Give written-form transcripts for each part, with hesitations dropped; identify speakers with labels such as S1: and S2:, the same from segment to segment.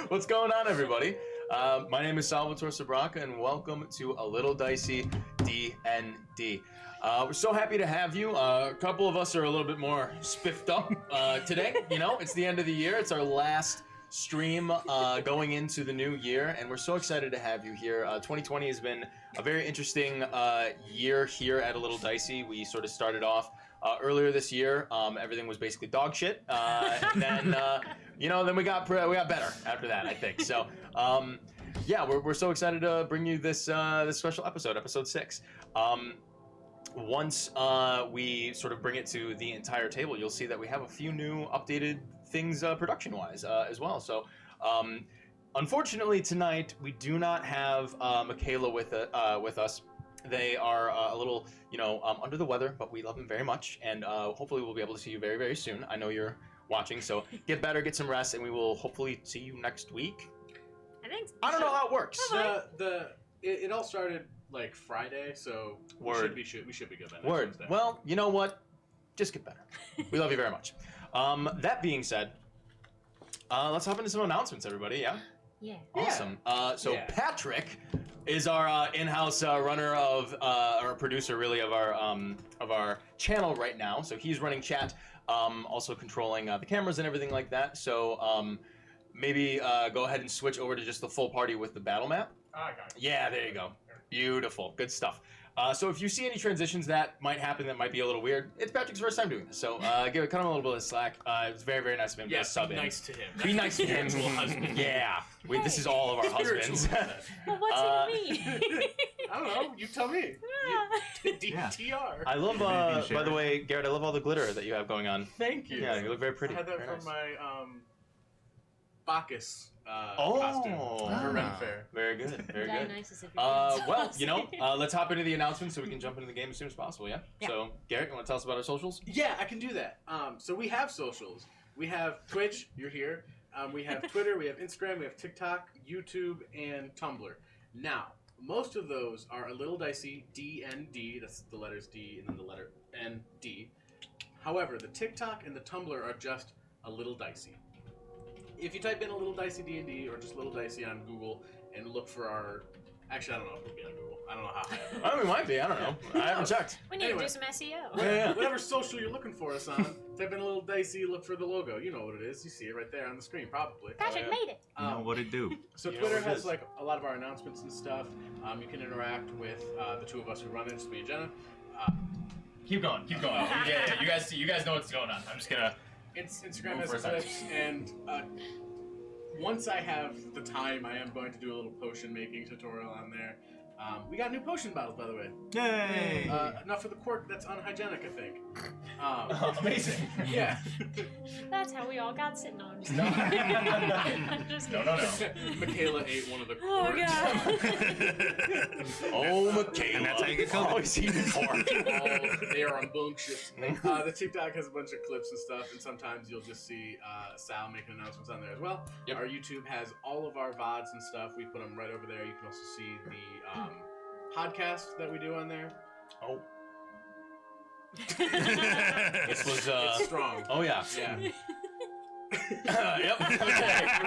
S1: What's going on, everybody? My name is Salvatore Sabranca, and welcome to A Little Dicey D&D. We're so happy to have you. A couple of us are a little bit more spiffed up today. You know, it's the end of the year. It's our last stream going into the new year, and we're so excited to have you here. 2020 has been a very interesting year here at A Little Dicey. We sort of started off earlier this year. Everything was basically dog shit, and then then we got better after that, I think. So yeah, we're so excited to bring you this special episode 6. Once we sort of bring it to the entire table, you'll see that we have a few new updated things production-wise as well. So unfortunately tonight we do not have Michaela with us. They are a little, under the weather, but we love them very much, and hopefully we'll be able to see you very, very soon. I know you're watching, so get better, get some rest, and we will hopefully see you next week. I don't know how it works.
S2: It all started like Friday, so
S1: Word.
S2: we should be good by next
S1: Word.
S2: Wednesday.
S1: Well, you know what? Just get better. We love you very much. That being said, let's hop into some announcements, everybody. Yeah.
S3: Yeah.
S1: Awesome.
S2: Yeah.
S1: Patrick is our in-house runner of or producer, really, of our channel right now. So he's running chat, also controlling the cameras and everything like that. So maybe go ahead and switch over to just the full party with the battle map.
S2: I got it.
S1: Yeah, there you go. Beautiful. Good stuff. So if you see any transitions that might happen that might be a little weird, it's Patrick's first time doing this. So cut him a little bit of slack. It's very, very nice of him to sub in.
S2: Nice to him.
S1: Be nice to him.
S2: Spiritual husband.
S1: Yeah. This is all of our husbands.
S3: Well, what's he to me?
S2: I don't know. You tell me. DTR.
S1: I love, by the way, Garrett, I love all the glitter that you have going on.
S2: Thank you.
S1: Yeah, you look very pretty.
S2: I had that
S1: Very
S2: from
S1: nice.
S2: my Bacchus costume for Ren Fair.
S1: Very good. Very good.
S3: Dionysus, if
S1: Let's hop into the announcements so we can jump into the game as soon as possible, yeah?
S3: Yeah.
S1: So, Garrett, you want to tell us about our socials?
S2: Yeah, I can do that. So we have socials. We have Twitch. You're here. We have Twitter. We have Instagram. We have TikTok, YouTube, and Tumblr. Now, most of those are A Little Dicey D&D. That's the letters D and then the letter N-D. However, the TikTok and the Tumblr are just A Little Dicey. If you type in A Little Dicey D&D or just Little Dicey on Google and look for our... Actually, I don't know if it'll be on Google. I don't know how.
S1: Oh, we might be. I don't know. I haven't checked.
S3: We need
S2: Anyway.
S3: to do some SEO.
S1: Yeah.
S2: Whatever social you're looking for us on, type in A Little Dicey, look for the logo. You know what it is. You see it right there on the screen, probably.
S3: Patrick made it.
S4: You know what it do.
S2: So
S1: You know
S2: Twitter
S1: what it
S2: has
S1: is.
S2: like a lot of our announcements and stuff. You can interact with the two of us who run it, just me and Jenna.
S1: Keep going. Yeah. You guys know what's going on. I'm just gonna...
S2: Instagram
S1: Move
S2: has
S1: for a
S2: clips, and once I have the time, I am going to do a little potion making tutorial on there. We got new potion bottles, by the way.
S4: Yay!
S2: Not for the quirk, that's unhygienic, I think.
S1: Amazing.
S2: Yeah.
S3: That's how we all got sitting on.
S1: No.
S3: I'm just
S1: No.
S2: Michaela ate one of the
S3: Oh,
S2: quirks.
S3: God.
S1: Oh, Michaela.
S4: And that's how you get COVID.
S1: Always eating pork.
S2: They are rambunctious. The TikTok has a bunch of clips and stuff, and sometimes you'll just see Sal making announcements on there as well.
S1: Yep.
S2: Our YouTube has all of our VODs and stuff. We put them right over there. You can also see the podcast that we do on there.
S1: Oh. This was,
S2: It's strong.
S1: Oh, yeah.
S2: Yeah.
S1: Yep.
S2: If you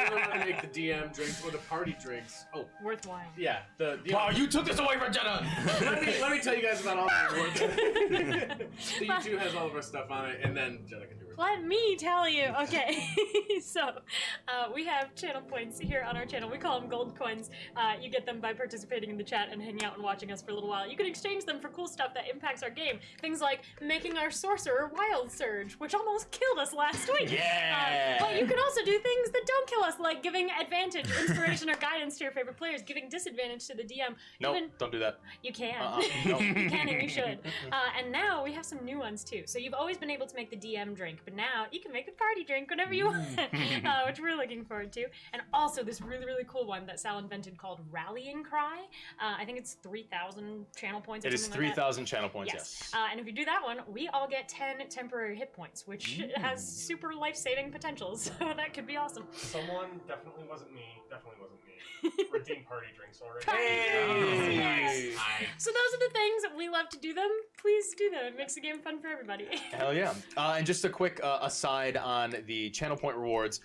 S2: really want to make the DM drinks or the party drinks. Oh,
S3: Worthwhile.
S2: yeah. The
S1: Wow, you took this away from Jenna!
S2: let me tell you guys about all the rewards. The YouTube has all of our stuff on it, and then Jenna can do it.
S3: Let me tell you. Okay, so we have channel points here on our channel. We call them gold coins. You get them by participating in the chat and hanging out and watching us for a little while. You can exchange them for cool stuff that impacts our game. Things like making our sorcerer wild surge, which almost killed us last week.
S1: Yeah!
S3: But you can also do things that don't kill us, like giving advantage, inspiration, or guidance to your favorite players, giving disadvantage to the DM.
S1: No,
S3: Even-
S1: don't do that.
S3: You can.
S1: No.
S3: You can and you should. And now we have some new ones too. So you've always been able to make the DM drink, but now you can make the party drink whenever you want, which we're looking forward to. And also this really, really cool one that Sal invented called Rallying Cry. I think it's 3,000 channel points. Or
S1: It is
S3: something like that.
S1: 3,000 channel points, yes.
S3: And if you do that one, we all get 10 temporary hit points, which has super life-saving potential. So that could be awesome.
S5: Someone definitely wasn't me. Redeem party drinks already.
S1: Hey!
S3: Yes. So those are the things that we love to do them. Please do them. It makes the game fun for everybody.
S1: Hell yeah. And just a quick aside on the channel point rewards.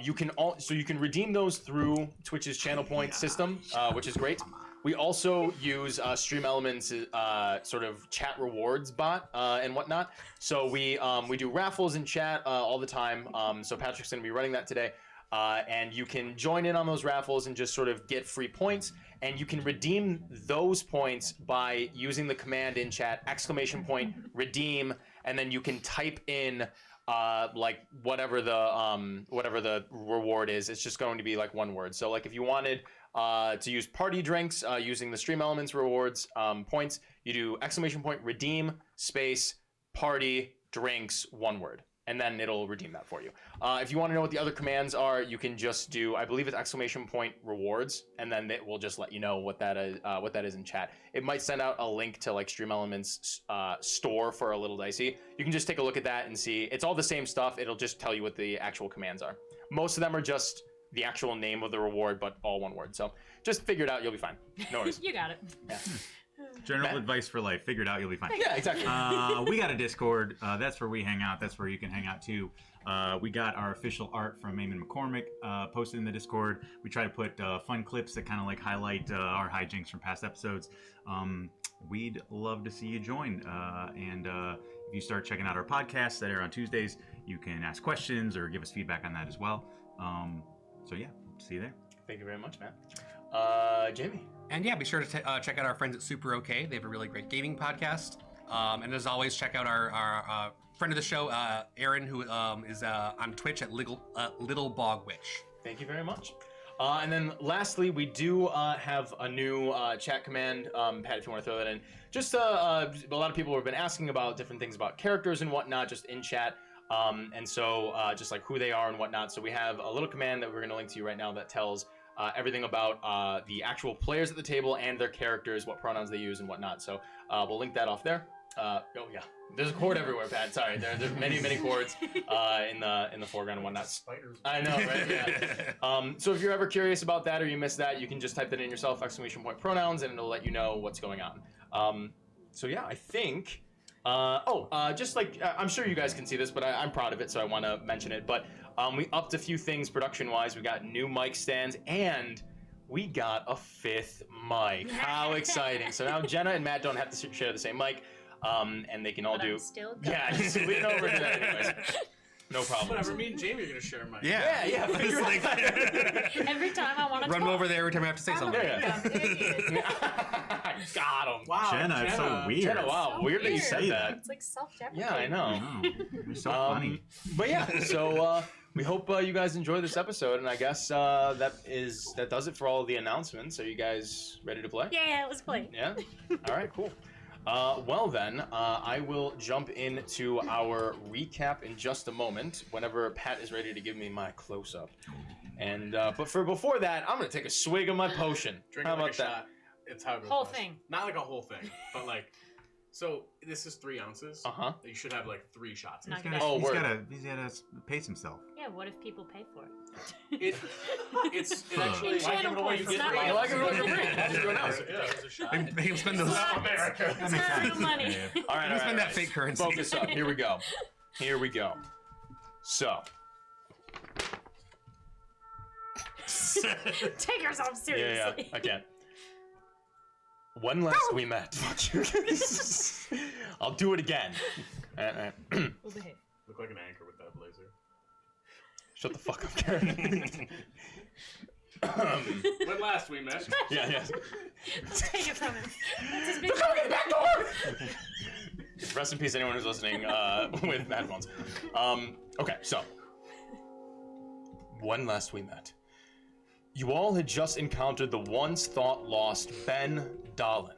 S1: You can redeem those through Twitch's channel point system, which is great. We also use Stream Elements sort of chat rewards bot and whatnot. So we do raffles in chat all the time. So Patrick's going to be running that today. And you can join in on those raffles and just sort of get free points. And you can redeem those points by using the command in chat, !redeem, and then you can type in like whatever the reward is. It's just going to be like one word. So like if you wanted to use party drinks using the Stream Elements rewards points, you do !redeem space party drinks, one word, and then it'll redeem that for you. If you want to know what the other commands are, you can just do, I believe it's !rewards, and then it will just let you know what that is in chat. It might send out a link to like Stream Elements store for A Little Dicey. You can just take a look at that and see. It's all the same stuff. It'll just tell you what the actual commands are. Most of them are just the actual name of the reward, but all one word. So just figure it out. You'll be fine. No worries.
S3: You got it.
S1: Yeah.
S4: General advice for life. Figure it out, you'll be fine.
S1: Yeah, exactly.
S4: We got a Discord. That's where we hang out. That's where you can hang out too. We got our official art from Eamon McCormick posted in the Discord. We try to put fun clips that kind of like highlight our hijinks from past episodes. We'd love to see you join. And if you start checking out our podcasts that are on Tuesdays, you can ask questions or give us feedback on that as well. So yeah, see you there.
S1: Thank you very much, man. Jamie.
S6: And yeah, be sure to check out our friends at Super OK. They have a really great gaming podcast. And as always, check out our friend of the show, Aaron, who is on Twitch at Little Bog Witch.
S1: Thank you very much. And then lastly, we do have a new chat command. Pat, if you want to throw that in. Just a lot of people have been asking about different things about characters and whatnot, just in chat. And so just like who they are and whatnot. So we have a little command that we're going to link to you right now that tells everything about the actual players at the table and their characters, what pronouns they use and whatnot. So we'll link that off there. Oh yeah, there's a cord everywhere, Pat. Sorry, there's many cords in the foreground and whatnot.
S5: Spiders.
S1: I know, right? Yeah. So if you're ever curious about that or you missed that, you can just type that in yourself, !pronouns, and it'll let you know what's going on. So yeah, I think. Just like I'm sure you guys can see this, but I'm proud of it, so I want to mention it. But we upped a few things production-wise. We got new mic stands, and we got a 5th mic. How exciting! So now Jenna and Matt don't have to share the same mic, and they can all
S3: But
S1: do.
S3: I'm still going.
S1: Yeah, just lean over to that anyways. No problem.
S2: Whatever. Me and Jamie are gonna share my.
S1: Yeah. Figure it out.
S3: Every time I want to
S6: Run over there every time I have to say something.
S1: Got him.
S2: Wow.
S4: Jenna, it's so weird.
S1: Jenna, wow, weird that you say that.
S3: It's like self-deprecating.
S1: Yeah, I know.
S4: You're so funny.
S1: But yeah, so we hope you guys enjoy this episode, and I guess that does it for all of the announcements. Are you guys ready to play?
S3: Yeah, let's play.
S1: Yeah? All right, cool. Well then, I will jump into our recap in just a moment, whenever Pat is ready to give me my close-up. And but before that, I'm gonna take a swig of my potion.
S2: Drink
S1: How
S2: it like
S1: about
S2: a
S1: that?
S2: shot. It's how it goes.
S3: Whole
S2: best.
S3: thing.
S2: Not like a whole thing, but like. So this is 3 ounces.
S1: Uh-huh.
S2: You should have like 3 shots.
S3: Not
S4: He's
S3: gonna-
S4: gotta,
S1: Oh,
S4: he's
S1: word.
S4: gotta pace himself.
S3: Yeah, what if people pay for it?
S2: It actually.
S3: In channel points,
S2: you get
S3: not
S2: free.
S1: I like it when you're free. That's
S5: Yeah,
S1: good enough.
S5: there's a shot.
S6: Make him spend those.
S3: It's not-
S5: America.
S3: It's not real money.
S1: All right,
S6: Let me spend that fake currency.
S1: Focus up. Here we go. So,
S3: Take yourself seriously.
S1: yeah, I can't. When last we met, fuck you. I'll do it again.
S3: We'll behave.
S2: Look like an anchor with that blazer.
S1: Shut the fuck up, Karen.
S2: When last we met.
S1: Yeah.
S3: Take it from him. That's his big
S1: Back door! Rest in peace, anyone who's listening with headphones. Okay, so. When last we met, you all had just encountered the once thought lost Ben Dahlen,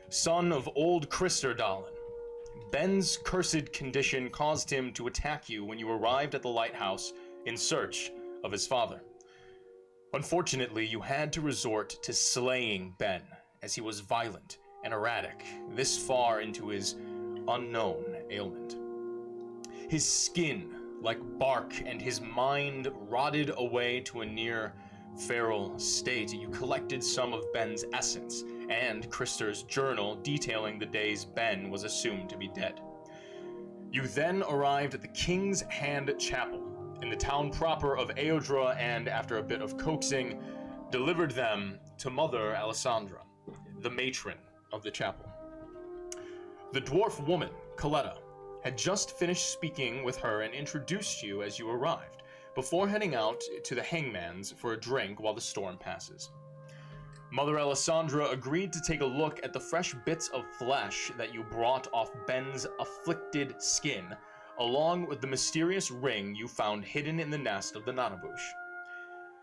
S1: son of old Krister Dahlen. Ben's cursed condition caused him to attack you when you arrived at the lighthouse in search of his father. Unfortunately, you had to resort to slaying Ben, as he was violent and erratic this far into his unknown ailment. His skin like bark and his mind rotted away to a near feral state. You collected some of Ben's essence and Krister's journal detailing the days Ben was assumed to be dead. You then arrived at the King's Hand Chapel in the town proper of Eodra, and after a bit of coaxing, delivered them to Mother Alessandra, the matron of the chapel. The dwarf woman, Coletta, had just finished speaking with her and introduced you as you arrived, before heading out to the hangman's for a drink while the storm passes. Mother Alessandra agreed to take a look at the fresh bits of flesh that you brought off Ben's afflicted skin, along with the mysterious ring you found hidden in the nest of the Nanabush.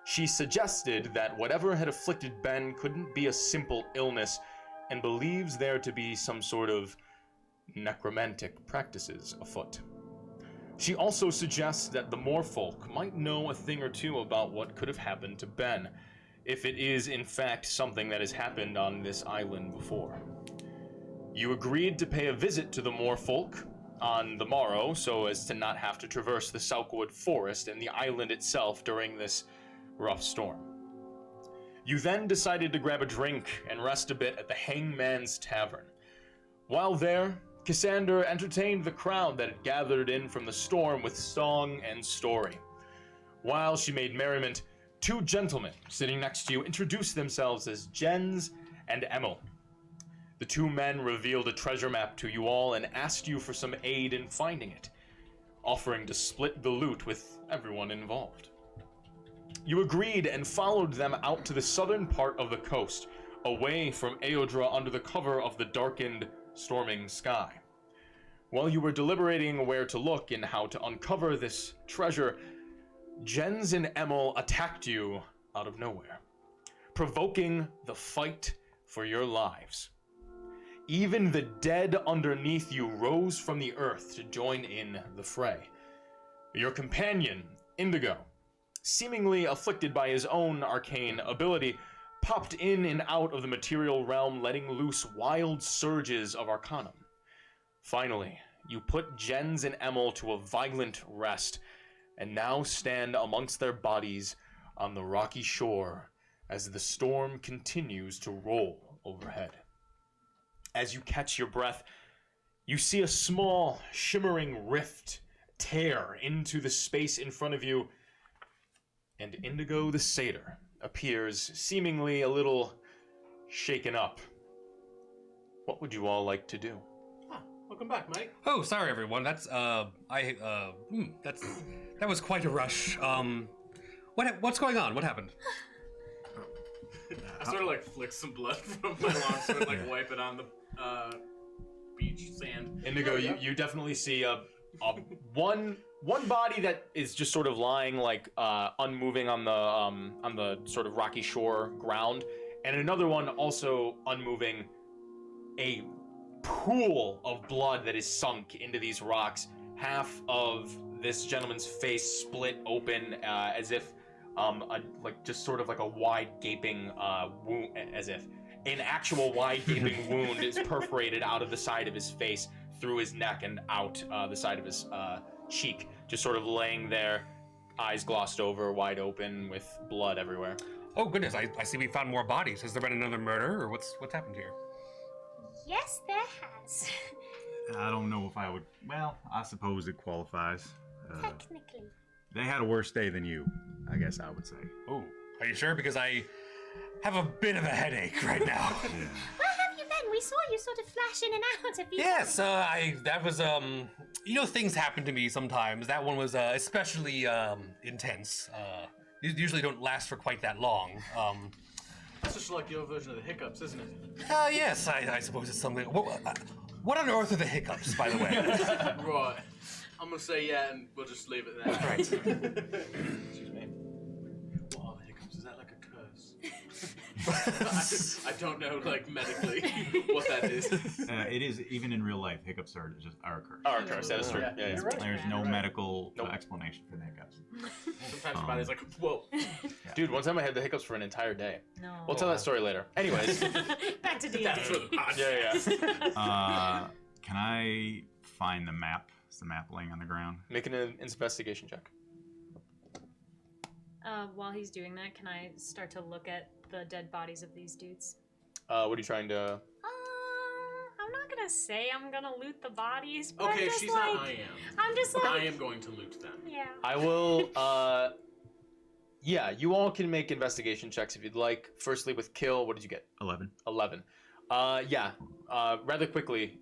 S1: She suggested that whatever had afflicted Ben couldn't be a simple illness, and believes there to be some sort of necromantic practices afoot. She also suggests that the moorfolk might know a thing or two about what could have happened to Ben, if it is in fact something that has happened on this island before. You agreed to pay a visit to the moorfolk on the morrow so as to not have to traverse the Saukwood forest and the island itself during this rough storm. You then decided to grab a drink and rest a bit at the Hangman's Tavern. While there, Cassander entertained the crowd that had gathered in from the storm with song and story. While she made merriment, two gentlemen sitting next to you introduced themselves as Jens and Emil. The two men revealed a treasure map to you all and asked you for some aid in finding it, offering to split the loot with everyone involved. You agreed and followed them out to the southern part of the coast, away from Eodra under the cover of the darkened, storming sky. While you were deliberating where to look and how to uncover this treasure, Jens and Emil attacked you out of nowhere, provoking the fight for your lives. Even the dead underneath you rose from the earth to join in the fray. Your companion, Indigo, seemingly afflicted by his own arcane ability, popped in and out of the material realm, letting loose wild surges of arcanum. Finally, you put Jens and Emil to a violent rest, and now stand amongst their bodies on the rocky shore as the storm continues to roll overhead. As you catch your breath, you see a small, shimmering rift tear into the space in front of you, and Indigo the Satyr appears, seemingly a little shaken up. What would you all like to do?
S2: Welcome back, Mike.
S6: Oh, sorry everyone. That was quite a rush. What's going on? What happened?
S2: I sort of like flick some blood from my longsword, like wipe it on the beach sand.
S1: Indigo, you definitely see a one body that is just sort of lying like unmoving on the sort of rocky shore ground, and another one also unmoving. A pool of blood that is sunk into these rocks. Half of this gentleman's face split open as if just sort of like a wide gaping wound, as if an actual wide gaping wound is perforated out of the side of his face through his neck and out the side of his cheek, just sort of laying there, eyes glossed over, wide open, with blood everywhere.
S6: Oh goodness, I see we found more bodies. Has there been another murder, or what's happened here?
S3: Yes, there has.
S4: I don't know if I would. Well, I suppose it qualifies.
S3: Technically.
S4: They had a worse day than you, I guess I would say.
S6: Oh, are you sure? Because I have a bit of a headache right now.
S3: Where have you been? We saw you sort of flash in and out a few
S6: Yes,
S3: times.
S6: that was things happen to me sometimes. That one was especially intense. Usually don't last for quite that long.
S2: That's just like your version of the hiccups, isn't it?
S6: Yes, I suppose it's something. What on earth are the hiccups, by the way?
S2: Right. I'm gonna say yeah, and we'll just leave it there.
S6: Right.
S2: Excuse me. What are the hiccups? Is that like a curse? I don't know, like medically, what that is.
S4: It is, even in real life, hiccups are a curse.
S1: Our curse, that is true.
S2: Yeah.
S1: Yeah.
S5: You're right.
S4: There's no medical
S1: Nope.
S4: explanation for the hiccups.
S2: Sometimes your body's like, whoa.
S1: Dude, one time I had the hiccups for an entire day.
S3: No.
S1: We'll tell that story later. Anyways.
S3: Back to D&D.
S2: That's for the pod.
S1: Yeah.
S4: Can I find the map? Is the map laying on the ground?
S1: Make an investigation check.
S3: While he's doing that, can I start to look at the dead bodies of these dudes?
S1: What are you trying to...
S3: I I'm not gonna say I'm gonna loot the bodies, but
S2: Okay,
S3: I'm
S2: if
S3: just
S2: she's
S3: like,
S2: not, I am.
S3: I'm just like,
S2: I am going to loot them.
S3: yeah.
S1: I will. Yeah, you all can make investigation checks if you'd like. Firstly, with kill, what did you get?
S4: 11.
S1: 11. Yeah. Rather quickly,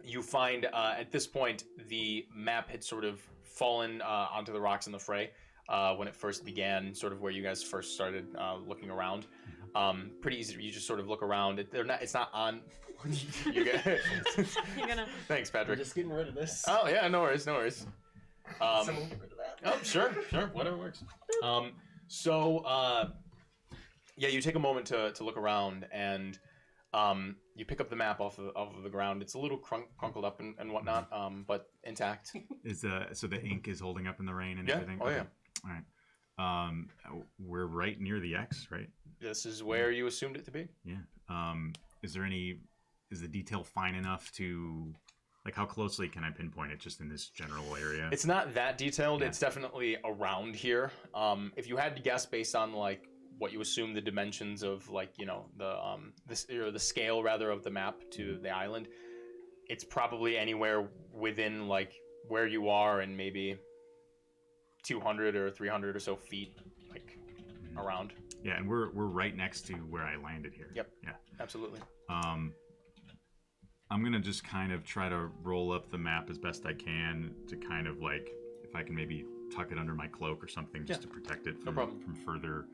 S1: you find at this point the map had sort of fallen onto the rocks in the fray when it first began, sort of where you guys first started looking around. Pretty easy. You just sort of look around. They're not. It's not on. You get.
S3: You're gonna.
S1: Thanks,
S7: We're
S1: Patrick.
S7: just getting rid of this.
S1: Oh yeah, no worries, no worries.
S7: Someone get rid of that.
S1: Oh sure, whatever works. Yeah, you take a moment to look around and you pick up the map off of the ground. It's a little crunkled up and whatnot, but intact.
S4: Is so the ink is holding up in the rain and
S1: Yeah.
S4: everything?
S1: Oh yeah.
S4: All right. We're right near the X, right?
S1: This is where you assumed it to be.
S4: Yeah. Is the detail fine enough to, like, how closely can I pinpoint it just in this general area?
S1: It's not that detailed.
S4: Yeah.
S1: It's definitely around here. If you had to guess based on like what you assume the dimensions of, like, you know, the scale rather of the map to the island, it's probably anywhere within like where you are and maybe 200 or 300 or so feet, like around.
S4: Yeah, and we're right next to where I landed here.
S1: Yep.
S4: Yeah.
S1: Absolutely.
S4: I'm gonna just kind of try to roll up the map as best I can to kind of like, if I can maybe tuck it under my cloak or something just to protect it from further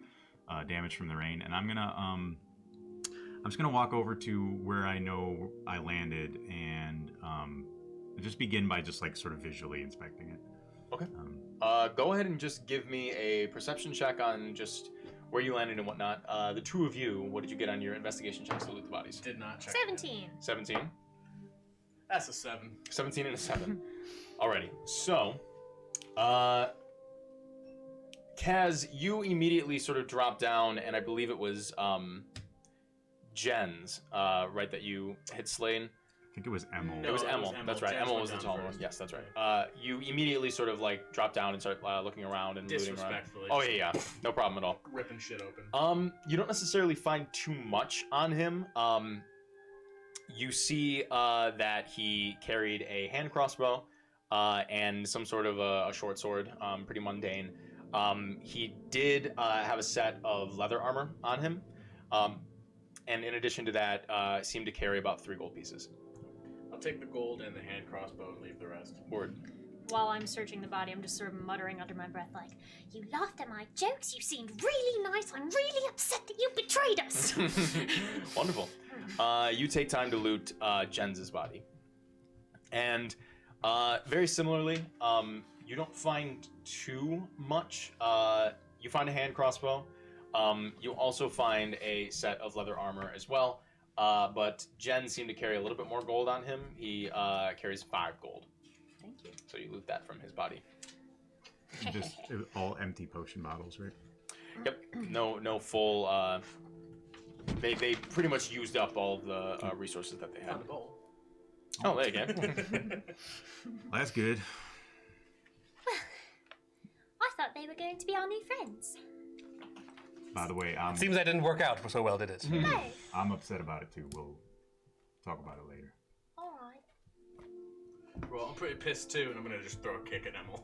S4: damage from the rain. And I'm just gonna walk over to where I know I landed and just begin by just like sort of visually inspecting it.
S1: Okay. Go ahead and just give me a perception check on just where you landed and whatnot. The two of you, what did you get on your investigation checks to loot the bodies?
S2: Did not check.
S3: 17.
S1: 17.
S2: That's a 7.
S1: 17 and a 7. Alrighty. So, Kaz, you immediately sort of dropped down, and I believe it was Jen's, right, that you had slain.
S4: I think it was Emil.
S1: It was
S2: No,
S1: Emil. That's right.
S2: Jen's
S1: Emil
S2: went
S1: was the
S2: down
S1: tall one.
S2: first.
S1: Yes, that's right. You immediately sort of like drop down and start looking around and looting around.
S2: Disrespectfully.
S1: Oh yeah, no problem at all.
S2: Ripping shit open.
S1: You don't necessarily find too much on him. You see that he carried a hand crossbow and some sort of a short sword, pretty mundane. He did have a set of leather armor on him, and in addition to that, seemed to carry about 3 gold pieces.
S2: I'll take the gold and the hand crossbow and leave the rest.
S1: Word.
S3: While I'm searching the body, I'm just sort of muttering under my breath, like, "You laughed at my jokes. You seemed really nice. I'm really upset that you betrayed us."
S1: Wonderful. You take time to loot Jens's body. And very similarly, you don't find too much. You find a hand crossbow. You also find a set of leather armor as well. But Jen seemed to carry a little bit more gold on him. He carries 5 gold.
S3: Thank you.
S1: So you loot that from his body.
S4: Just all empty potion bottles, right?
S1: Yep. No full. They pretty much used up all of the resources that they had.
S2: Found a bowl.
S1: Oh, there you go.
S4: Well, that's good.
S8: I thought they were going to be our new friends.
S4: By the way,
S6: Seems that didn't work out so well, did it?
S8: No.
S4: I'm upset about it too. We'll talk about it later.
S8: Alright.
S2: Well, I'm pretty pissed too, and I'm gonna just throw a kick at Emil.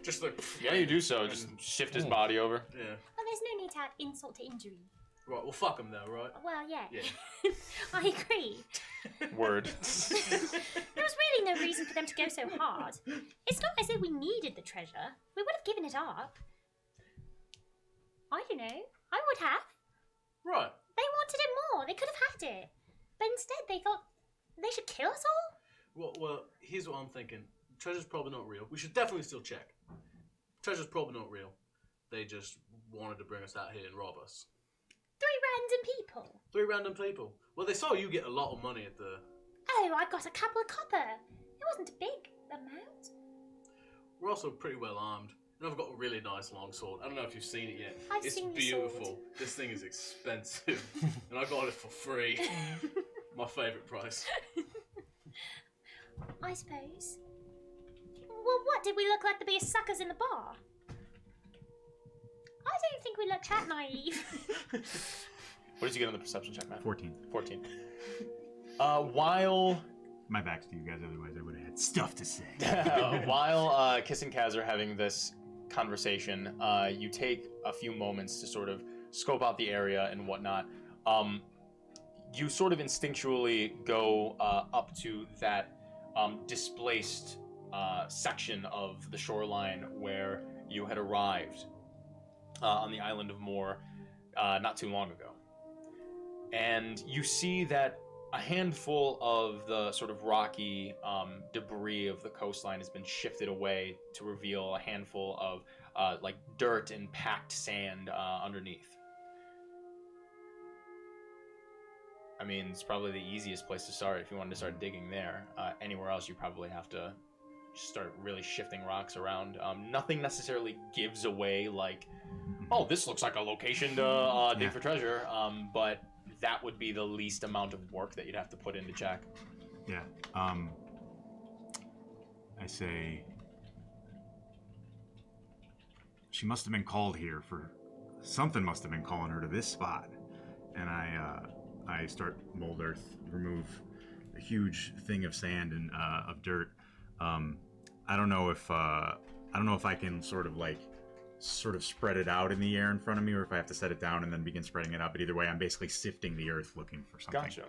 S2: Just like.
S1: Yeah, you do so. Just shift his body over.
S2: Yeah.
S8: Well, there's no need to add insult to injury.
S2: Right. Well, fuck him though, right?
S8: Well, yeah.
S2: Yeah.
S8: I agree.
S1: Word.
S8: There was really no reason for them to go so hard. It's not as if we needed the treasure. We would have given it up. I don't know. I would have.
S2: Right.
S8: They wanted it more. They could have had it. But instead, they thought they should kill us all?
S2: Well, here's what I'm thinking. Treasure's probably not real. We should definitely still check. Treasure's probably not real. They just wanted to bring us out here and rob us.
S8: 3 random people.
S2: 3 random people. Well, they saw you get a lot of money at the...
S8: Oh, I got a couple of copper. It wasn't a big amount.
S2: We're also pretty well armed. And I've got a really nice long sword. I don't know if you've seen it yet.
S8: I've
S2: it's
S8: seen the
S2: beautiful.
S8: sword.
S2: This thing is expensive. And I got it for free. My favourite price.
S8: I suppose. Well, what? Did we look like the biggest suckers in the bar? I don't think we looked that naive.
S1: What did you get on the perception check, man?
S4: 14.
S1: 14. While
S4: My back's to you guys, otherwise I would have had stuff to say.
S1: while Kiss and Kaz are having this conversation, you take a few moments to sort of scope out the area and whatnot. You sort of instinctually go up to that displaced section of the shoreline where you had arrived on the island of Moor not too long ago. And you see that a handful of the sort of rocky debris of the coastline has been shifted away to reveal a handful of like dirt and packed sand underneath. I mean, it's probably the easiest place to start if you wanted to start digging there. Anywhere else, you probably have to start really shifting rocks around. Nothing necessarily gives away like, oh, this looks like a location to dig for treasure, but that would be the least amount of work that you'd have to put in to check.
S4: Yeah. I say she must have been called here for something. Must have been calling her to this spot, and I start mold earth, remove a huge thing of sand and of dirt. I don't know if I can sort of spread it out in the air in front of me, or if I have to set it down and then begin spreading it out. But either way, I'm basically sifting the earth looking for something.
S1: Gotcha.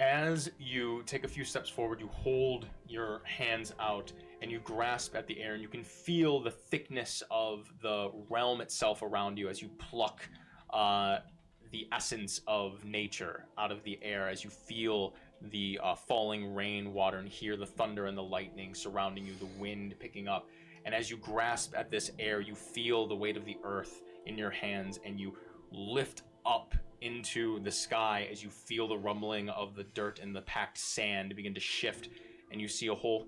S1: As you take a few steps forward, you hold your hands out and you grasp at the air, and you can feel the thickness of the realm itself around you as you pluck the essence of nature out of the air, as you feel the falling rain water and hear the thunder and the lightning surrounding you, the wind picking up. And as you grasp at this air, you feel the weight of the earth in your hands, and you lift up into the sky as you feel the rumbling of the dirt and the packed sand begin to shift, and you see a whole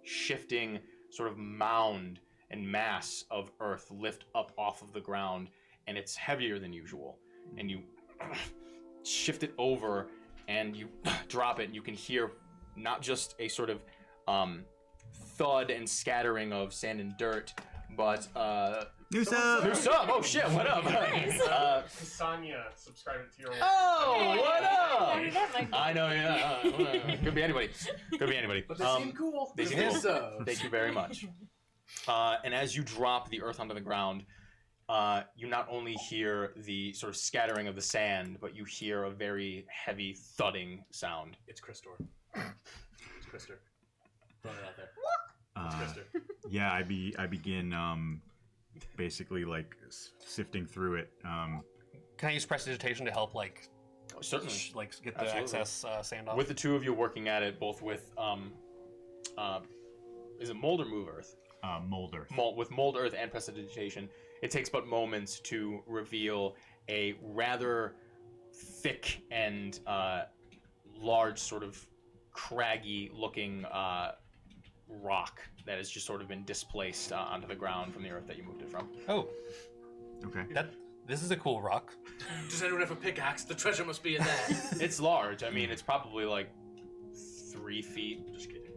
S1: shifting sort of mound and mass of earth lift up off of the ground, and it's heavier than usual. And you shift it over and you drop it, and you can hear not just a sort of thud and scattering of sand and dirt, but
S4: New sub!
S1: new sub! Oh shit, what up?
S5: Sonya subscribed to your.
S1: Oh, what up?
S3: Hey, that might be-
S1: I know, yeah. Could be anybody. Could be anybody.
S2: But they seem cool.
S1: They seem
S2: They're
S1: cool.
S2: subs.
S1: Thank you very much. And as you drop the earth onto the ground, you not only hear the sort of scattering of the sand, but you hear a very heavy thudding sound.
S2: It's Christor. It's Christor. Throwing it out there. It's Christor.
S4: Yeah, I begin basically like sifting through it.
S6: Can I use prestidigitation to help, like,
S1: Certainly.
S6: get the
S1: Absolutely.
S6: excess sand off?
S1: With the two of you working at it, both with, is it mold or move earth?
S4: Mold earth.
S1: With mold earth and prestidigitation, it takes but moments to reveal a rather thick and large, sort of craggy looking rock that has just sort of been displaced onto the ground from the earth that you moved it from.
S6: Oh,
S4: Okay.
S6: this is a cool rock.
S2: Does anyone have a pickaxe? The treasure must be in that.
S1: It's large. I mean, it's probably like 3 feet
S2: Just kidding.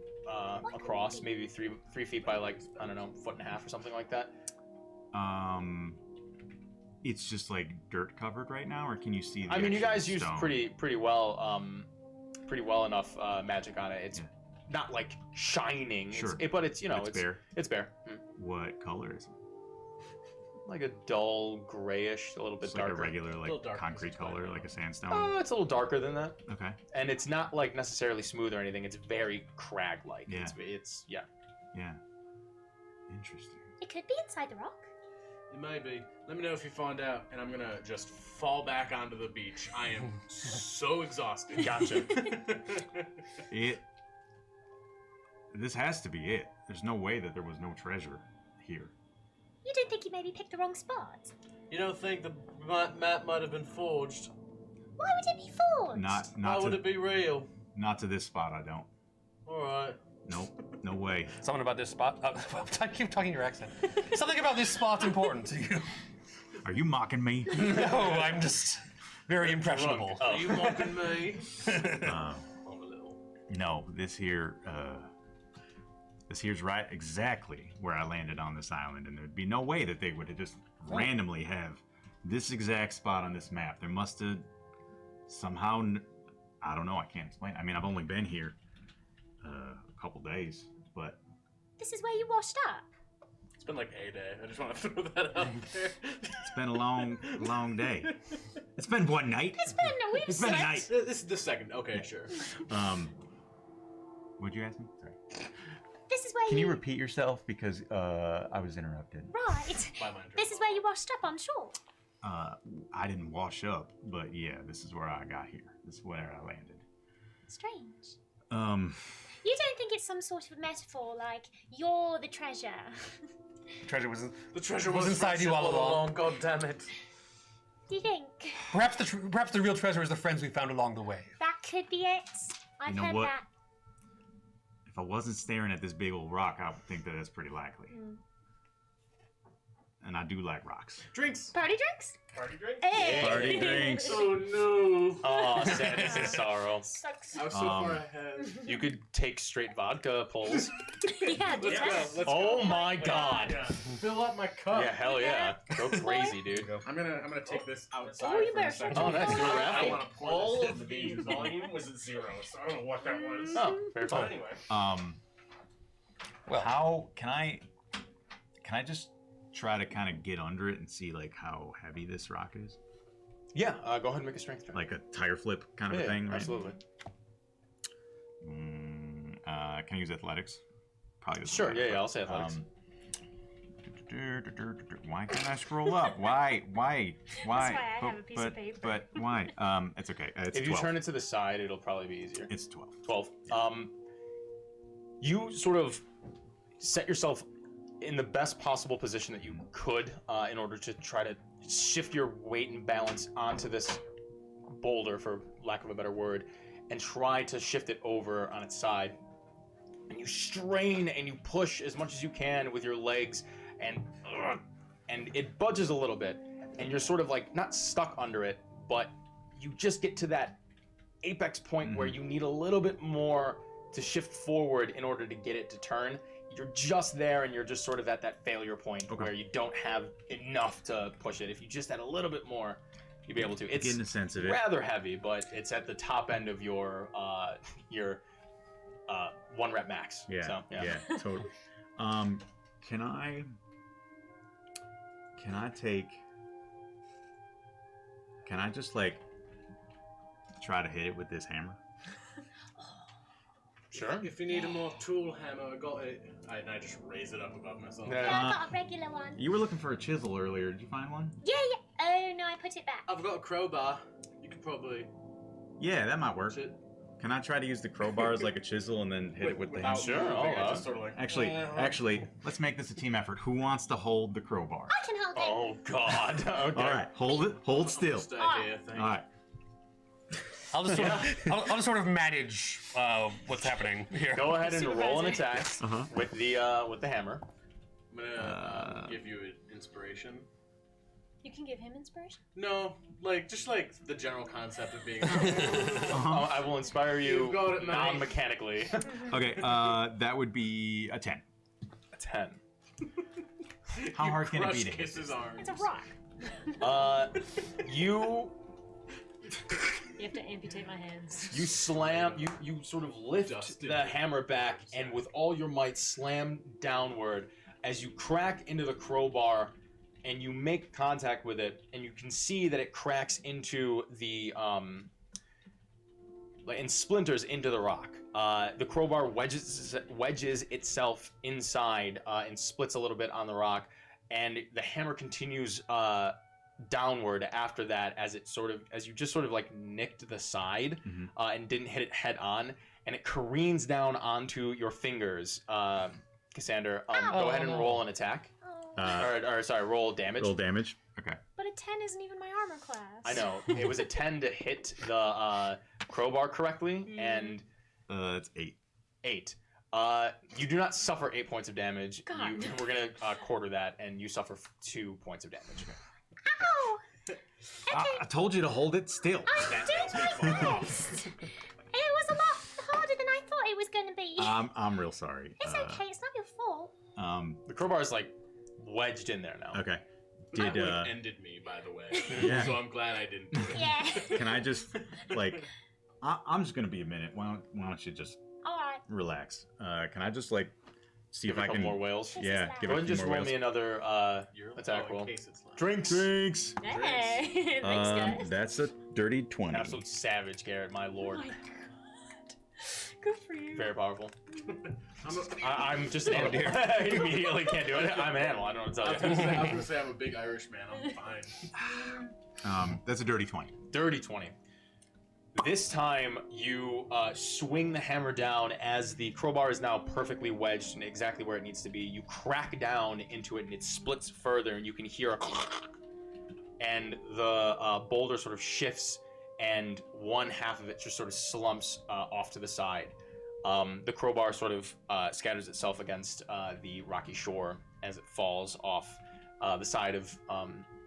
S1: across, maybe three feet by like, I don't know, 1.5 feet or something like that.
S4: It's just like dirt covered right now, or can you see? The
S1: I mean, you
S4: actual
S1: guys used
S4: stone?
S1: pretty well enough magic on it. It's not like shining,
S4: Sure.
S1: but it's
S4: It's bare.
S1: It's bare.
S4: What color is it?
S1: Like a dull grayish, a little bit
S4: It's like
S1: darker.
S4: a regular
S2: Little
S4: like
S2: dark,
S4: concrete
S2: it's fine.
S4: color, like a sandstone.
S1: It's a little darker than that,
S4: Okay.
S1: and it's not like necessarily smooth or anything. It's very crag-like.
S4: Yeah.
S1: It's yeah.
S4: Yeah. Interesting.
S8: It could be inside the rock.
S2: It might be. Let me know if you find out, and I'm gonna just fall back onto the beach. I am so exhausted.
S1: Gotcha.
S4: This has to be it. There's no way that there was no treasure here.
S8: You don't think you maybe picked the wrong spot?
S2: You don't think the map might have been forged?
S8: Why would it be forged?
S2: Why would
S4: to
S2: it be real?
S4: not to this spot. I don't.
S2: All right.
S4: Nope. No way.
S6: Something about this spot. I keep talking your accent. Something about this spot's important to you.
S4: Are you mocking me?
S6: No, I'm just very impressionable.
S2: Are you mocking me?
S4: uh,
S2: I'm a little.
S4: no. This here's right exactly where I landed on this island, and there'd be no way that they would have just randomly have this exact spot on this map. There must have somehow. I don't know. I can't explain. I mean, I've only been here a couple days, but
S8: This is where you washed up.
S2: It's been like a day. I just want to throw that out there.
S4: it's been a long day. It's been one night.
S8: It's been a week.
S4: It's been a night.
S2: This is the second. Okay, sure.
S4: Would you ask me? Sorry.
S8: This is where
S4: Can you repeat yourself because I was interrupted.
S8: Right.
S2: By my
S8: This is where you washed up on shore.
S4: I didn't wash up, but yeah, this is where I got here. This is where I landed.
S8: Strange.
S4: Um,
S8: You don't think it's some sort of metaphor, like you're the treasure?
S6: Treasure was.
S2: The treasure
S6: was inside you all along.
S2: God damn it.
S8: Do you think
S6: Perhaps the real treasure is the friends we found along the way.
S8: that could be it? I've
S4: know
S8: heard
S4: what?
S8: that.
S4: if I wasn't staring at this big old rock, I would think that that's pretty likely. And I do like rocks.
S2: Drinks.
S8: Party drinks?
S5: Party drink?
S8: Hey!
S4: Party drinks.
S2: Oh no.
S1: Oh, sadness and sorrow.
S8: Sucks.
S2: I was so far ahead.
S1: You could take straight vodka pulls.
S8: Yeah, do
S2: Let's
S8: that.
S2: go. Let's
S1: Oh
S2: go.
S1: my god.
S5: Yeah.
S2: Fill up my cup.
S1: Yeah, hell yeah. Go crazy, dude.
S2: I'm gonna take this outside.
S8: Oh, you
S2: for a
S8: better
S2: second.
S8: shut
S1: Oh, nice.
S8: your
S1: You're
S8: mouth.
S5: I
S1: rapping.
S5: want to pour
S2: All
S5: this
S2: of
S5: in.
S2: the
S5: The volume was at 0, so I don't know what that was.
S1: Oh, very
S5: But
S1: fun.
S5: anyway.
S6: Well,
S4: How can I just try to kind of get under it and see like how heavy this rock is?
S1: Yeah, go ahead and make a strength check.
S4: Like a tire flip kind of
S1: yeah,
S4: a thing, right?
S1: absolutely.
S4: Can I use athletics? Probably doesn't
S1: Sure,
S4: matter,
S1: yeah,
S4: but,
S1: I'll say athletics.
S4: Why can't I scroll up? Why?
S3: why I have a piece of paper.
S4: But why? It's okay. It's
S1: If you
S4: 12.
S1: turn it to the side, it'll probably be easier.
S4: It's 12.
S1: 12. You sort of set yourself in the best possible position that you could in order to try to shift your weight and balance onto this boulder, for lack of a better word, and try to shift it over on its side. And you strain and you push as much as you can with your legs, and it budges a little bit, and you're sort of like not stuck under it, but you just get to that apex point where you need a little bit more to shift forward in order to get it to turn. You're just there, and you're just sort of at that failure point where you don't have enough to push it. If you just had a little bit more, you'd be able to. It's
S4: Getting a sense of it.
S1: rather heavy, but it's at the top end of your 1 rep max.
S4: Yeah,
S1: So,
S4: yeah, totally. Can I just like try to hit it with this hammer?
S1: Sure.
S2: If you need a more tool hammer, I got it. And I just raise it up above myself.
S1: Yeah.
S8: Yeah, I got a regular one.
S4: You were looking for a chisel earlier. Did you find one?
S8: Yeah. Oh no, I put it back.
S2: I've got a crowbar. You could probably
S4: Yeah, that might work.
S2: push it.
S4: Can I try to use the crowbar as like a chisel and then hit it with the hammer?
S1: Sure,
S2: moving,
S1: I'll
S2: I just sort of like,
S4: Actually, let's make this a team effort. Who wants to hold the crowbar?
S8: I can hold it.
S1: Oh God. Okay.
S4: All right, hold it. Hold still.
S2: Stay here, thank
S4: All right.
S6: I'll just sort of manage what's happening here.
S1: Go ahead and roll an
S3: Supervisor.
S1: attack with the hammer.
S2: I'm gonna give you an inspiration.
S3: You can give him inspiration?
S2: No, just like the general concept of being.
S1: I will inspire you
S2: You've got it, man.
S1: non-mechanically.
S4: Okay. That would be a 10.
S1: A 10.
S4: How hard can it be to
S2: Kiss
S4: hit?
S2: his arms.
S3: It's a rock.
S1: You
S3: You have to amputate my hands.
S1: you slam. You sort of lift
S2: Dusted.
S1: the hammer back, and with all your might, slam downward as you crack into the crowbar, and you make contact with it, and you can see that it cracks into the and splinters into the rock. The crowbar wedges itself inside and splits a little bit on the rock, and the hammer continues downward after that as you just sort of like nicked the side and didn't hit it head on, and it careens down onto your fingers. Cassandra, go ahead and roll an attack. Roll damage.
S4: Roll damage. Okay.
S3: But a 10 isn't even my armor class.
S1: I know. It was a 10 to hit the crowbar correctly, and
S4: It's 8.
S1: 8. You do not suffer 8 points of damage.
S3: God.
S1: We're going to quarter that, and you suffer 2 points of damage.
S8: Ow!
S4: I told you to hold it still.
S8: I'm doing my best. It was a lot harder than I thought it was going to be.
S4: I'm real sorry.
S8: It's okay. It's not your fault.
S1: The crowbar is like wedged in there now.
S4: Okay.
S2: That
S4: Did
S2: would have ended me, by the way.
S4: Yeah.
S2: So I'm glad I didn't do it.
S8: Yeah.
S4: Can I just like I'm just gonna be a minute. Why don't you just
S8: All right.
S4: relax? Can I just like see
S1: Give
S4: if
S1: a
S4: I
S1: couple
S4: can?
S1: more whales.
S4: Yeah, give
S1: Go
S4: it
S1: ahead and
S4: a few
S1: just
S4: more
S1: roll
S4: whales.
S1: me another attack
S2: in
S1: roll.
S2: case it's left.
S4: Drinks.
S3: Hey, thanks, guys.
S4: That's a dirty 20.
S1: Absolute savage, Garrett, my
S3: Oh
S1: lord.
S3: my god. Good for you.
S1: Very powerful.
S2: I'm
S1: I'm just an animal. I immediately can't do it. I'm an animal. I don't know what
S2: I
S1: to
S2: was
S1: tell
S2: gonna
S1: you.
S2: say, I'm a big Irish man. I'm fine.
S4: That's a dirty 20.
S1: Dirty 20. This time, you swing the hammer down as the crowbar is now perfectly wedged in exactly where it needs to be. You crack down into it, and it splits further, and you can hear a and the boulder sort of shifts, and one half of it just sort of slumps off to the side. The crowbar sort of scatters itself against the rocky shore as it falls off the side of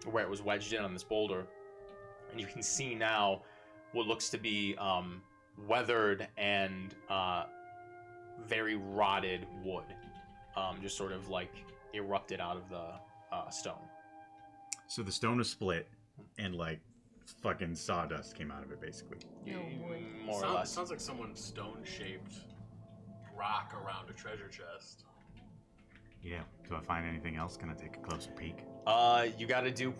S1: where it was wedged in on this boulder. And you can see now what looks to be weathered and very rotted wood, just sort of like erupted out of the stone.
S4: So the stone was split, and like fucking sawdust came out of it, basically.
S1: More or less.
S2: Sounds like someone's stone-shaped rock around a treasure chest.
S4: Yeah. Do I find anything else? Can I take a closer peek?
S1: You got to do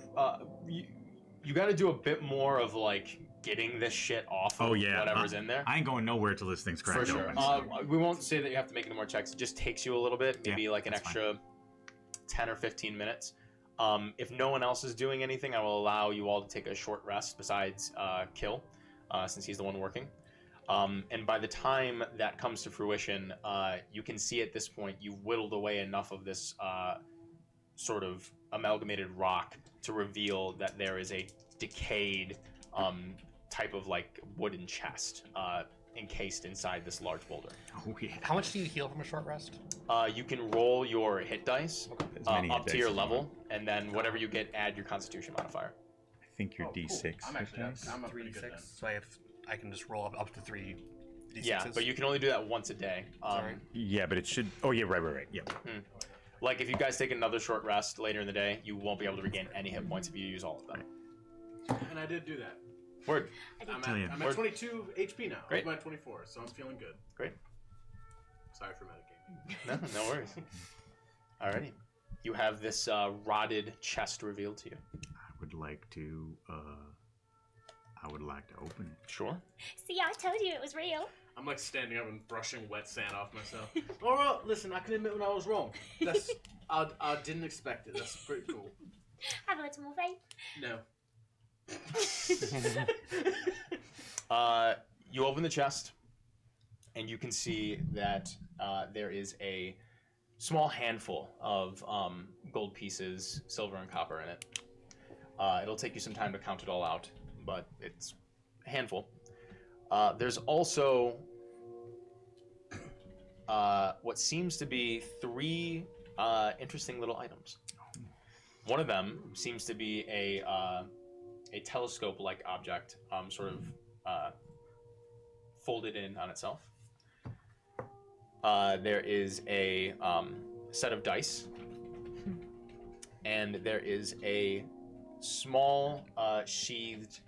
S1: you got to do a bit more of like getting this shit off of whatever's in there.
S4: I ain't going nowhere till this thing's
S1: For
S4: cracked
S1: sure.
S4: open.
S1: We won't say that you have to make any more checks. It just takes you a little bit, maybe like an
S4: that's
S1: extra 10 or 15 minutes. If no one else is doing anything, I will allow you all to take a short rest besides Kill, since he's the one working. And by the time that comes to fruition, you can see at this point you've whittled away enough of this sort of amalgamated rock to reveal that there is a decayed type of like wooden chest encased inside this large boulder.
S4: Oh yeah.
S6: How much do you heal from a short rest?
S1: You can roll your hit dice
S4: As many
S1: up
S4: hit
S1: to your
S4: dice as you
S1: level,
S4: want.
S1: and then whatever you get, add your Constitution modifier.
S4: I think your
S2: Oh, cool.
S4: D6.
S2: I'm actually
S4: hit dice.
S2: I'm up pretty good then.
S6: So I can just roll up to 3 d6s.
S1: Yeah, but you can only do that once a day.
S6: Sorry.
S4: Yeah, but it should. Oh yeah, right. Yeah.
S1: Like if you guys take another short rest later in the day, you won't be able to regain any hit points if you use all of them.
S2: And I did do that.
S1: Word.
S2: I'm at 22 HP now.
S1: Great.
S2: I'm at 24, so I'm feeling good.
S1: Great.
S2: Sorry for metagaming.
S1: No worries. Alrighty. You have this rotted chest revealed to you.
S4: I would like to. I would like to open it.
S1: Sure.
S8: See, I told you it was real.
S2: I'm like standing up and brushing wet sand off myself. All right, listen, I can admit when I was wrong. That's I didn't expect it. That's pretty cool.
S8: Have a little more faith.
S2: No.
S1: You open the chest, and you can see that there is a small handful of gold pieces, silver and copper in it. It'll take you some time to count it all out, but it's a handful. There's also what seems to be 3 interesting little items. One of them seems to be a telescope-like object, sort of folded in on itself. There is a set of dice, and there is a small sheathed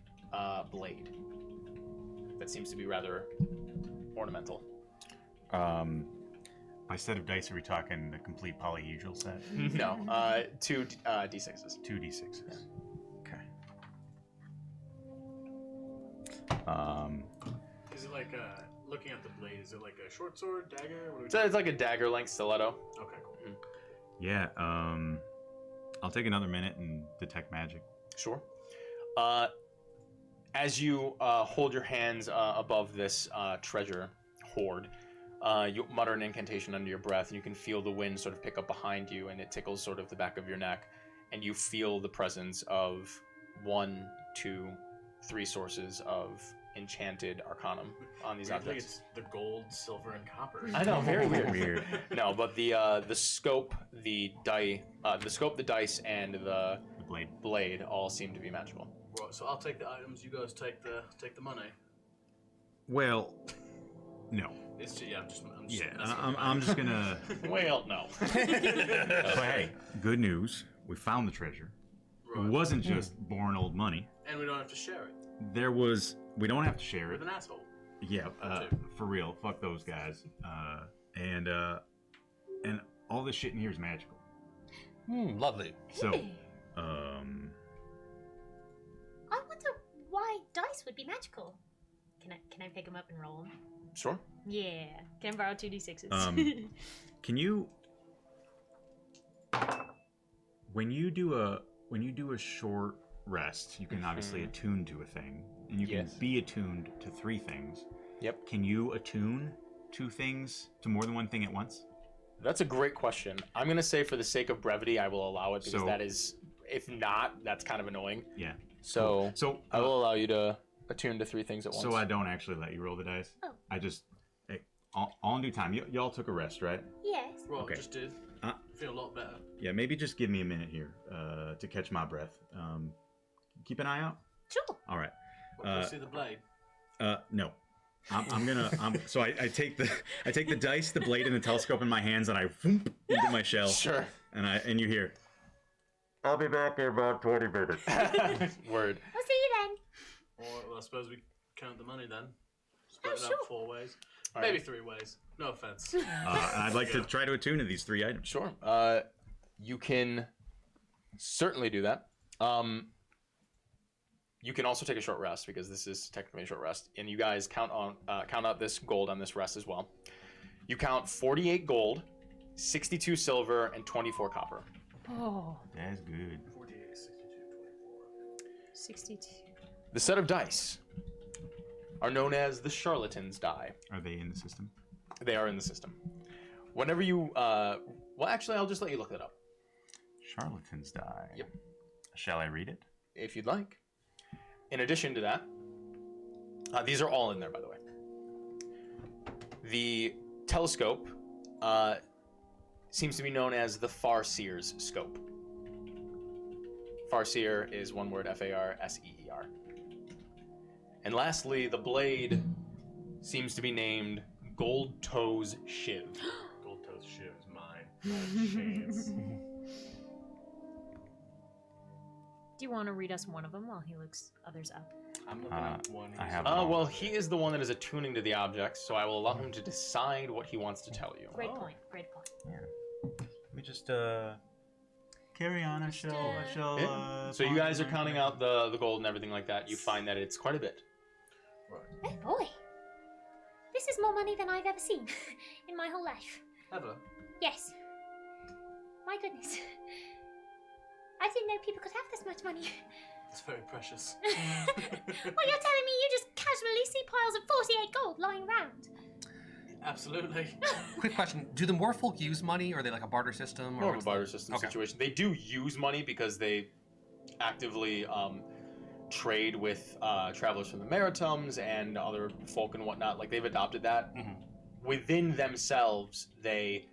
S1: blade that seems to be rather ornamental.
S4: By set of dice, are we talking the complete polyhedral set?
S1: No, 2 d6s.
S4: 2 d6s. Okay.
S2: Is it like looking at the blade? Is it like a short sword, dagger? What are we
S1: So it's like a dagger-length stiletto.
S2: Okay, cool.
S4: Yeah. I'll take another minute and detect magic.
S1: Sure. As you hold your hands above this treasure hoard, you mutter an incantation under your breath, and you can feel the wind sort of pick up behind you, and it tickles sort of the back of your neck, and you feel the presence of 1, 2, 3 sources of enchanted arcanum on these
S2: Weirdly,
S1: objects.
S2: it's the gold, silver, and copper.
S1: I know, very weird.
S4: Weird.
S1: No, but the scope, the dice, and the
S4: The blade.
S1: blade all seem to be magical.
S2: Well, so I'll take the items. You guys take the money.
S4: Well, no.
S2: It's just, I'm just
S4: Yeah,
S2: messing with
S4: I'm
S2: mine.
S4: just gonna.
S1: Well, no.
S4: But hey, good news. We found the treasure.
S2: Right.
S4: It wasn't just born old money.
S2: And we don't have to share it
S4: There was. We don't have to share
S2: with
S4: it.
S2: an asshole.
S4: Yeah, for real. Fuck those guys. And all this shit in here is magical.
S6: Lovely.
S4: So,
S8: I wonder why dice would be magical. Can I pick them up and roll them?
S1: Sure.
S3: Yeah. Can I borrow 2d6s?
S4: can you, when you do a short rest, you can obviously attune to a thing, and you can be attuned to 3 things.
S1: Yep.
S4: Can you attune to things, to more than one thing at once?
S1: That's a great question. I'm going to say for the sake of brevity, I will allow it because that is, if not, that's kind of annoying.
S4: Yeah.
S1: So,
S4: So
S1: I will allow you to attune to 3 things at once.
S4: So I don't actually let you roll the dice.
S8: Oh.
S4: I just, all in due time. Y'all took a rest, right?
S8: Yes.
S2: Well,
S4: Okay.
S2: just did. Feel a lot better.
S4: Yeah, maybe just give me a minute here to catch my breath. Keep an eye out.
S8: Sure.
S4: All right.
S2: Can you see the blade?
S4: No. So I take the dice, the blade, and the telescope in my hands, and I whoop into my shell.
S1: Sure.
S4: And you hear, I'll be back in about 20 minutes.
S1: Word.
S8: I'll see you then.
S2: Well, I suppose we count the money then. Split it
S8: sure.
S2: up 4 ways.
S1: All
S2: Maybe
S1: right.
S2: 3 ways. No offense.
S4: And I'd like to try to attune to these 3 items.
S1: Sure. You can certainly do that. You can also take a short rest because this is technically a short rest, and you guys count out this gold on this rest as well. You count 48 gold, 62 silver, and 24 copper.
S3: Oh,
S4: That's good.
S2: 48, 62,
S3: 62.
S1: The set of dice are known as the charlatan's die.
S4: Are they in the system?
S1: They are in the system. Whenever you, well, actually, I'll just let you look that up
S4: Charlatan's die.
S1: Yep.
S4: Shall I read it?
S1: if you'd like. In addition to that, these are all in there, by the way. The telescope seems to be known as the Farseer's scope. Farseer is one word, F-A-R-S-E-E-R. And lastly, the blade seems to be named Gold Toe's Shiv.
S2: Gold Toe's Shiv is mine. Not a chance.
S3: Do you want to read us one of them while he looks others up?
S2: I'm looking at one.
S4: I have-
S1: Well, he is the one that is attuning to the objects, so I will allow him to decide what he wants to tell you.
S3: Great point. Great point.
S4: Let me just carry on. I shall.
S1: Yeah. So you guys are counting out the gold and everything like that. You find that it's quite a bit.
S8: Oh boy. This is more money than I've ever seen in my whole life.
S2: Ever?
S8: Yes. My goodness. I didn't know people could have this much money.
S2: It's very precious.
S8: Well, you're telling me you just casually see piles of 48 gold lying around?
S2: Absolutely.
S6: Quick question: do the Moorfolk use money, or are they like a barter system? Or
S1: More of a
S6: what's
S1: barter
S6: the-
S1: system
S6: Okay.
S1: situation. They do use money because they actively trade with travelers from the Maritimes and other folk and whatnot. Like, they've adopted that.
S6: Mhm.
S1: Within themselves, they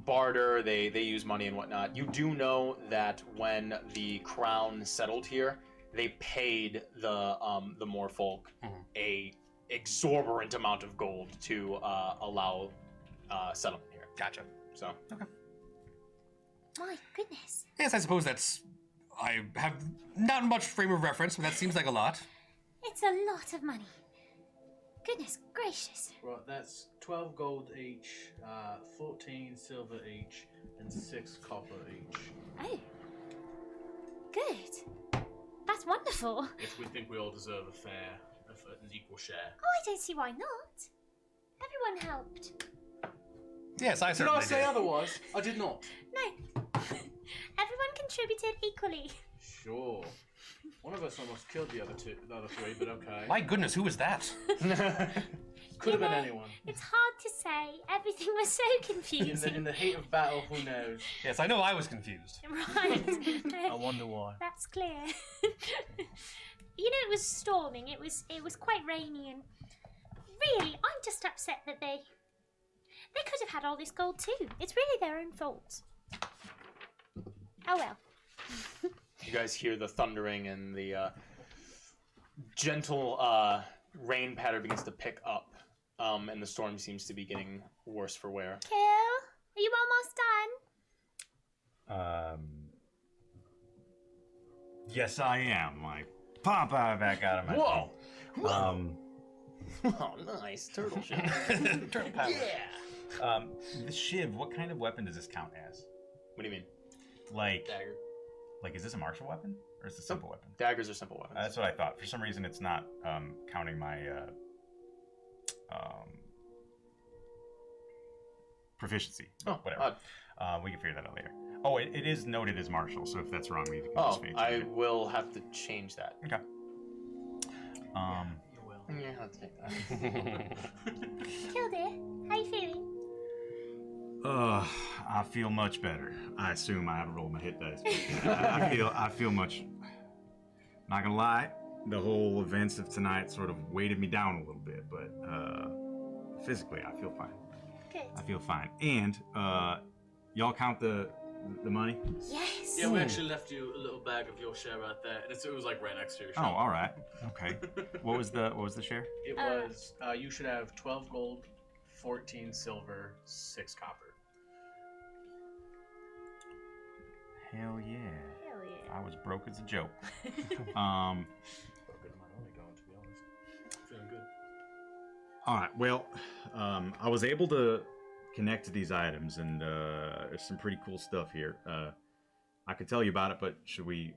S1: barter, they use money and whatnot. You do know that when the crown settled here, they paid the Moorfolk a exorbitant amount of gold to allow settlement here.
S6: Gotcha.
S1: So
S8: My goodness.
S6: Yes, I suppose that's. I have not much frame of reference, but that seems like a lot.
S8: It's a lot of money. Goodness gracious.
S2: Right, that's 12 gold each, 14 silver each, and 6 copper each.
S8: Oh. Good. That's wonderful.
S2: If we think we all deserve an equal share.
S8: Oh, I don't see why not. Everyone helped.
S6: Yes, I
S2: Did
S6: certainly
S2: I say
S6: did.
S2: otherwise? I did not.
S8: No. Everyone contributed equally.
S2: Sure. One of us almost killed the other 3, but okay.
S6: My goodness, who was that?
S2: Could have been
S8: know,
S2: anyone.
S8: It's hard to say. Everything was so confusing.
S2: In the heat of battle, who knows?
S6: Yes, I know I was confused.
S8: Right.
S2: I wonder why.
S8: That's clear. You know, it was storming. It was quite rainy, and really, I'm just upset that they could have had all this gold too. It's really their own fault. Oh well.
S1: you guys hear the thundering and the gentle rain patter begins to pick up, and the storm seems to be getting worse for wear.
S8: Kill, are you almost done?
S4: Yes, I am. Like, pop back out of my
S1: Whoa!
S4: thing.
S1: Oh, nice turtle shell.
S4: Turtle power.
S1: Yeah.
S4: The shiv. What kind of weapon does this count as?
S1: What do you mean?
S4: Like,
S7: Dagger.
S4: like, is this a martial weapon or is it a simple weapon?
S1: Daggers are simple weapons.
S4: That's what I thought. For some reason, it's not counting my proficiency.
S1: Oh,
S4: whatever. We can figure that out later. Oh, it is noted as martial, so if that's wrong, we can
S1: Oh,
S4: just change
S1: I
S4: it.
S1: will have to change that.
S4: Okay.
S2: You will.
S1: Yeah, I'll take that.
S8: Kildare, how you feeling?
S4: I feel much better. I assume I haven't rolled my hit dice. I feel much. Not gonna lie, the whole events of tonight sort of weighted me down a little bit, but physically I feel fine.
S8: Good.
S4: I feel fine. And y'all count the money?
S8: Yes.
S2: Yeah, we actually left you a little bag of your share right there, and it was like right next to your
S4: Oh,
S2: shop.
S4: all right. Okay. What was the share?
S2: It was, you should have 12 gold, 14 silver, 6 copper.
S4: Hell yeah.
S3: Hell yeah.
S4: I was broke as a joke.
S2: Got a good amount only going, to be honest. Feeling good.
S4: All right. Well, I was able to connect to these items, and there's some pretty cool stuff here. I could tell you about it, but should we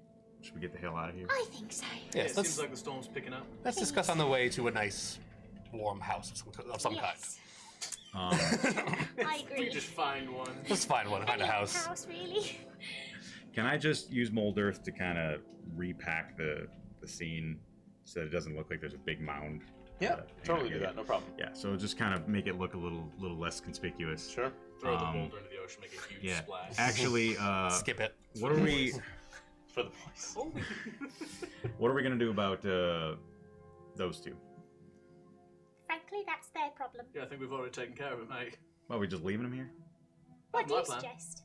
S4: get the hell out of here?
S8: I think so.
S2: Yeah,
S6: Yes,
S2: it
S6: let's,
S2: seems like the storm's picking up.
S6: let's discuss on the way to a nice, warm house of some
S8: Yes.
S4: Um,
S8: I
S2: We
S8: agree.
S2: just find one.
S6: kind. Let's find one, find a
S8: Any
S6: house.
S8: house, really?
S4: can I just use mold earth to kind of repack the scene so that it doesn't look like there's a big mound?
S1: Yeah,
S4: hanging
S1: totally
S4: out
S1: do
S4: here?
S1: that. No problem.
S4: Yeah. So just kind of make it look a little less conspicuous.
S1: Sure.
S2: Throw the
S4: Um,
S2: boulder into the ocean, make a huge
S4: Yeah.
S2: splash.
S4: Actually,
S6: Skip it.
S4: what are we?
S1: For the boys.
S4: What are we gonna do about those two?
S8: Frankly, that's their problem.
S2: Yeah, I think we've already taken care of it, mate.
S4: Well, we just leaving them here?
S8: What do
S2: my
S8: you
S2: plan.
S8: suggest?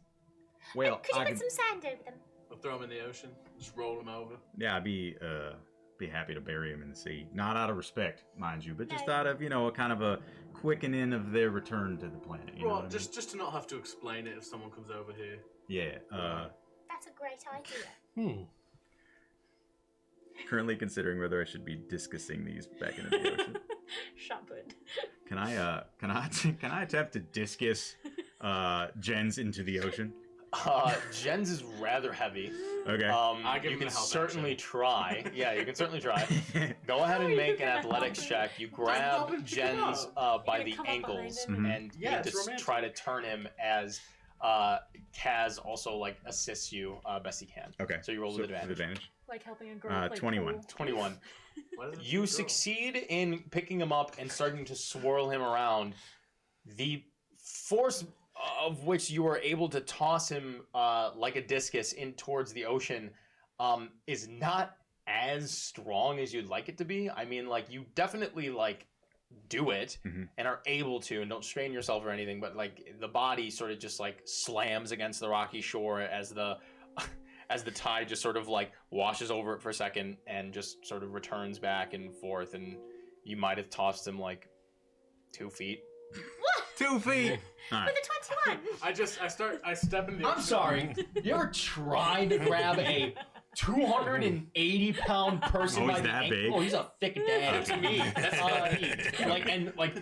S4: Well,
S8: Could you
S4: I
S8: put
S4: could,
S8: some sand over them?
S2: We'll throw them in the ocean, just roll them over.
S4: yeah, I'd be happy to bury them in the sea. Not out of respect, mind you, but just
S8: No.
S4: out of a kind of a quickening of their return to the planet. You know
S2: Well,
S4: what I mean?
S2: just to not have to explain it if someone comes over here.
S4: Yeah.
S8: That's a great idea.
S4: Currently considering whether I should be discusing these back into the ocean.
S3: Shot put.
S4: Can I attempt to discus Jens into the ocean?
S1: Jen's is rather heavy.
S4: Okay.
S2: I give
S1: You
S2: him
S1: can
S2: a help
S1: certainly
S2: action.
S1: try. Yeah, you can certainly try. Go ahead and make an athletics check. You grab
S2: helping pick him
S1: Jen's
S2: up.
S1: by
S3: You're
S1: the
S3: gonna come up behind
S1: ankles
S3: him
S1: and
S2: Yeah,
S1: you
S2: it's
S1: just
S2: romantic.
S1: try to turn him as Kaz also like assists you best he can.
S4: Okay.
S1: So you roll with advantage.
S3: Like helping a girl play
S4: 21.
S3: pool.
S1: 21.
S2: Why does it
S1: You
S2: go?
S1: succeed in picking him up and starting to swirl him around. The force of which you are able to toss him like a discus in towards the ocean is not as strong as you'd like it to be. I mean, like, you definitely like do it
S4: Mhm.
S1: and are able to, and don't strain yourself or anything, but like the body sort of just like slams against the rocky shore as the as the tide just sort of like washes over it for a second and just sort of returns back and forth, and you might have tossed him like 2 feet.
S4: 2 feet. All right.
S8: With a 21!
S2: I step in the
S1: I'm
S2: ocean.
S1: sorry. You ever tried to grab a 280-pound person
S4: Oh,
S1: by
S4: he's
S1: the
S4: that
S1: ankle?
S4: big?
S1: Oh, he's a thick dad.
S4: That's
S1: me.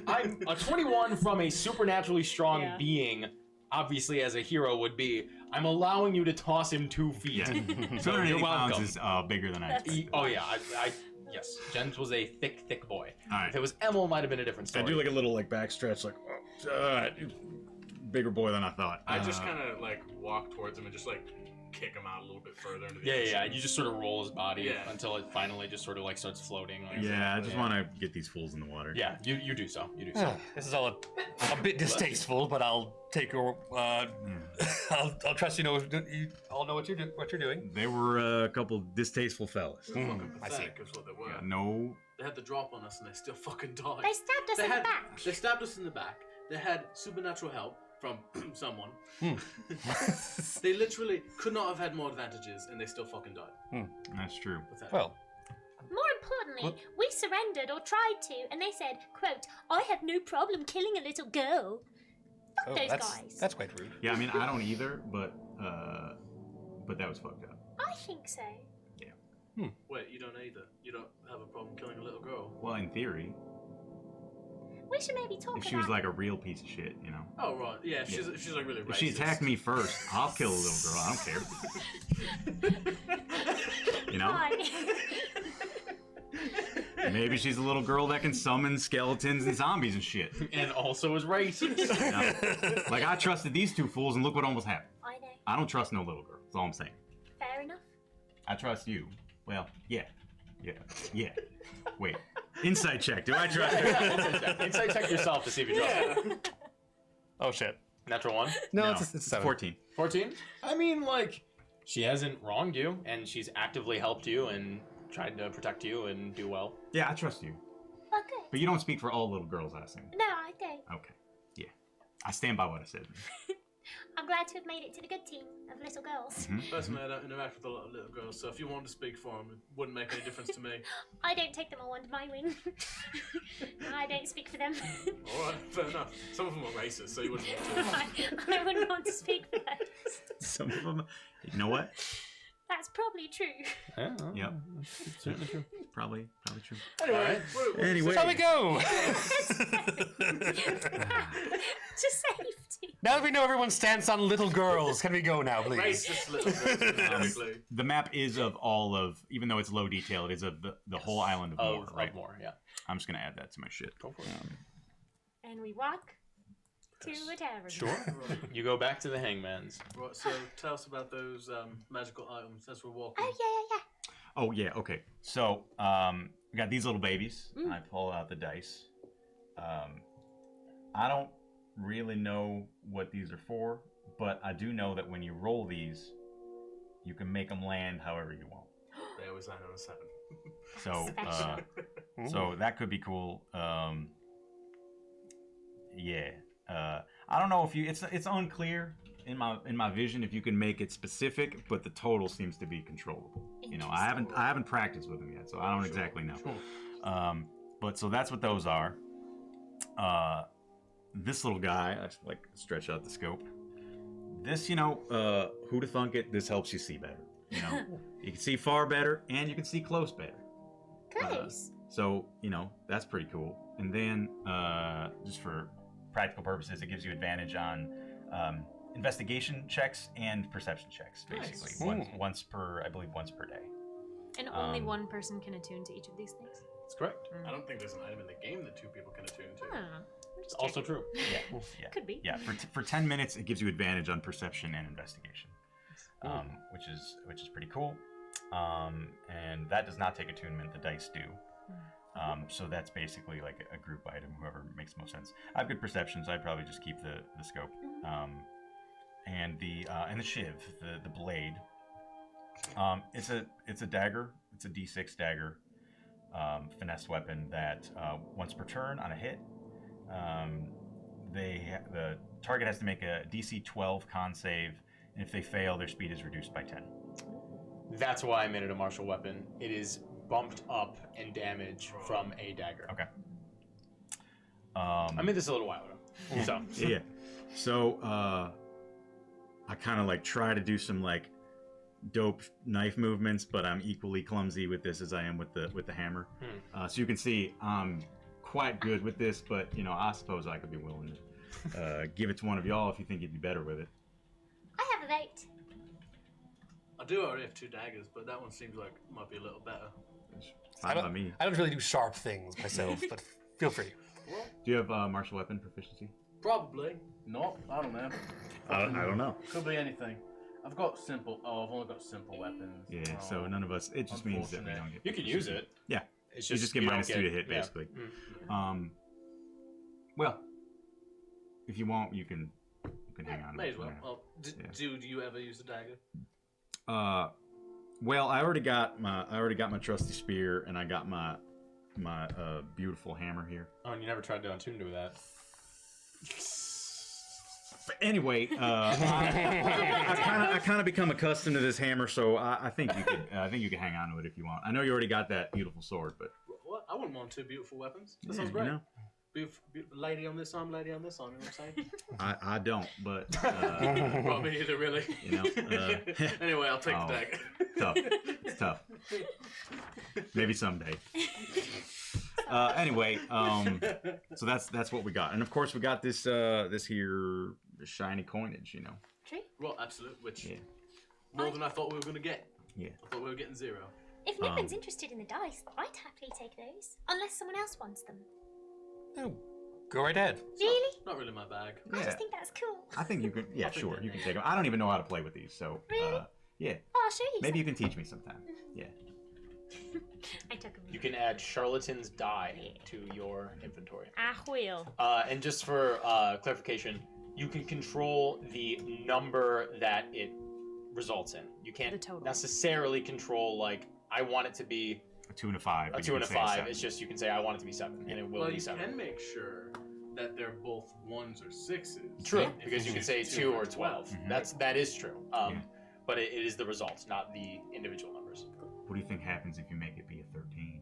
S1: I'm a 21 from a supernaturally strong
S3: Yeah.
S1: being. Obviously, as a hero would be. I'm allowing you to toss him 2 feet.
S4: Yeah.
S1: So
S4: 280
S1: you're
S4: pounds
S1: welcome.
S4: is bigger than I expected.
S1: Oh yeah, yes. Jens was a thick boy.
S4: All right.
S1: If it was Emil, it might have been a different
S4: I
S1: story.
S4: do like a little like back stretch, like bigger boy than I thought.
S2: I just kind of like walk towards him and just like kick him out a little bit further into the
S1: Yeah.
S2: ocean.
S1: You just sort of roll his body
S2: Yeah.
S1: until it finally just sort of like starts floating. Like,
S4: yeah, I just want to get these fools in the water.
S1: Yeah, you do so. You do so.
S6: This is all a bit distasteful, but I'll take your. I'll trust you know you all know what you're doing.
S4: They were a couple distasteful fellas.
S2: Fucking
S6: I see.
S2: pathetic is what they were.
S4: Yeah, no.
S2: They had the drop on us and they still fucking died.
S8: They stabbed us
S2: They
S8: in
S2: had-
S8: the back.
S2: They stabbed us in the back. They had supernatural help from someone. They literally could not have had more advantages and they still fucking died.
S4: That's true.
S2: Pathetic.
S6: Well,
S8: More importantly, we surrendered or tried to, and they said, quote, I have no problem killing a little girl. Fuck those guys.
S6: that's quite rude.
S4: Yeah, I mean, I don't either, but that was fucked up.
S8: I think so.
S2: Wait, you don't either. You don't have a problem killing a little girl.
S4: Well, in theory,
S8: We should maybe talk
S4: If she was
S8: about
S4: like a real piece of shit, you know.
S2: Oh right, yeah. She's like really racist.
S4: If she attacked me first, I'll kill a little girl. I don't care. You know?
S8: Fine.
S4: Maybe she's a little girl that can summon skeletons and zombies and shit.
S1: And also is racist.
S4: You know? Like, I trusted these two fools, and look what almost happened.
S8: I know.
S4: I don't trust no little girl. That's all I'm saying.
S8: Fair enough.
S4: I trust you. Well, yeah. Wait. Insight check. Do I trust her?
S1: Insight check yourself to see if you trust her.
S6: Oh shit.
S1: Natural 1?
S6: No, it's 7.
S4: 14.
S1: 14? I mean, like, she hasn't wronged you, and she's actively helped you and tried to protect you and do well.
S4: Yeah, I trust you.
S8: Okay.
S4: But you don't speak for all little girls, I assume.
S8: No, I don't.
S4: Okay. Yeah. I stand by what I said.
S8: I'm glad to have made it to the good team of little girls.
S2: Personally, I don't interact with a lot of little girls, so if you wanted to speak for them, it wouldn't make any difference to me.
S8: I don't take them all under my wing. I don't speak for them.
S2: All right, fair enough. Some of them are racist, so you wouldn't want to.
S8: I wouldn't want to speak for those.
S4: Some of them. You know what?
S8: That's probably true.
S1: Yeah,
S4: Yep.
S1: certainly true.
S4: Probably true.
S2: Anyway,
S4: Anyway.
S6: Shall we go?
S8: To safety.
S6: Now that we know everyone's stance on little girls, can we go now, please?
S2: racist little girls, specifically.
S4: The map is of all of, even though it's low detail, it is of the whole island of Moore, right?
S1: More, yeah.
S4: I'm just going to add that to my shit.
S1: Go for it.
S8: And we walk to a tavern.
S1: Sure. You go back to the hangman's.
S2: Right, so tell us about those magical items as we're walking.
S8: Oh, yeah.
S4: Oh, yeah, okay. So, we got these little babies. I pull out the dice. I don't really know what these are for, but I do know that when you roll these, you can make them land however you want.
S2: They always land on a 7.
S4: So,
S8: Special.
S4: so that could be cool. Yeah. I don't know if you. It's unclear in my vision if you can make it specific, but the total seems to be controllable. You know, I haven't practiced with them yet, so I don't exactly know. But so that's what those are. This little guy, I just like stretch out the scope. This, you know, who to thunk it? This helps you see better. You know, you can see far better, and you can see close better.
S8: Close.
S4: So, you know, that's pretty cool. And then, just for practical purposes, it gives you advantage on investigation checks and perception checks, basically.
S3: Nice.
S4: Once per day.
S3: And only one person can attune to each of these things.
S1: That's correct.
S2: I don't think there's an item in the game that 2 people can attune
S3: I
S2: to.
S3: don't know. I'm
S1: It's
S3: just
S1: also
S3: checking.
S1: true.
S4: Yeah.
S3: Could be.
S4: Yeah, for 10 minutes, it gives you advantage on perception and investigation, which is pretty cool. And that does not take attunement. The dice do. So that's basically like a group item. Whoever makes the most sense. I have good perception, so I'd probably just keep the scope. And the shiv, the blade. It's a dagger. It's a D6 dagger, finesse weapon that once per turn on a hit, the target has to make a DC 12 con save, and if they fail, their speed is reduced by 10.
S1: That's why I made it a martial weapon. It is bumped up in damage from a dagger.
S4: Okay.
S1: I made this a little while ago. So
S4: Yeah. So I kind of like try to do some like dope knife movements, but I'm equally clumsy with this as I am with the hammer. So you can see I'm quite good with this, but you know, I suppose I could be willing to give it to one of y'all if you think you'd be better with it.
S8: I have a vote.
S2: I do already have 2 daggers, but that one seems like it might be a little better.
S4: Fine by me.
S6: I don't really do sharp things myself, but feel free.
S4: Do you have martial weapon proficiency?
S2: Probably. Not. I don't know.
S4: I don't know.
S2: Could be anything. I've got simple. Oh, I've only got simple weapons.
S4: Yeah. So none of us. It just means that we don't get.
S1: you can use it.
S4: Yeah.
S1: It's
S4: You just get
S1: you don't
S4: -2 to hit,
S1: yeah.
S4: basically. Well, if you want, you can hang on.
S2: May
S4: to
S2: as
S4: it
S2: well.
S4: for now.
S2: Well, do you ever use a dagger?
S4: Well, I already got my trusty spear, and I got my beautiful hammer here.
S1: Oh, and you never tried to attune to that.
S4: But anyway, I kind of become accustomed to this hammer, so I think you could hang on to it if you want. I know you already got that beautiful sword, but
S2: What? I wouldn't want 2 beautiful weapons. That
S4: yeah,
S2: sounds great.
S4: You know,
S2: Lady on this arm, lady on this arm. You know what I'm saying?
S4: I don't, but
S2: Well, me neither, really.
S4: you know.
S2: Anyway, I'll take
S4: Oh.
S2: the dagger.
S4: Tough. It's tough. Maybe someday. Anyway, so that's what we got, and of course we got this here shiny coinage, you know.
S3: True.
S2: Well, absolute, which
S4: Yeah.
S2: more than I thought we were gonna get.
S4: Yeah.
S2: I thought we were getting 0.
S8: If Nippin's interested in the dice, I'd happily take those. Unless someone else wants them.
S6: Oh, go right ahead.
S8: Really?
S2: Not really my bag.
S8: I
S4: Yeah.
S8: just think that's cool.
S4: I think you can. Yeah,
S2: I'll take
S4: sure,
S2: that.
S4: you can take them. I don't even know how to play with these, so
S8: Really?
S4: yeah.
S8: Oh, I'll show you.
S4: Maybe you can teach me sometime. Yeah.
S8: I took them.
S1: You can add Charlatan's Die to your inventory.
S3: I will.
S1: And just for clarification, you can control the number that it results in. You
S3: The
S1: can't
S3: total.
S1: necessarily control, like, I want it to be
S4: A 2 and a 5.
S1: a
S4: but
S1: 2
S4: you
S1: and a
S4: can say
S1: 5.
S4: 7.
S1: It's just you can say, I want it to be 7, and it will
S2: Well,
S1: be
S2: you
S1: 7.
S2: can make sure that they're both 1s or 6s.
S1: True,
S3: Yeah.
S1: because you can
S2: If
S1: say
S2: choose
S1: 2 or 12.
S4: Mhm.
S1: That is true.
S4: Yeah.
S1: But it is the results, not the individual numbers.
S4: What do you think happens if you make it be a 13?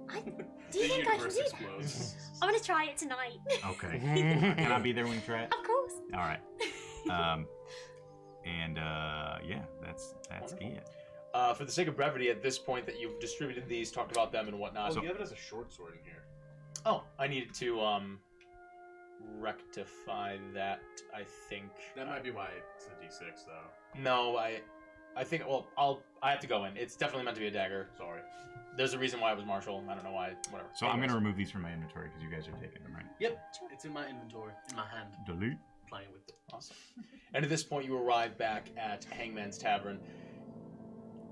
S8: Do you
S2: The
S8: think I can
S2: universe
S8: do
S2: explodes.
S8: that? I want to try it tonight.
S4: Okay. Can I be there when you try it?
S8: Of course.
S4: All right. Yeah, that's it.
S1: For the sake of brevity, at this point that you've distributed these, talked about them and whatnot.
S2: Oh, you have it as a short sword in here.
S1: Oh, I needed to rectify that. I think
S2: That might be why it's a D6, though.
S1: No, I think. Well, I have to go in. It's definitely meant to be a dagger.
S2: Sorry.
S1: There's a reason why it was martial. I don't know why. Whatever.
S4: So I'm
S1: Anyways.
S4: gonna remove these from my inventory because you guys are taking them, right?
S2: Yep, it's in my inventory, in my hand,
S4: Delete.
S2: playing with it.
S1: Awesome. And at this point, you arrive back at Hangman's Tavern,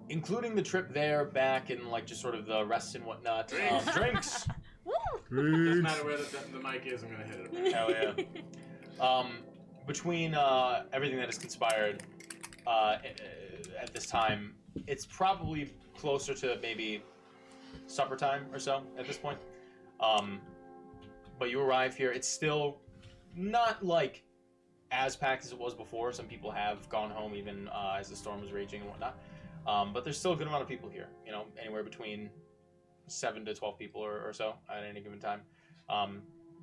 S1: including the trip there, back, and like just sort of the rest and whatnot. Drinks.
S8: Woo!
S2: Doesn't matter where the mic is, I'm gonna hit it.
S1: Hell yeah. Between everything that has conspired at this time, it's probably closer to maybe supper time or so at this point. But you arrive here. It's still not like as packed as it was before. Some people have gone home even as the storm was raging and whatnot. But there's still a good amount of people here. You know, anywhere between 7 to 12 people or so at any given time.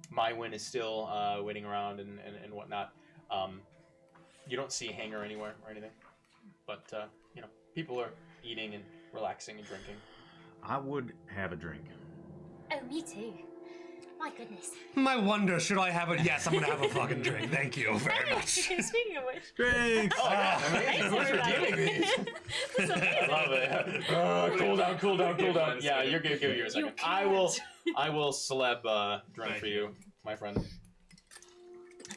S1: My win is still waiting around and whatnot. You don't see Hanger anywhere or anything, but you know, people are eating and relaxing and drinking.
S4: I would have a drink.
S8: Oh, me too. My goodness.
S6: My wonder, should I have it? Yes, I'm gonna have a fucking drink. Thank you very much.
S3: Speaking of which,
S4: Drinks.
S3: thanks
S1: Who's redeeming
S3: everybody.
S1: these?
S3: That's
S1: I
S3: amazing.
S1: love it. Cool down. Yeah, you're good. Give you a second. I will celeb drink for you, my friend.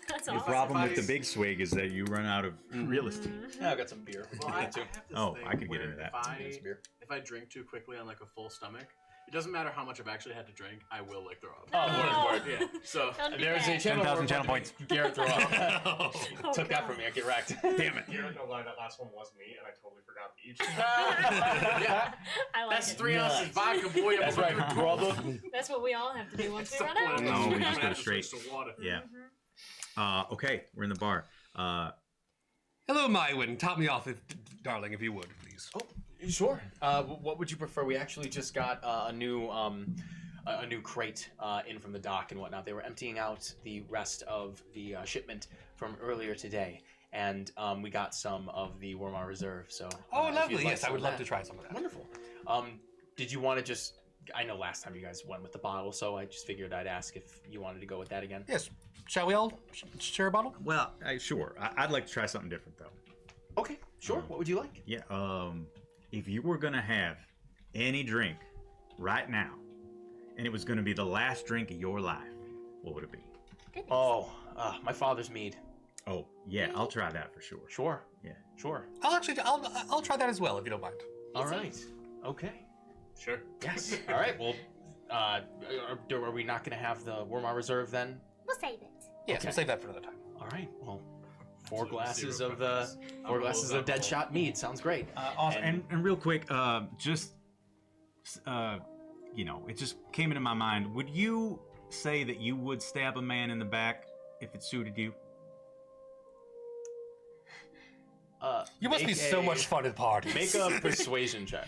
S3: That's
S4: The
S3: awesome.
S4: problem
S2: If
S4: with
S2: I-
S4: the big swig is that you run out of real estate.
S1: Yeah, I got some beer.
S2: Well, I
S1: too.
S2: have this
S4: Oh,
S2: thing
S4: I could get
S2: where
S4: into that.
S1: Some beer.
S2: If I drink too quickly on like a full stomach, it doesn't matter how much I've actually had to drink, I will like throw up.
S1: Oh, word.
S2: Yeah. So
S3: Don't do
S1: There's a
S3: that.
S1: channel
S4: 10,000
S1: where
S4: channel points.
S1: Garrett throw up.
S3: Oh,
S1: Took that
S3: God.
S1: from me. I get wrecked.
S4: Damn it.
S5: You're not gonna lie, that last one was me, and I totally forgot the each.
S2: yeah,
S3: I like
S2: that's
S3: it.
S2: 3 ounces vodka, boy.
S1: That's right, brother.
S3: That's what we all have to do once we run
S2: At
S3: out.
S4: No,
S2: some
S4: we
S2: point,
S4: just
S2: I'm
S4: go
S2: gonna
S4: straight.
S2: switch to water.
S4: Yeah. Okay, we're in the bar.
S6: Hello, Mywin. Top me off, darling, if you would, please.
S1: Oh, sure. What would you prefer? We actually just got a new crate in from the dock and whatnot. They were emptying out the rest of the shipment from earlier today, and we got some of the Warmar Reserve. So.
S6: Oh,
S1: if you'd
S6: lovely.
S1: like
S6: Yes, I
S1: some
S6: would
S1: of
S6: love
S1: that.
S6: to try some of that.
S1: Wonderful. Did you want to just? I know last time you guys went with the bottle, so I just figured I'd ask if you wanted to go with that again.
S6: Yes. Shall we all share a bottle?
S4: Well, sure. I'd like to try something different though.
S1: Okay, sure. What would you like?
S4: Yeah. If you were gonna have any drink right now, and it was gonna be the last drink of your life, what would it be?
S8: Goodness.
S1: Oh, my father's mead.
S4: Oh, yeah. I'll try that for sure.
S1: Sure.
S4: Yeah.
S1: Sure.
S6: I'll try that as well, if you don't mind.
S1: All right. Okay.
S2: Sure.
S1: Yes. All right. Well, are we not going to have the Warmar Reserve then?
S8: We'll save it.
S6: Yes,
S1: Okay.
S6: we'll save that for another time.
S1: All right. Well,
S2: Absolutely
S1: glasses
S2: zero
S1: of the
S2: preference.
S1: four glasses of
S2: Alcohol.
S1: Deadshot mead sounds great.
S4: Awesome. And real quick, just you know, it just came into my mind. Would you say that you would stab a man in the back if it suited you?
S6: You must be
S1: make
S6: so
S1: a-
S6: much fun at parties.
S1: Make a persuasion check.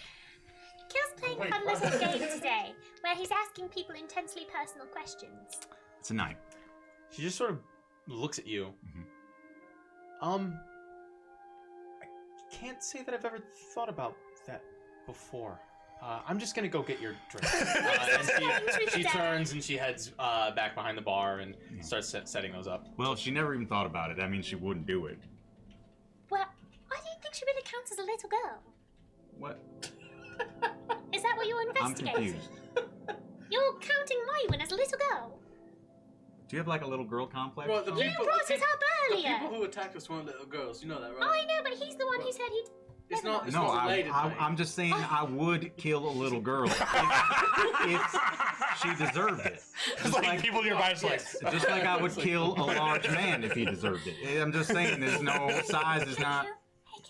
S8: Kill's playing a fun little game today, where he's asking people intensely personal questions.
S4: It's a 9.
S1: She just sort of looks at you.
S4: Mhm.
S1: I can't say that I've ever thought about that before. I'm just gonna go get your drink. And she turns and she heads back behind the bar and starts setting those up.
S4: Well, she never even thought about it. That means she wouldn't do it.
S8: Well, I don't think she really counts as a little girl.
S4: What?
S8: Is that what you're
S4: I'm
S8: investigating?
S4: confused.
S8: You're counting Mywin as a little girl.
S4: Do you have like a little girl complex?
S2: Well, the
S8: You
S2: people,
S8: brought
S2: the,
S8: it up
S2: the
S8: earlier.
S2: people who attacked us weren't little girls. You know that, right?
S8: I know, but he's the one who said he'd...
S2: It's not. It's
S4: No,
S2: not related. mate.
S4: I'm just saying I would kill a little girl if she deserved it.
S9: It's like people nearby just like,
S4: Just like I would kill a large man if he deserved it. I'm just saying there's no size is not.
S8: Hey,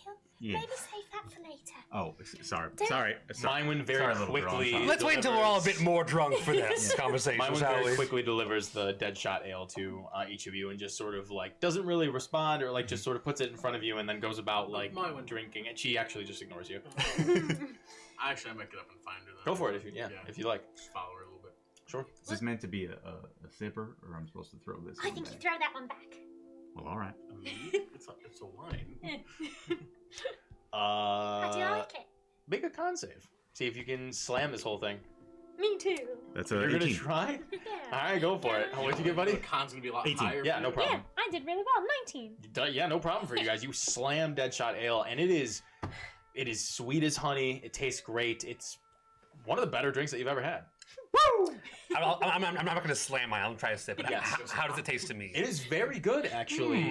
S8: Kill.
S4: Yeah.
S8: Maybe save that for later.
S4: Oh, sorry.
S8: Don't-
S4: Sorry.
S1: Mywin very
S4: Sorry, little girl, I'm
S1: quickly.
S4: sorry.
S9: let's wait until we're all a bit more drunk for this conversation,
S1: Mywin
S9: shall
S1: very
S9: we?
S1: quickly delivers the dead shot ale to each of you and just sort of like doesn't really respond or like just sort of puts it in front of you and then goes about like
S2: Mywin.
S1: drinking and she actually just ignores you.
S2: Actually, I might get up and find her. Then.
S1: Go for it if you like.
S2: Just follow her a little bit.
S1: Sure.
S4: Is this meant to be a sipper, or I'm supposed to throw this?
S8: I
S4: in
S8: think
S4: the
S8: you
S4: bag?
S8: throw that one back.
S4: Well, all right.
S2: It's a wine.
S8: How do you like it?
S1: Make a con save. See if you can slam this whole thing.
S8: Me too.
S4: That's
S1: You're
S4: a
S1: gonna
S4: 18.
S1: try?
S8: Yeah.
S1: All right, go for it. What'd you get, buddy?
S2: The con's gonna be a lot
S4: 18.
S2: higher.
S1: Yeah,
S2: for
S1: no
S2: you.
S1: problem.
S8: Yeah, I did really well. 19.
S1: Yeah, no problem for you guys. You slam Deadshot Ale, and it is sweet as honey. It tastes great. It's one of the better drinks that you've ever had.
S9: I'm not going to slam mine. I'll try to sip it.
S1: Yes.
S9: How does it taste to me?
S1: It is very good, actually.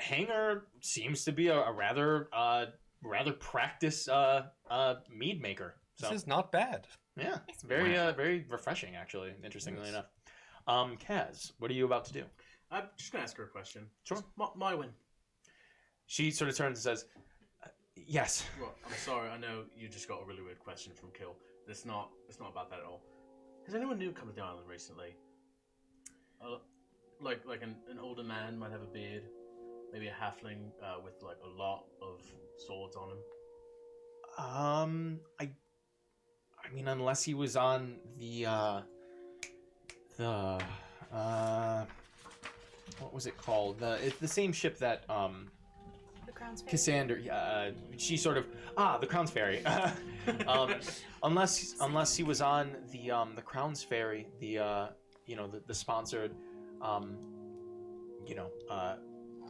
S1: Hanger seems to be a rather practiced mead maker. So
S9: This is not bad.
S1: yeah, it's very very refreshing, actually. Interestingly enough. Kaz, what are you about to do?
S2: I'm just gonna ask her a question.
S1: Sure.
S2: Mywin.
S1: She sort of turns and says, "Yes."
S2: Well, I'm sorry. I know you just got a really weird question from Kill. It's not about that at all. Has anyone new come to the island recently? Like an older man might have a beard, maybe a halfling with like a lot of swords on him.
S1: I mean, unless he was on the what was it called? It's the same ship that
S3: The Crown's Ferry.
S1: Cassandra. She sort of the Crown's Ferry. Unless he was on the Crown's Ferry, the sponsored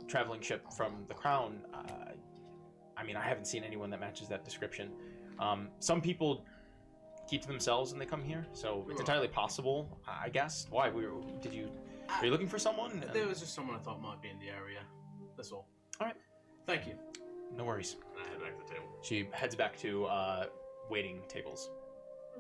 S1: traveling ship from the Crown. I mean, I haven't seen anyone that matches that description. Some people keep to themselves when they come here, so it's entirely possible, I guess. Why? Were you looking for someone?
S2: There was just someone I thought might be in the area. That's all.
S1: All right.
S2: Thank you.
S1: No worries.
S2: And I head back to the table.
S1: She heads back to waiting tables.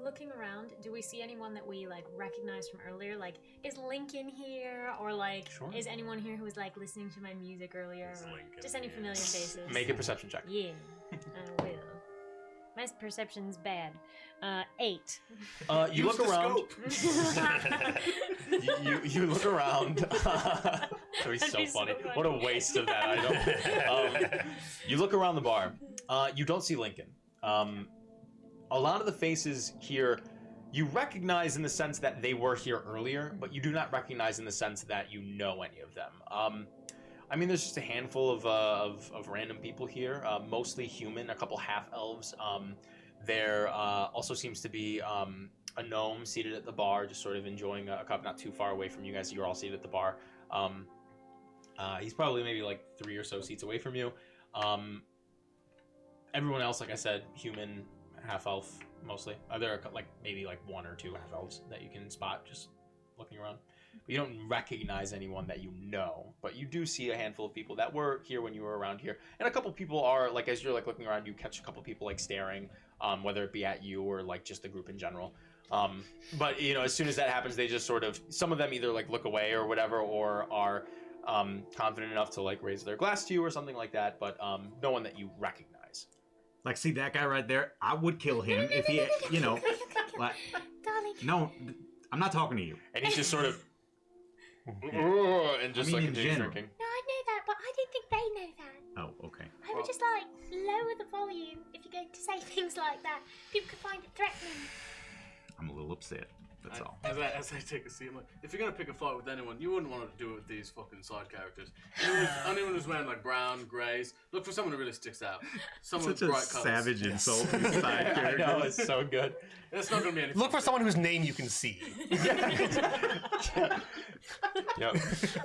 S3: Looking around, do we see anyone that we like recognize from earlier? Like, is Lincoln here, or like,
S1: Sure.
S3: is anyone here who was like listening to my music earlier?
S2: Is
S3: Or
S2: Lincoln
S3: just any
S2: here?
S3: familiar faces?
S1: Make a perception check.
S3: Yeah, I will. My perception's bad. 8.
S1: You look
S2: the
S1: around.
S2: scope.
S1: you look around. That'd be
S3: That'd
S1: so
S3: be so
S1: funny.
S3: funny.
S1: What a waste of that item. You look around the bar. You don't see Lincoln. A lot of the faces here, you recognize in the sense that they were here earlier, but you do not recognize in the sense that you know any of them. I mean, there's just a handful of random people here, mostly human, a couple half-elves. There also seems to be a gnome seated at the bar, just sort of enjoying a cup not too far away from you guys. You're all seated at the bar. He's probably maybe like 3 or so seats away from you. Everyone else, like I said, human, half-elf, mostly. There are like maybe like 1 or 2 half-elves that you can spot just looking around. But you don't recognize anyone that you know, but you do see a handful of people that were here when you were around here, and a couple people are like, as you're like looking around, you catch a couple people like staring, whether it be at you or like just the group in general. But as soon as that happens, they just sort of, some of them either like look away or whatever, or are confident enough to like raise their glass to you or something like that, but no one that you recognize.
S4: Like, see that guy right there? I would kill him if he, like,
S8: Darling.
S4: no, I'm not talking to you.
S1: And he's just sort of and just
S4: I mean,
S1: like
S4: in
S1: continues
S4: general.
S1: drinking.
S8: No, I know that, but I don't think they know that.
S4: Oh, okay.
S8: I would just like lower the volume if you're going to say things like that. People could find it threatening.
S4: I'm a little upset. That's all.
S2: As I take a seat, I'm like, if you're gonna pick a fight with anyone, you wouldn't want to do it with these fucking side characters. Anyone who's wearing like brown, greys, look for someone who really sticks out. Someone
S4: Such
S2: with
S4: a
S2: bright colors.
S4: savage insult. to these side
S1: I
S4: characters.
S1: know, it's so good.
S2: That's not gonna be any.
S6: Look for someone whose name you can see.
S1: Yep.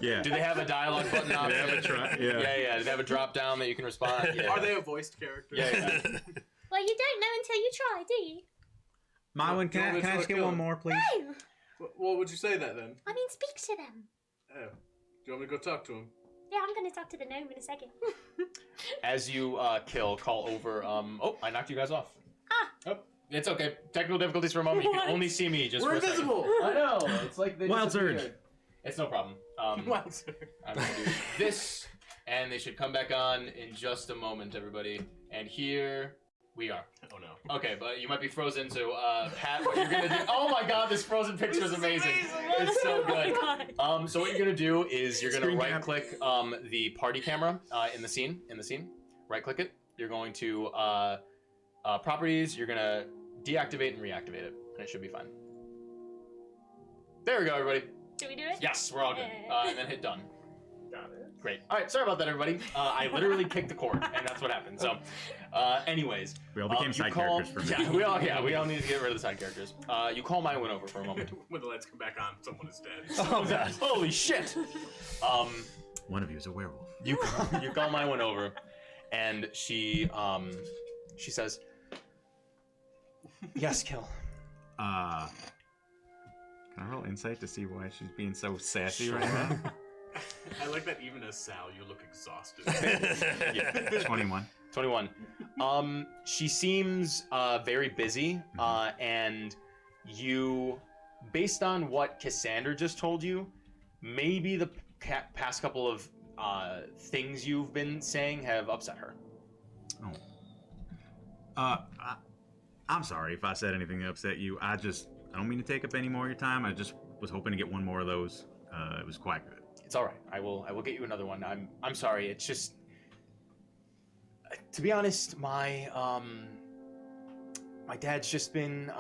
S4: Yeah.
S1: Do they have a dialogue button on
S4: They have
S1: it?
S4: a try-
S1: Yeah,
S4: yeah.
S1: yeah. Do they have a drop down that you can respond? Yeah.
S2: Are they a voiced character?
S1: Yeah, yeah.
S8: Well, you don't know until you try, do you?
S4: Mywin,
S2: Do you want me
S4: can I
S2: to
S4: just get
S2: kill
S4: one
S2: him?
S4: more, please?
S8: No!
S2: What would you say that then?
S8: I mean, speak to them.
S2: Oh. Do you want me to go talk to him?
S8: Yeah, I'm gonna talk to the gnome in a second.
S1: As you call over. Oh, I knocked you guys off.
S8: Ah.
S1: Oh, it's okay. Technical difficulties for a moment. You
S3: What?
S1: can only see me just
S2: We're
S1: for a second.
S2: invisible!
S1: I know. It's like they
S4: Wild
S1: disappeared.
S4: surge.
S1: It's no problem.
S2: Wow, sir.
S1: I'm gonna do this, and they should come back on in just a moment, everybody. And here we are.
S2: Oh no.
S1: Okay, but you might be frozen, so Pat, what you're gonna do? Oh my God, this frozen picture is amazing. It's so good.
S3: Oh
S1: So what you're gonna do is you're gonna
S4: Screen cap.
S1: right-click the party camera in the scene. Right-click it. You're going to properties. You're gonna deactivate and reactivate it, and it should be fine. There we go, everybody.
S3: Did we do it?
S1: Yes, we're all good.
S3: Yeah.
S1: And then hit done.
S5: Got it.
S1: Great. All right, sorry about that, everybody. I literally kicked the cord, and that's what happened. So, anyways,
S4: We all became
S1: you
S4: side
S1: call-
S4: characters for a minute.
S1: we all need to get rid of the side characters. You call Mywin over for a moment.
S2: When the lights come back on, someone is dead.
S6: Oh god.
S1: Holy shit!
S4: One of you is a werewolf.
S1: You call Mywin over, and she says, "Yes, kill."
S4: Can I roll insight to see why she's being so sassy right now?
S2: I like that even as Sal, you look exhausted.
S1: Yeah.
S4: 21.
S1: 21. She seems very busy, and you, based on what Cassandra just told you, maybe the past couple of things you've been saying have upset her.
S4: I'm sorry if I said anything that upset you. I don't mean to take up any more of your time. I just was hoping to get one more of those. It was quite good.
S1: It's all right. I will get you another one. I'm sorry. It's just, to be honest, my dad's just been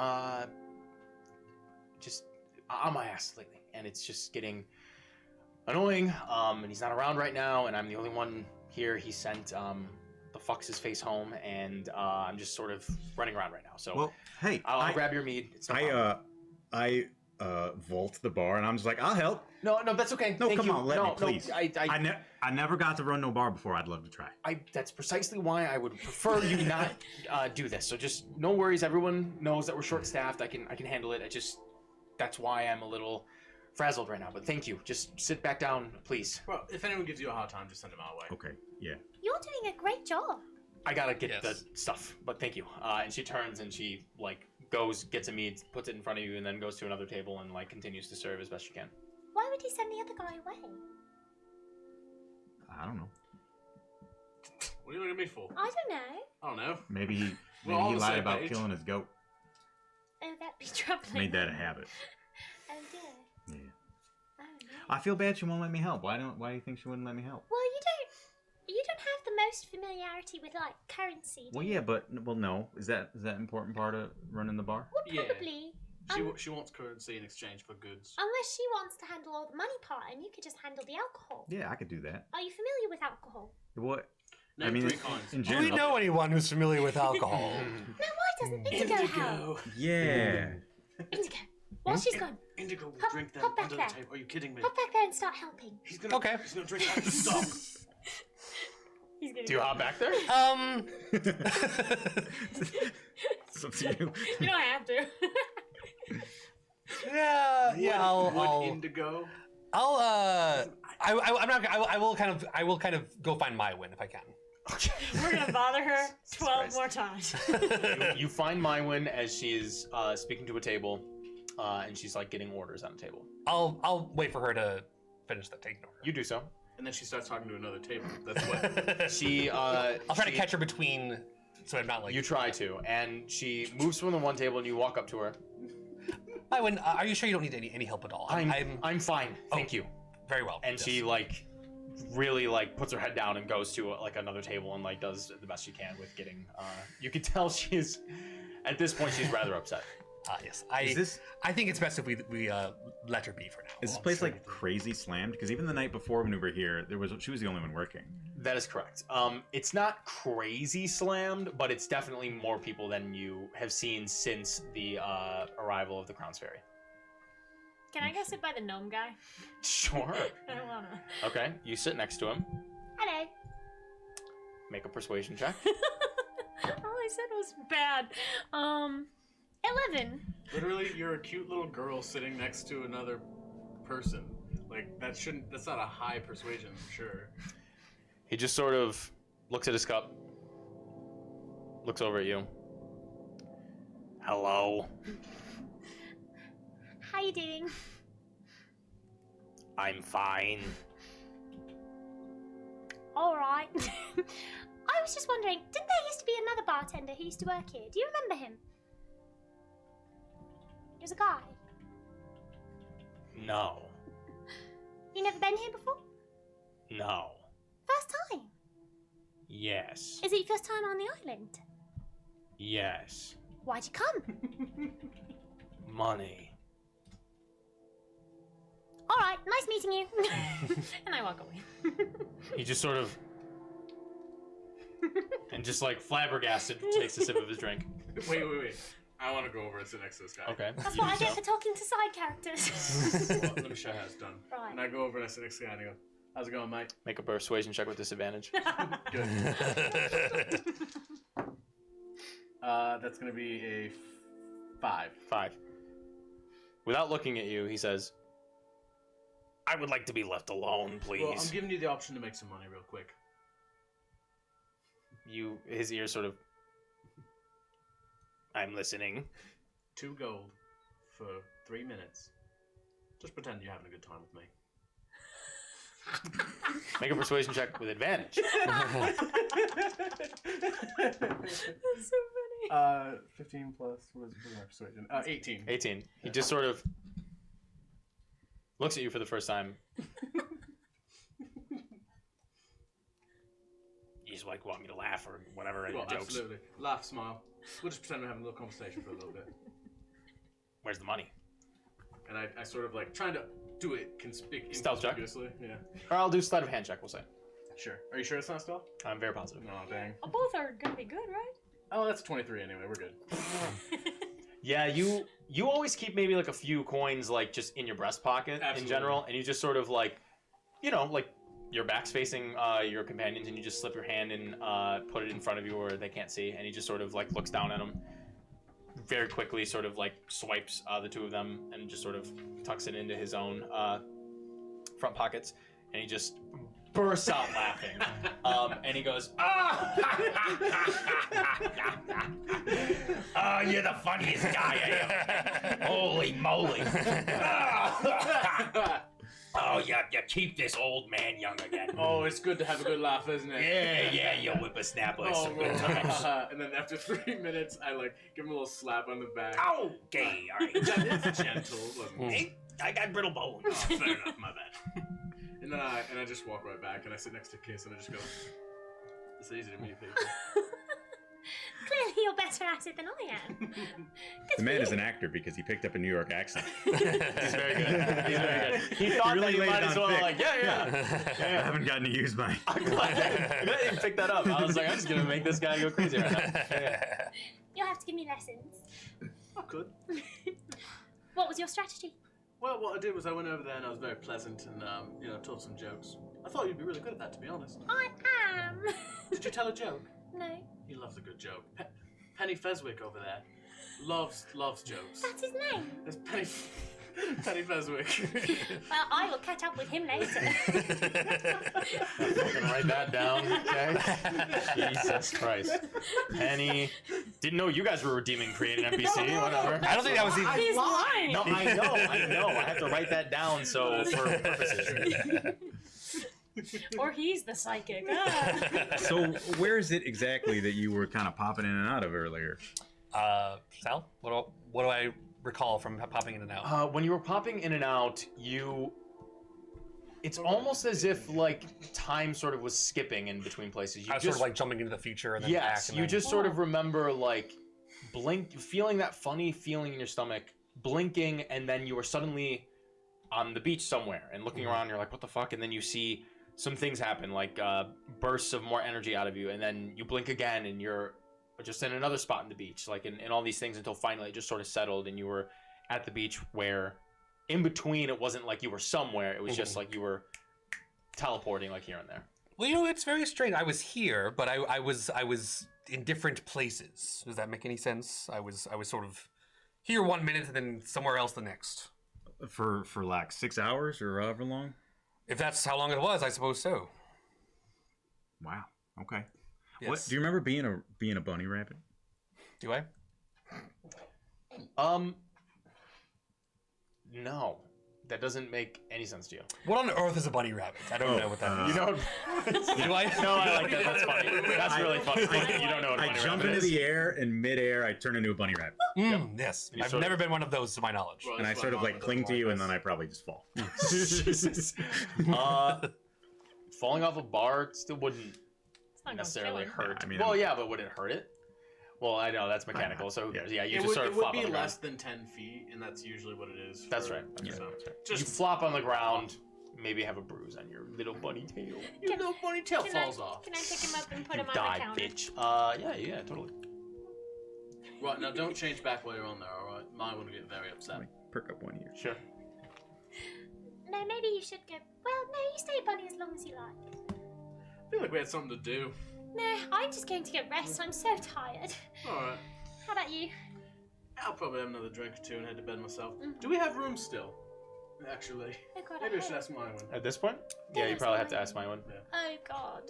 S1: just on my ass lately, and it's just getting annoying. And he's not around right now, and I'm the only one here. He sent the fuck's face home, and I'm just sort of running around right now. So
S4: Well, hey,
S1: I'll grab your mead. It's no problem.
S4: I vault the bar, and I'm just like, I'll help.
S1: No, that's okay.
S4: No,
S1: Thank
S4: come
S1: you.
S4: on, let me, please.
S1: I
S4: I never got to run no bar before. I'd love to try.
S1: that's precisely why I would prefer you not do this. So just no worries. Everyone knows that we're short-staffed. I can handle it. That's why I'm a little frazzled right now. But thank you. Just sit back down, please.
S2: Well, if anyone gives you a hard time, just send them our way.
S4: Okay, yeah.
S8: You're doing a great job.
S1: I gotta get
S6: Yes.
S1: the stuff, but thank you. And she turns and she goes, gets a mead, puts it in front of you, and then goes to another table and continues to serve as best she can.
S8: Why would he send the other guy away?
S4: I don't know.
S2: What are you looking at me for?
S8: I don't know.
S2: I don't know.
S4: Maybe he
S2: We're all on the
S4: lied
S2: same
S4: about
S2: page.
S4: killing his goat.
S8: Oh, that'd be troubling.
S4: Made that a habit.
S8: Oh dear.
S4: Yeah.
S8: Oh no.
S4: I feel bad she won't let me help. Why do you think she wouldn't let me help?
S8: Well, you don't have the most familiarity with currency.
S4: Well, yeah, but no. Is that an important part of running the bar?
S8: Well,
S2: Yeah.
S8: probably.
S2: She wants currency in exchange for goods.
S8: Unless she wants to handle all the money part, and you could just handle the alcohol.
S4: Yeah, I could do that.
S8: Are you familiar with alcohol?
S4: What?
S2: Name
S4: I mean,
S2: 3 coins.
S4: in
S6: Do
S4: general.
S6: we know anyone who's familiar with alcohol?
S8: No, why doesn't Indigo help?
S4: Yeah.
S8: Indigo. While she's gone,
S2: Indigo will
S8: Hop-
S2: drink them
S8: hop back
S2: under
S8: there.
S2: the table. Are you kidding me?
S8: hop back there and start helping.
S2: He's gonna
S6: Okay.
S2: drink that. Stop.
S3: He's gonna
S1: Do you hop back there?
S4: It's up to you.
S3: You don't have to.
S6: Yeah. I'll
S2: Indigo.
S6: I will kind of go find my win if I can.
S3: We're gonna bother her 12
S1: Christ.
S3: more times.
S1: You find Mywin as she's speaking to a table, and she's getting orders on the table.
S6: I'll wait for her to finish the taking order.
S1: You do so.
S2: And then she starts talking to another table. That's what.
S1: She.
S6: I'll try to catch her between, so I'm not
S1: You try to, and she moves from the one table, and you walk up to her.
S6: My win. Are you sure you don't need any help at all?
S1: I'm fine, thank you.
S6: Very well.
S1: And
S6: yes.
S1: she really puts her head down and goes to another table and does the best she can with getting. You can tell she's at this point she's rather upset.
S6: Yes. I think it's best if we let her be for now.
S4: Is this place like crazy slammed? Because even the night before when we were here, she was the only one working.
S1: That is correct. It's not crazy slammed, but it's definitely more people than you have seen since the arrival of the Crown's Ferry.
S3: Can I go sit by the gnome guy?
S1: Sure.
S3: I don't wanna.
S1: Okay, you sit next to him.
S8: Hello.
S1: Make a persuasion check.
S3: All I said was bad.
S8: 11.
S2: Literally, you're a cute little girl sitting next to another person. Like, that's not a high persuasion, sure.
S1: He just sort of looks at his cup, looks over at you. Hello.
S8: How you doing?
S1: I'm fine.
S8: All right. I was just wondering, didn't there used to be another bartender who used to work here? Do you remember him? He was a guy.
S1: No.
S8: You never been here before?
S1: No.
S8: First time?
S1: Yes.
S8: Is it your first time on the island?
S1: Yes.
S8: Why'd you come?
S1: Money.
S8: All right, nice meeting you.
S3: And I walk away.
S1: He just sort of... and just like flabbergasted takes a sip of his drink.
S2: Wait. I want to go over and sit next to this guy.
S1: Okay.
S8: That's what I get for talking to side characters.
S2: Well, let me show you how it's done.
S8: Right.
S2: And I go over and I sit next to the guy and I go, how's it going, mate?
S1: Make a persuasion check with disadvantage.
S2: Good. That's going to be a 5.
S1: 5. Without looking at you, he says, I would like to be left alone, please.
S2: Well, I'm giving you the option to make some money real quick.
S1: His ears sort of... I'm listening.
S2: 2 gold for 3 minutes. Just pretend you're having a good time with me.
S1: Make a persuasion check with advantage.
S3: That's so funny.
S2: 15 plus, what was my persuasion? 18.
S1: 18. He just sort of looks at you for the first time. You just like want me to laugh or whatever at
S2: Well,
S1: your jokes.
S2: absolutely. Laugh, smile. We'll just pretend we're having a little conversation for a little bit.
S1: Where's the money?
S2: And I sort of like trying to do it
S1: Stealth check?
S2: inconspicuously. Yeah.
S1: Or I'll do sleight of hand check, we'll say.
S2: Sure. Are you sure it's not stealth?
S1: I'm very positive.
S2: No, dang.
S3: Oh, both are gonna be good, right?
S2: Oh, that's 23 anyway. We're good.
S1: Yeah, you always keep maybe like a few coins like just in your breast pocket
S2: Absolutely.
S1: in general, and you just sort of like, like your back's facing your companions, and you just slip your hand and put it in front of you where they can't see, and he just sort of like looks down at them very quickly, sort of like swipes the two of them and just sort of tucks it into his own front pockets, and he just bursts out laughing, and he goes, "Oh, you're the funniest guy I ever. Holy moly! Oh, you keep this old man young again.
S2: Oh, it's good to have a good laugh, isn't it?
S1: Yeah, you whippersnapper.
S2: Oh,
S1: Some good times.
S2: and then after 3 minutes, I like give him a little slap on the back.
S1: Okay, all right.
S2: That is gentle, wasn't it?
S1: Hey, I got brittle bones.
S2: Oh, fair enough, my bad. And then I just walk right back and I sit next to Kiss and I just go, it's easy to meet people.
S8: Clearly you're better at it than I am.
S4: The man is an actor because he picked up a New York accent.
S1: He's very good. He's very good. He thought
S4: He really
S1: that he
S4: laid
S1: might
S4: it
S1: as
S4: on
S1: well,
S4: thick.
S1: like, yeah.
S4: I haven't gotten to use my...
S1: I'm glad that picked that up. I was like, I'm just gonna make this guy go crazy right now. Yeah.
S8: You'll have to give me lessons.
S2: I could.
S8: What was your strategy?
S2: Well, what I did was I went over there and I was very pleasant and, told some jokes. I thought you'd be really good at that, to be honest.
S8: I am.
S2: Did you tell a joke?
S8: No.
S2: He loves a good joke. Penny Feswick over there loves jokes.
S8: That's his name.
S2: It's Penny Feswick.
S8: Well, I will catch up with him later.
S1: I'm gonna write that down, okay? Jesus Christ. Penny. Didn't know you guys were redeeming create an NPC, whatever.
S6: I don't think that was even.
S3: He's lying.
S1: No, I know. I have to write that down so for purposes.
S3: Or he's the psychic. Ah.
S4: So where is it exactly that you were kind of popping in and out of earlier?
S6: Sal, what do I recall from popping in and out?
S1: When you were popping in and out, it's almost as if like time sort of was skipping in between places.
S6: I was sort of like jumping into the future and then back.
S1: Yes,
S6: And
S1: you
S6: then...
S1: just sort of remember like feeling that funny feeling in your stomach, blinking, and then you are suddenly on the beach somewhere and looking around. You're like, what the fuck? And then you see some things happen, like bursts of more energy out of you, and then you blink again and you're just in another spot on the beach, like in all these things, until finally it just sort of settled and you were at the beach, where in between it wasn't like you were somewhere, it was just like you were teleporting like here and there.
S6: Well, it's very strange. I was here, but I was in different places. Does that make any sense? I was sort of here 1 minute and then somewhere else the next.
S4: For like 6 hours or however long.
S6: If that's how long it was, I suppose so.
S4: Wow. Okay.
S6: Yes.
S4: What do you remember being a bunny rabbit?
S6: Do I?
S1: No, that doesn't make any sense to you.
S6: What on earth is a bunny rabbit? I don't know what that is.
S1: You know?
S6: Do I?
S1: No, I like that. That's funny. That's really funny. You don't know what a
S4: I
S1: bunny
S4: jump
S1: rabbit
S4: into
S1: is.
S4: the air, and midair I turn into a bunny rabbit,
S6: Yes.
S1: You
S6: I've
S1: sort
S6: never
S1: of-
S6: been one of those to my knowledge.
S2: Well,
S4: and I
S2: that's
S4: sort
S2: why
S4: of
S2: mom
S4: like
S2: doesn't
S4: cling to
S2: like
S4: you, and
S2: us.
S4: then I probably just fall.
S1: Jesus. Falling off a bar still wouldn't
S3: It's not gonna
S1: necessarily
S3: kill him.
S1: hurt.
S4: Yeah, I mean,
S1: well, yeah, but would it hurt it? Well, I know that's mechanical, so who
S4: Yeah.
S1: cares? Yeah, you
S2: It
S1: just
S2: would,
S1: sort
S2: it
S1: of
S2: would
S1: flop
S2: be
S1: on the ground.
S2: less than 10 feet, and that's usually what it is.
S1: That's
S2: for-
S1: right.
S2: so,
S1: You flop on the ground, maybe have a bruise on your little bunny tail.
S2: your little ponytail
S3: Can
S2: falls
S3: I,
S2: off.
S3: can I pick him up and put
S1: You
S3: him on my
S1: die,
S3: counter?
S1: bitch. Yeah, totally.
S2: Right, now don't change back while you're on there, alright? Mine would get very upset.
S4: Like, perk up one ear.
S1: Sure.
S8: No, maybe you should go. Well, no, you stay bunny as long as you like.
S2: I feel like we had something to do.
S8: No, I'm just going to get rest. I'm so tired.
S2: Alright.
S8: How about you?
S2: I'll probably have another drink or two and head to bed myself.
S8: Mhm.
S2: Do we have room still? Actually.
S8: Oh God,
S2: Maybe I should
S8: hope.
S2: ask mine one.
S1: At this point? Yeah, you
S8: Yes,
S1: probably have to
S8: mine.
S1: ask my one.
S8: Oh God.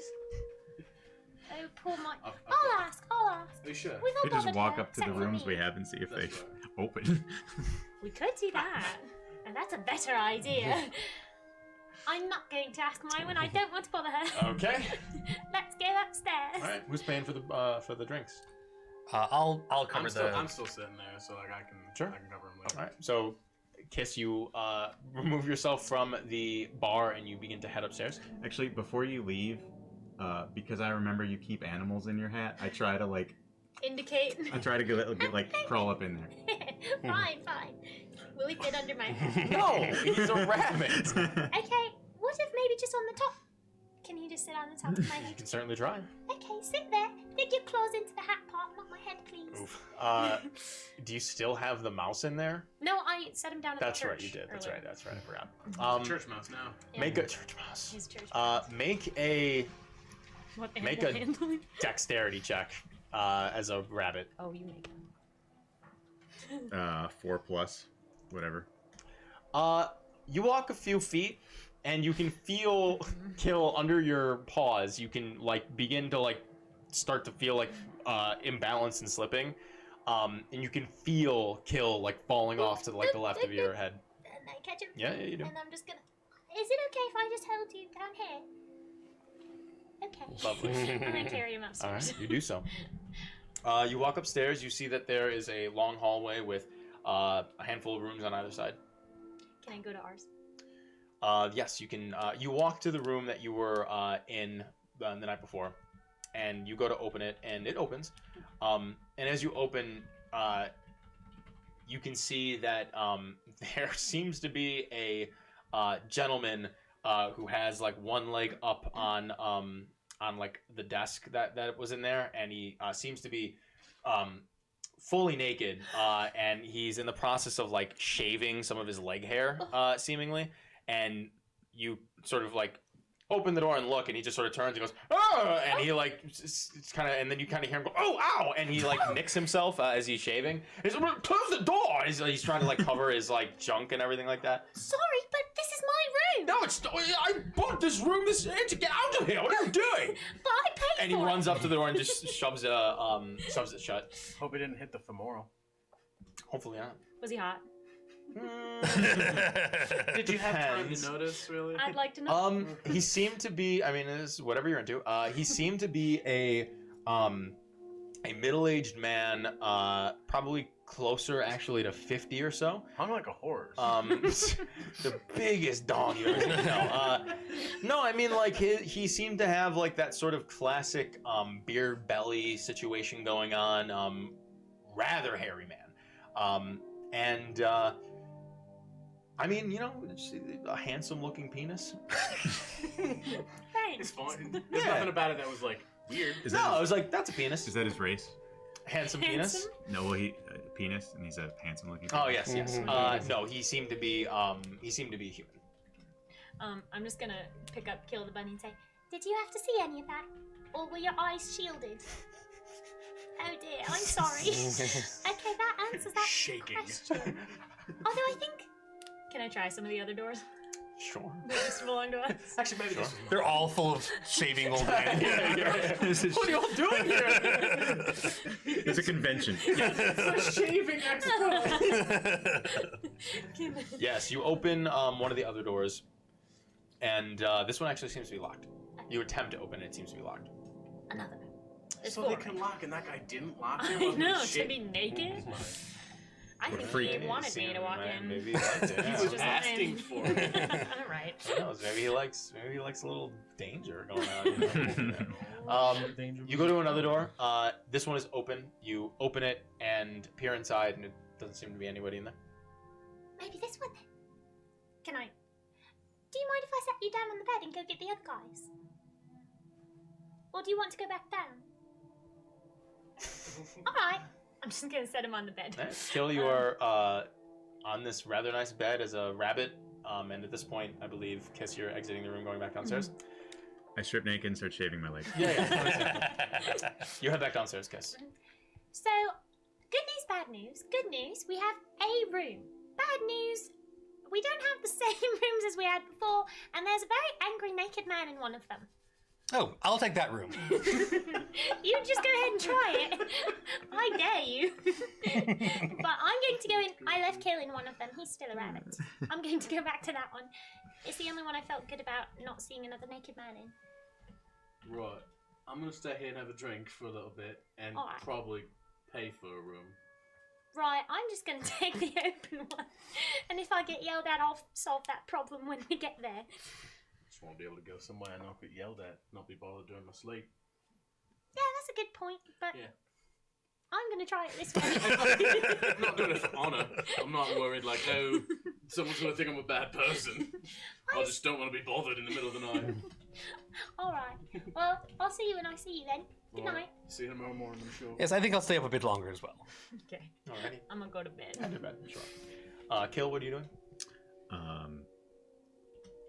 S8: Oh, poor Mike.
S2: I've
S8: I'll
S2: got-
S8: ask. I'll ask.
S2: Are you sure?
S8: We've all
S4: We just
S8: bothered
S4: walk
S8: her,
S4: up to the
S8: except for
S4: rooms
S8: me.
S4: we have and see if they
S2: That's right.
S4: open.
S8: We could do that. And that's a better idea. I'm not going to ask my one. I don't want to bother her.
S1: Okay.
S8: Let's go upstairs.
S1: All right. Who's paying for the drinks?
S6: I'll cover
S2: I'm still sitting there, so like I can
S1: Sure.
S2: I can cover him later.
S1: All right. So, Kiss, you remove yourself from the bar and you begin to head upstairs.
S4: Actually, before you leave, because I remember you keep animals in your hat, I try to
S3: Indicate.
S4: go like crawl up in there.
S8: Fine. Will he fit under my head?
S1: No, he's a rabbit.
S8: Okay, what if maybe just on the top? Can he just sit on the top of my
S1: You
S8: head?
S1: can certainly try.
S8: Okay, sit there. Dig your claws into the hat part, not my head, please.
S1: Oof. Do you still have the mouse in there?
S8: No, I set him down at
S1: That's
S8: the church.
S1: right, you did. That's
S8: earlier.
S1: right. I forgot.
S2: Church mouse now.
S8: Yeah.
S1: Make a church mouse.
S8: His church.
S1: Make a
S3: What
S1: Make
S3: animal
S1: a-
S3: handling?
S1: dexterity check as a rabbit.
S3: Oh, you make him.
S4: 4+, whatever.
S1: You walk a few feet, and you can feel Kill under your paws. You can begin to start to feel imbalance and slipping, and you can feel Kill falling off to the left of your head.
S8: And I catch him.
S1: Yeah, you do.
S8: And I'm just gonna. Is it okay if I just hold you down here? Okay.
S1: Lovely.
S3: I'm gonna carry him
S1: All
S3: upstairs.
S1: right, you do so. You walk upstairs. You see that there is a long hallway with a handful of rooms on either side.
S3: Can I go to ours?
S1: Yes, you can. You walk to the room that you were in the night before, and you go to open it, and it opens. And as you open, you can see that there seems to be a gentleman who has one leg up on the desk that was in there, and he seems to be fully naked, and he's in the process of shaving some of his leg hair, seemingly. And you sort of open the door and look, and he just sort of turns and goes, "Oh!" And he it's kind of, and then you kind of hear him go, "Oh, ow!" And he nicks himself as he's shaving. He's like, "Close the door!" He's trying to cover his junk and everything like that.
S8: Sorry, but this is my room.
S1: No, it's I bought this room to get out of here. What are you doing?
S8: But I paid
S1: And he
S8: for
S1: runs up to the door and just shoves it shut.
S2: Hope he didn't hit the femoral.
S1: Hopefully not.
S3: Was he hot?
S2: Did you have time
S1: Depends.
S2: to notice, really?
S3: I'd like to know.
S1: He seemed to be. I mean, this is whatever you're into. He seemed to be a middle-aged man, probably closer actually to 50 or so.
S2: Hung like a horse.
S1: The biggest dong you ever seen. No, I mean he seemed to have that sort of classic beer belly situation going on. rather hairy man. I mean, you know, it's a handsome-looking penis.
S2: It's
S3: Thanks.
S2: fine. There's
S1: Yeah.
S2: nothing about it that was like weird.
S1: No, I was like, that's a penis.
S4: Is that his race?
S1: Handsome penis.
S3: Handsome?
S4: No, well, he penis, and he's a handsome looking.
S1: Oh yes, yes. No, he seemed to be human.
S3: I'm just gonna pick up Kill the Bunny and say,
S8: Did you have to see any of that? Or were your eyes shielded? Oh dear, I'm sorry. Okay, that answers that
S2: Shaking.
S8: question. Although I think
S3: can I try some of the other doors?
S1: Sure.
S3: They just belong to us.
S2: Actually, maybe this
S9: They're all full of shaving old men.
S1: What are you all doing here?
S4: It's a convention.
S2: is a shaving expo.
S1: Yes, you open one of the other doors, and this one actually seems to be locked. You attempt to open it, it seems to be locked.
S3: Another. There's
S2: So
S3: four.
S2: they can lock, and that guy didn't lock it.
S3: I
S2: Wasn't
S3: know,
S2: he
S3: to be naked. I
S4: What a
S3: think
S4: freak.
S3: he wanted me to walk in.
S1: Maybe he liked it.
S2: He
S1: yeah.
S2: was
S3: Just
S2: asking
S3: in.
S2: for it.
S3: All right.
S1: Who knows? Maybe he likes a little danger going on. You know? You go to another door. This one is open. You open it and peer inside, and it doesn't seem to be anybody in there.
S8: maybe this one then. Can I? Do you mind if I set you down on the bed and go get the other guys? Or do you want to go back down? Alright.
S3: I'm just gonna set him on the bed.
S1: Kill, you are on this rather nice bed as a rabbit. And at this point, I believe, Kiss, you're exiting the room, going back downstairs.
S4: I strip naked and start shaving my legs.
S1: Yeah. You head back downstairs, Kiss.
S8: So, good news, bad news. Good news, we have a room. Bad news, we don't have the same rooms as we had before, and there's a very angry naked man in one of them.
S9: Oh, I'll take that room.
S8: You just go ahead and try it. I dare you. But I'm going to go in. I left Kill in one of them. He's still a rabbit. I'm going to go back to that one. It's the only one I felt good about not seeing another naked man in.
S2: Right. I'm gonna stay here and have a drink for a little bit, and
S8: Alright.
S2: probably pay for a room.
S8: Right, I'm just going to take the open one. And if I get yelled at, I'll solve that problem when we get there.
S2: Just want to be able to go somewhere and not get yelled at, not be bothered during my sleep.
S8: Yeah, that's a good point, but
S2: Yeah.
S8: I'm going to try it this way.
S2: I'm not doing it for honor. I'm not worried like, oh, someone's gonna think I'm a bad person. I just don't want to be bothered in the middle of the night.
S8: Alright. Well, I'll see you when I see you then. Good
S2: Well,
S8: night.
S2: See you tomorrow morning, I'm sure.
S9: Yes, I think I'll stay up a bit longer as well.
S3: Okay.
S1: Alrighty.
S3: I'm gonna go to bed.
S1: Head to bed. Sure. Kill, what are you doing?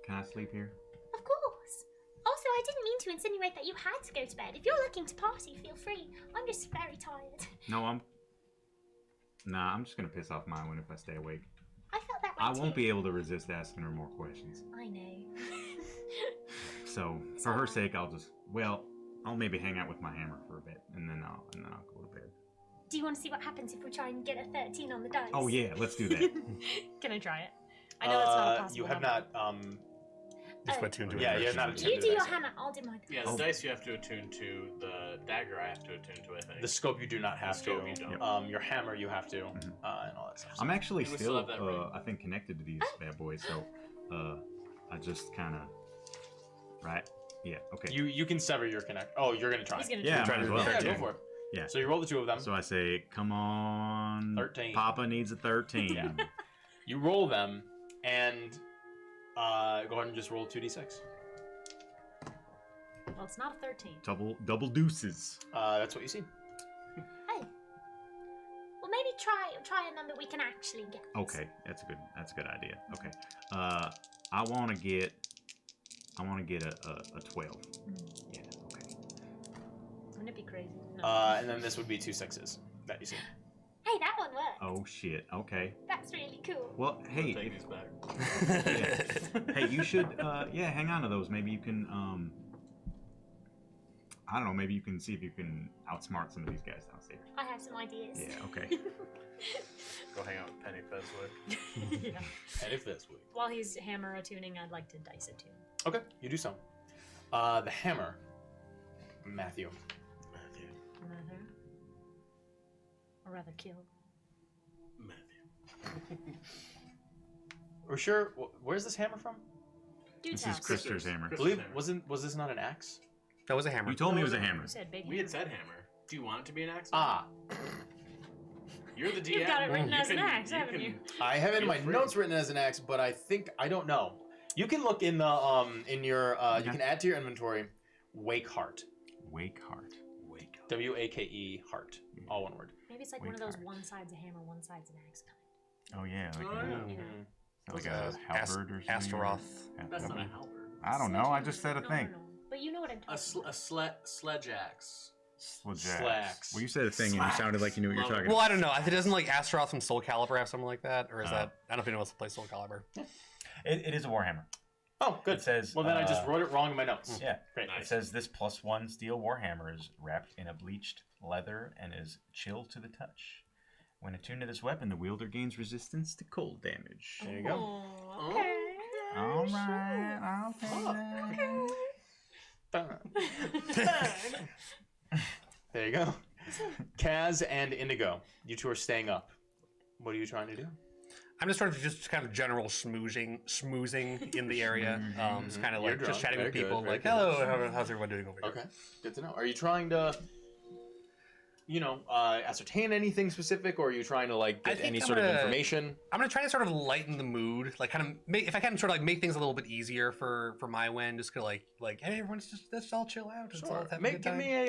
S4: Can I sleep here?
S8: Of course. Also, I didn't mean to insinuate that you had to go to bed. If you're looking to party, feel free. I'm just very tired.
S4: No, I'm just gonna piss off Mywin if I stay awake.
S8: I felt that way
S4: I
S8: too.
S4: won't be able to resist asking her more questions.
S3: I know.
S4: So for her sake, I'll maybe hang out with my hammer for a bit, and then I'll go to bed.
S8: Do you want to see what happens if we try and get a 13 on the dice?
S4: Oh yeah, let's do that.
S3: Can I try it? I know that's not a possible
S1: You have
S3: number.
S1: not.
S9: Just went to into
S1: Yeah,
S9: it.
S1: you have not
S8: You
S1: attempted
S8: do
S1: the
S8: your
S1: dice yet.
S8: hammer, I'll do my dice.
S2: Yeah, the dice you have to attune to. The dagger I have to attune to, I think.
S1: The scope you do not have
S2: The scope
S1: to.
S2: you don't.
S1: Your hammer you have to, and all that stuff.
S4: I'm actually
S2: We still
S4: still,
S2: have that ring.
S4: I think, connected to these bad boys. So, I just kind of, right? Yeah. Okay.
S1: You can sever your connect. Oh, you're gonna try.
S3: He's gonna
S4: Yeah,
S3: try.
S4: might as well.
S1: Yeah, go for it.
S4: Yeah.
S1: So you roll the two of them.
S4: So I say, come on,
S1: 13.
S4: Papa needs a 13.
S1: Yeah. You roll them, and go ahead and just roll 2d6.
S3: Well, it's not a 13.
S4: double deuces.
S1: That's what you see.
S8: Hey. Well, maybe try a number we can actually get.
S4: Okay, that's a good idea. Okay. I want to get a 12. Yeah. Okay.
S3: Wouldn't it be crazy? No.
S1: And then this would be 2 6s that you see.
S8: Hey, that one worked.
S4: Oh shit. Okay.
S8: That's really cool.
S4: Well, hey,
S2: Take
S4: if-
S2: these back.
S4: hey, you should hang on to those. Maybe you can I don't know, maybe you can see if you can outsmart some of these guys downstairs.
S8: I have some ideas.
S4: Yeah, okay.
S2: Go hang out with Penny Feswick.
S3: Yeah.
S1: And if this week.
S3: While he's hammer attuning, I'd like to dice attune.
S1: Okay, you do so. The hammer, Matthew.
S3: Mother. Or rather, kill.
S2: Matthew.
S1: We're sure. Where's this hammer from?
S3: Dude's
S4: This is
S3: house.
S4: Krister's hammer.
S1: I believe
S2: hammer.
S1: was this not an axe?
S9: That was a hammer.
S4: You told me it was a hammer.
S3: You said big
S2: We had
S3: hammer.
S2: said hammer. Do you want it to be an axe?
S1: Ah.
S2: You're the DM.
S3: You've got it written
S2: You
S3: as an
S2: can-
S3: axe, haven't you?
S1: I have it in
S2: Feel
S1: my
S2: free.
S1: notes written as an axe, but I think I don't know. You can look in the in your you can add to your inventory Wake Heart.
S4: Wake heart.
S1: W-A-K-E heart. All one word.
S3: Maybe it's like
S4: Wake
S3: one of those
S4: heart.
S3: one side's a hammer, one side's an axe kind.
S4: Oh yeah. Like,
S2: Oh, yeah.
S3: You know?
S4: like a halberd or something.
S6: Astaroth.
S2: That's not a halberd.
S4: I don't know. I just said a
S3: No,
S4: thing.
S3: no, no. But you know what I'm
S2: A,
S3: talking about.
S2: sledge axe.
S1: Slacks.
S4: Well, you said a thing and you sounded like you knew what you were
S2: Love it.
S4: talking
S6: Well,
S4: about.
S6: I don't know. If it doesn't like Astaroth from Soul Calibur have something like that, or is that I don't know if anyone wants to play Soul Calibur.
S4: It is a warhammer.
S1: Oh, good.
S4: It says.
S1: Well, then I just wrote it wrong in my notes.
S4: Yeah.
S1: Great.
S4: It says this +1 steel warhammer is wrapped in a bleached leather and is chill to the touch. When attuned to this weapon, the wielder gains resistance to cold damage.
S1: There you go.
S3: Oh, okay.
S4: All right, I'll take
S1: There you go. Kaz and Indigo, you two are staying up. What are you trying to do?
S6: I'm just sort of just kind of general schmoozing in the area. Just kind of
S1: You're
S6: like
S1: drunk.
S6: just chatting
S1: Very
S6: with people,
S1: good, very
S6: like,
S1: good.
S6: hello, how's everyone doing over here?
S1: Okay, good to know. Are you trying to, ascertain anything specific, or are you trying to like
S6: I
S1: get
S6: think
S1: any
S6: I'm
S1: sort of
S6: gonna-
S1: information?
S6: I'm gonna try to sort of lighten the mood, like kind of make, if I can sort of like make things a little bit easier for my win, just gonna like hey everyone's just let's all chill out. Let's all have a good
S1: Give
S6: time.
S1: me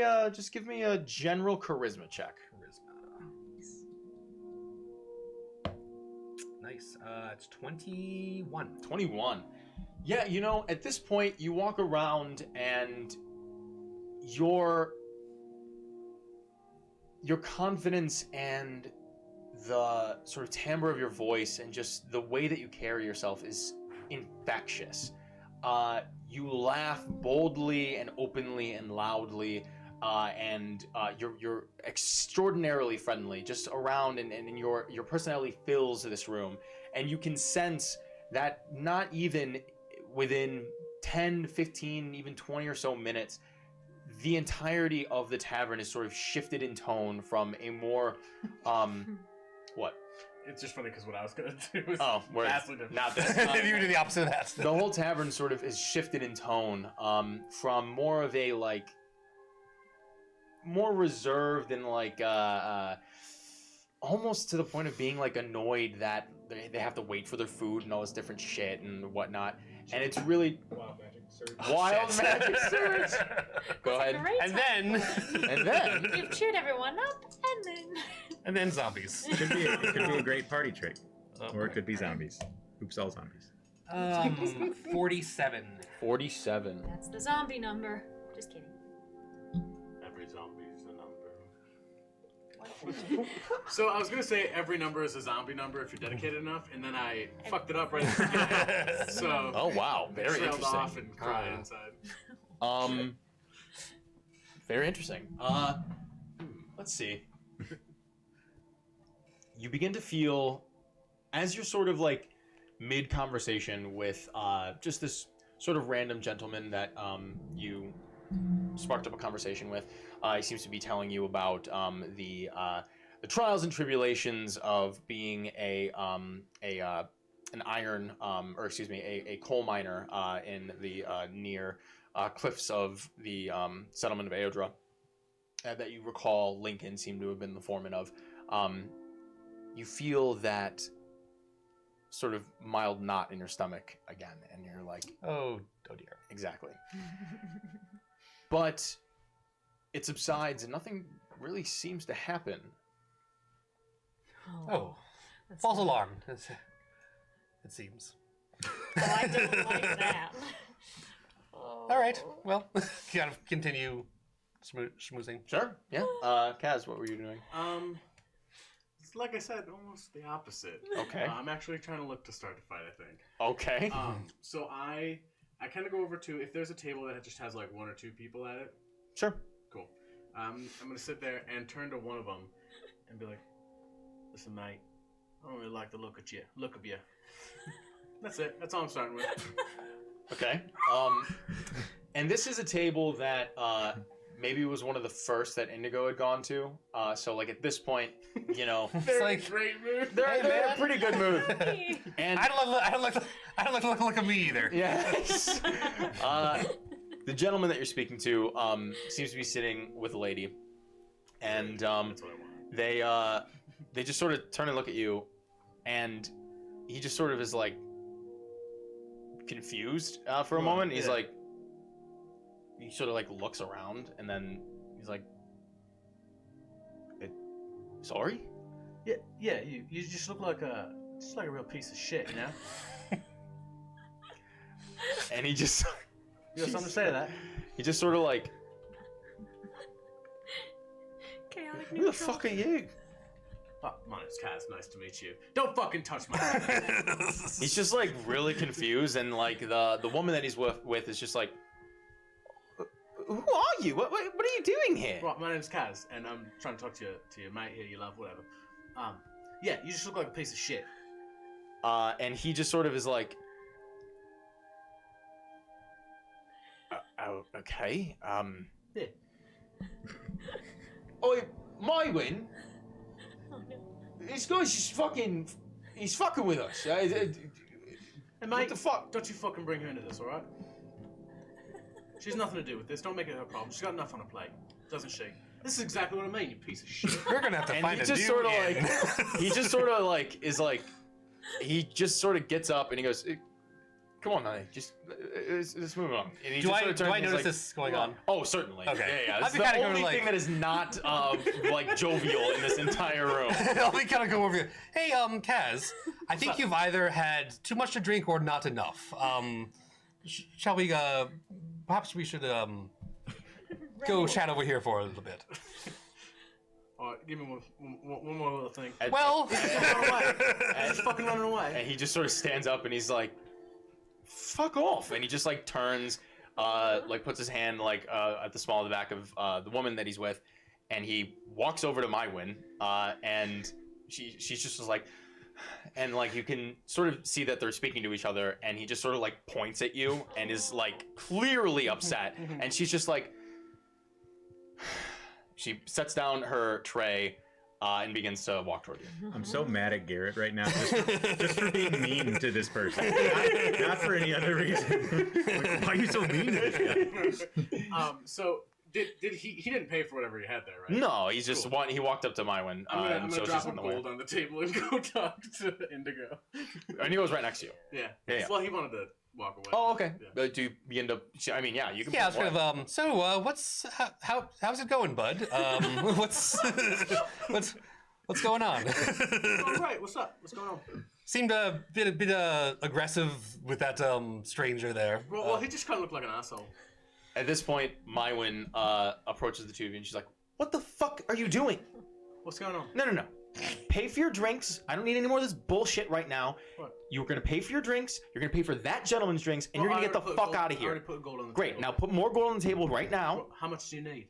S1: give me a general charisma check.
S6: Nice. It's 21.
S1: 21. Yeah, at this point, you walk around and your confidence and the sort of timbre of your voice and just the way that you carry yourself is infectious. You laugh boldly and openly and loudly, and you're extraordinarily friendly just around, and your personality fills this room, and you can sense that not even within 10, 15, even 20 or so minutes, the entirety of the tavern is sort of shifted in tone from a more what?
S2: It's just funny because what I was gonna do is
S1: Where
S2: vastly different.
S1: not this.
S6: You do the opposite of that.
S1: The whole tavern sort of is shifted in tone from more of a like more reserved and like almost to the point of being like annoyed that they have to wait for their food and all this different shit and whatnot, and it's really
S5: Wild magic surge.
S1: wild magic surge. Go ahead.
S3: Great
S6: And
S3: time.
S6: then
S1: And then
S3: You've cheered everyone up, and then
S6: zombies.
S4: It could be a great party trick, or it could be zombies. Oops, all zombies.
S6: 47.
S1: 47.
S3: that's the zombie number. Just kidding.
S2: Every zombie is a number. So I was gonna say every number is a zombie number if you're dedicated enough, and then I fucked it up right at the beginning. So
S1: Oh wow,
S2: I
S1: very
S2: trailed
S1: interesting.
S2: off and cried inside.
S1: Very interesting. Let's see. You begin to feel, as you're sort of like mid-conversation with just this sort of random gentleman that you sparked up a conversation with. He seems to be telling you about the trials and tribulations of being an iron, or excuse me, a coal miner in the near cliffs of the settlement of Aodra that you recall Lincoln seemed to have been the foreman of. You feel that sort of mild knot in your stomach again, and you're like,
S6: Oh dear.
S1: exactly. But it subsides and nothing really seems to happen.
S6: Oh,
S3: that's
S6: false
S3: not-
S6: alarm. It seems.
S3: Oh, I don't like that. Oh.
S6: All right. Well, kind of continue schmoozing.
S1: Sure, yeah. Kaz, what were you doing?
S2: It's like I said, almost the opposite.
S1: Okay.
S2: I'm actually trying to look to start the fight, I think.
S1: Okay.
S2: So I kind of go over to, if there's a table that just has like one or two people at it,
S1: Sure.
S2: cool. I'm going to sit there and turn to one of them and be like, listen, mate, I don't really like the look of you. That's it. That's all I'm starting with.
S1: Okay. And this is a table that maybe was one of the first that Indigo had gone to. So like at this point,
S6: It's like
S2: Great mood.
S1: they're in a pretty good mood. And
S6: I don't like to look at me either.
S1: yes. The gentleman that you're speaking to seems to be sitting with a lady, and
S2: That's what I want.
S1: they they just sort of turn and look at you, and he just sort of is like confused for a moment. He's like, he sort of like looks around, and then he's like, sorry?
S2: Yeah. You just look like a real piece of shit, you know.
S1: And he just.
S2: You got something to say to that?
S1: He just sort of like.
S3: Chaotic
S1: Who the
S3: neutral.
S1: fuck are you?
S2: Oh, my name's Kaz. Nice to meet you. Don't fucking touch my hand.
S1: He's just like really confused, and like the woman that he's with is just like, who are you? What are you doing here?
S2: Right, my name's Kaz, and I'm trying to talk to your mate here, you love, whatever. Yeah, you just look like a piece of shit.
S1: And he just sort of is like, okay,
S2: Yeah.
S1: Oh, my win.
S3: Oh, no.
S1: This guy's just he's fucking with us.
S2: Hey, mate,
S1: What the fuck?
S2: don't you fucking bring her into this, alright? She's nothing to do with this. Don't make it her problem. She's got enough on her plate, doesn't she? This is exactly what I mean, you piece of shit.
S9: We're gonna have to
S1: And
S9: find
S1: he
S9: a
S1: just
S9: new
S1: sort of
S9: inn.
S1: like, he just sort of like is like, he just sort of gets up and he goes, "Come on, honey, just let's move on." And he
S9: Do
S1: just
S9: I
S1: sort of turns and he's
S9: notice
S1: like,
S9: this going on?
S1: Oh, certainly.
S9: Okay.
S1: Yeah.
S9: I'd
S1: It's
S9: be
S1: the
S9: kinda
S1: only
S9: going like-
S1: thing that is not like jovial in this entire room.
S9: I'll be kind of go over here. Hey, Kaz, I think you've either had too much to drink or not enough. Shall we? Perhaps we should go chat over here for a little bit.
S2: Alright, give me one more little thing.
S1: And-
S9: Well,
S2: He's fucking running away.
S1: And he just sort of stands up and he's like, "Fuck off!" And he just like turns, like puts his hand like at the small of the back of the woman that he's with, and he walks over to Mywin, and she's just like, and like you can sort of see that they're speaking to each other, and he just sort of like points at you and is like clearly upset, and she's just like, she sets down her tray. And begins to walk toward you.
S4: I'm so mad at Garrett right now, just for being mean to this person. Not for any other reason. Like, why are you so mean to this guy?
S2: So did he didn't pay for whatever he had there, right?
S1: No, he's just he walked up to Mywin.
S2: I'm gonna
S1: and so
S2: drop
S1: she's
S2: a
S1: on the way.
S2: gold on the table and go talk to Indigo.
S1: And he goes right next to you.
S2: Yeah. Well, he wanted to walk away.
S1: Oh, okay.
S2: Yeah.
S1: Do you begin to? I mean, yeah, you can.
S9: yeah, I was kind of. So, how's it going, bud? What's going on?
S2: All right. What's up? What's going on?
S9: Seemed a bit aggressive with that stranger there.
S2: Well, he just kind of looked like an asshole.
S1: At this point, Mywin approaches the two of you, and she's like, "What the fuck are you doing?
S2: What's going on?
S1: No. Pay for your drinks. I don't need any more of this bullshit right now.
S2: What?
S1: You're gonna pay for your drinks. You're gonna pay for that gentleman's drinks, and you're
S2: Well,
S1: gonna
S2: I
S1: get the
S2: already
S1: fuck
S2: put
S1: out of
S2: I already
S1: here.
S2: put gold on the
S1: Great.
S2: table.
S1: Now put more gold on the table right now."
S2: Well, how much do you need?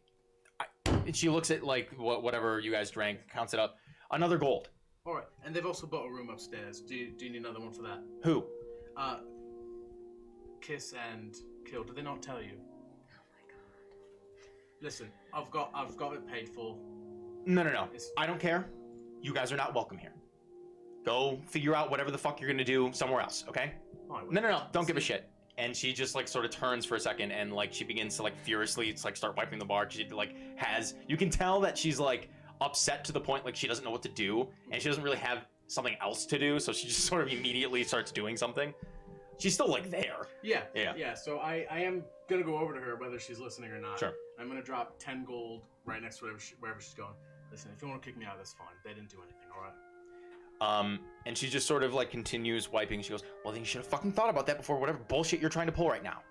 S1: And she looks at like whatever you guys drank, counts it up. Another gold.
S2: All right. And they've also bought a room upstairs. Do you need another one for that?
S1: Who?
S2: Kiss and Kill. Did they not tell you?
S3: Oh my god.
S2: Listen, I've got it paid for.
S1: No.
S2: It's-
S1: I don't care. You guys are not welcome here. Go figure out whatever the fuck you're gonna do somewhere else, okay? No. Don't give a shit. And she just like sort of turns for a second and like she begins to like furiously like start wiping the bar. She like you can tell that she's like upset to the point like she doesn't know what to do and she doesn't really have something else to do, so she just sort of immediately starts doing something. She's still like there.
S2: Yeah.
S1: Yeah.
S2: So I am gonna go over to her whether she's listening or not.
S1: Sure.
S2: I'm gonna drop 10 gold right next to wherever she's going. Listen, if you want to kick me out, that's fine. They didn't do anything, all right?
S1: And she just sort of like continues wiping. She goes, "Well, then you should have fucking thought about that before whatever bullshit you're trying to pull right now."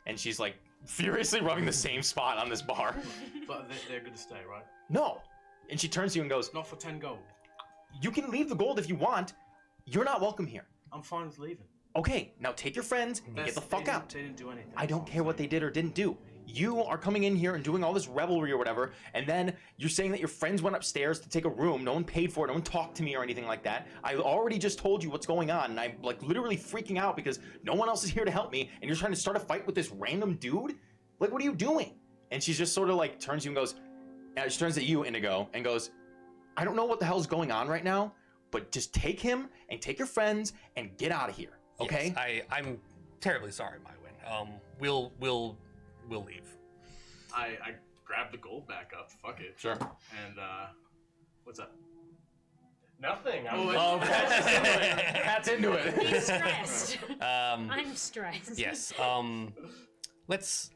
S1: And she's like furiously rubbing the same spot on this bar.
S2: But they're good to stay, right?
S1: No. And she turns to you and goes,
S2: Not for 10 gold.
S1: "You can leave the gold if you want. You're not welcome here."
S2: I'm fine with leaving.
S1: Okay, now take your friends and get the fuck out.
S2: They didn't do anything.
S1: I don't care what they did or didn't do. You are coming in here and doing all this revelry or whatever, and then you're saying that your friends went upstairs to take a room. No one paid for it. No one talked to me or anything like that. I already just told you what's going on, and I'm like literally freaking out because no one else is here to help me, and you're trying to start a fight with this random dude? Like, what are you doing? And she's just sort of like turns to you and goes, she turns at you, Indigo, and goes, "I don't know what the hell's going on right now, but just take him and take your friends and get out of here. Okay?"
S9: Yes, I'm terribly sorry, Mywin. We'll leave.
S2: I grabbed the gold back up. Fuck it.
S1: Sure.
S2: And what's up?
S5: Nothing.
S1: Oh, Pat's into it.
S3: He's stressed.
S9: Um,
S3: I'm stressed.
S9: yes. Let's.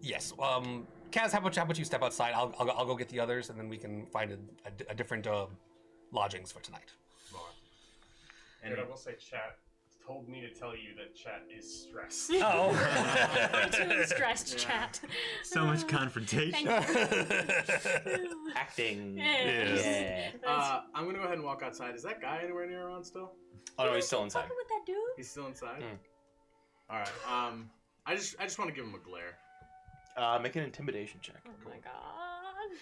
S9: Yes. Kaz, how about you step outside? I'll go get the others, and then we can find a different lodgings for tonight.
S5: And I will say, chat told me to tell you that chat is stressed.
S9: Oh.
S3: I too am stressed, chat.
S4: So much confrontation.
S3: Thank you.
S1: Acting.
S3: Yes.
S1: Yeah.
S2: I'm gonna go ahead and walk outside. Is that guy anywhere near around still?
S1: Oh no, he's still inside.
S3: Fucking with that dude.
S2: He's still inside.
S1: Hmm.
S2: All right. I just want to give him a glare.
S1: Make an intimidation check.
S3: Oh my god.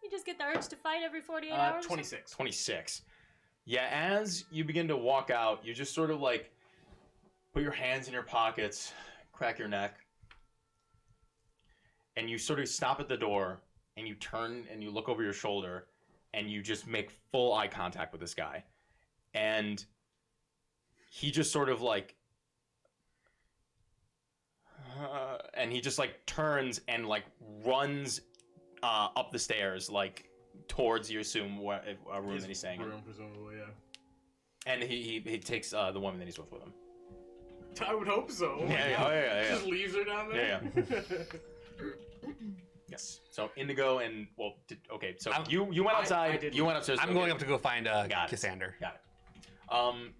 S3: You just get the urge to fight every 48 hours?
S2: 26.
S1: 26. Yeah, as you begin to walk out, you just sort of like put your hands in your pockets, crack your neck, and you sort of stop at the door and you turn and you look over your shoulder and you just make full eye contact with this guy. And he just sort of like and he just like turns and like runs up the stairs like towards you assume a room that he's staying in.
S2: Room, presumably, yeah.
S1: And he takes the woman that he's with him.
S2: I would hope so.
S1: Yeah.
S2: Just leaves her down there.
S1: Yeah. Yes. So Indigo and okay. So
S9: I'm-
S1: you went outside.
S2: I did.
S1: You went upstairs.
S9: I'm going up to go find
S1: Got it.
S9: Cassander.
S1: Got it.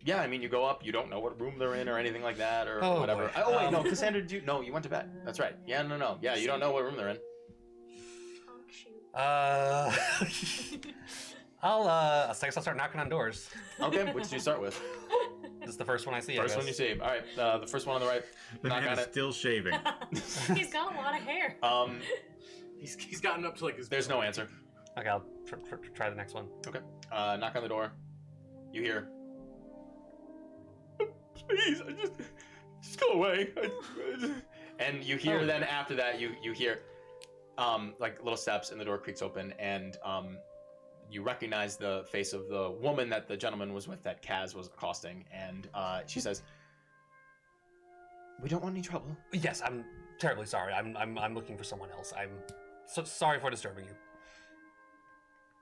S1: Yeah. I mean, you go up. You don't know what room they're in or anything like that or
S9: Oh,
S1: whatever.
S9: boy.
S1: Oh wait, no. Cassandra, no, you went to bed. That's right. Yeah. No. Yeah. You don't know what room they're in.
S3: Oh, shoot.
S9: I'll start knocking on doors.
S1: Okay. Which do you start with?
S9: This is the first one I see.
S1: First
S9: I
S1: one you
S9: guess.
S1: see. All right. The first one on the right.
S4: The
S1: Knock
S4: man
S1: on
S4: is
S1: it.
S4: still shaving.
S3: He's got a lot of hair.
S2: He's gotten up to like his.
S1: There's no answer.
S9: Okay, I'll try the next one.
S1: Okay. Knock on the door. You hear. Please, just go away. And you hear.
S9: Oh.
S1: Then after that, you hear, like little steps, and the door creaks open, and you recognize the face of the woman that the gentleman was with, that Kaz was accosting, and she says, "We don't want any trouble."
S9: Yes, I'm terribly sorry. I'm looking for someone else. I'm so sorry for disturbing you.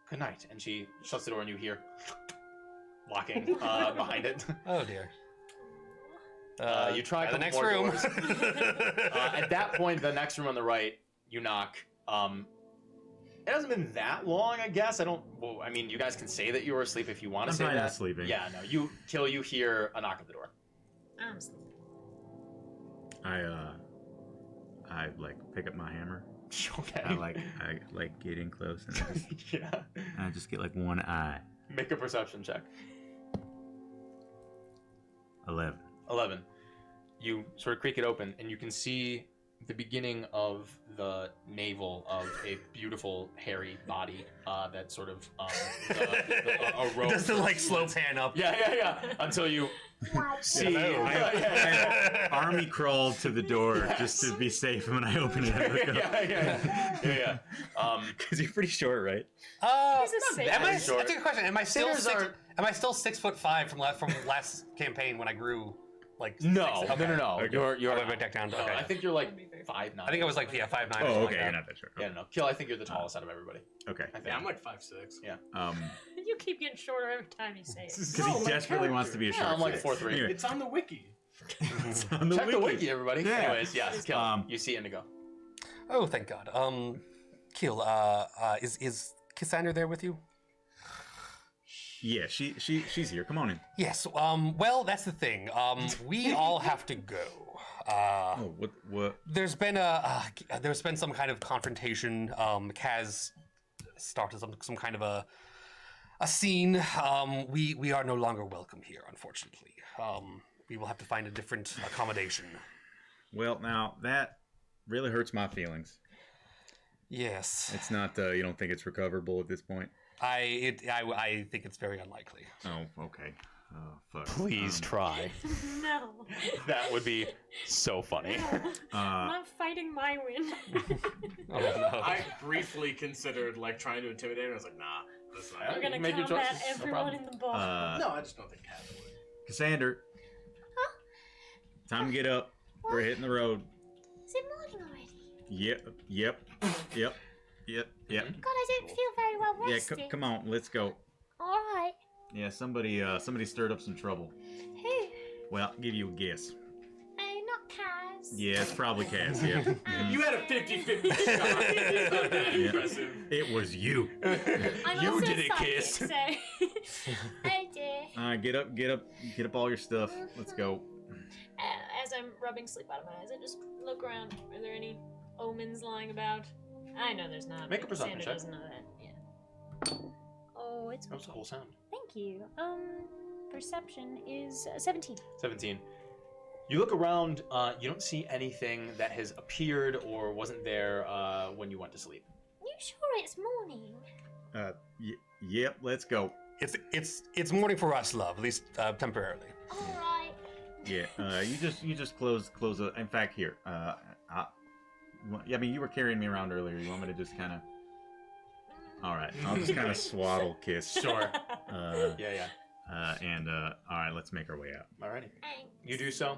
S1: Good night. And she shuts the door, and you hear locking behind it.
S9: Oh dear.
S1: You try a
S9: the
S1: couple
S9: next
S1: more
S9: room.
S1: doors. At that point, the next room on the right, you knock. It hasn't been that long, I guess. I mean, you guys can say that you were asleep if you want to
S4: I'm
S1: say
S4: probably
S1: that.
S4: not sleeping.
S1: Yeah, no. You hear a knock at the door.
S3: I'm sleeping.
S4: I like pick up my hammer.
S1: Okay.
S4: I like get in close and
S1: Yeah.
S4: I just get like one eye.
S1: Make a perception check.
S4: 11.
S1: 11. You sort of creak it open, and you can see the beginning of the navel of a beautiful hairy body that sort of a rope.
S9: Does the like slow pan up?
S1: Yeah. Until you see.
S9: Hello.
S4: I army crawled to the door just to be safe when I open it. I look up.
S1: Yeah.
S4: Because you're pretty short, right?
S3: He's a sailor.
S9: Am I?
S1: Short.
S9: That's a good question. Am I still
S1: Sailors
S9: six?
S1: are-
S9: Am I still 6'5" from last campaign when I grew like?
S1: No.
S9: Okay.
S1: Okay. You're
S9: I went back down.
S1: no,
S9: Okay.
S1: I think you're like 5'9".
S9: I think I was like 5'9". or
S4: Oh,
S9: something
S4: okay.
S9: like
S4: You're
S9: that.
S4: not that short.
S1: Yeah, no. Kill, I think you're the tallest out of everybody.
S4: Okay.
S1: I think.
S2: Yeah, I'm like 5'6".
S1: Yeah.
S3: You keep getting shorter every time you say it.
S4: Because
S2: No,
S4: he
S2: my
S4: desperately wants to be a
S2: character.
S4: short.
S1: I'm like
S4: six.
S1: 4'3".
S4: Anyway,
S2: It's on the wiki.
S4: it's on the
S1: Check
S4: wiki.
S1: the wiki, everybody.
S4: Yeah.
S1: Anyways, yes, Kill. You see Indigo.
S9: Oh, thank God. Kiel, is Cassander there with you?
S4: Yeah, she's here. Come on in.
S9: Yes. Well, that's the thing. We all have to go.
S4: Oh, what?
S9: There's been some kind of confrontation. Kaz started some kind of a scene. We are no longer welcome here, unfortunately. We will have to find a different accommodation.
S4: Well, now that really hurts my feelings.
S9: Yes.
S4: It's not. You don't think it's recoverable at this point?
S9: I think it's very unlikely.
S4: Oh, okay. Oh, fuck.
S1: Please try.
S3: No.
S1: That would be so funny.
S3: I'm not fighting my win.
S9: Oh, no.
S2: I briefly considered like trying to intimidate him. I was like, nah, that's not.
S3: We're gonna
S1: Make your
S3: combat
S1: choices, no
S3: everyone
S1: problem.
S3: in the bar.
S2: No, I just don't think Cat would.
S4: Cassander. Time to get up. We're hitting the road.
S8: Is it morning already?
S4: Yep. Yep.
S3: Mm-hmm.
S8: God, I don't feel very well
S4: Yeah.
S8: rested.
S4: Come on, let's go.
S8: All right.
S4: Yeah. Somebody stirred up some trouble.
S8: Who?
S4: Well, I'll give you a guess.
S8: Oh, not Kaz.
S4: Yeah, it's probably Cass. Yeah. Mhm.
S2: You had a 50-50 shot. It's not that
S4: Yeah.
S2: impressive.
S4: It was you.
S8: I'm
S1: You
S8: also
S1: did it,
S8: psychic,
S1: Kiss.
S8: So. Oh dear.
S4: Get up all your stuff. Let's go.
S3: As I'm rubbing sleep out of my eyes, I just look around. Are there any omens lying about? I know there's not.
S1: Make a
S3: but
S1: perception
S3: Sandra
S1: check.
S3: doesn't know that. Yeah. Oh, it's
S1: That was a cool sound.
S3: Thank you. Perception is 17.
S1: 17. You look around. You don't see anything that has appeared or wasn't there when you went to sleep.
S8: You sure it's morning?
S4: Yep. Let's go.
S9: It's morning for us, love. At least temporarily.
S8: All right.
S4: Yeah. You just close. In fact, here. I mean, you were carrying me around earlier. You want me to just kind of? All right. I'll just kind of swaddle kiss.
S1: Sure.
S4: Yeah. All right. Let's make our way out.
S1: Alrighty.
S8: Thanks.
S1: You do so.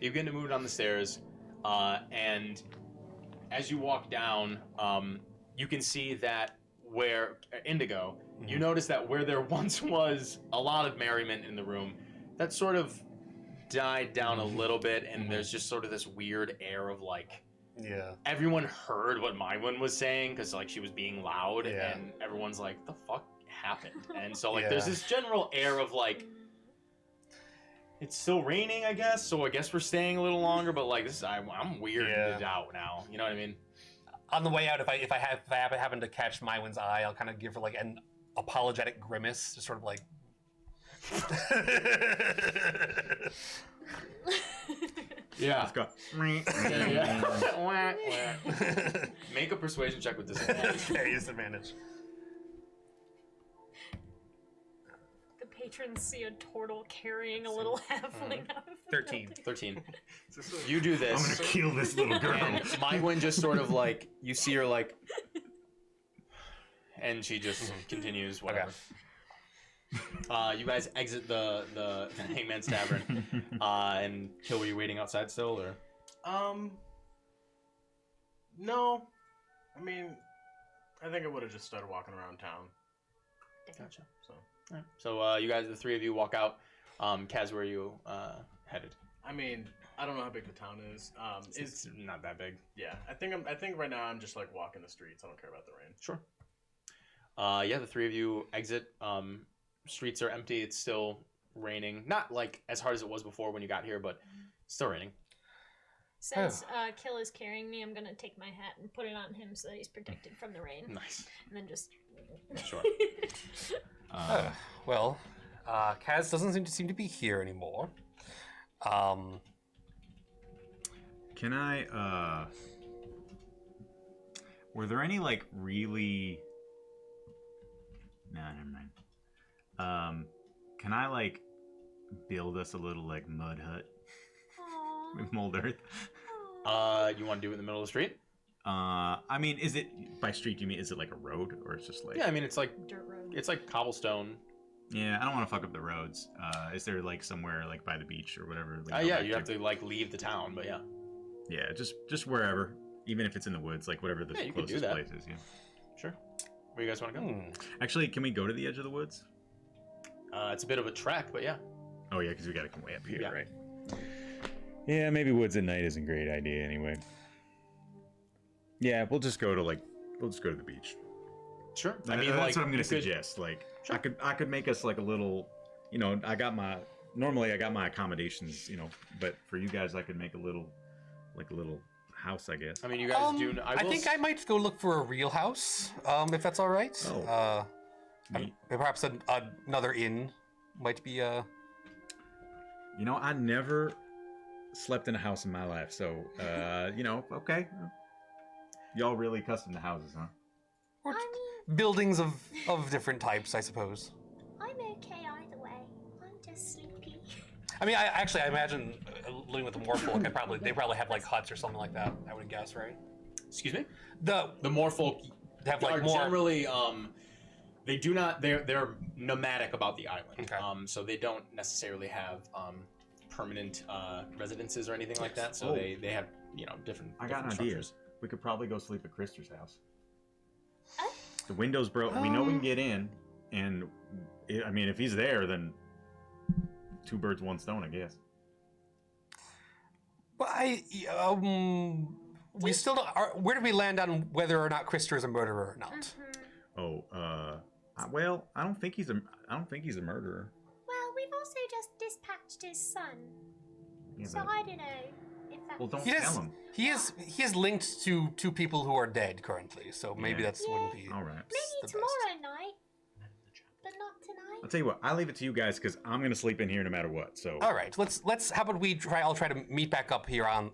S1: You begin to move down the stairs, and as you walk down, you can see that where Indigo, you notice that where there once was a lot of merriment in the room, that sort of died down a little bit, and there's just sort of this weird air of like,
S9: Yeah.
S1: everyone heard what Mywin was saying because like she was being loud,
S9: Yeah.
S1: and everyone's like, the fuck happened? And so like there's
S9: Yeah.
S1: this general air of like, it's still raining, I guess, so I guess we're staying a little longer, but like this, I'm weirded out now. You know what I mean?
S9: On the way out, if I happen to catch Mywin's eye, I'll kind of give her like an apologetic grimace, just sort of like.
S1: Yeah.
S4: Let's go.
S1: Make a persuasion check with disadvantage.
S9: Okay, disadvantage.
S3: The patrons see a turtle carrying a little halfling out of the
S9: 13.
S3: building.
S1: 13. You do
S4: I'm
S1: this,
S4: gonna kill this little girl.
S1: and Mywin just sort of like, you see her like, and she just continues whatever. You guys exit the Hangman's Tavern, and Kill, were you waiting outside still, or?
S2: No. I mean, I think I would have just started walking around town.
S1: Gotcha.
S2: So,
S1: Alright. So you guys, the three of you, walk out. Kaz, where are you headed?
S2: I mean, I don't know how big the town is.
S1: It's not that big.
S2: Yeah, I think right now I'm just like walking the streets. I don't care about the rain.
S1: Sure. Yeah, the three of you exit. Streets are empty. It's still raining. Not like as hard as it was before when you got here, but still raining.
S3: Since Kill is carrying me, I'm gonna take my hat and put it on him so that he's protected from the rain.
S1: Nice.
S3: And then just.
S1: Sure.
S9: Well, Kaz doesn't seem to be here anymore.
S4: Can I? Were there any like really? Nah, never mind. Can I like build us a little like mud hut
S8: Aw.
S4: with mold earth?
S1: You want to do it in the middle of the street?
S4: I mean, is it by street? You mean is it like a road or it's just like?
S1: Yeah, I mean it's like
S3: Dirt road.
S1: it's like cobblestone.
S4: Yeah, I don't want to fuck up the roads. Is there like somewhere like by the beach or whatever? Like,
S1: Yeah, you have to like leave the town, but yeah.
S4: Yeah, just wherever, even if it's in the woods, like whatever the
S1: Yeah, you could do
S4: closest
S1: that.
S4: place is. Yeah.
S1: Sure. Where you guys want to go?
S4: Actually, can we go to the edge of the woods?
S1: It's a bit of a trek, but yeah.
S4: Oh yeah, because we gotta come way up here,
S1: Yeah.
S4: right? Yeah, maybe woods at night isn't a great idea anyway. Yeah, we'll just go to the beach.
S1: Sure.
S4: I mean, that's what I'm gonna suggest. Like,
S1: Sure.
S4: I could make us like a little, normally I got my accommodations, but for you guys I could make a little house, I guess.
S1: I mean, you guys do.
S9: I think I might go look for a real house, if that's all right.
S4: Oh.
S9: Perhaps another inn might be.
S4: I never slept in a house in my life, so okay. Y'all really accustomed to houses, huh?
S9: Or
S8: I mean,
S9: buildings of different types, I suppose.
S8: I'm okay either way. I'm just sleepy.
S9: I mean, I imagine living with the Moorfolk, they probably have like huts or something like that. I would guess, right?
S1: Excuse me.
S9: The
S1: Moorfolk
S9: have like
S1: are
S9: more.
S1: generally they do not. They're nomadic about the island.
S9: Okay.
S1: So they don't necessarily have permanent residences or anything like that. So
S4: Oh.
S1: they have different.
S4: I got an
S1: different
S4: idea.
S1: structures.
S4: We could probably go sleep at Krister's house. The window's broke. We know we can get in, and I mean, if he's there, then 2 birds, 1 stone, I guess.
S9: But we still don't. Where did we land on whether or not Krister is a murderer or not?
S4: Oh, well, I don't think he's a murderer.
S8: Well, we've also just dispatched his son.
S4: Yeah,
S8: So
S4: but-
S8: I don't know if that's...
S4: Well, don't
S9: Yes.
S4: tell him.
S9: He is linked to 2 people who are dead currently, so maybe
S4: Yeah.
S9: that's wouldn't be.
S4: All right.
S8: Maybe
S9: the best.
S8: tomorrow night, but not tonight.
S4: I'll tell you what. I leave it to you guys because I'm gonna sleep in here no matter what. So.
S9: All right, let's. How about we try? I'll try to meet back up here on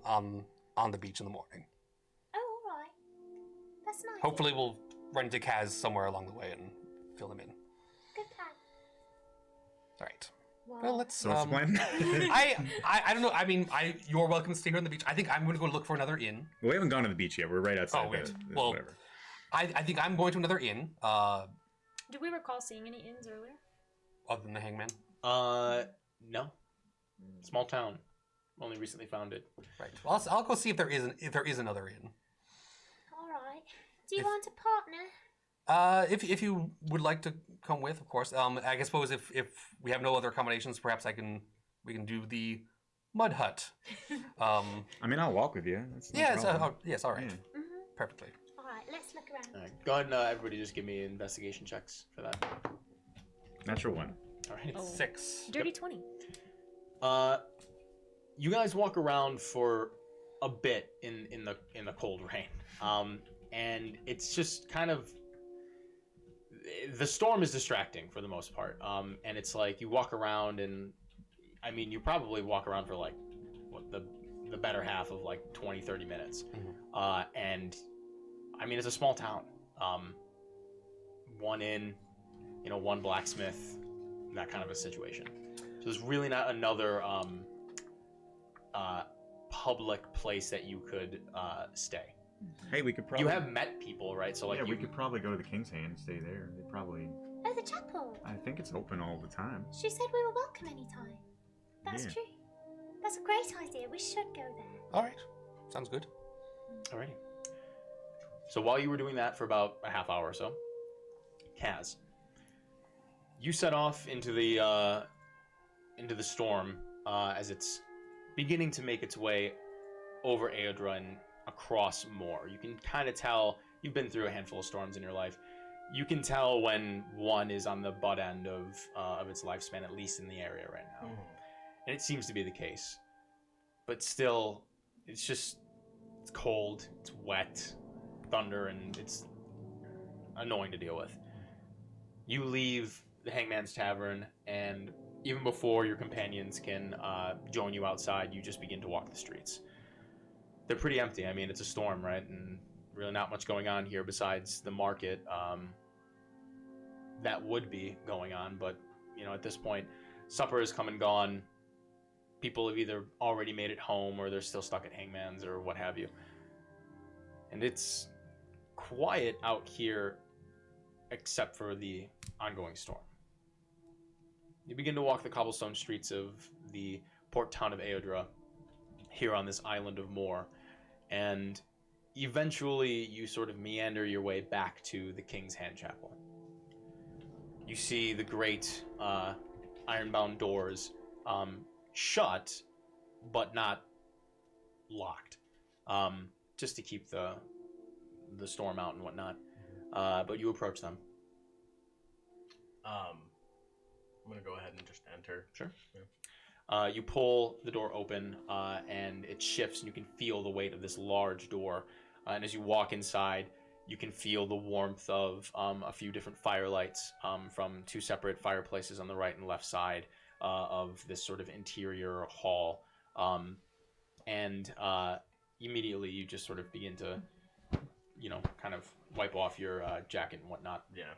S9: the beach in the morning.
S8: Oh, all right. That's nice.
S9: Hopefully, we'll run into Kaz somewhere along the way and fill him in.
S8: Good plan.
S9: All right. Well, let's.
S4: So what's the plan?
S9: I don't know. I mean, you're welcome to stay here on the beach. I think I'm going to go look for another inn.
S4: We haven't gone to the beach yet. We're right outside.
S9: Oh, wait.
S4: the-
S9: Well-
S4: whatever.
S9: I think I'm going to another inn.
S3: Do we recall seeing any inns earlier?
S9: Other than the Hangman.
S1: No. Small town. Only recently founded.
S9: Right. Well, I'll go see if there is another inn.
S8: All right. Do you
S9: If-
S8: want a partner?
S9: If you would like to come with, of course. I suppose if we have no other accommodations, perhaps we can do the mud hut.
S4: I mean, I'll walk with you. That's no
S9: Yes.
S4: problem.
S9: Yes. All right.
S4: Yeah.
S9: Perfectly.
S8: All right, let's look around.
S1: All right. Go ahead and everybody just give me investigation checks for that.
S4: Natural 1.
S1: All right.
S3: Oh.
S9: 6.
S3: Dirty 20.
S1: You guys walk around for a bit in the cold rain, and it's just kind of the storm is distracting for the most part, and it's like you walk around, and I mean you probably walk around for like the better half of like 20-30 minutes, and I mean it's a small town, 1 inn, 1 blacksmith, that kind of a situation. So there's really not another public place that you could stay.
S4: Hey, we could probably.
S1: You have met people, right? So like
S4: yeah,
S1: you
S4: we could probably go to the King's Hand and stay there. They probably.
S8: Oh, the chapel.
S4: I think it's open all the time.
S8: She said we were welcome anytime. That's
S4: Yeah.
S8: true. That's a great idea. We should go there.
S9: All right. Sounds good.
S1: Alrighty. So while you were doing that for about a half hour or so, Kaz, you set off into the storm as it's beginning to make its way over Aodra and across more. You can kind of tell, you've been through a handful of storms in your life. You can tell when one is on the butt end of its lifespan, at least in the area right now. And it seems to be the case. But still, it's cold, it's wet, thunder, and it's annoying to deal with. You leave the Hangman's Tavern, and even before your companions can join you outside, you just begin to walk the streets. They're pretty empty. I mean, it's a storm, right? And really not much going on here besides the market that would be going on. But, at this point, supper has come and gone. People have either already made it home or they're still stuck at Hangman's or what have you. And it's quiet out here except for the ongoing storm. You begin to walk the cobblestone streets of the port town of Aodra here on this island of Moor, and eventually you sort of meander your way back to the King's Hand Chapel. You see the great iron-bound doors shut, but not locked, just to keep the storm out and whatnot. But you approach them.
S2: I'm gonna go ahead and just enter.
S1: Sure.
S2: Yeah.
S1: You pull the door open, and it shifts, and you can feel the weight of this large door. And as you walk inside, you can feel the warmth of a few different firelights from 2 separate fireplaces on the right and left side of this sort of interior hall. And immediately you just sort of begin to, kind of wipe off your jacket and whatnot.
S2: Yeah.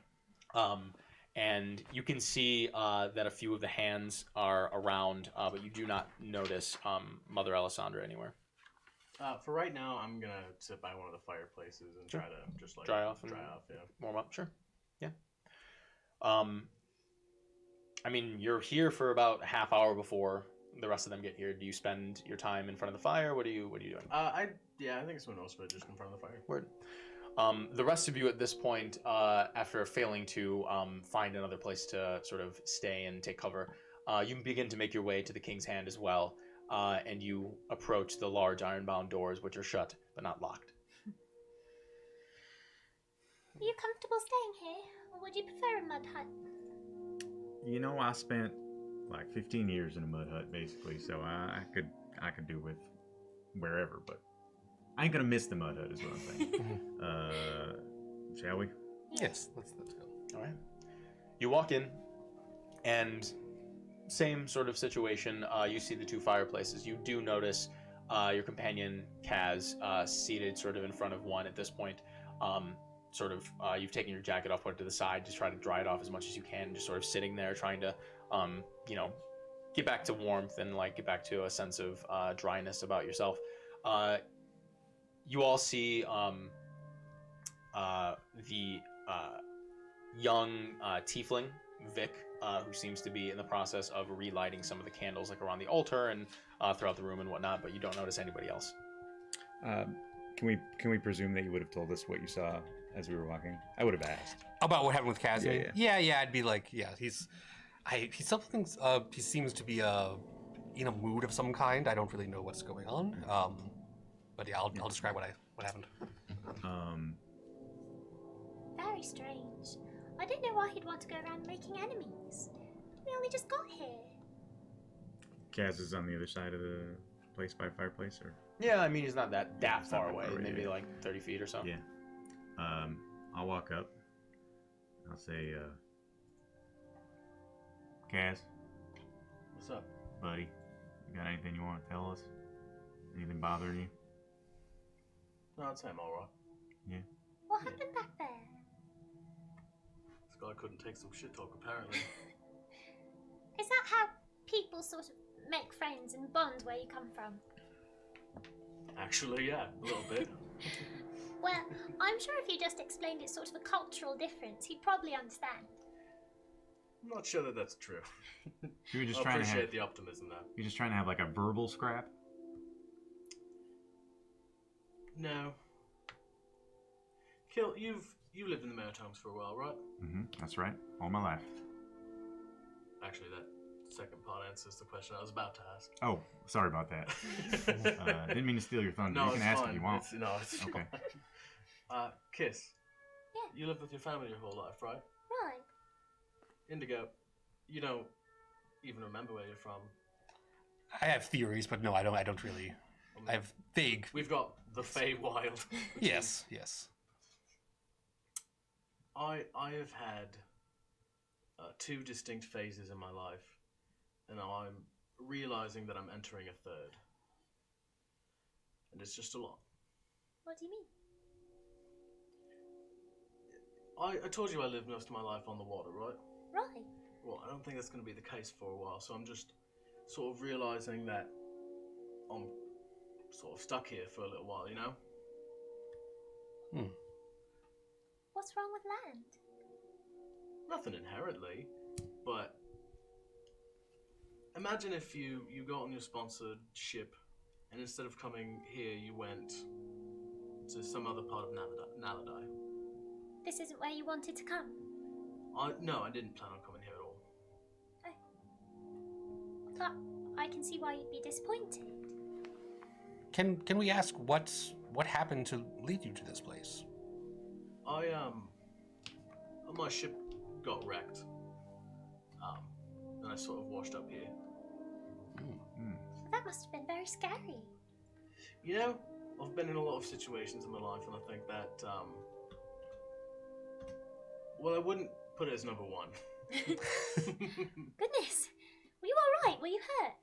S1: And you can see that a few of the hands are around, but you do not notice Mother Alessandra anywhere.
S2: For right now, I'm gonna sit by one of the fireplaces and try to just like
S1: Dry off.
S2: Yeah.
S1: Warm up, sure. Yeah. I mean, you're here for about a half hour before the rest of them get here. Do you spend your time in front of the fire? What are you doing?
S2: I think it's most of it just in front of the fire.
S1: Word. The rest of you at this point, after failing to find another place to sort of stay and take cover, you begin to make your way to the King's Hand as well, and you approach the large iron-bound doors, which are shut but not locked.
S8: Are you comfortable staying here, or would you prefer a mud hut?
S4: You know, I spent like 15 years in a mud hut, basically, so I could do with wherever, but I ain't gonna miss the mud hut, is what I'm saying. Shall we?
S9: Yes, let's go.
S1: All right. You walk in, and same sort of situation. You see the two fireplaces. You do notice your companion Kaz seated sort of in front of one at this point. You've taken your jacket off, put it to the side, just try to dry it off as much as you can, just sort of sitting there trying to, get back to warmth and like get back to a sense of dryness about yourself. You all see the young tiefling, Vic, who seems to be in the process of relighting some of the candles like around the altar and throughout the room and whatnot, but you don't notice anybody else.
S4: Can we presume that you would have told us what you saw as we were walking? I would have asked.
S9: About what happened with Kaz?
S4: Yeah.
S9: I'd be like, yeah, he's something. He seems to be in a mood of some kind. I don't really know what's going on. But yeah, I'll describe what happened.
S8: Very strange. I don't know why he'd want to go around making enemies. We only just got here.
S4: Kaz is on the other side of the place by fireplace, or?
S1: Yeah, I mean, he's not that far away.
S4: Far away,
S1: Maybe
S4: yeah.
S1: like 30 feet or so.
S4: Yeah. I'll walk up. I'll say, Kaz,
S2: What's up?
S4: buddy, you got anything you want to tell us? Anything bothering you?
S2: No, I'd say I'm alright.
S4: Yeah.
S8: What happened back there?
S2: This guy couldn't take some shit talk, apparently.
S8: Is that how people sort of make friends and bond where you come from?
S2: Actually, yeah, a little bit.
S8: Well, I'm sure if you just explained it's sort of a cultural difference, he'd probably understand.
S2: I'm not sure that that's true.
S4: You were just
S2: I
S4: trying to
S2: appreciate
S4: have.
S2: the optimism, though.
S4: You're just trying to have like a verbal scrap.
S2: No. Kill, you lived in the Maritimes for a while, right?
S4: Mm-hmm. That's right. All my life.
S2: Actually, that second part answers the question I was about to ask.
S4: Oh, sorry about that. Didn't mean to steal your thunder.
S2: No,
S4: You can
S2: it's
S4: ask
S2: fine.
S4: if you want.
S2: It's
S4: Okay.
S2: fine. Kiss.
S8: Yeah.
S2: You lived with your family your whole life, right?
S8: Right.
S2: Indigo, you don't even remember where you're from.
S9: I have theories, but no, I don't really. I have vague.
S2: We've got the Feywild.
S9: Yes.
S2: I have had two distinct phases in my life, and now I'm realizing that I'm entering a third. And it's just a lot.
S8: What do you mean?
S2: I told you I lived most of my life on the water, right?
S8: Right.
S2: Well, I don't think that's going to be the case for a while, so I'm just sort of realizing that I'm sort of stuck here for a little while, you know?
S8: What's wrong with land?
S2: Nothing inherently, but imagine if you got on your sponsored ship and instead of coming here, you went to some other part of Naledi.
S8: This isn't where you wanted to come.
S2: No, I didn't plan on coming here at all.
S8: But I can see why you'd be disappointed.
S9: Can we ask what happened to lead you to this place?
S2: My ship got wrecked. And I sort of washed up here.
S8: That must have been very scary.
S2: You know, I've been in a lot of situations in my life, and I think that, well, I wouldn't put it as number one.
S8: Goodness. Were you alright? Were you hurt?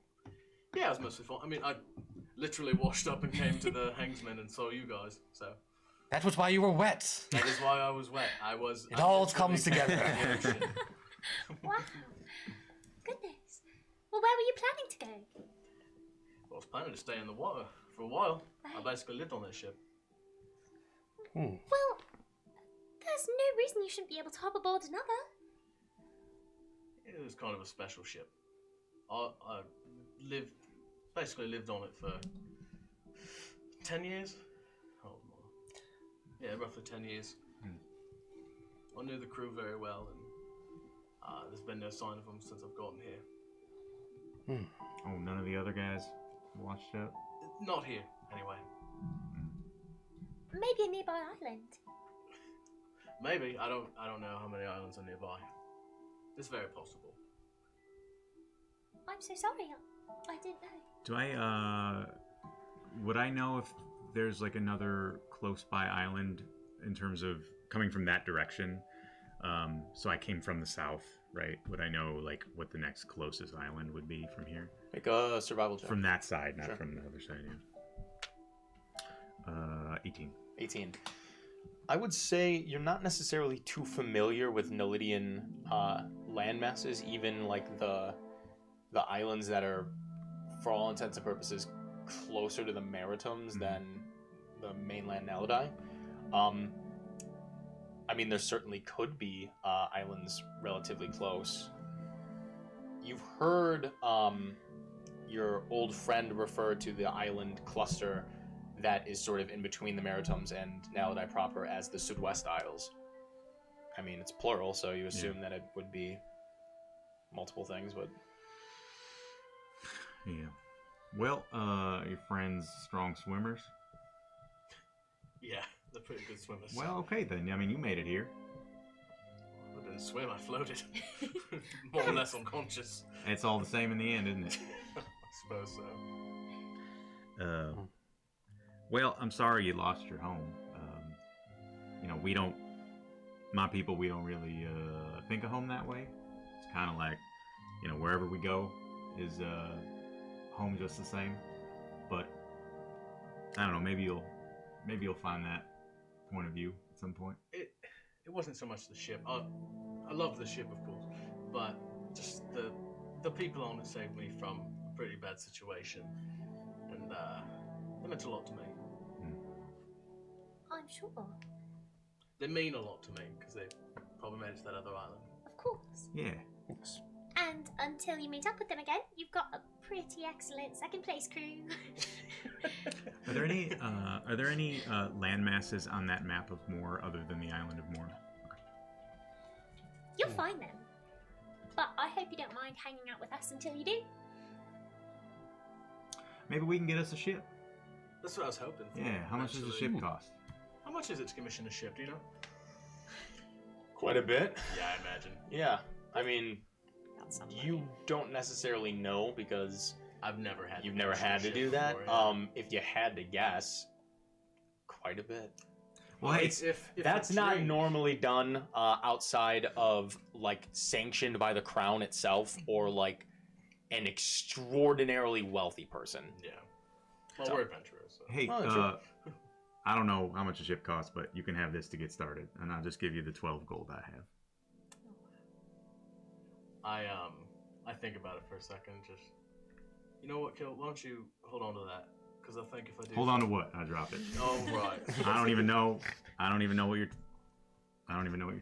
S2: Yeah, it was mostly fun. I mean, I literally washed up and came to the Hangsman and saw you guys, so.
S9: That was why you were wet.
S2: That is why I was wet.
S9: It all comes together.
S8: Wow. Goodness. Well, where were you planning to go?
S2: Well, I was planning to stay in the water for a while. I
S8: Right.
S2: basically lived on this ship.
S8: Well, there's no reason you shouldn't be able to hop aboard another.
S2: It was kind of a special ship. I basically lived on it for 10 years. Oh, Yeah, roughly 10 years. I knew the crew very well, and there's been no sign of them since I've gotten here.
S4: Oh, none of the other guys watched out?
S2: Not here, anyway.
S8: Maybe a nearby island.
S2: Maybe. I don't know how many islands are nearby. It's very possible.
S8: I'm so sorry. I didn't know.
S4: Do I, would I know if there's like another close by island in terms of coming from that direction? So I came from the south, right? Would I know like what the next closest island would be from here?
S1: Make a survival check.
S4: From that side, not
S1: Sure.
S4: from the other side, yeah. 18.
S1: 18. I would say you're not necessarily too familiar with Naledian land masses, even like the islands that are, for all intents and purposes, closer to the Maritimes than the mainland Naledi. I mean, there certainly could be islands relatively close. You've heard your old friend refer to the island cluster that is sort of in between the Maritimes and Naledi proper as the Sudwest Isles. I mean, it's plural, so you assume that it would be multiple things, but...
S4: Yeah. Well, your friends strong swimmers?
S2: Yeah, they're pretty good swimmers.
S4: Well, okay then. I mean, you made it here.
S2: I didn't swim, I floated. More or less unconscious.
S4: It's all the same in the end, isn't it?
S2: I suppose so.
S4: Well, I'm sorry you lost your home. We don't, my people, we don't really think of home that way. It's kind of like, wherever we go is home just the same. But I don't know, maybe you'll find that point of view at some point.
S2: It wasn't so much the ship. I love the ship, of course, but just the people on it saved me from a pretty bad situation, and they meant a lot to me.
S8: I'm sure.
S2: They mean a lot to me because they probably made it to that other island.
S8: Of course.
S4: Yeah.
S8: And until you meet up with them again, you've got a pretty excellent second place crew.
S4: Are there any land masses on that map of Moor other than the island of Moor?
S8: You'll find them. But I hope you don't mind hanging out with us until you do.
S4: Maybe we can get us a ship.
S2: That's what I was hoping for.
S4: Yeah. How much does a ship cost?
S2: How much is it to commission a ship, do you know?
S1: Quite a bit.
S2: Yeah, I imagine.
S1: Yeah. I mean,
S3: Got some
S1: you
S3: money.
S1: don't necessarily know because
S2: I've never had.
S1: you've never had to do that. If you had to guess, quite a bit.
S4: Well, hey,
S2: if
S1: That's
S2: a
S1: not
S2: drink-
S1: normally done outside of like sanctioned by the crown itself or like an extraordinarily wealthy person.
S2: Yeah. Well,
S1: So-
S2: we're adventurers. So.
S4: hey,
S1: Oh, true.
S4: I don't know how much a ship costs, but you can have this to get started, and I'll just give you the 12 gold I have.
S2: I think about it for a second. Just, you know what, Kill? Why don't you hold on to that? Because I think if I do.
S4: Hold on to what? I drop it.
S2: Oh right.
S4: I don't even know what you're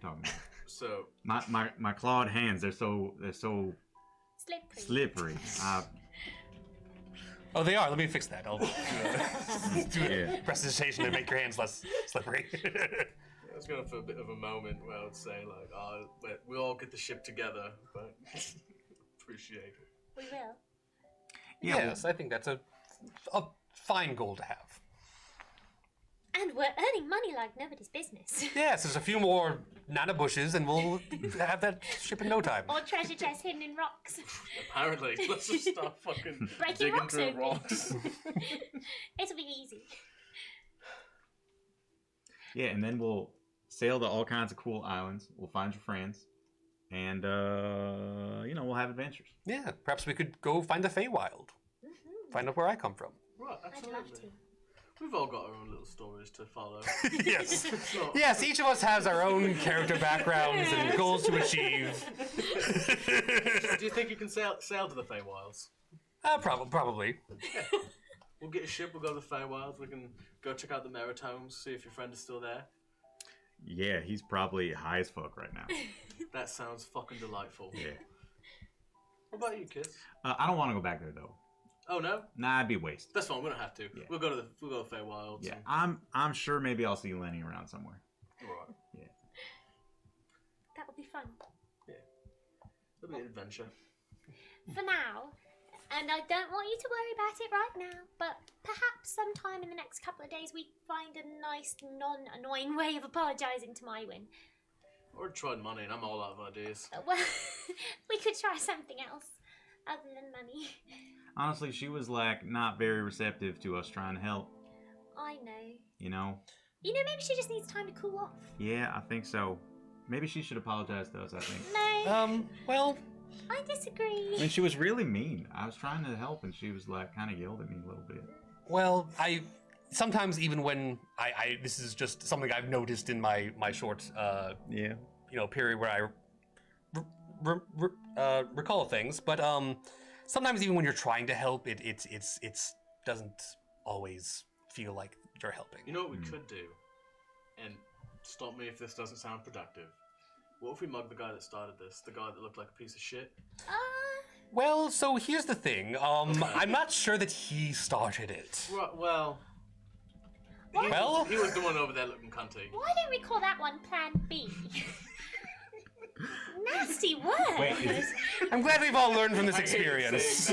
S4: talking about.
S2: So
S4: My clawed hands, they're so
S8: Slippery.
S4: slippery.
S9: Oh, they are. Let me fix that. I'll do
S4: Yeah.
S9: a presentation to make your hands less slippery.
S2: I was going for a bit of a moment where I would say like, but we all get the ship together, but appreciate it.
S8: We will.
S4: Yeah,
S9: Yes, I think that's a fine goal to have.
S8: And we're earning money like nobody's business.
S9: Yes, there's a few more nana bushes, and we'll have that ship in no time.
S8: Or treasure chests hidden in rocks.
S2: Apparently, let's just start fucking
S8: Breaking
S2: digging
S8: rocks
S2: through
S8: open.
S2: rocks.
S8: It'll be easy.
S4: Yeah, and then we'll sail to all kinds of cool islands. We'll find your friends, and we'll have adventures.
S9: Yeah, perhaps we could go find the Feywild. Find out where I come from.
S2: Right,
S8: I'd love
S2: absolutely.
S8: to.
S2: We've all got our own little stories to follow.
S9: Yes.
S2: It's not-
S9: Yes, each of us has our own character backgrounds and goals to achieve.
S2: Do you think you can sail to the Feywilds?
S9: Probably.
S2: We'll get a ship, we'll go to the Feywilds, we can go check out the Maritimes, see if your friend is still there.
S4: Yeah, he's probably high as fuck right now.
S2: That sounds fucking delightful.
S4: Yeah.
S2: What about you, kids?
S4: I don't want to go back there though.
S2: Oh no,
S4: Nah, it'd be waste.
S2: that's fine. We don't have to.
S4: Yeah.
S2: We'll go to the Feywilds.
S4: Yeah, I'm sure maybe I'll see Lenny around somewhere.
S2: Alright.
S8: That would be fun.
S2: It'll be an adventure.
S8: For now, and I don't want you to worry about it right now, but perhaps sometime in the next couple of days we find a nice, non-annoying way of apologising to Mywin.
S2: Or tried money, and I'm all out of ideas.
S8: Well, we could try something else other than money.
S4: Honestly, she was like not very receptive to us trying to help.
S8: I know.
S4: You know?
S8: Maybe she just needs time to cool off.
S4: Yeah, I think so. Maybe she should apologize to us, I think.
S8: No,
S9: Well,
S8: I disagree.
S4: I mean, she was really mean. I was trying to help, and she was like, kind of yelled at me a little bit.
S9: well, I sometimes even when I this is just something I've noticed in my short
S4: Yeah.
S9: period where I recall things, but sometimes even when you're trying to help, it doesn't always feel like you're helping.
S2: You know what we could do? And stop me if this doesn't sound productive. What if we mug the guy that started this? The guy that looked like a piece of shit?
S9: Well, so here's the thing. I'm not sure that he started it.
S2: Well...
S9: Well?
S2: He was the one over there looking cunty.
S8: Why don't we call that one Plan B? Nasty word.
S4: Wait,
S9: I'm glad we've all learned from this experience.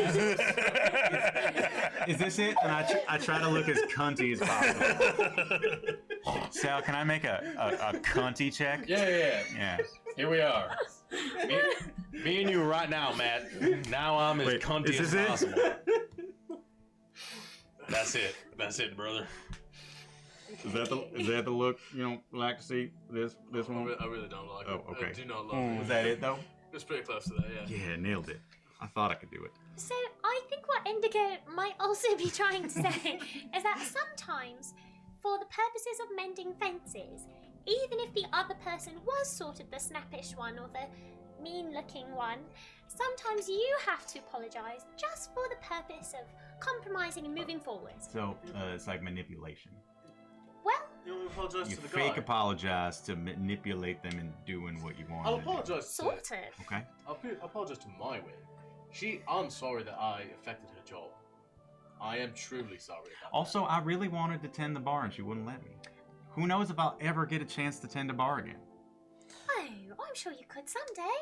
S4: is this it? And I try to look as cunty as possible. Sal, can I make a cunty check?
S1: Yeah.
S4: Yeah.
S1: Here we are. Me and you right now, Matt. Now I'm as
S4: Wait,
S1: cunty
S4: is
S1: as
S4: this it?
S1: possible. That's it. That's it, brother.
S4: Is that the look like to see this one?
S2: I really don't like
S4: Oh,
S2: it.
S4: okay.
S2: I do not love it.
S4: Was that it though?
S2: It's pretty close to that, yeah.
S4: Yeah, nailed it. I thought I could do it.
S8: So I think what Indigo might also be trying to say is that sometimes, for the purposes of mending fences, even if the other person was sort of the snappish one or the mean-looking one, sometimes you have to apologise just for the purpose of compromising and moving forward.
S4: So it's like manipulation.
S8: Well,
S2: You want me to apologise
S4: You
S2: to the
S4: fake
S2: guy?
S4: apologize to manipulate them into doing what you want.
S2: I'll
S4: them to do.
S2: apologise to...
S8: sort of.
S4: Okay.
S2: I'll apologise to Mywin. I'm sorry that I affected her job. I am truly sorry about
S4: Also, I really wanted to tend the bar and she wouldn't let me. Who knows if I'll ever get a chance to tend a bar again?
S8: Oh, I'm sure you could someday.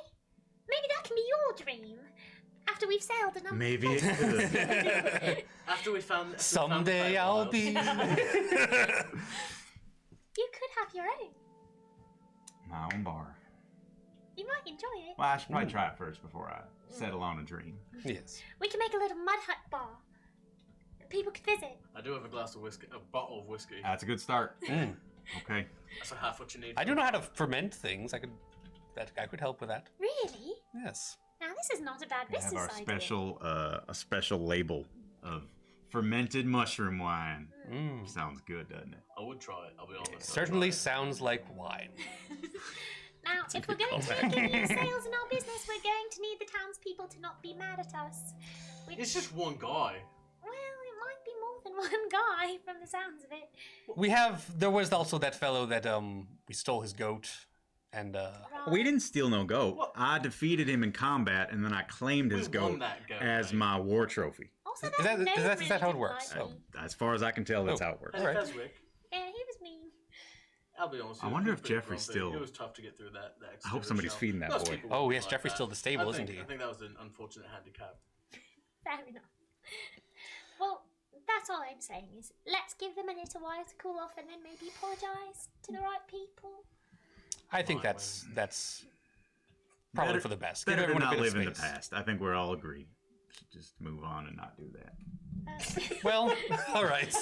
S8: Maybe that can be your dream. After we've sailed enough.
S4: Maybe it could.
S2: that. After we found...
S9: Someday I'll be.
S8: You could have your own.
S4: My own bar.
S8: You might enjoy it.
S4: Well, I should probably try it first before I settle on a dream.
S9: Yes.
S8: We can make a little mud hut bar. People could visit.
S2: I do have a bottle of whiskey.
S4: That's a good start.
S9: Mm.
S4: Okay.
S2: That's a half what you need.
S9: I do know how to ferment things. I could help with that.
S8: Really?
S9: Yes.
S8: Now this is not a bad
S4: We have
S8: business
S4: our
S8: idea.
S4: special label of fermented mushroom wine.
S9: Mm.
S4: Sounds good, doesn't it?
S2: I would try it, I'll be honest.
S9: Certainly sounds like wine.
S8: Now, if we're going to make any sales in our business, we're going to need the townspeople to not be mad at us. Which,
S2: It's just one guy.
S8: well, it might be more than one guy from the sounds of it.
S9: There was also that fellow that we stole his goat, and
S4: We didn't steal no goat.
S2: What?
S4: I defeated him in combat, and then I claimed his
S2: We won
S4: goat
S2: that goat,
S4: as
S2: mate.
S4: my war trophy.
S8: Also,
S9: Is that-
S8: no
S9: is that
S8: really
S9: how it
S8: didn't
S9: works?
S8: like
S9: Oh.
S8: me.
S4: As far as I can tell, that's
S9: Oh.
S4: how it works.
S2: Hey,
S9: Alright.
S2: Feswick,
S8: Yeah, he was mean.
S2: I'll be honest.
S4: I
S2: with you,
S4: wonder
S2: he was
S4: if
S2: pretty
S4: Jeffrey's
S2: grumpy.
S4: still-
S2: It was tough to get through that.
S4: I hope somebody's feeding that
S2: Most
S4: boy.
S2: people
S9: Oh,
S2: would
S9: yes,
S2: like
S9: Jeffrey's
S2: that.
S9: still disabled,
S2: I think-
S9: isn't he?
S2: I think that was an unfortunate handicap.
S8: Fair enough. Well, that's all I'm saying is let's give them a little while to cool off and then maybe apologise to the right people.
S9: I think
S2: Fine,
S9: that's probably
S4: Better-
S9: for the best. Give
S4: Better to
S9: everyone a
S4: not
S9: bit
S4: live
S9: of
S4: in the
S9: space.
S4: past. I think we're all agree. Should just move on and not do that.
S9: Well, all right.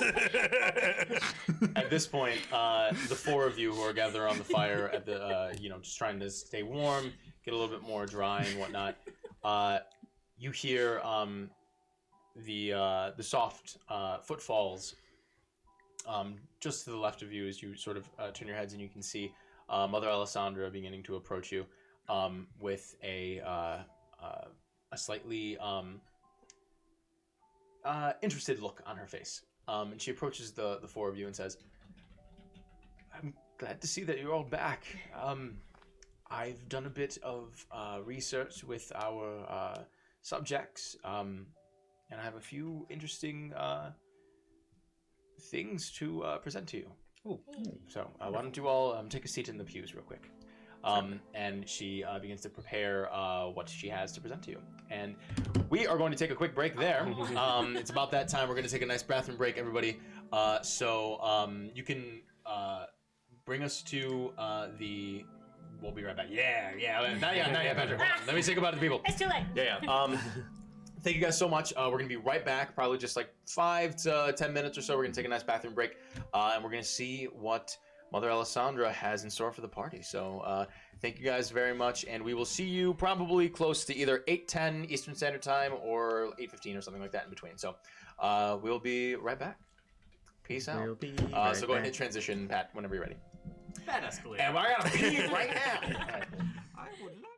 S1: At this point, the four of you who are gathered around the fire at the, just trying to stay warm, get a little bit more dry and whatnot. You hear the soft footfalls just to the left of you as you sort of turn your heads, and you can see Mother Alessandra beginning to approach you with a slightly interested look on her face. And she approaches the four of you and says, "I'm glad to see that you're all back. I've done a bit of research with our subjects, and I have a few interesting things to present to you.
S9: Ooh.
S1: So why don't you all take a seat in the pews real quick? And she begins to prepare what she has to present to you. And we are going to take a quick break there. It's about that time. We're going to take a nice bathroom break, everybody. So you can bring us to the... We'll be right back. Yeah. Not yet, Patrick. Hold on. Let me say goodbye to the people.
S3: It's too late.
S1: Yeah. Thank you guys so much. We're going to be right back, probably just like 5 to 10 minutes or so. We're going to take a nice bathroom break, and we're going to see what Mother Alessandra has in store for the party. So thank you guys very much, and we will see you probably close to either 8:10 Eastern Standard Time or 8:15 or something like that in between. So we'll be right back. Peace out.
S4: We'll be
S1: So
S4: right
S1: go ahead and
S4: back.
S1: hit transition, Pat, whenever you're ready.
S2: That escalated.
S1: And I got to pee right now. All right.
S4: I would love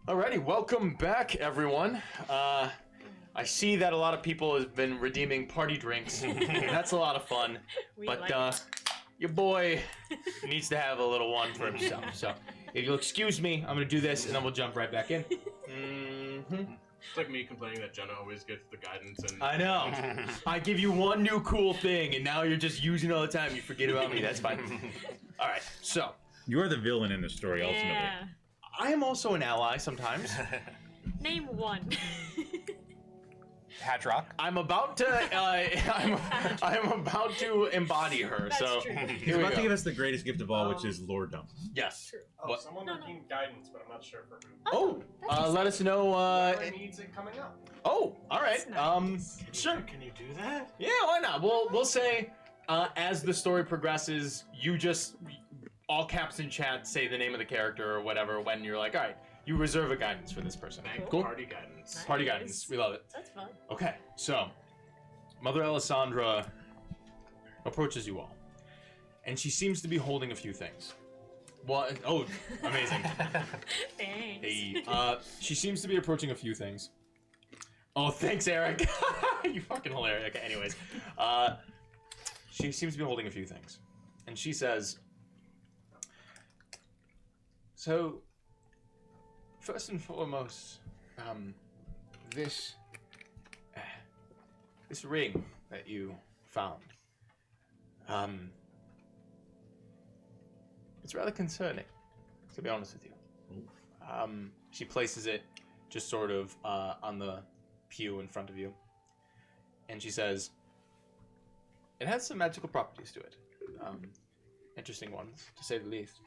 S1: Alrighty, welcome back, everyone. I see that a lot of people have been redeeming party drinks. That's a lot of fun.
S3: We
S1: But
S3: like it.
S1: your boy needs to have a little one for himself. So if you'll excuse me, I'm gonna do this, and then we'll jump right back in.
S2: It's like me complaining that Jenna always gets the guidance and.
S1: I know. I give you one new cool thing, and now you're just using it all the time. You forget about me. That's fine. All right. So
S4: You are the villain in the story, ultimately.
S3: Yeah.
S1: I am also an ally sometimes.
S3: Name one.
S9: Hadrock.
S1: I'm about to. I'm about to embody her.
S3: That's
S1: so
S3: true.
S1: here
S4: He's
S1: we
S4: about to
S1: go.
S4: give us the greatest gift of all, which is lorddom.
S1: Yes.
S3: True.
S5: Oh,
S1: What?
S5: someone
S3: No,
S5: redeemed guidance, but I'm not sure for who.
S1: Oh,
S3: that's
S1: let us know.
S5: Whoever needs it coming up.
S1: Oh, all right.
S3: That's nice.
S1: Sure.
S2: Can you do that?
S1: Yeah, why not? We'll say as the story progresses, you just all caps in chat say the name of the character or whatever when you're like, all right, you reserve a guidance for this person.
S2: Thank
S1: Cool.
S2: Party guidance.
S1: Party
S3: Nice.
S1: guidance. We love it.
S3: That's fun.
S1: Okay, so Mother Alessandra approaches you all, and she seems to be holding a few things. What? Oh, amazing.
S3: Thanks.
S1: Hey, she seems to be approaching a few things. Oh, thanks, Eric. You fucking hilarious. Okay, anyways, she seems to be holding a few things, and she says, "So, first and foremost, this ring that you found, it's rather concerning, to be honest with you." She places it just sort of on the pew in front of you, and she says, "It has some magical properties to it, interesting ones, to say the least.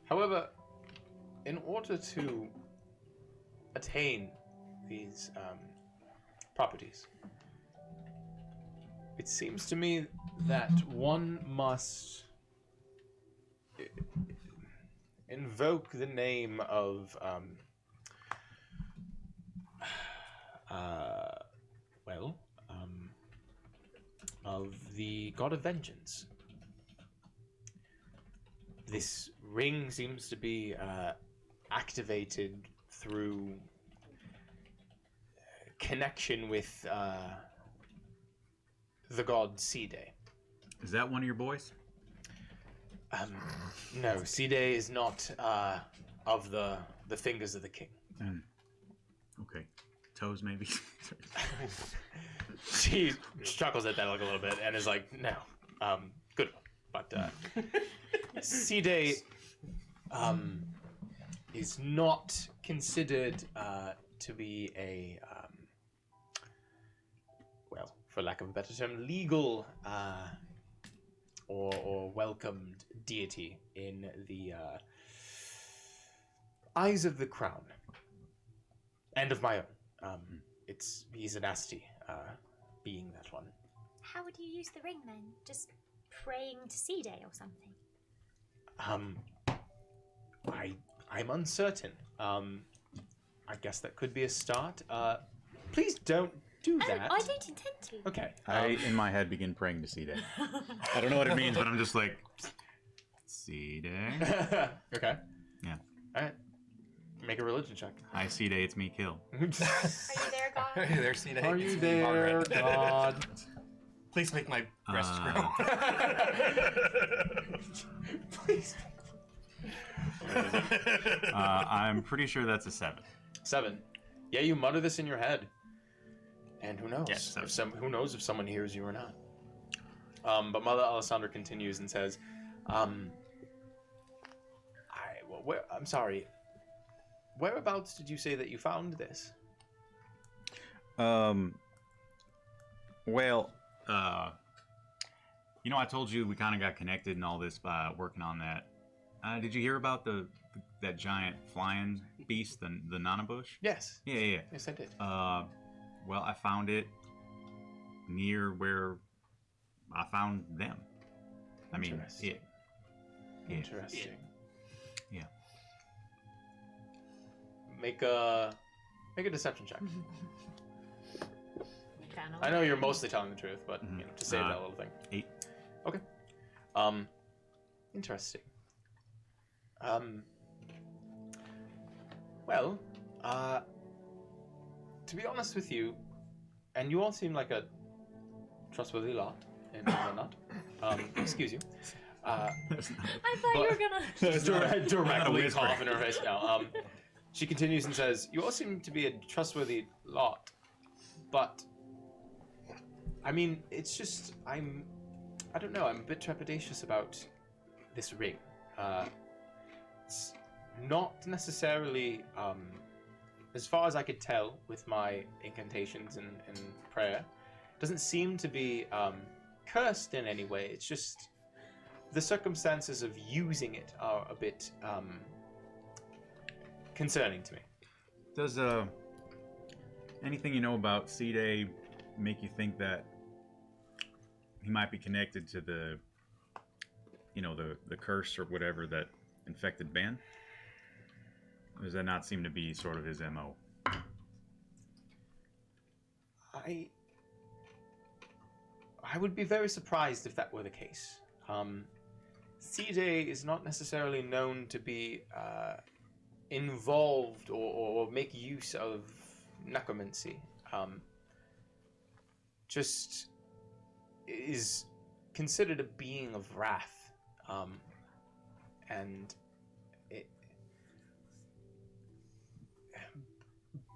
S1: However, in order to attain these properties, it seems to me that one must invoke the name of of the god of vengeance. This ring seems to be activated through connection with the god Side.
S4: Is that one of your boys?
S1: No, Side is not of the fingers of the king.
S4: Okay. Toes, maybe?
S1: She chuckles at that like a little bit and is like, "No, good one." But Side is not considered to be a, well, for lack of a better term, legal or welcomed deity in the eyes of the crown and of my own. He's a nasty being, that one.
S8: How would you use the ring then? Just praying to C-Day or something?
S1: I'm uncertain. I guess that could be a start. Please don't do
S8: Oh,
S1: that.
S8: I don't intend to.
S1: Okay.
S4: I, in my head, begin praying to C-Day. I don't know what it means, but I'm just like, C-Day?
S1: Okay.
S4: Yeah.
S1: All right. Make a religion check.
S4: Hi, C-Day, it's me, Kill.
S8: Are you there, God?
S9: There's C-Day.
S1: Are you there, God?
S9: Please make my breasts
S4: Uh,
S9: grow.
S1: Please.
S4: I'm pretty sure that's a 7.
S1: 7. Yeah, you mutter this in your head, and who knows?
S4: Yes,
S1: Who knows if someone hears you or not? But Mother Alessandra continues and says, I'm sorry. Whereabouts did you say that you found this?
S4: Well, you know, I told you we kind of got connected and all this by working on that. Did you hear about that giant flying beast, the Nana Bush?
S1: Yes.
S4: Yeah.
S1: Yes, I did.
S4: Well, I found it near where I found them. I mean,
S1: Interesting.
S4: it. Yeah.
S1: Interesting.
S4: Yeah.
S1: Make a deception check.
S3: Channel.
S1: I know you're mostly telling the truth, but you know, to save that little thing.
S4: 8.
S1: Okay. Interesting. Well, to be honest with you, and you all seem like a trustworthy lot, and not. Excuse you.
S3: I thought you were gonna.
S1: Directly cough in her face now. She continues and says, "You all seem to be a trustworthy lot, but I mean, it's just I don't know. I'm a bit trepidatious about this ring. It's not necessarily, as far as I could tell with my incantations and prayer, doesn't seem to be cursed in any way. It's just the circumstances of using it are a bit concerning to me."
S4: Does anything you know about C-Day make you think that he might be connected to the curse or whatever that infected Ben? Or does that not seem to be sort of his MO?
S1: I would be very surprised if that were the case. C-Day is not necessarily known to be involved or make use of necromancy. Just is considered a being of wrath, and it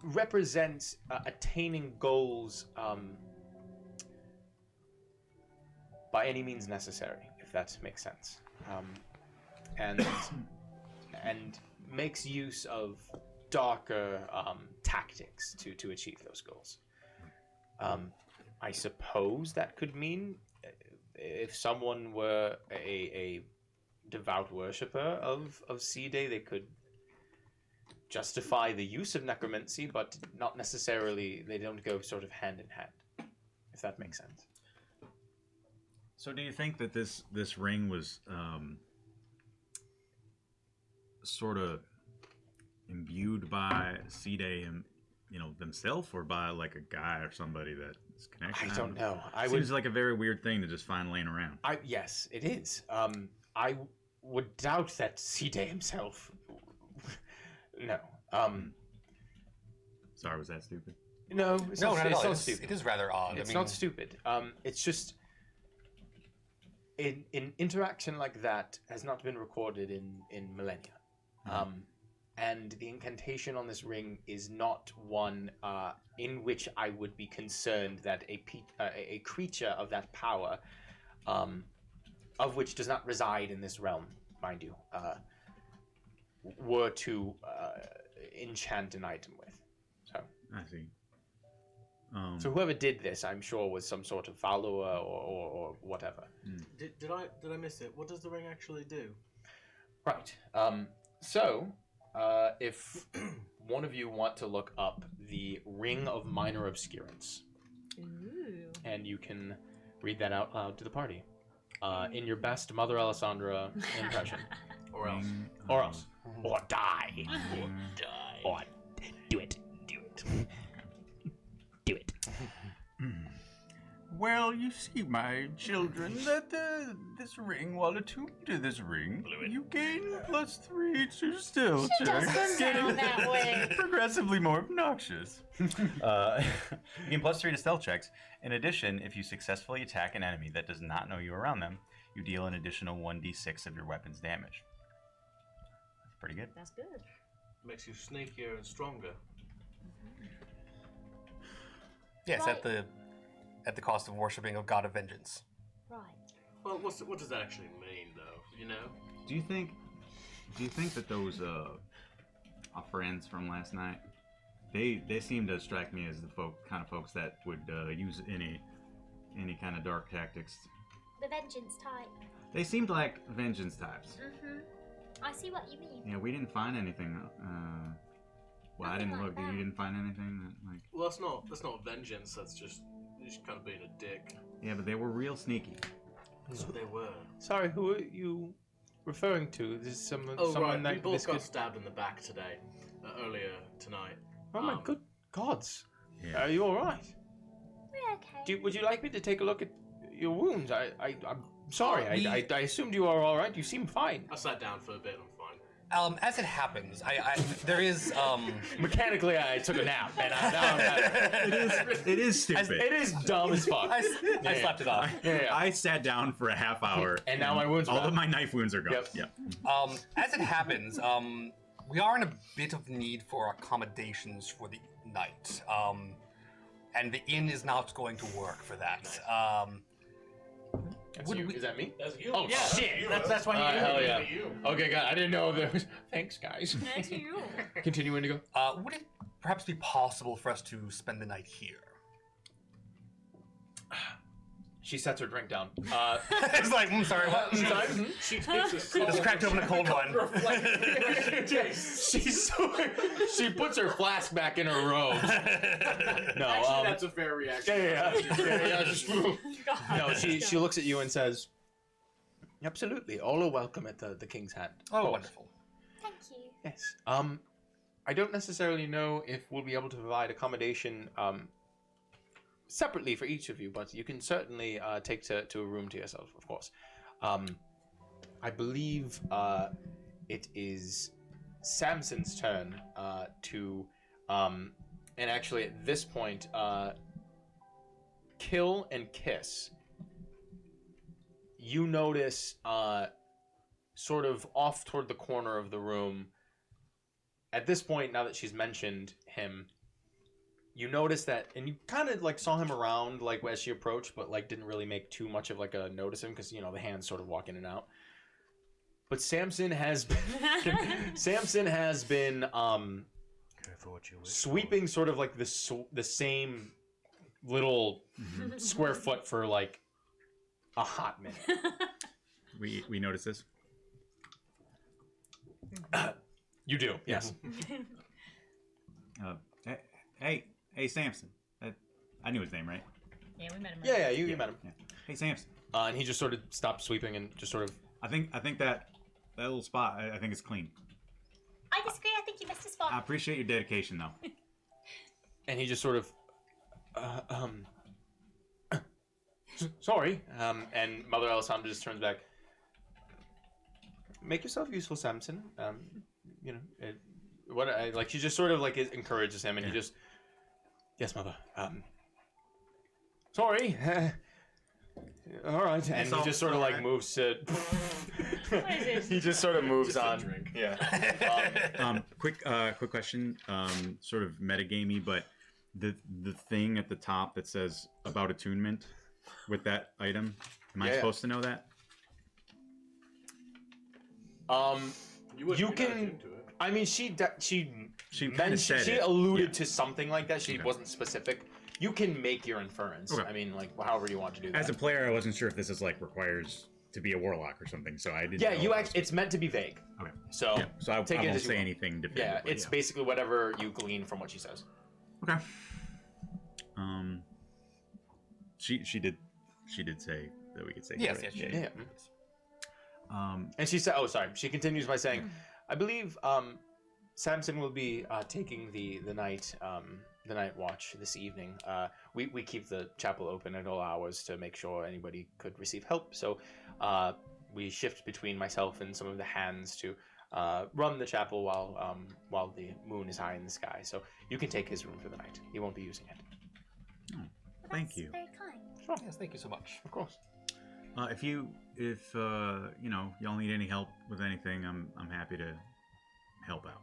S1: represents attaining goals by any means necessary, if that makes sense, and makes use of darker tactics to achieve those goals. I suppose that could mean if someone were a devout worshipper of C-Day, they could justify the use of necromancy, but not necessarily, they don't go sort of hand in hand, if that makes sense.
S4: So do you think that this ring was sort of imbued by C-Day themselves, or by like a guy or somebody that is connected?
S1: I don't know.
S4: Seems like a very weird thing to just find laying around.
S1: Yes, it is. I would doubt that C-Day himself. No.
S4: Sorry, was that stupid?
S1: No, it's not stupid.
S9: It is rather odd.
S1: It's not stupid. It's just an interaction like that has not been recorded in millennia. And the incantation on this ring is not one in which I would be concerned that a creature of that power, of which does not reside in this realm, mind you, were to enchant an item with. So
S4: I see.
S1: So whoever did this, I'm sure, was some sort of follower or whatever.
S2: Did I miss it? What does the ring actually do?
S1: Right. If one of you want to look up the Ring of Minor Obscurance, and you can read that out loud to the party in your best Mother Alessandra impression,
S2: Or else.
S1: or die, or do it.
S4: Well, you see, my children, that this ring, while attuned to this ring, you gain +3 to stealth checks.
S3: Doesn't sound that way.
S4: Progressively more obnoxious. You gain +3 to stealth checks. In addition, if you successfully attack an enemy that does not know you around them, you deal an additional 1d6 of your weapon's damage. That's pretty good.
S3: That's good.
S2: Makes you sneakier and stronger.
S9: Yes,
S3: Right.
S9: at the cost of worshipping a god of vengeance.
S3: Right.
S2: Well, what does that actually mean, though? You know?
S4: Do you think that those our friends from last night, they seem to strike me as the kind of folks that would use any kind of dark tactics.
S8: The vengeance type.
S4: They seemed like vengeance types.
S8: I see what you mean.
S4: Yeah, we didn't find anything. Well, I
S8: Nothing
S4: didn't
S8: like
S4: look.
S8: that.
S4: You didn't find anything that, like.
S2: Well, that's not vengeance. That's just kind of being a dick.
S4: Yeah, but they were real sneaky.
S2: So they were.
S1: Sorry, who are you referring to? Is this someone
S2: Oh,
S1: someone
S2: right. We
S1: that
S2: both
S1: this
S2: got
S1: could...
S2: stabbed in the back today, earlier tonight.
S1: Oh my good gods!
S4: Yeah.
S1: Are you all right?
S8: We're okay.
S1: Would you like me to take a look at your wounds? I'm sorry.
S2: Me-
S1: I assumed you were all right. You seem fine.
S2: I sat down for a bit. I'm fine.
S9: As it happens, there is
S1: Mechanically, I took a nap, and now I'm better.
S4: It is stupid.
S1: It is dumb as fuck.
S9: I slept it off.
S1: Yeah.
S4: I sat down for a half hour,
S1: And now my wounds are
S4: all
S1: back.
S4: of my knife wounds are gone.
S1: Yep.
S9: As it happens, we are in a bit of need for accommodations for the night, and the inn is not going to work for that.
S1: That's you. Is that me?
S5: That's you.
S1: Oh,
S5: Yeah,
S1: shit.
S2: That's why you
S1: Hell yeah.
S5: You.
S1: Okay, God, I didn't know there was... Thanks, guys.
S3: That's you.
S1: Continue, Indigo.
S9: Would it perhaps be possible for us to spend the night here?
S1: She sets her drink down.
S9: It's like, sorry, what?
S2: She takes a
S9: Just cracked open a cold one.
S1: She puts her flask back in her robe. No,
S2: Actually, that's a fair reaction.
S1: No, she looks at you and says, "Absolutely, all are welcome at the King's Hand."
S9: Oh, wonderful.
S8: Thank you.
S1: Yes. I don't necessarily know if we'll be able to provide accommodation separately for each of you, but you can certainly take to a room to yourself, of course. I believe it is Samson's turn to, and actually at this point, kill and kiss. You notice, sort of off toward the corner of the room. At this point, now that she's mentioned him, you notice that, and you kind of like saw him around like as she approached, but like didn't really make too much of like a notice of him because the hands sort of walk in and out. But Samson has been sweeping sort of like the same little square foot for like a hot minute.
S4: We notice this.
S1: You do, yes.
S4: Hey, Samson. I knew his name, right?
S3: Yeah, we met him.
S1: Yeah, you met him.
S4: Yeah. Hey, Samson.
S1: And he just sort of stopped sweeping and just sort of.
S4: I think that little spot. I think it's clean.
S8: I disagree. I think you missed a spot.
S4: I appreciate your dedication, though.
S1: And he just sort of. Sorry. And Mother Alessandra just turns back. Make yourself useful, Samson. She just sort of like encourages him, and he just. Yes, Mother. Sorry. All right, and he just sort of like moves to. He just sort of moves on.
S2: Drink.
S1: Yeah.
S4: Quick question. Sort of metagamey, but the thing at the top that says about attunement with that item. Am I supposed to know that?
S1: You can. I mean, she
S4: kind of said
S1: she
S4: it.
S1: alluded to something like that. She wasn't specific. You can make your inference.
S4: Okay.
S1: I mean, like however you want to do that.
S4: As a player, I wasn't sure if this is like requires to be a warlock or something, so I didn't.
S1: Yeah,
S4: know
S1: you
S4: if
S1: actually. It's meant to be vague.
S4: Okay.
S1: So
S4: So I
S1: take it
S4: won't
S1: as you
S4: say
S1: will.
S4: anything
S1: Yeah,
S4: definitively.
S1: it's basically whatever you glean from what she says.
S4: Okay. She did say that we could say.
S9: Yes,
S4: right?
S9: yes, she
S1: Yeah.
S9: did.
S1: And she said, "Oh, sorry." She continues by saying, "I believe Samson will be taking the night watch this evening. We keep the chapel open at all hours to make sure anybody could receive help. So we shift between myself and some of the hands to run the chapel while the moon is high in the sky. So you can take his room for the night. He won't be using it."
S4: Thank you.
S8: Very kind.
S1: Sure,
S9: Yes, thank you so much.
S1: of course.
S4: If y'all need any help with anything, I'm happy to help out.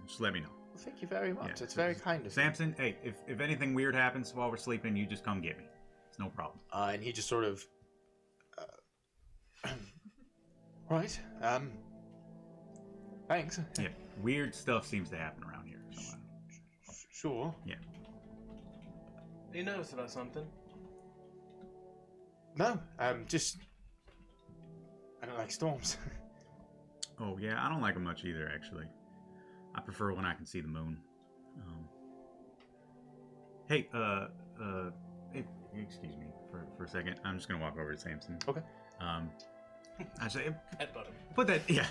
S4: Just let me know.
S1: Well, thank you very much.
S4: Yeah,
S1: it's very kind of you.
S4: Samson, hey, if anything weird happens while we're sleeping, you just come get me. It's no problem.
S1: And he just sort of. Right. Thanks.
S4: Yeah, weird stuff seems to happen around here. So,
S1: Sure.
S4: yeah.
S2: You noticed about something?
S1: No, just. I don't like storms.
S4: Oh yeah, I don't like them much either. Actually, I prefer when I can see the moon. Hey, hey, excuse me for a second. I'm just gonna walk over to Samson.
S1: Okay.
S4: I say,
S2: Headbutt him.
S4: put that. Yeah.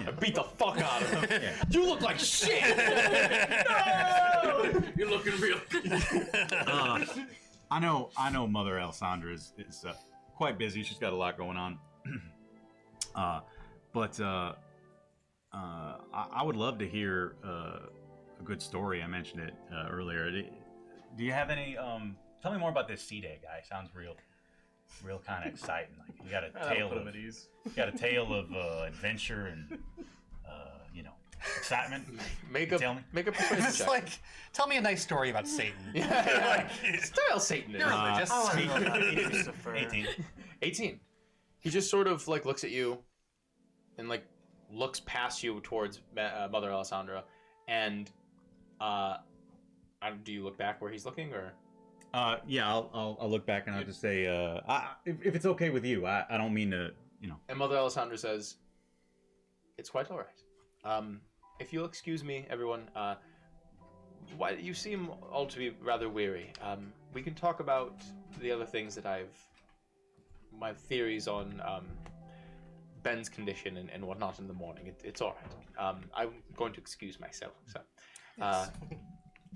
S1: I beat the fuck out of him.
S4: Yeah.
S1: You look like shit.
S2: No! You're looking real.
S4: I know. Mother Alessandra is quite busy. She's got a lot going on. But I would love to hear a good story. I mentioned it earlier. Do you have any? Tell me more about this C-Day guy. Sounds real kind of exciting. Like you got a tale of adventure and excitement.
S1: Make a persuasion
S9: It's
S1: check.
S9: like, tell me a nice story about Satan.
S1: Yeah, style Satan.
S9: You're religious.
S7: I want to know about Lucifer.
S4: 18.
S1: 18. He just sort of like looks at you, and like looks past you towards Mother Alessandra, and do you look back where he's looking, or?
S4: Yeah, I'll look back and I'll just say, if it's okay with you, I don't mean to,
S1: And Mother Alessandra says, "It's quite all right. If you'll excuse me, everyone. Why you seem all to be rather weary. We can talk about the other things that my theories on Ben's condition and whatnot in the morning. It's all right. I'm going to excuse myself. So,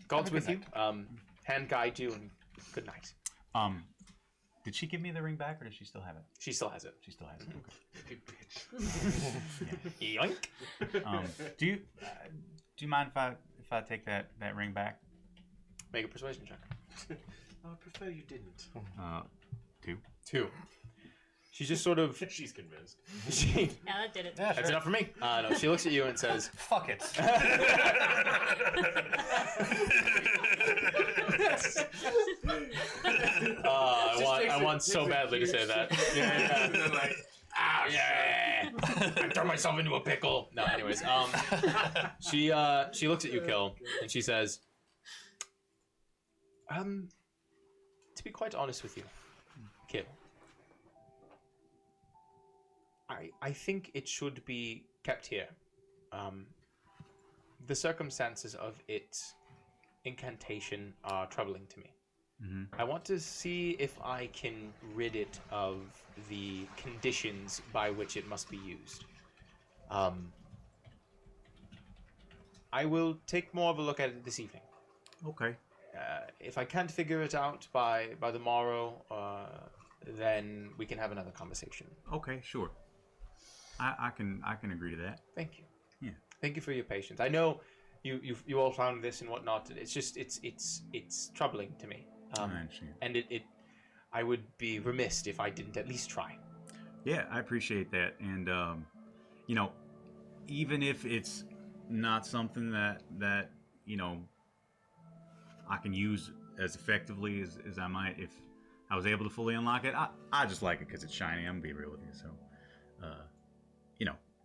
S1: God's with you. Hand guide you, and good night."
S4: Did she give me the ring back, or does she still have it?
S1: She still has it.
S4: She still has it.
S2: You bitch.
S1: Yoink.
S4: Do you mind if I take that ring back?
S1: Make a persuasion check.
S2: I prefer you didn't.
S4: 2.
S1: 2. She just sort of.
S2: She's convinced.
S1: She,
S3: Yeah, that did it.
S9: Yeah,
S1: That's
S9: sure.
S1: enough for me. No, she looks at you and says,
S9: Fuck it.
S1: I want so badly to say that.
S2: And then like,
S1: Yeah. I throw myself into a pickle. No, anyways. She looks at you, Kill, and she says, to be quite honest with you, Kill, I think it should be kept here. The circumstances of its incantation are troubling to me.
S4: Mm-hmm.
S1: I want to see if I can rid it of the conditions by which it must be used. I will take more of a look at it this evening.
S4: Okay.
S1: If I can't figure it out by the morrow, then we can have another conversation.
S4: Okay, sure. I can agree to that.
S1: Thank you.
S4: Yeah.
S1: Thank you for your patience. I know you all found this and whatnot. It's just it's troubling to me.
S4: I understand.
S1: And I would be remiss if I didn't at least try.
S4: Yeah, I appreciate that. And even if it's not something that I can use as effectively as I might if I was able to fully unlock it, I just like it because it's shiny. I'm gonna be real with you. So,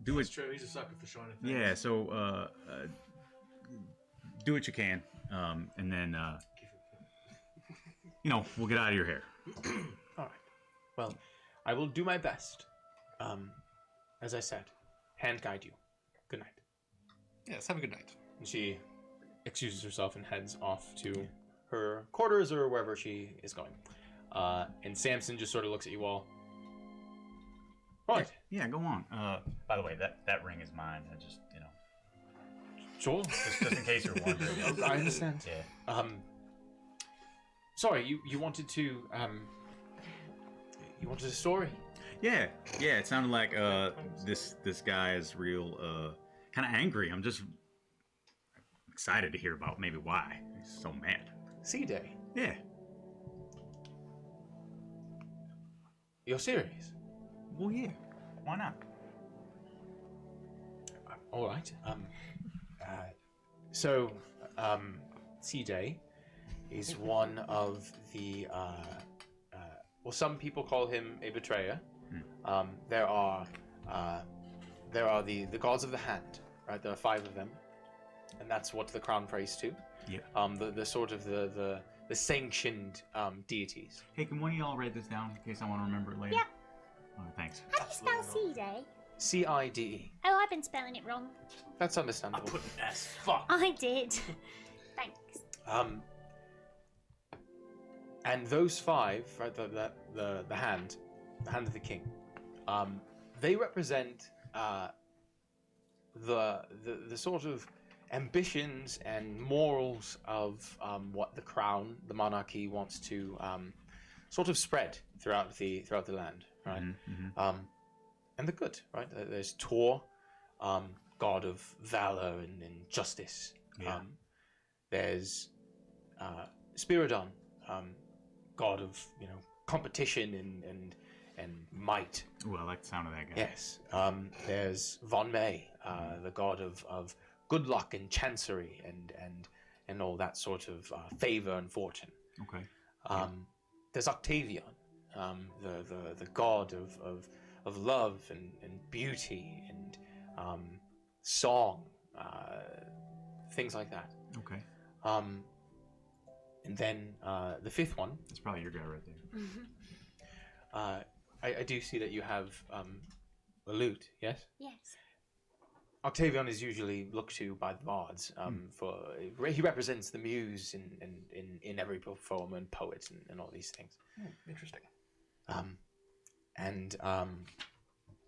S4: do
S2: That's
S4: it.
S2: true. He's a sucker for shiny things.
S4: Yeah. So, do what you can, and then we'll get out of your hair.
S1: All right. Well, I will do my best. As I said, hand guide you. Good night.
S9: Yes, have a good night.
S1: And she excuses herself and heads off to her quarters or wherever she is going. And Samson just sort of looks at you all. Right.
S4: Yeah, go on. By the way, that ring is mine. I just
S1: Sure.
S4: just in case you're wondering.
S1: I understand.
S4: Yeah.
S1: Sorry, you wanted to you wanted a story?
S4: Yeah. It sounded like this guy is real kind of angry. I'm just excited to hear about maybe why he's so mad.
S1: C-Day.
S4: Yeah.
S1: You're serious?
S4: Well, yeah. Why not?
S1: All right. So, C-Day is one of the well, some people call him a betrayer. There are the gods of the hand, right? There are 5 of them, and that's what the crown prays to.
S4: Yeah.
S1: The sort of the sanctioned deities.
S4: Hey, can one of y'all write this down in case I want to remember it later?
S8: Yeah.
S4: Oh, thanks.
S8: How do you spell C-Day?
S1: C-I-D-E.
S8: Oh, I've been spelling it wrong.
S1: That's
S2: I
S1: understandable.
S2: put an S. Fuck.
S8: I did. Thanks.
S1: And those 5, right? The hand of the king. They represent the sort of ambitions and morals of what the crown, the monarchy, wants to sort of spread throughout the land, right?
S4: Mm-hmm.
S1: And the good, right? There's Tor, god of valor and justice.
S4: Yeah.
S1: There's Spiridon, god of competition and might.
S4: Ooh, I like the sound of that guy.
S1: Yes. There's Von May, the god of good luck and chancery and all that sort of favor and fortune.
S4: Okay.
S1: There's Octavian, the god of love and beauty and song, things like that.
S4: Okay.
S1: And then the fifth one.
S4: That's probably your guy right there.
S1: I do see that you have a lute. Yes.
S8: Yes.
S1: Octavian is usually looked to by the bards for he represents the muse in every performer and poet and all these things.
S9: Interesting.
S1: And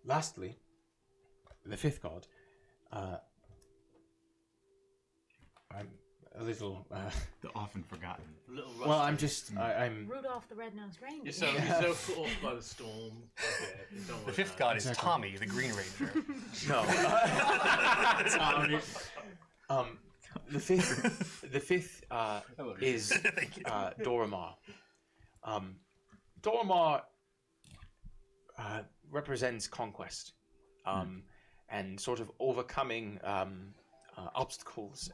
S1: lastly, the fifth god. I'm a little.
S4: The often forgotten.
S1: Well, I'm just. I'm.
S3: Rudolph the Red-Nosed Reindeer.
S2: You're so caught by the storm. Okay, don't worry
S9: The fifth
S2: about
S9: god is Tommy, the Green Ranger.
S1: No. Tommy. The fifth is Doramar. Doramar represents conquest, and sort of overcoming obstacles,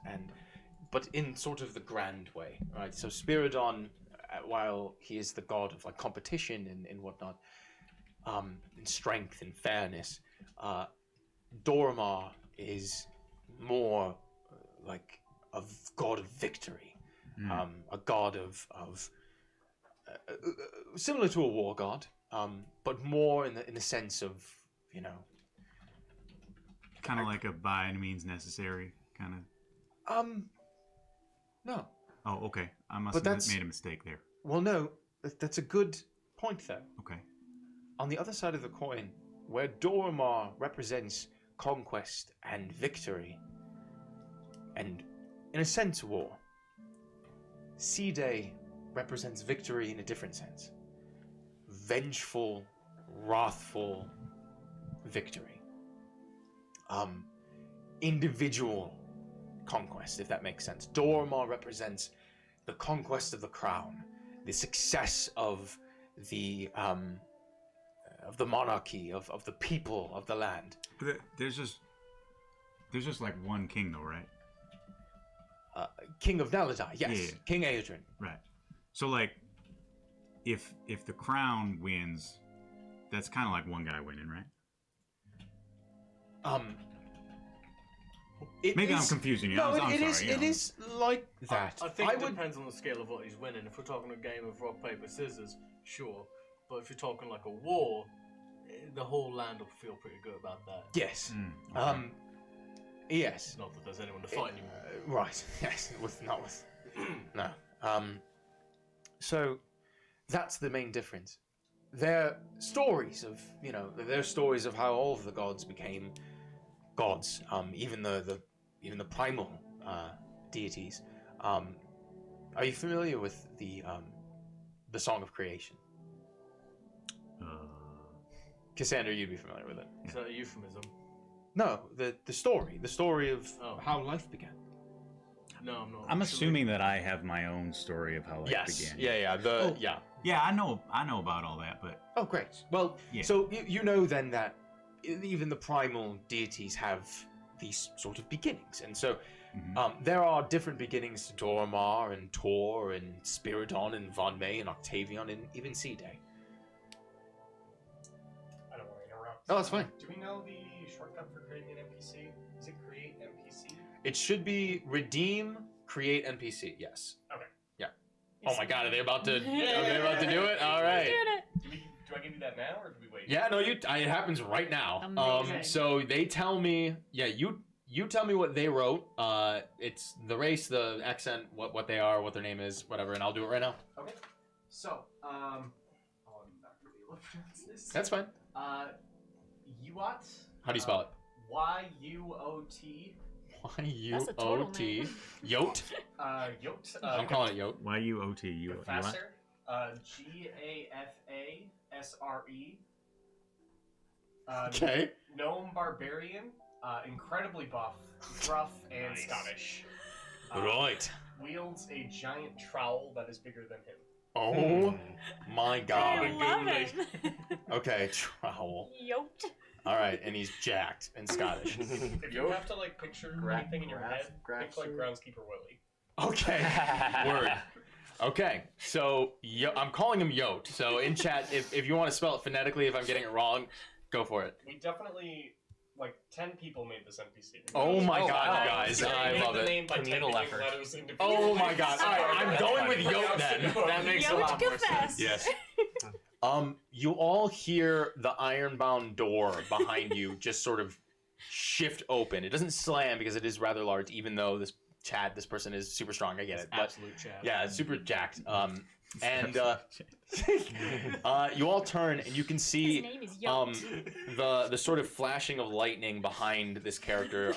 S1: but in sort of the grand way, right? So Spiridon, while he is the god of like competition and whatnot, and strength and fairness, Doramar is more like a god of victory, a god of similar to a war god, but more in the sense of
S4: Kind of like a by any means necessary kind of.
S1: No.
S4: Oh, okay. I must have made a mistake there.
S1: Well, no, that's a good point though.
S4: Okay.
S1: On the other side of the coin, where Doramar represents conquest and victory, and in a sense war, Sea represents victory in a different sense. Vengeful, wrathful victory. Individual conquest, if that makes sense. Doramar represents the conquest of the crown, the success of the monarchy, of the people of the land.
S4: But there's just like one king though, right?
S1: King of Naledian, yes.
S4: Yeah.
S1: King Adrian.
S4: Right. So like, if the crown wins, that's kind of like one guy winning, right? Maybe I'm confusing you.
S1: No,
S4: I'm
S1: it
S4: sorry,
S1: it is like that.
S2: I think it depends on the scale of what he's winning. If we're talking a game of rock, paper, scissors, sure. But if you're talking like a war, the whole land will feel pretty good about that.
S1: Yes.
S4: Okay.
S1: Yes.
S2: Not that there's anyone to fight anymore.
S1: Right. Yes. Not with. No. So that's the main difference. They're stories of they're stories of how all of the gods became gods. Even the primal deities. Are you familiar with the Song of Creation? Cassandra, you'd be familiar with it.
S2: Is that a euphemism?
S1: No, the story of how life began.
S2: No, I'm not.
S4: I'm assuming that I have my own story of how life began.
S1: Yeah.
S4: Yeah, I know about all that, but
S1: Oh, great. Well,
S4: Yeah.
S1: so you know then that even the primal deities have these sort of beginnings, and so there are different beginnings to Doramar and Tor and Spiridon and Von May and Octavian and even Sea.
S5: I don't want to interrupt.
S1: Oh, that's fine.
S5: Do we know the shortcut for creating an NPC? Is it create NPC?
S1: It should be redeem, create NPC. Yes.
S5: Okay.
S1: Yeah. Oh my God, are they about to? Are they about to do it? All right.
S5: Do I give you that now, or do we wait?
S1: Yeah, no, it happens right now.
S3: Amazing.
S1: So they tell me, you tell me what they wrote. It's the race, the accent, what they are, what their name is, whatever, and I'll do it right now.
S5: Okay. So, I'm not gonna be able to pronounce this.
S1: That's fine.
S5: Yuot.
S1: How do you spell it?
S5: Y-U-O-T.
S3: That's a total
S1: Y-U-O-T.
S3: name.
S1: Yote.
S5: Yote.
S1: I'm calling it Yote.
S4: Y-U-O-T. You what?
S5: Gafasser. G-A-F-A-S-R-E.
S1: Okay.
S5: Gnome Barbarian. incredibly buff, gruff, and Scottish.
S1: Right.
S5: Wields a giant trowel that is bigger than him.
S1: Oh my
S3: I
S1: god.
S3: love him.
S1: Okay, trowel.
S3: Yoked.
S1: All right, and he's jacked and Scottish.
S5: If you have to like picture anything in your head, think like Groundskeeper Willie.
S1: Okay. Word. Okay, so I'm calling him Yote. So in chat, if you want to spell it phonetically, if I'm getting it wrong, go for it.
S5: We definitely, like, 10 people made this NPC.
S1: Oh my god,
S9: wow.
S1: guys,
S5: They
S1: I
S5: made
S1: love
S5: the
S1: it.
S5: name by
S9: Communal
S5: typing
S9: effort.
S5: letters into
S1: Oh my god. All right, I'm going with Yote then.
S2: That makes a
S3: Yote
S2: lot
S3: go
S2: more sense.
S3: fast.
S1: Yes. You all hear the ironbound door behind you just sort of shift open. It doesn't slam because it is rather large, even though this person is super strong. I get it. But
S2: Absolute chat.
S1: yeah, it's super jacked. And you all turn and you can
S3: His
S1: see
S3: name is Yoked.
S1: the sort of flashing of lightning behind this character,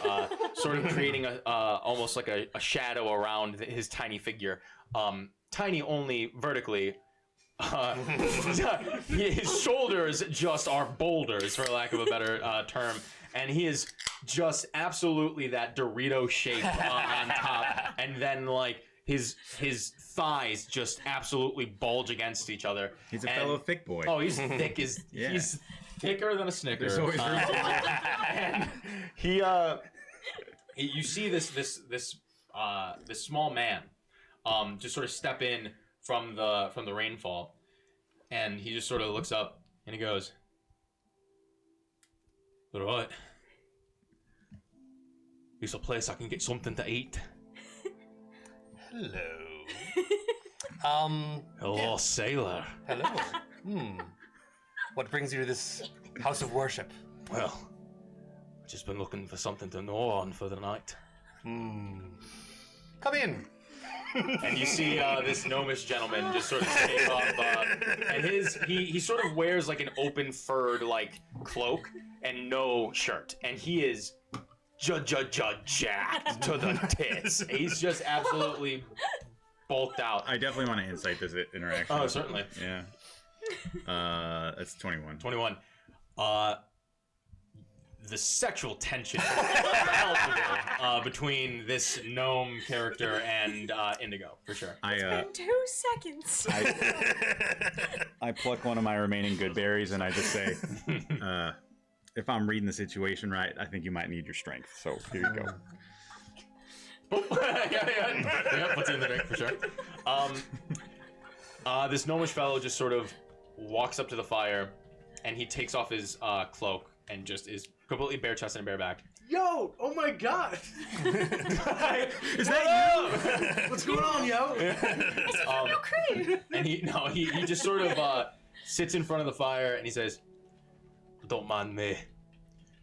S1: sort of creating a almost like a shadow around his tiny figure. Tiny only vertically. His shoulders just are boulders, for lack of a better term, and he is just absolutely that Dorito shape on top, and then like his thighs just absolutely bulge against each other.
S4: He's a
S1: And-
S4: fellow thick boy.
S1: Oh, he's thick as
S4: Yeah.
S1: he's thicker than a Snicker.
S4: There's always room for
S1: And he you see this small man just sort of step in from the rainfall, and he just sort of looks up and he goes, "All right, here's a place I can get something to eat."
S9: Hello.
S1: Hello, sailor.
S9: Hello. What brings you to this house of worship?
S1: Well, I've just been looking for something to gnaw on for the night.
S9: Come in.
S1: And you see this gnomish gentleman just sort of take off, and he sort of wears like an open furred like cloak and no shirt, and he is jacked to the tits. He's just absolutely bulked out.
S4: I definitely want to insight this interaction.
S1: Oh, certainly.
S4: Yeah. That's 21.
S1: 21. The sexual tension palpable between this gnome character and Indigo, for sure.
S4: I
S3: 2 seconds.
S4: I pluck one of my remaining good berries and I just say, if I'm reading the situation right, I think you might need your strength. So here you go.
S1: yeah, puts it in the drink for sure. This gnomish fellow just sort of walks up to the fire, and he takes off his cloak and just is completely bare chested and bareback.
S2: Yo! Oh my god!
S1: Is that you?
S2: What's going on, yo?
S3: Your crew.
S1: And he just sort of sits in front of the fire and he says, "Don't mind me.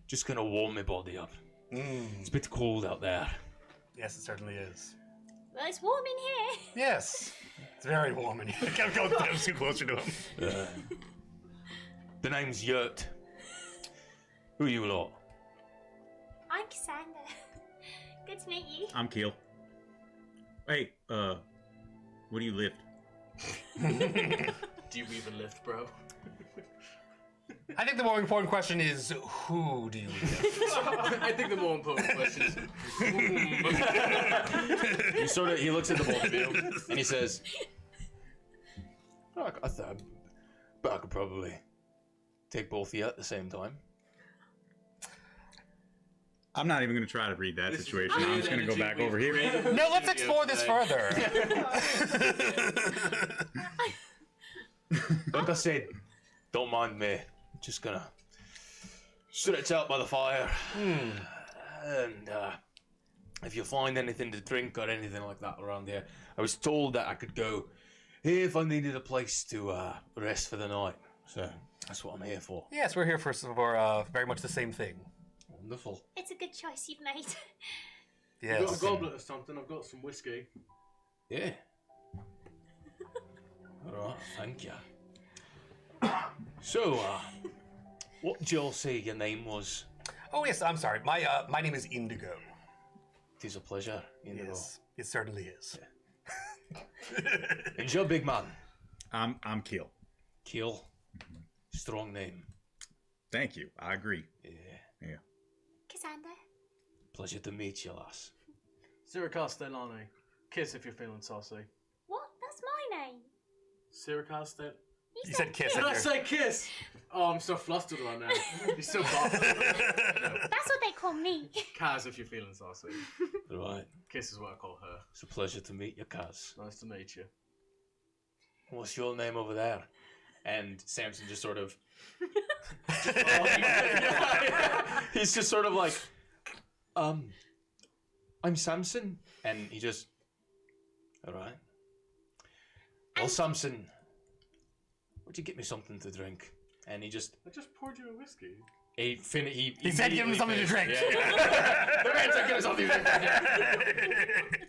S1: Just gonna warm my body up. It's a bit cold out there."
S9: Yes, it certainly is.
S8: Well, it's warm in here.
S9: Yes. It's very warm in here. I gotta go too closer to him.
S1: The name's Yurt. Who are you lot?
S8: I'm Cassandra. Good to meet you.
S4: I'm Keel. Hey, where do you live?
S2: Do you even lift, bro?
S9: I think the more important question is, who do you live?
S2: I think the more important question is,
S1: He looks at the both of you and he says, I thought I could probably take both of you at the same time.
S4: I'm not even going to try to read that
S2: This is
S4: situation.
S2: the
S4: I'm just going to go
S2: energy
S4: back
S2: we've
S4: over here.
S2: created in
S9: No,
S2: the
S9: let's
S2: studio
S9: explore this
S2: today.
S9: further.
S1: Like I said, don't mind me. Just gonna stretch out by the fire. And if you find anything to drink or anything like that around here, I was told that I could go if I needed a place to rest for the night. So that's what I'm here for.
S9: Yes, we're here for very much the same thing.
S1: Wonderful.
S8: It's a good choice you've made.
S2: I've got a
S9: Yes.
S2: goblet of something. I've got some whiskey.
S1: Yeah. Alright, thank you. So, what did y'all say your name was?
S9: Oh yes, I'm sorry. My name is Indigo.
S1: It is a pleasure, Indigo.
S9: Yes, it certainly is.
S1: And you're big man.
S4: I'm Keel.
S1: Kill. Strong name.
S4: Thank you. I agree.
S1: Yeah.
S4: Yeah.
S8: Alexander.
S1: Pleasure to meet you, lass.
S2: Syracuse Stenlani. Kiss if you're feeling saucy.
S8: What? That's my name.
S2: Syracuse Sten...
S9: You said kiss.
S2: Did I say kiss? Oh, I'm so flustered right now. He's so bothered.
S8: That's what they call me.
S2: Kaz if you're feeling saucy.
S1: Right.
S2: Kiss is what I call her.
S1: It's a pleasure to meet you, Kaz.
S2: Nice to meet you.
S1: What's your name over there? And Samson just sort of... He's just sort of like, I'm Samson. And he just... All right. Well, Samson, would you get me something to drink? And he just...
S2: I just poured you a whiskey.
S1: He
S9: said give him something to drink.
S1: Yeah. The man said give him something to drink.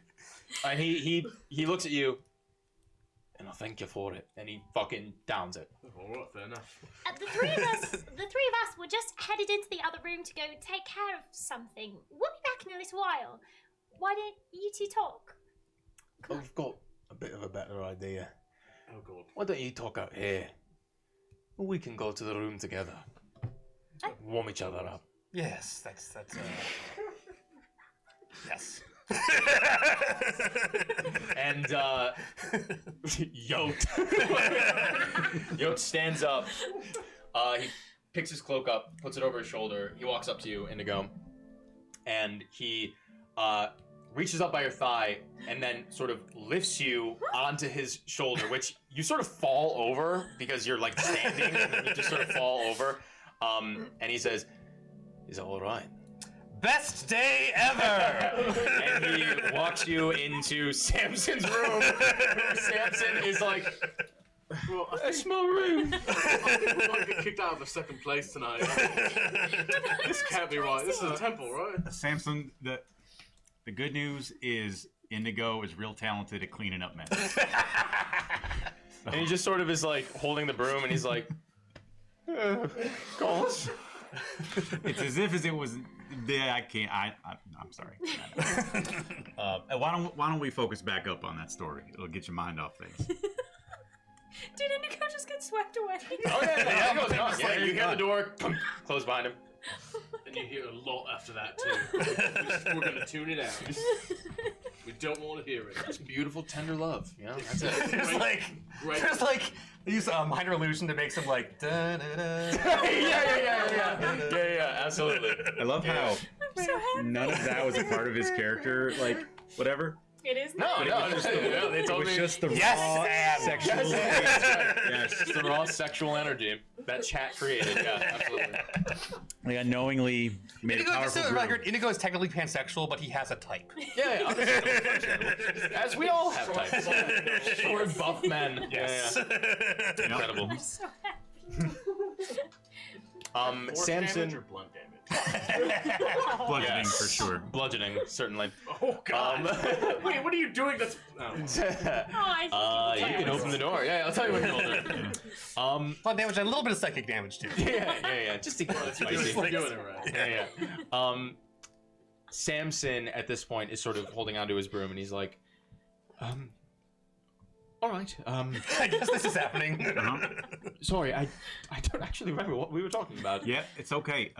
S1: And he looks at you, and I thank you for it. And he fucking downs it.
S2: All right, fair enough.
S8: The three of us were just headed into the other room to go take care of something. We'll be back in a little while. Why don't you two talk?
S1: I've got a bit of a better idea.
S2: Oh, God.
S1: Why don't you talk out here? We can go to the room together. Warm each other up.
S9: Yes, that's yes.
S1: And Yote stands up. He picks his cloak up, puts it over his shoulder. He walks up to you, Indigo, and he reaches up by your thigh and then sort of lifts you onto his shoulder, which you sort of fall over because you're like standing and then you just sort of fall over. And he says, "Is it all right?"
S9: Best day ever!
S1: And he walks you into Samson's room. Samson is like,
S2: Well,
S1: "A small room."
S2: I think we might get kicked out of a second place tonight. This can't be right. This is a temple, right?
S4: Samson, the good news is Indigo is real talented at cleaning up mess.
S1: And he just sort of is like holding the broom, and he's like, "Gosh."
S4: It's as if it was. Yeah, I can't. I'm sorry. Why don't we focus back up on that story? It'll get your mind off things.
S3: Did Indigo just get swept away?
S1: Oh yeah, you hear the door close behind him.
S2: And you hear a lot after that, too. We're going to tune it out. We don't want to hear it.
S1: Just beautiful, tender love. You know, that's it.
S9: There's like use a minor illusion to make some like da da da.
S1: Yeah, absolutely.
S4: I love how
S3: I'm so happy.
S4: none of that was a part of his character. Like whatever.
S3: It is
S1: No,
S3: now.
S1: they
S4: It
S1: told
S4: was
S1: me
S4: just the
S9: Yes,
S4: raw
S9: Sam.
S4: sexual.
S1: yes, it's the raw sexual energy that chat created. Yeah, absolutely.
S4: Like unknowingly made
S9: Indigo,
S4: a
S9: just
S4: powerful
S9: for the
S4: brew.
S9: record, Indigo is technically pansexual, but he has a type.
S1: Yeah, understandable. As we all have types. Short, buff men.
S9: Yes.
S1: Yeah. Incredible.
S3: I'm so happy.
S2: Force
S1: Samson.
S2: damage or blunt damage?
S4: Bludgeoning
S1: Yes.
S4: for sure.
S1: Bludgeoning, certainly.
S2: Oh, God. Wait, what are you doing? That's... Oh.
S1: You can open the door. Yeah, I'll tell you when you're older.
S9: Blunt damage and a little bit of psychic damage too.
S1: Yeah. Just to get it
S2: You're
S1: spicy.
S2: doing it right.
S1: Yeah. Samson at this point is sort of holding onto his broom, and he's like, all right.
S9: I guess this is happening.
S4: Uh-huh.
S1: Sorry, I don't actually remember what we were talking about.
S4: Yeah, it's okay.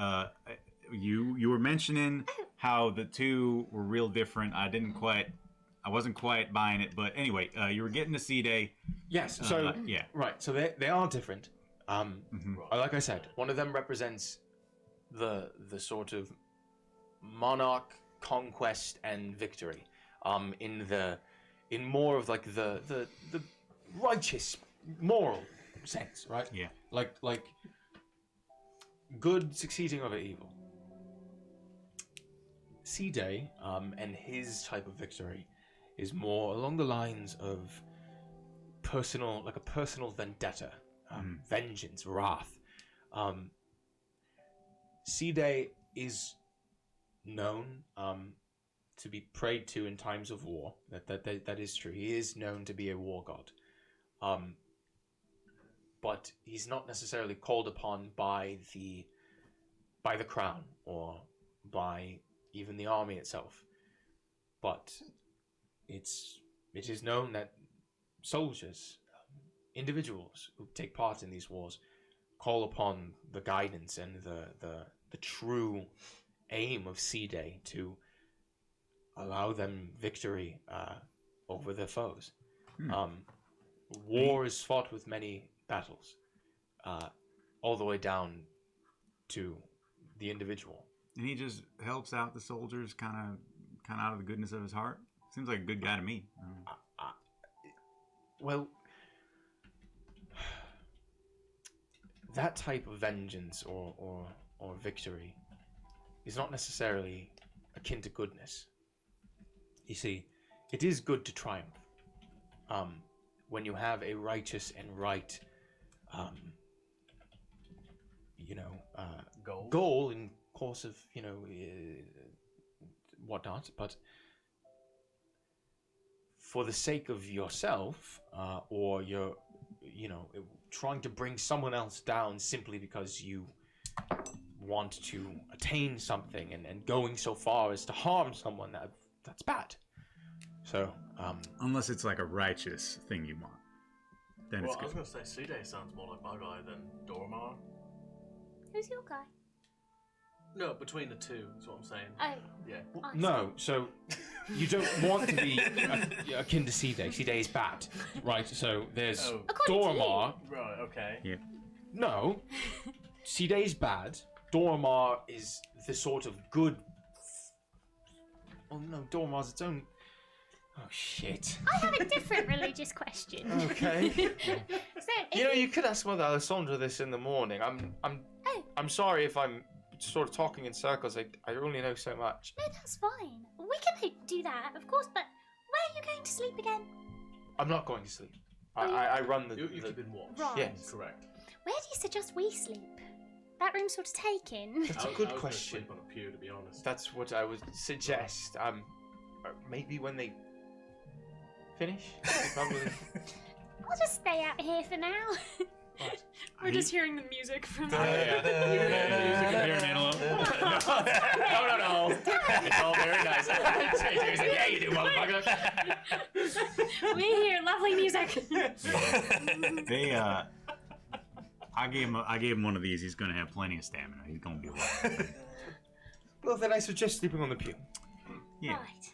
S4: You were mentioning how the two were real different. I wasn't quite buying it, but anyway, you were getting to C-Day.
S1: Yes. So
S4: yeah.
S1: right. So they are different. Like I said, one of them represents the sort of monarch conquest and victory. In more of like the righteous moral sense, right?
S4: Yeah.
S1: Like good succeeding over evil. C-Day, and his type of victory is more along the lines of a personal vendetta, vengeance, wrath. C-Day is known to be prayed to in times of war. That is true. He is known to be a war god. But he's not necessarily called upon by the crown or by even the army itself. But it is known that soldiers, individuals who take part in these wars, call upon the guidance and the true
S10: aim of C-Day to allow them victory over their foes. War is fought with many battles, all the way down to the individual.
S4: And he just helps out the soldiers, kind of out of the goodness of his heart. Seems like a good guy to me.
S10: Well, that type of vengeance or victory is not necessarily akin to goodness. You see, it is good to triumph when you have a righteous and right, goal in course of whatnot. But for the sake of yourself, or you're trying to bring someone else down simply because you want to attain something and going so far as to harm someone, that's bad. So,
S4: unless it's like a righteous thing you want, then it's
S2: I was
S4: good.
S2: going to say, C-Day sounds more like my guy than Dormar.
S8: Who's your guy?
S2: No, between the two, is what I'm saying.
S8: Oh.
S2: Yeah.
S8: I
S10: no, so you don't want to be akin to C-Day. C-Day is bad, right? So there's
S8: According to
S10: Dormar.
S2: Right, okay.
S4: Yeah.
S10: No, C-Day is bad. Dormar is the sort of good. Oh no, Dormar's its own. Oh shit.
S8: I have a different religious question.
S10: Okay.
S8: So,
S10: You could ask Mother Alessandra this in the morning. I'm sorry if I'm sort of talking in circles. I only know so much.
S8: no, that's fine. We can do that, of course, but where are you going to sleep again?
S10: I'm not going to sleep. I run the.
S2: You keep in watch.
S8: Right.
S10: Yes.
S2: Correct.
S8: Where do you suggest we sleep? That room's sort of taken.
S10: That's a
S2: I
S10: good
S2: was
S10: question.
S2: Gonna sleep on a pew, to be honest.
S10: That's what I would suggest. Maybe when they finish. Probably.
S8: I'll just stay out here for now.
S10: What?
S3: We're just hearing the music from
S10: No. It's all very nice. He's like, yeah, you do, motherfucker.
S3: We hear lovely music.
S4: They I gave him one of these. He's gonna have plenty of stamina. He's gonna be alive.
S10: Well, then I suggest sleeping on the pew.
S4: Yeah.
S8: Right.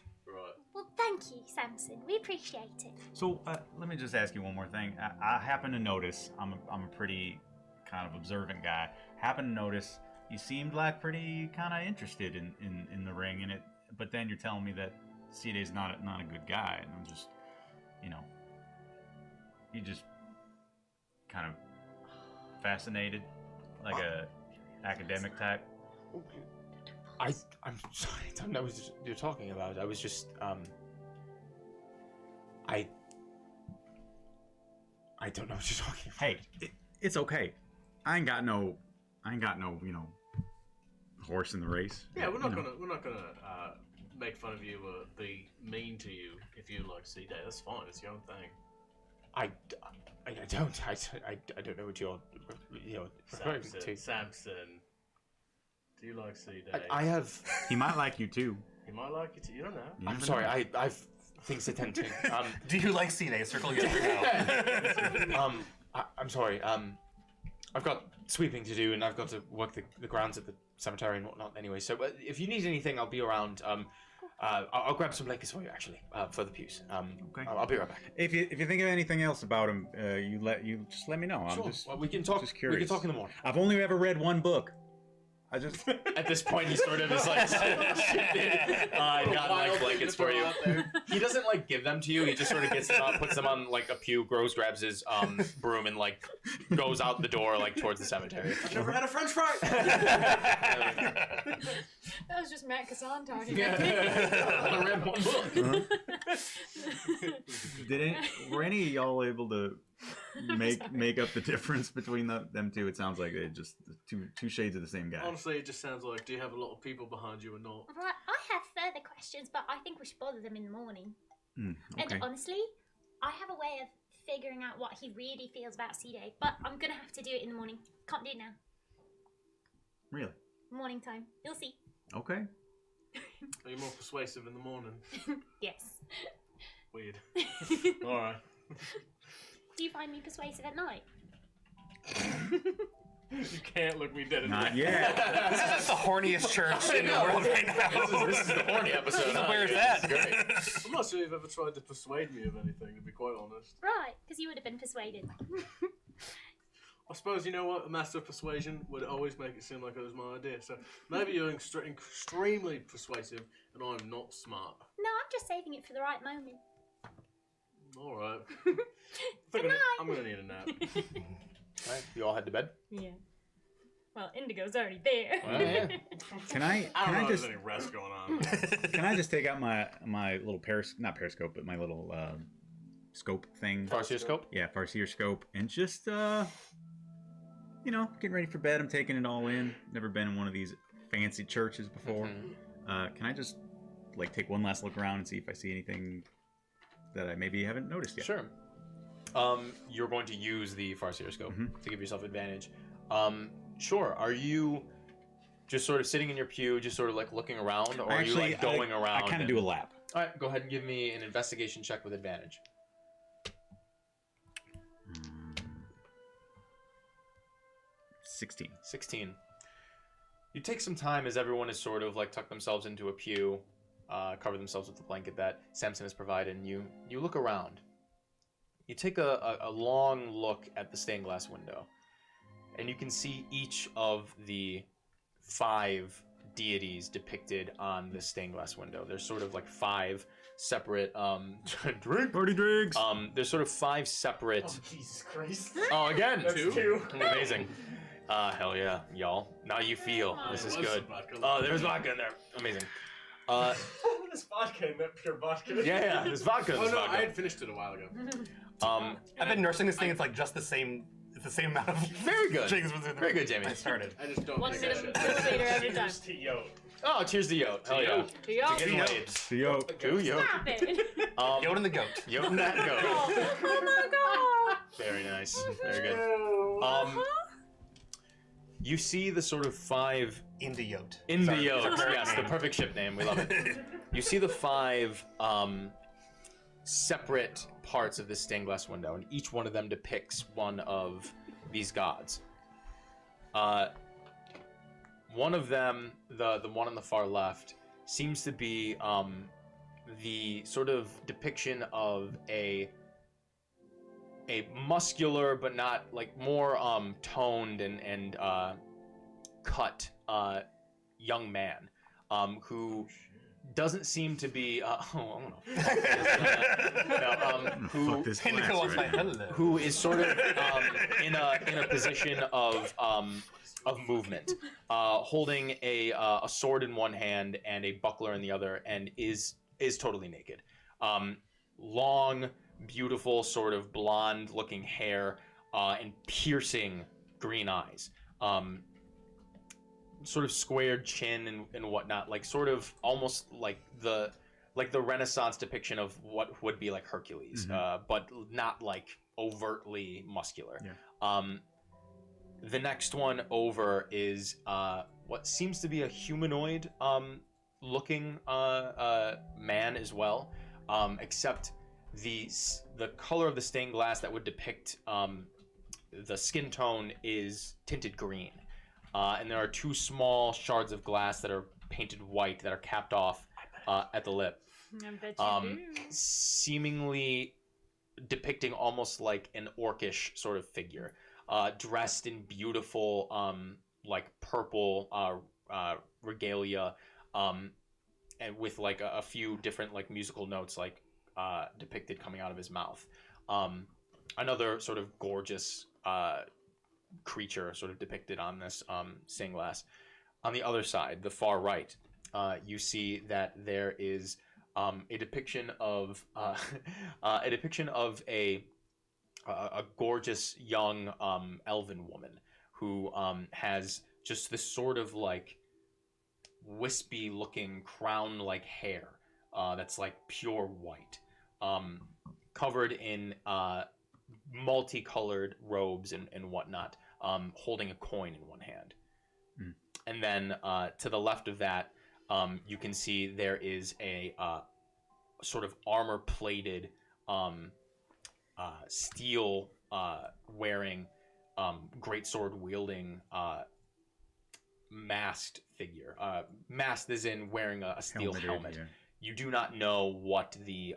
S8: Well, thank you, Samson. We appreciate it.
S4: So let me just ask you one more thing. I happen to notice I'm a pretty kind of observant guy. Happen to notice you seemed like pretty kind of interested in the ring and it, but then you're telling me that C-Day's not a good guy, and I'm just, you just kind of fascinated, like a academic type.
S10: I'm sorry, I don't know what you're talking about. I was just, I don't know what you're talking about.
S4: Hey, it's okay. I ain't got no, horse in the race.
S2: Yeah, we're not gonna make fun of you or be mean to you if you like C-Day. That's fine. It's your own thing.
S10: I don't know what you're referring to.
S2: Samson. Do you like C-Day?
S10: I have.
S4: He might like you too.
S2: He might like you too. You don't know.
S4: You
S10: I'm
S4: never
S10: sorry.
S4: know.
S10: I've things to tend to.
S9: Do you like C-Day? Circle yes or no.
S10: I'm sorry. I've got sweeping to do, and I've got to work the grounds at the cemetery and whatnot. Anyway, so if you need anything, I'll be around. I'll grab some blankets for you, actually, for the pews.
S4: Okay.
S10: I'll be right back.
S4: If you think of anything else about him, you just let me know.
S10: Sure.
S4: I'm just
S10: Well, we can talk.
S4: just
S10: We
S4: curious.
S10: can talk in the morning.
S4: I've only ever read one book. I just
S10: At this point, he sort of is like, I got like blankets for you. He doesn't like give them to you. He just sort of gets them out, puts them on like a pew, grabs his broom, and like goes out the door like towards the cemetery.
S2: Never had a French fry.
S3: That was just Matt Kassan talking.
S10: I read one book.
S4: were any of y'all able to make up the difference between them two? It sounds like they just two shades of the same guy.
S2: Honestly, it just sounds like, do you have a lot of people behind you or not?
S8: Right, I have further questions, but I think we should bother them in the morning.
S4: Okay.
S8: And honestly, I have a way of figuring out what he really feels about C-Day, but I'm gonna have to do it in the morning. Can't do it now.
S4: Really?
S8: Morning time. You'll see.
S4: Okay.
S2: Are you more persuasive in the morning?
S8: Yes.
S2: Weird. Alright.
S8: Do you find me persuasive at night?
S2: You can't look me dead in the
S4: Not
S2: eye.
S4: yet.
S9: This is just the horniest church in the world right now.
S1: This is the horny episode. Huh?
S9: Where's
S1: Yeah,
S9: that?
S1: this is great.
S2: I'm not sure you've ever tried to persuade me of anything, to be quite honest.
S8: Right, because you would have been persuaded.
S2: I suppose, you know what, a master of persuasion would always make it seem like it was my idea. So maybe you're extremely persuasive and I'm not smart.
S8: No, I'm just saving it for the right moment.
S2: Alright.
S8: Good night.
S2: I'm gonna need a nap.
S1: Alright, you all head to bed?
S3: Yeah. Well, Indigo's already there.
S1: Well, yeah.
S4: Can I
S2: I don't know if
S4: just
S2: there's any rest going on.
S4: can I just take out my little not periscope, but my little scope thing?
S1: Farseer scope?
S4: Yeah, Farseer scope, and just getting ready for bed. I'm taking it all in. Never been in one of these fancy churches before. Can I just take one last look around and see if I see anything that I maybe haven't noticed yet?
S1: Sure. You're going to use the Farseer scope to give yourself advantage. Sure. Are you just sort of sitting in your pew, just sort of looking around, or are you going around?
S4: I kind of do a lap.
S1: All right, go ahead and give me an investigation check with advantage.
S4: 16.
S1: 16. You take some time as everyone is sort of tucked themselves into a pew, cover themselves with the blanket that Samson has provided, and you look around. You take a long look at the stained glass window, and you can see each of the 5 deities depicted on the stained glass window. There's sort of 5 separate
S4: Party drinks.
S1: there's sort of 5 separate.
S5: Oh, Jesus Christ.
S1: Oh, again,
S5: That's 2.
S1: Amazing. Hell yeah, y'all. Now you feel this is good. Oh, there's vodka in there. Amazing.
S5: There's vodka in that pure vodka.
S1: Yeah, there's vodka.
S2: Oh
S1: There's
S2: no,
S1: vodka.
S2: I had finished it a while ago.
S9: I've been nursing this thing. It's just the same. It's the same amount of.
S1: Very good.
S9: drinks within
S1: Very good, Jamie.
S9: I started.
S2: I just don't
S3: 1
S2: think I
S3: minute
S2: should.
S3: later every time.
S5: Cheers to yo.
S1: Oh, cheers to Yote. Hell yeah.
S3: To y'all.
S1: To getting laid.
S4: Yo.
S1: To Yote.
S3: Stop it.
S9: Yoda and the goat.
S1: Yote and that goat.
S3: Oh my god.
S1: Very nice. Very good. You see the sort of 5
S9: In the Yote.
S1: in the
S9: Sorry.
S1: Yote. Yes, the perfect ship name. We love it. You see the 5 separate parts of this stained glass window, and each one of them depicts one of these gods. One of them, the one on the far left, seems to be the sort of depiction of a muscular but not more toned and cut young man who doesn't seem to be
S4: Fuck this
S9: Indigo
S4: glass
S9: wants my
S4: right now.
S9: hello.
S1: who is sort of in a position of movement, holding a sword in one hand and a buckler in the other, and is totally naked. Long, beautiful, sort of blonde-looking hair, and piercing green eyes. Sort of squared chin and whatnot, sort of almost like the Renaissance depiction of what would be Hercules, but not overtly muscular.
S4: Yeah.
S1: The next one over is what seems to be a humanoid looking man as well, except the color of the stained glass that would depict the skin tone is tinted green. And there are 2 small shards of glass that are painted white that are capped off at the lip.
S3: I bet you do.
S1: Seemingly depicting almost like an orcish sort of figure, dressed in beautiful purple regalia, and with a few different musical notes depicted coming out of his mouth. Another sort of gorgeous creature sort of depicted on this stained glass. On the other side, the far right, you see that there is a depiction of a gorgeous young elven woman who has just this sort of wispy looking crown like hair that's pure white, covered in multicolored robes and whatnot, holding a coin in one hand. And then to the left of that, you can see there is a sort of armor-plated, steel wearing great sword wielding masked figure. Masked as in wearing a steel helmet.
S4: Yeah.
S1: You do not know what the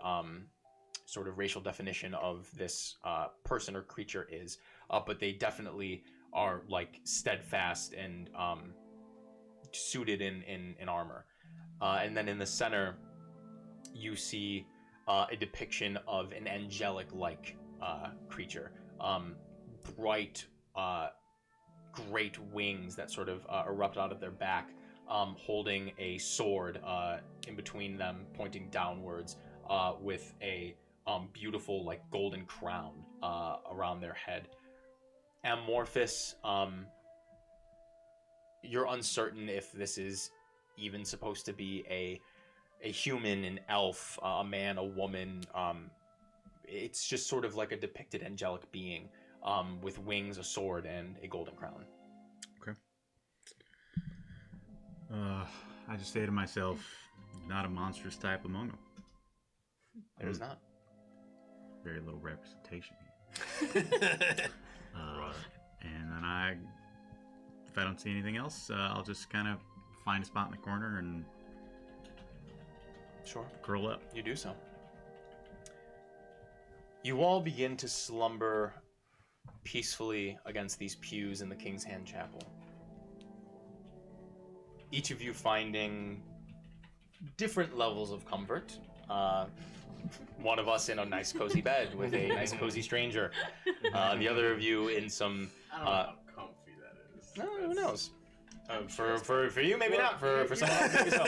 S1: sort of racial definition of this person or creature is, but they definitely are like steadfast and suited in armor. And then in the center, you see a depiction of an angelic-like creature. Bright, great wings that sort of erupt out of their back, holding a sword in between them, pointing downwards, with a beautiful, like, golden crown around their head. Amorphous, you're uncertain if this is even supposed to be a human, an elf, a man, a woman. It's just sort of like a depicted angelic being with wings, a sword, and a golden crown.
S4: Okay. I just say to myself, not a monstrous type among them.
S1: There's not.
S4: Very little representation here. And then if I don't see anything else, I'll just kind of find a spot in the corner and
S1: Sure.
S4: curl up.
S1: You do so. You all begin to slumber peacefully against these pews in the King's Hand Chapel. Each of you finding different levels of comfort. One of us in a nice cozy bed with a nice cozy stranger. The other of you in some...
S2: I don't know how comfy that is.
S1: No, who knows? For you, maybe not. For someone else, maybe so.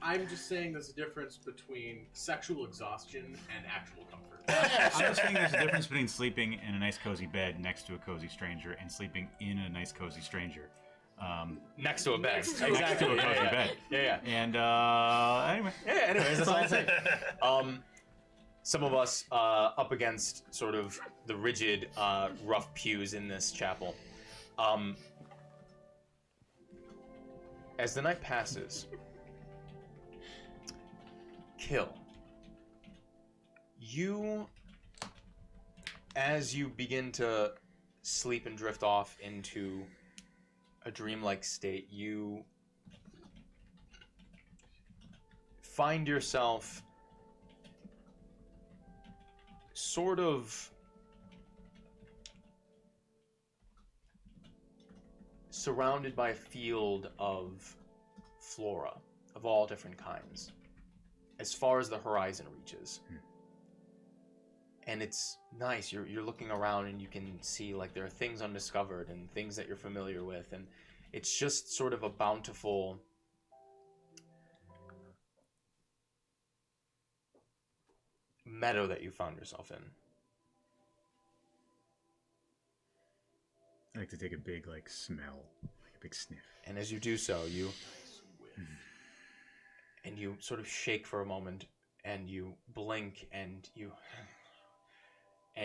S2: I'm just saying there's a difference between sexual exhaustion and actual comfort.
S4: I'm just saying there's a difference between sleeping in a nice cozy bed next to a cozy stranger and sleeping in a nice cozy stranger.
S1: Next to a bed.
S4: Next to a
S1: Exactly.
S4: cozy
S1: Yeah.
S4: bed.
S1: Yeah.
S4: And anyway.
S1: Yeah, anyways, that's all I'm saying. Some of us up against sort of the rigid, rough pews in this chapel. As the night passes, Kill. You, as you begin to sleep and drift off into a dreamlike state, you find yourself sort of surrounded by a field of flora of all different kinds as far as the horizon reaches. And it's nice. You're looking around and you can see like there are things undiscovered and things that you're familiar with, and it's just sort of a bountiful meadow that you found yourself in.
S4: I like to take a big smell, like a big sniff.
S1: And as you do so, you sort of shake for a moment, and you blink, and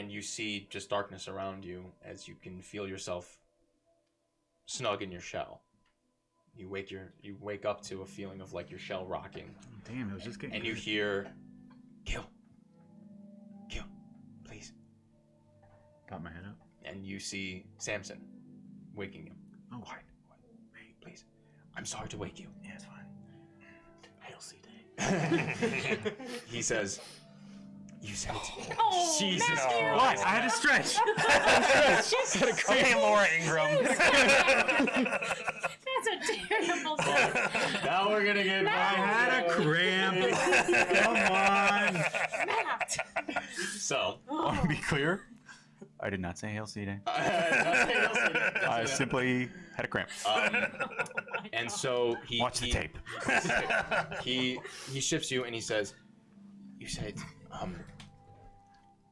S1: you see just darkness around you as you can feel yourself snug in your shell. You wake up to a feeling of like your shell rocking.
S4: Damn, it was just getting.
S1: And you hear, kill, please.
S4: Pop my head up.
S1: And you see Samson waking you.
S4: Oh,
S1: Quiet. Hey, please. I'm sorry to wake you.
S4: Yeah, it's fine.
S2: Hail C-Day.
S1: He says, you said it.
S3: Oh,
S1: Jesus
S3: Matthew!
S1: Christ.
S4: What? I had to stretch.
S9: Okay, Laura Ingram.
S3: That's a terrible story.
S1: Now we're gonna get.
S4: I had a cramp. Come on.
S3: Matt!
S1: So,
S4: To be clear, I did not say Hail C-Day.
S1: I
S4: I simply had a cramp.
S1: and so he
S4: Watch the tape.
S1: He shifts you and he says, "You said,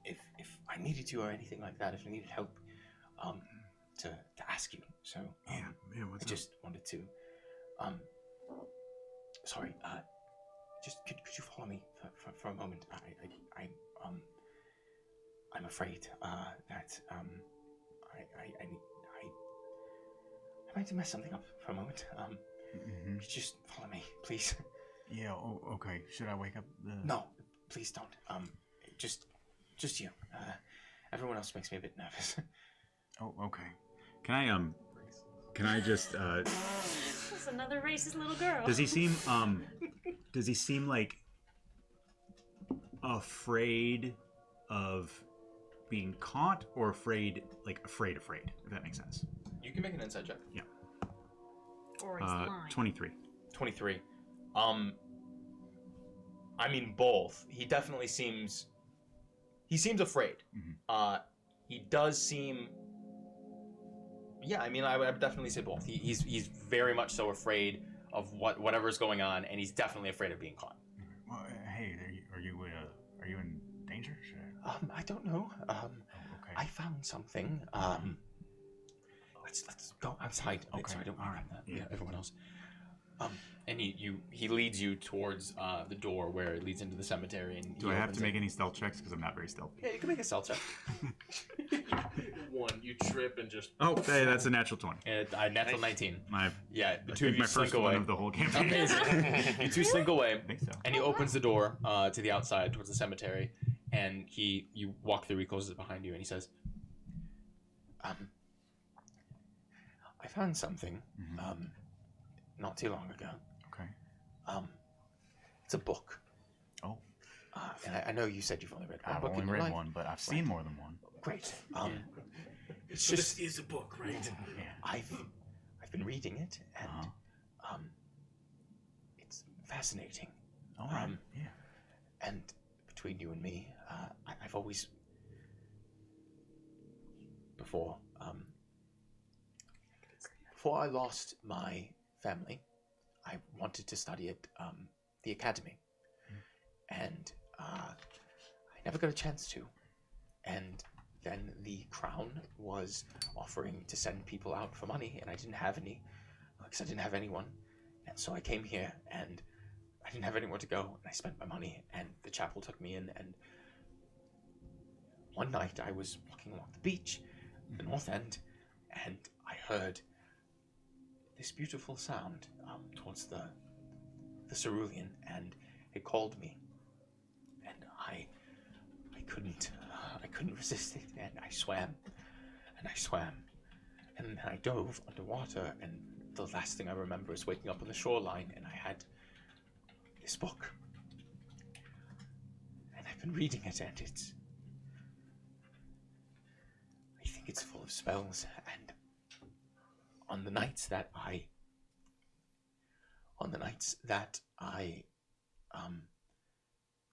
S1: if I needed you or anything like that, if I needed help, to ask you. So
S4: Yeah. What's
S1: I just wanted to, sorry, just could you follow me for a moment? I'm afraid that I might mess something up for a moment. Could you just follow me, please?
S4: Yeah. Oh, okay. Should I wake up the?
S1: No, please don't. Just you. Everyone else makes me a bit nervous.
S4: Oh, okay. Can I just
S3: That's another racist little girl.
S4: does he seem like afraid of being caught, or afraid, if that makes sense?
S1: You can make an insight check.
S4: Yeah.
S3: Or he's lying.
S4: 23.
S1: 23. I mean, both. He definitely seems afraid.
S4: Mhm.
S1: He does seem. Yeah, I mean, I would definitely say both. He's very much so afraid of whatever's going on, and he's definitely afraid of being caught.
S4: Well, hey, are you in danger? Should I...
S1: I don't know.
S4: okay.
S1: I found something. Let's go outside.
S4: Okay.
S1: Sorry, don't
S4: All right.
S1: that. Yeah, everyone else. And he leads you towards the door where it leads into the cemetery. And
S4: Do I have to make any stealth checks? Because I'm not very stealthy.
S1: Yeah, you can make a stealth check.
S2: 1, you trip and just.
S4: Oh, hey, that's a natural 20.
S1: Natural 19.
S4: Yeah,
S1: the two of you
S4: my
S1: slink
S4: first
S1: away.
S4: one of the whole campaign.
S1: Amazing. You two slink away.
S4: I think so.
S1: And he opens the door to the outside towards the cemetery, and you walk through. He closes it behind you, and he says, "I found something not too long ago.
S4: Okay.
S1: It's a book.
S4: Oh.
S1: And I know you said you've only read one
S4: I've
S1: book
S4: only
S1: in your
S4: read
S1: life.
S4: one, but I've seen more than one.
S1: Great. It's
S2: So
S1: just
S2: this is a book, right?
S4: Yeah.
S1: I've been reading it, and it's fascinating.
S4: All right. Yeah.
S1: And between you and me, I've always before I lost my family, I wanted to study at the academy, and I never got a chance to. And then the crown was offering to send people out for money, and I didn't have any, because I didn't have anyone. And so I came here, and I didn't have anywhere to go, and I spent my money, and the chapel took me in. And one night I was walking along the beach, the north end, and I heard this beautiful sound towards the cerulean, and it called me, and I couldn't resist it, and I swam, and then I dove underwater, and the last thing I remember is waking up on the shoreline, and I had this book, and I've been reading it, and I think it's full of spells, and on the nights that I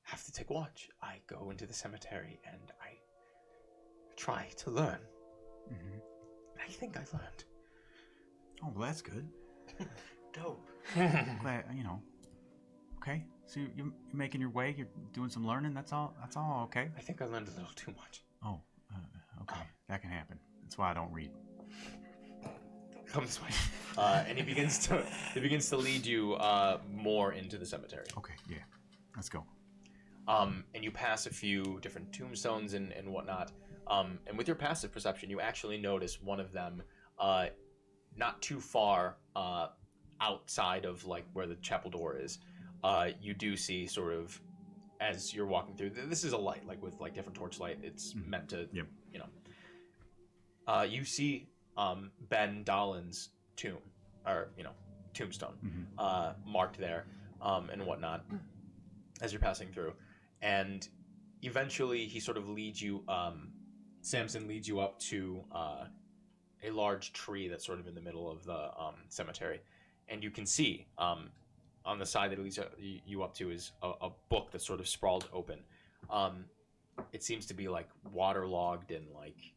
S1: have to take watch, I go into the cemetery and I try to learn.
S4: Mm-hmm.
S1: I think I've learned.
S4: Oh, well, that's good.
S2: Dope.
S4: I'm glad, Okay, so you're making your way. You're doing some learning. That's all. Okay.
S1: I think I learned a little too much.
S4: Oh, okay. That can happen. That's why I don't read.
S1: Come this way. And he begins to lead you more into the cemetery.
S4: Okay, yeah. Let's go.
S1: And you pass a few different tombstones and whatnot. And with your passive perception, you actually notice one of them not too far outside of like where the chapel door is. You do see sort of as you're walking through. This is a light, like with like different torchlight. It's meant to,
S4: Yep.
S1: You see Ben Dahlin's tomb, or tombstone, marked there, and whatnot, as you're passing through, and eventually he sort of leads you. Samson leads you up to a large tree that's sort of in the middle of the cemetery, and you can see on the side that it leads you up to is a book that's sort of sprawled open. It seems to be like waterlogged and like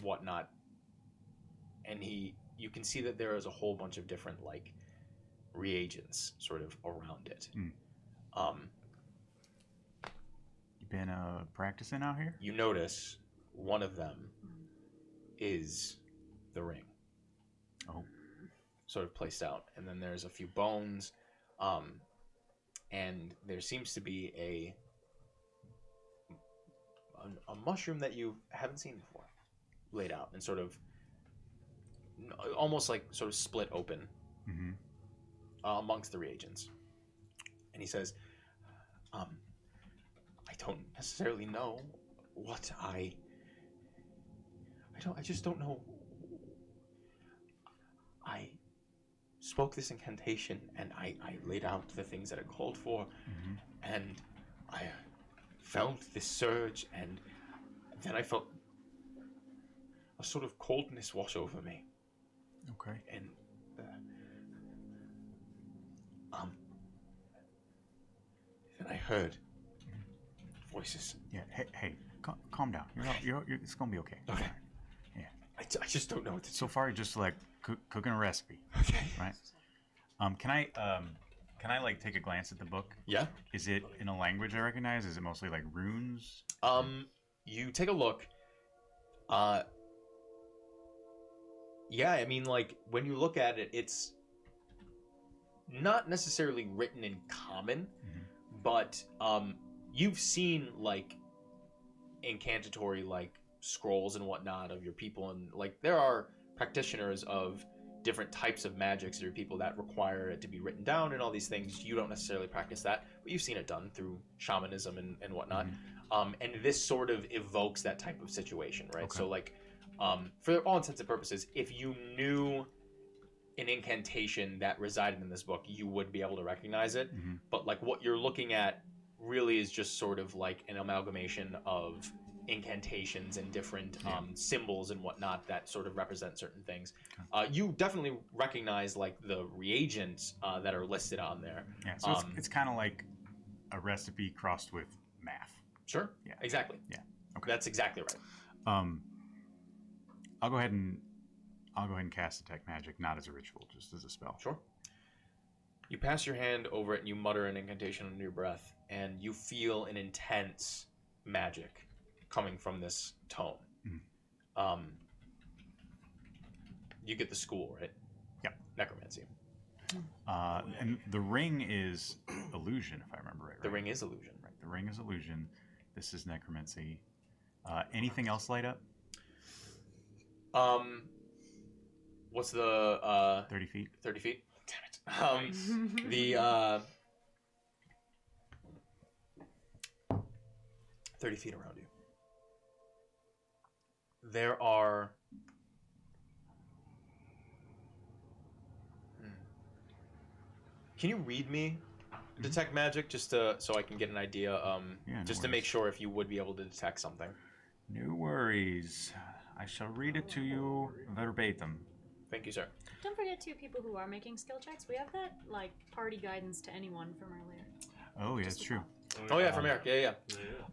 S1: whatnot, and you can see that there is a whole bunch of different like reagents sort of around it.
S4: You been practicing out here?
S1: You notice one of them is the ring.
S4: Oh.
S1: Sort of placed out, and then there's a few bones, and there seems to be a mushroom that you haven't seen before, laid out and sort of almost like sort of split open amongst the reagents. And he says, I don't necessarily know what I
S10: I just don't know. I spoke this incantation, and I laid out the things that it called for, and I felt this surge, and then I felt a sort of coldness wash over me.
S4: Okay.
S10: And then I heard voices.
S4: Yeah. Hey, calm down. You're it's gonna be okay.
S10: Okay.
S4: Yeah.
S10: I just don't know what to do.
S4: So far, you're just like cooking a recipe.
S10: Okay.
S4: Right. Can I like take a glance at the book?
S10: Yeah.
S4: Is it in a language I recognize? Is it mostly like runes?
S10: You take a look. Yeah, I mean, like, when you look at it, it's not necessarily written in common, but you've seen like incantatory like scrolls and whatnot of your people, and like there are practitioners of different types of magics or people that require it to be written down and all these things. You don't necessarily practice that, but you've seen it done through shamanism and whatnot. And this sort of evokes that type of situation, right?
S4: Okay.
S10: So like, for all intents and purposes, if you knew an incantation that resided in this book, you would be able to recognize it. But like what you're looking at really is just sort of like an amalgamation of incantations and different symbols and whatnot that sort of represent certain things. You definitely recognize like the reagents that are listed on there.
S4: Yeah, so it's kind of like a recipe crossed with math.
S10: Sure.
S4: Yeah.
S10: Exactly.
S4: Yeah. Okay.
S10: That's exactly right.
S4: I'll go ahead and cast Detect Magic, not as a ritual, just as a spell.
S10: Sure. You pass your hand over it and you mutter an incantation under your breath, and you feel an intense magic coming from this tome. You get the school, right?
S4: Yeah.
S10: Necromancy.
S4: And the ring is illusion, if I remember right.
S10: The ring is illusion.
S4: Right. The ring is illusion. This is necromancy. Anything else light up?
S10: What's the
S4: 30 feet.
S10: 30 feet? Damn it. The 30 feet around you. There are Can you read me detect magic just so I can get an idea just to make sure if you would be able to detect something?
S4: No worries. I shall read it to you verbatim.
S10: Thank you, sir.
S3: Don't forget too, people who are making skill checks. We have that like party guidance to anyone from earlier.
S4: Oh, yeah, it's true.
S10: Oh yeah, from Eric. Yeah.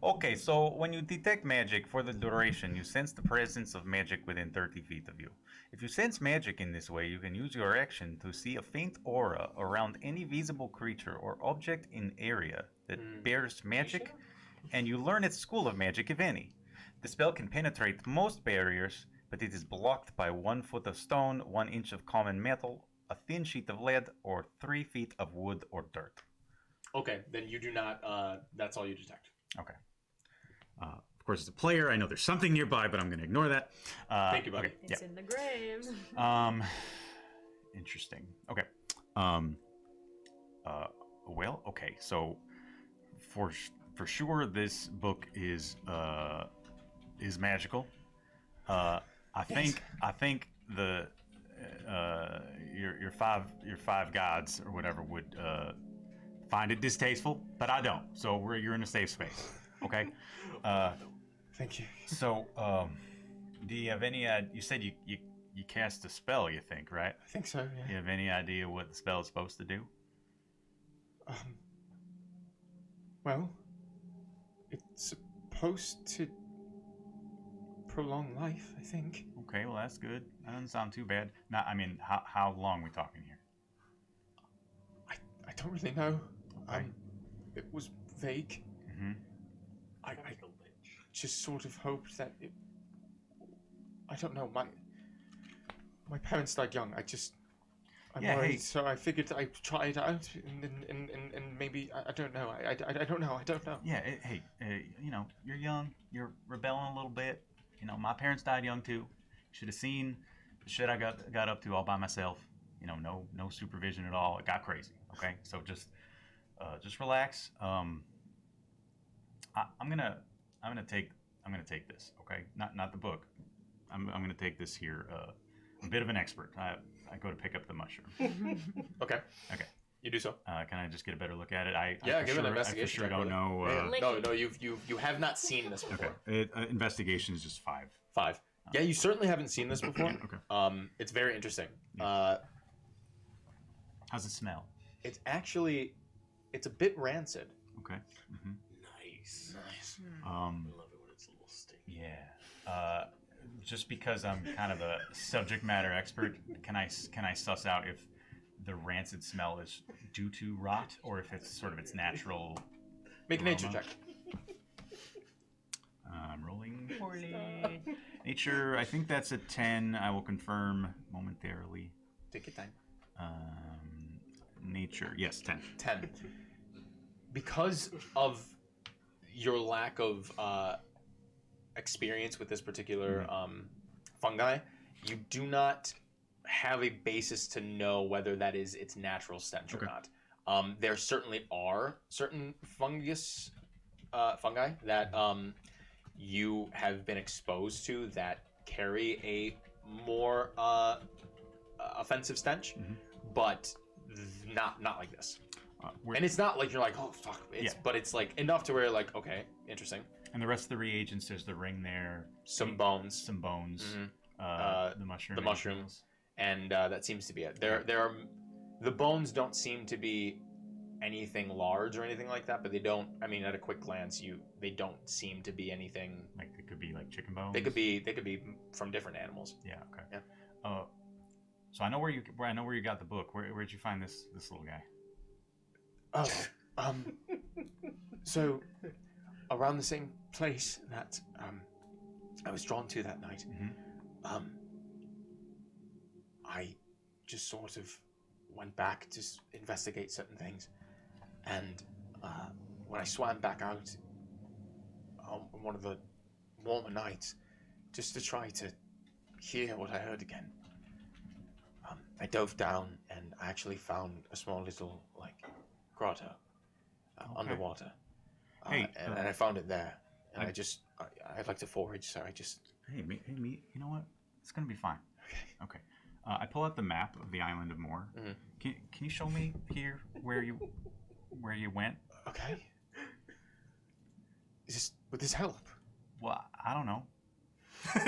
S11: Okay, so when you detect magic for the duration, you sense the presence of magic within 30 feet of you. If you sense magic in this way, you can use your action to see a faint aura around any visible creature or object in area that bears magic, and you learn its school of magic, if any. The spell can penetrate most barriers, but it is blocked by 1 foot of stone, 1 inch of common metal, a thin sheet of lead, or 3 feet of wood or dirt.
S10: Okay, then you do not. That's all you detect.
S4: Okay. Of course, as a player, I know there's something nearby, but I'm going to ignore that.
S10: Thank you, buddy.
S4: Okay,
S3: It's in the graves.
S4: Interesting. Okay. Well, okay. So, for sure, this book is magical. I think the your five gods or whatever would find it distasteful, but I don't. So you're in a safe space. Okay.
S10: Thank you.
S4: So, do you have any? You said you cast a spell. You think, right?
S10: I think so. Yeah.
S4: You have any idea what the spell is supposed to do?
S10: Well, it's supposed to prolong life, I think.
S4: Okay, well that's good. That doesn't sound too bad. Now, I mean, how long are we talking here?
S10: I don't really know.
S4: Okay.
S10: It was vague.
S4: Mm-hmm.
S10: I just sort of hoped that it. I don't know. My parents died young. I'm worried,
S4: hey.
S10: so I figured I'd try it out, and maybe I don't know. I don't know. I don't know.
S4: Yeah. You know, you're young. You're rebelling a little bit. You know, my parents died young too. Should have seen the shit I got up to all by myself. You know, no supervision at all. It got crazy. Okay, so just relax. I'm gonna take this. Okay, not the book. I'm going to take this here. A bit of an expert. I go to pick up the mushroom.
S1: Okay.
S4: Okay.
S1: You do so.
S4: Can I just get a better look at it?
S1: Give it an investigation.
S4: I for sure
S1: check
S4: don't
S1: with it.
S4: know.
S1: No, you have not seen this before.
S4: Okay. Investigation is just 5.
S1: 5. Yeah, you certainly haven't seen this before.
S4: Okay.
S1: It's very interesting.
S4: How's it smell?
S1: It's actually, it's a bit rancid.
S4: Okay. Mm-hmm.
S2: Nice.
S4: I
S2: love it when it's a little stinky.
S4: Yeah. Just because I'm kind of a subject matter expert, can I suss out if the rancid smell is due to rot or if it's sort of its natural?
S1: Make a nature check.
S4: I'm rolling poorly. Nature, I think that's a 10. I will confirm momentarily.
S1: Take your time.
S4: Nature, yes, 10.
S1: 10. Because of your lack of experience with this particular fungi, you do not have a basis to know whether that is its natural stench or not. There certainly are certain fungi that you have been exposed to that carry a more offensive stench, but not like this. And it's not like you're like, oh fuck, but it's like enough to where you're like, okay, interesting.
S4: And the rest of the reagents, there's the ring there,
S1: some bones,
S4: the mushrooms,
S1: and that seems to be it. There are the bones don't seem to be anything large or anything like that, but they don't. I mean, at a quick glance, they don't seem to be anything.
S4: Like it could be like chicken bones.
S1: They could be from different animals.
S4: Yeah. Okay. Yeah. So I know where you got the book. Where'd you find this little guy?
S1: Oh, so around the same place that I was drawn to that night. I just sort of went back to investigate certain things, and when I swam back out on one of the warmer nights, just to try to hear what I heard again, I dove down and I actually found a small little grotto underwater. And I found it there, and I'd like to forage, so I just...
S4: Hey, me, you know what? It's gonna be fine. Okay. I pull out the map of the island of Moor. Can you show me here where you went?
S1: Okay. Would this help?
S4: Well, I don't know.
S6: I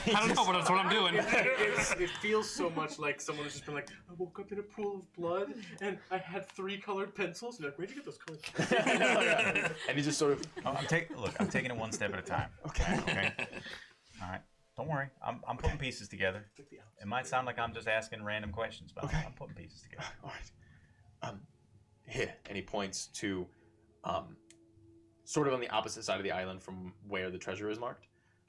S6: don't know, but that's what I'm doing.
S2: It feels so much like someone has just been like, I woke up in a pool of blood and I had 3 colored pencils. And you're like, where'd you get those colors?
S1: And he just sort of...
S4: I'm taking it one step at a time.
S1: Okay.
S4: All right. Don't worry. I'm putting pieces together. It might sound like I'm just asking random questions, but I'm putting pieces together.
S1: All right. Here. And he points to sort of on the opposite side of the island from where the treasure is marked.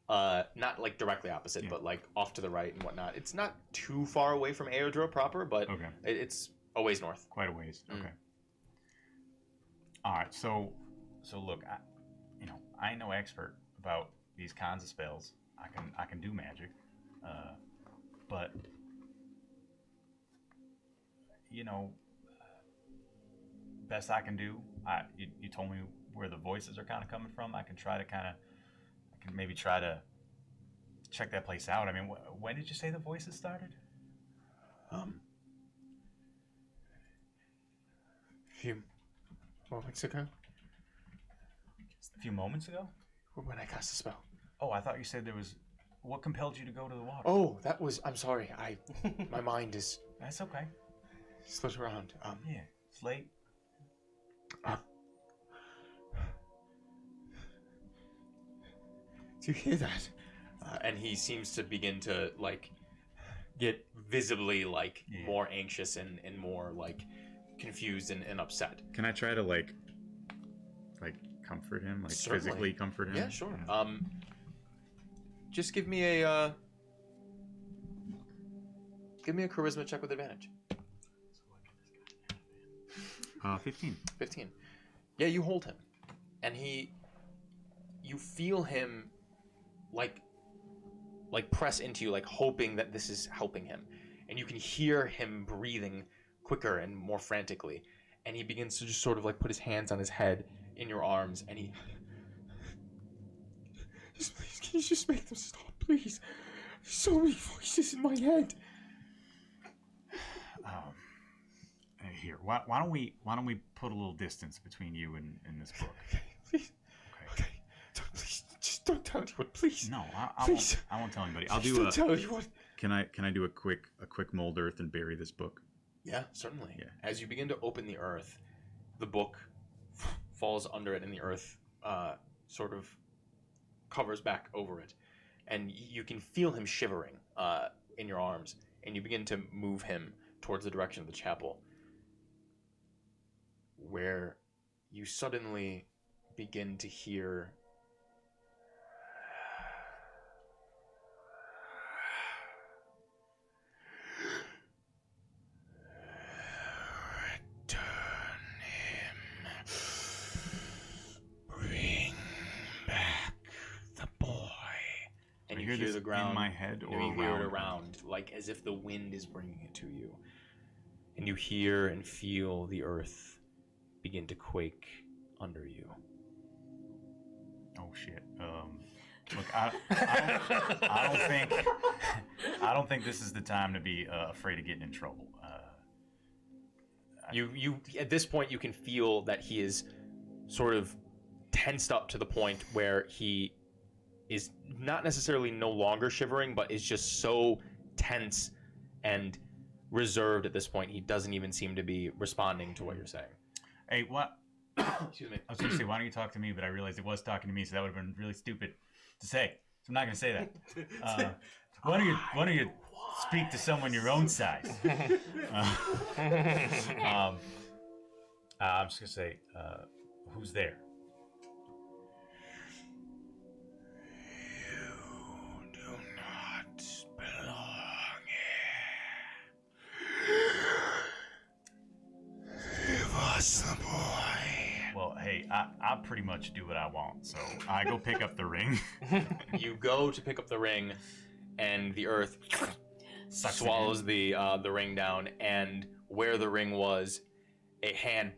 S1: Not like directly opposite, but like off to the right and whatnot. It's not too far away from Airdro proper, but it's a ways north.
S4: Quite a ways. Okay. All right. So look, I ain't no expert about these kinds of spells. I can do magic, but best I can do. You told me where the voices are kind of coming from. I can maybe try to check that place out. I mean, when did you say the voices started?
S1: A few moments ago.
S4: A few moments ago?
S1: When I cast a spell.
S4: Oh, I thought you said there was... What compelled you to go to the water?
S1: Oh, that was... I'm sorry. My mind is...
S4: That's okay.
S1: Split around.
S4: Yeah, it's late.
S1: Do you hear that? And he seems to begin to get visibly more anxious and more confused and upset.
S4: Can I try to comfort him,
S1: Certainly.
S4: Physically comfort him?
S1: Yeah, sure. Just give me a charisma check with advantage.
S4: 15.
S1: 15. Yeah, you hold him, and you feel him press into you, hoping that this is helping him, and you can hear him breathing quicker and more frantically, and he begins to just sort of put his hands on his head in your arms, and he please, can you just make them stop, please?
S10: So many voices in my head.
S4: Here, why don't we put a little distance between you and this book?
S10: Please. Okay. Please, just don't tell anyone, please.
S4: No,
S10: Please.
S4: I won't tell anybody.
S10: Please don't tell anyone.
S4: Can I do a quick mold earth and bury this book?
S1: Yeah, certainly.
S4: Yeah.
S1: As you begin to open the earth, the book falls under it, and the earth sort of covers back over it, and you can feel him shivering in your arms, and you begin to move him towards the direction of the chapel, where you suddenly begin to hear
S10: Bring back the boy.
S1: and
S4: I
S1: you
S4: hear
S1: hear
S4: this
S1: the ground
S4: in my head or
S1: you hear it
S4: around?
S1: around, like as if the wind is bringing it to you, and you hear and feel the earth begin to quake under you.
S4: Oh shit. Look, I don't think this is the time to be afraid of getting in trouble.
S1: You at this point you can feel that he is sort of tensed up to the point where he is not necessarily no longer shivering, but is just so tense and reserved at this point. He doesn't even seem to be responding to what you're saying.
S4: Hey, what?
S1: Excuse me.
S4: I was going to say, why don't you talk to me? But I realized it was talking to me, so that would have been really stupid to say. So I'm not going to say that. Why don't you speak to someone your own size? I'm just going to say, who's there?
S10: You do not belong here. Give us the boy.
S4: Well, hey, I pretty much do what I want, so I go pick up the ring.
S1: You go to pick up the ring, and the earth swallows the ring down, and where the ring was, a hand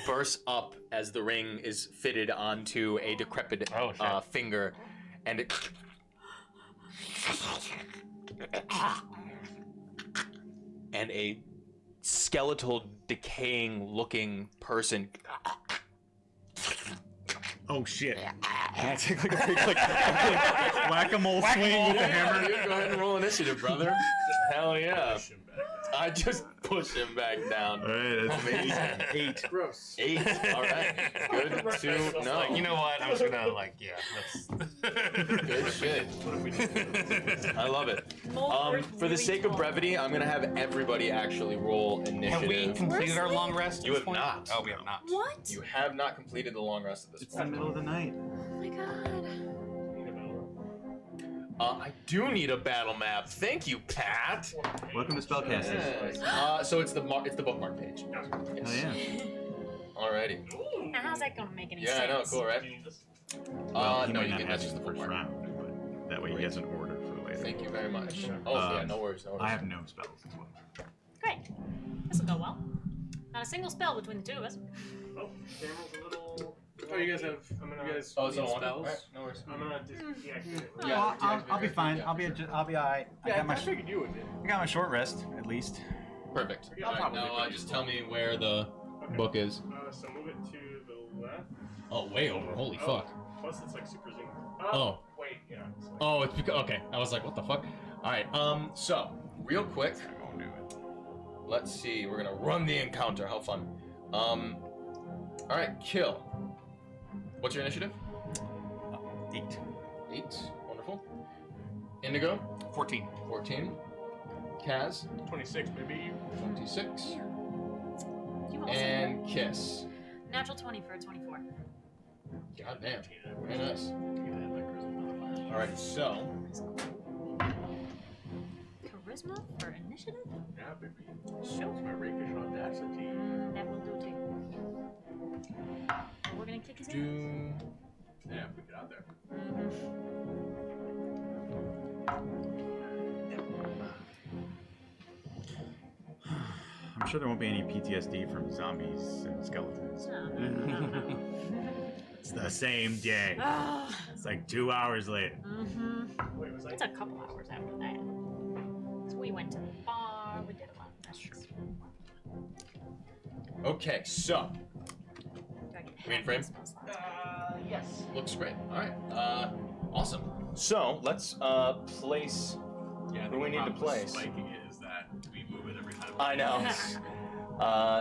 S1: bursts up as the ring is fitted onto a decrepit finger, and it and a skeletal, decaying-looking person.
S4: Oh shit! I take like a big whack-a-mole swing with the hammer.
S1: Go ahead and roll initiative, brother. Hell yeah! I just push him back down.
S4: All right, that's amazing.
S2: 8. Gross.
S1: 8. All right. Good. 2. No.
S9: Like, you know what? I'm just gonna
S1: Good shit. I love it. For the sake of brevity, I'm gonna have everybody actually roll initiative.
S6: Have we completed our long rest? at
S1: You
S6: this
S1: have
S6: point?
S1: not.
S6: Oh, we have not.
S3: What?
S1: You have not completed the long rest at this
S4: It's the
S1: point.
S4: middle of the night.
S3: Oh my god.
S1: I do need a battle map. Thank you, Pat.
S4: Welcome to Spellcasters.
S1: So it's the bookmark page.
S4: Oh yeah.
S1: Alrighty.
S8: Now, how's that gonna make any
S1: Yeah, I
S8: sense?
S1: know. Cool, right?
S4: Well, he
S1: no,
S4: might
S1: you
S4: not
S1: can.
S4: have
S1: That's
S4: it
S1: just
S4: in
S1: the
S4: the first
S1: bookmark.
S4: round, but that way he has an order for later.
S1: Thank you very much. Oh yeah, no worries, no worries.
S4: I have no spells as well.
S3: Great. This will go well. Not a single spell between the two of us.
S5: Oh, Cameron's a little.
S2: Oh, you guys have.
S5: I'm gonna.
S2: You guys
S1: Oh, it's
S2: need
S1: on one.
S2: spells?
S1: Right, no worries.
S5: I'm gonna deactivate it.
S1: Yeah,
S4: I'll be fine.
S1: yeah.
S4: I'll be alright.
S2: Yeah,
S4: I
S2: I figured you would.
S4: I got my short rest at least.
S1: Perfect.
S2: I'll probably
S1: Now
S2: finish
S1: just
S2: it.
S1: tell me where the
S5: Okay.
S1: book is.
S5: So move it to the left.
S1: Oh, way over. Holy fuck.
S5: Plus, it's like super zoom.
S1: Oh.
S5: Wait, yeah. It's like,
S1: Oh, it's because okay. I was like, what the fuck? All right. So real quick, let's see. We're gonna run the encounter. How fun. All right. Kill. What's your initiative?
S4: 8.
S1: 8. Wonderful. Indigo.
S6: 14.
S1: 14. Kaz.
S2: 26, maybe.
S1: 26.
S3: You also
S1: And Kiss.
S3: natural 20 for a 24.
S1: God damn. Very nice. All right. So.
S3: Charisma for initiative?
S2: Yeah, baby.
S3: Sure.
S2: That's my rakish audacity.
S3: That will do too. We're gonna kick his ass.
S2: Yeah, if we get out there.
S4: I'm sure there won't be any PTSD from zombies and skeletons.
S3: No.
S4: It's the same day.
S3: Ah.
S4: It's like 2 hours later.
S3: Mm-hmm.
S5: Wait, was I?
S3: It's a couple hours after that. So we went to the bar. We did a lot of things.
S1: Okay, so
S3: Do I get
S1: Green
S3: half
S1: frame?
S3: the spell slots?
S5: Yes.
S1: looks great. All right, awesome. So let's place.
S2: Yeah,
S1: Who we need to place?
S2: Spiking it is that we move it every time.
S1: I know.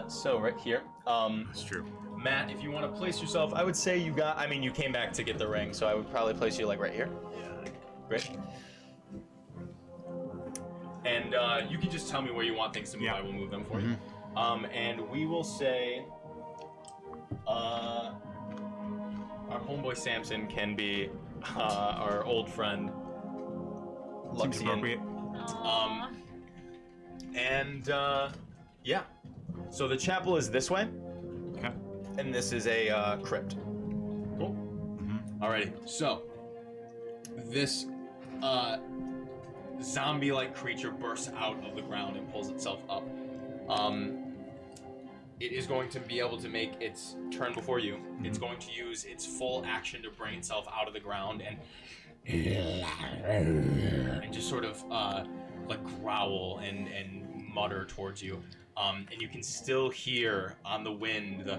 S1: So right here.
S4: That's true.
S1: Matt, if you want to place yourself, I would say you got. I mean, you came back to get the ring, so I would probably place you like right here.
S2: Yeah.
S1: Great. And you can just tell me where you want things to move.
S4: Yeah.
S1: I will move them for you. And we will say, our homeboy Samson can be our old friend
S4: Seems appropriate.
S3: Aw.
S1: And yeah. So the chapel is this way,
S4: Okay.
S1: and this is a crypt. Cool. Alrighty. So this zombie-like creature bursts out of the ground and pulls itself up. It is going to be able to make its turn before you. It's going to use its full action to bring itself out of the ground and just sort of like growl and mutter towards you. And you can still hear on the wind the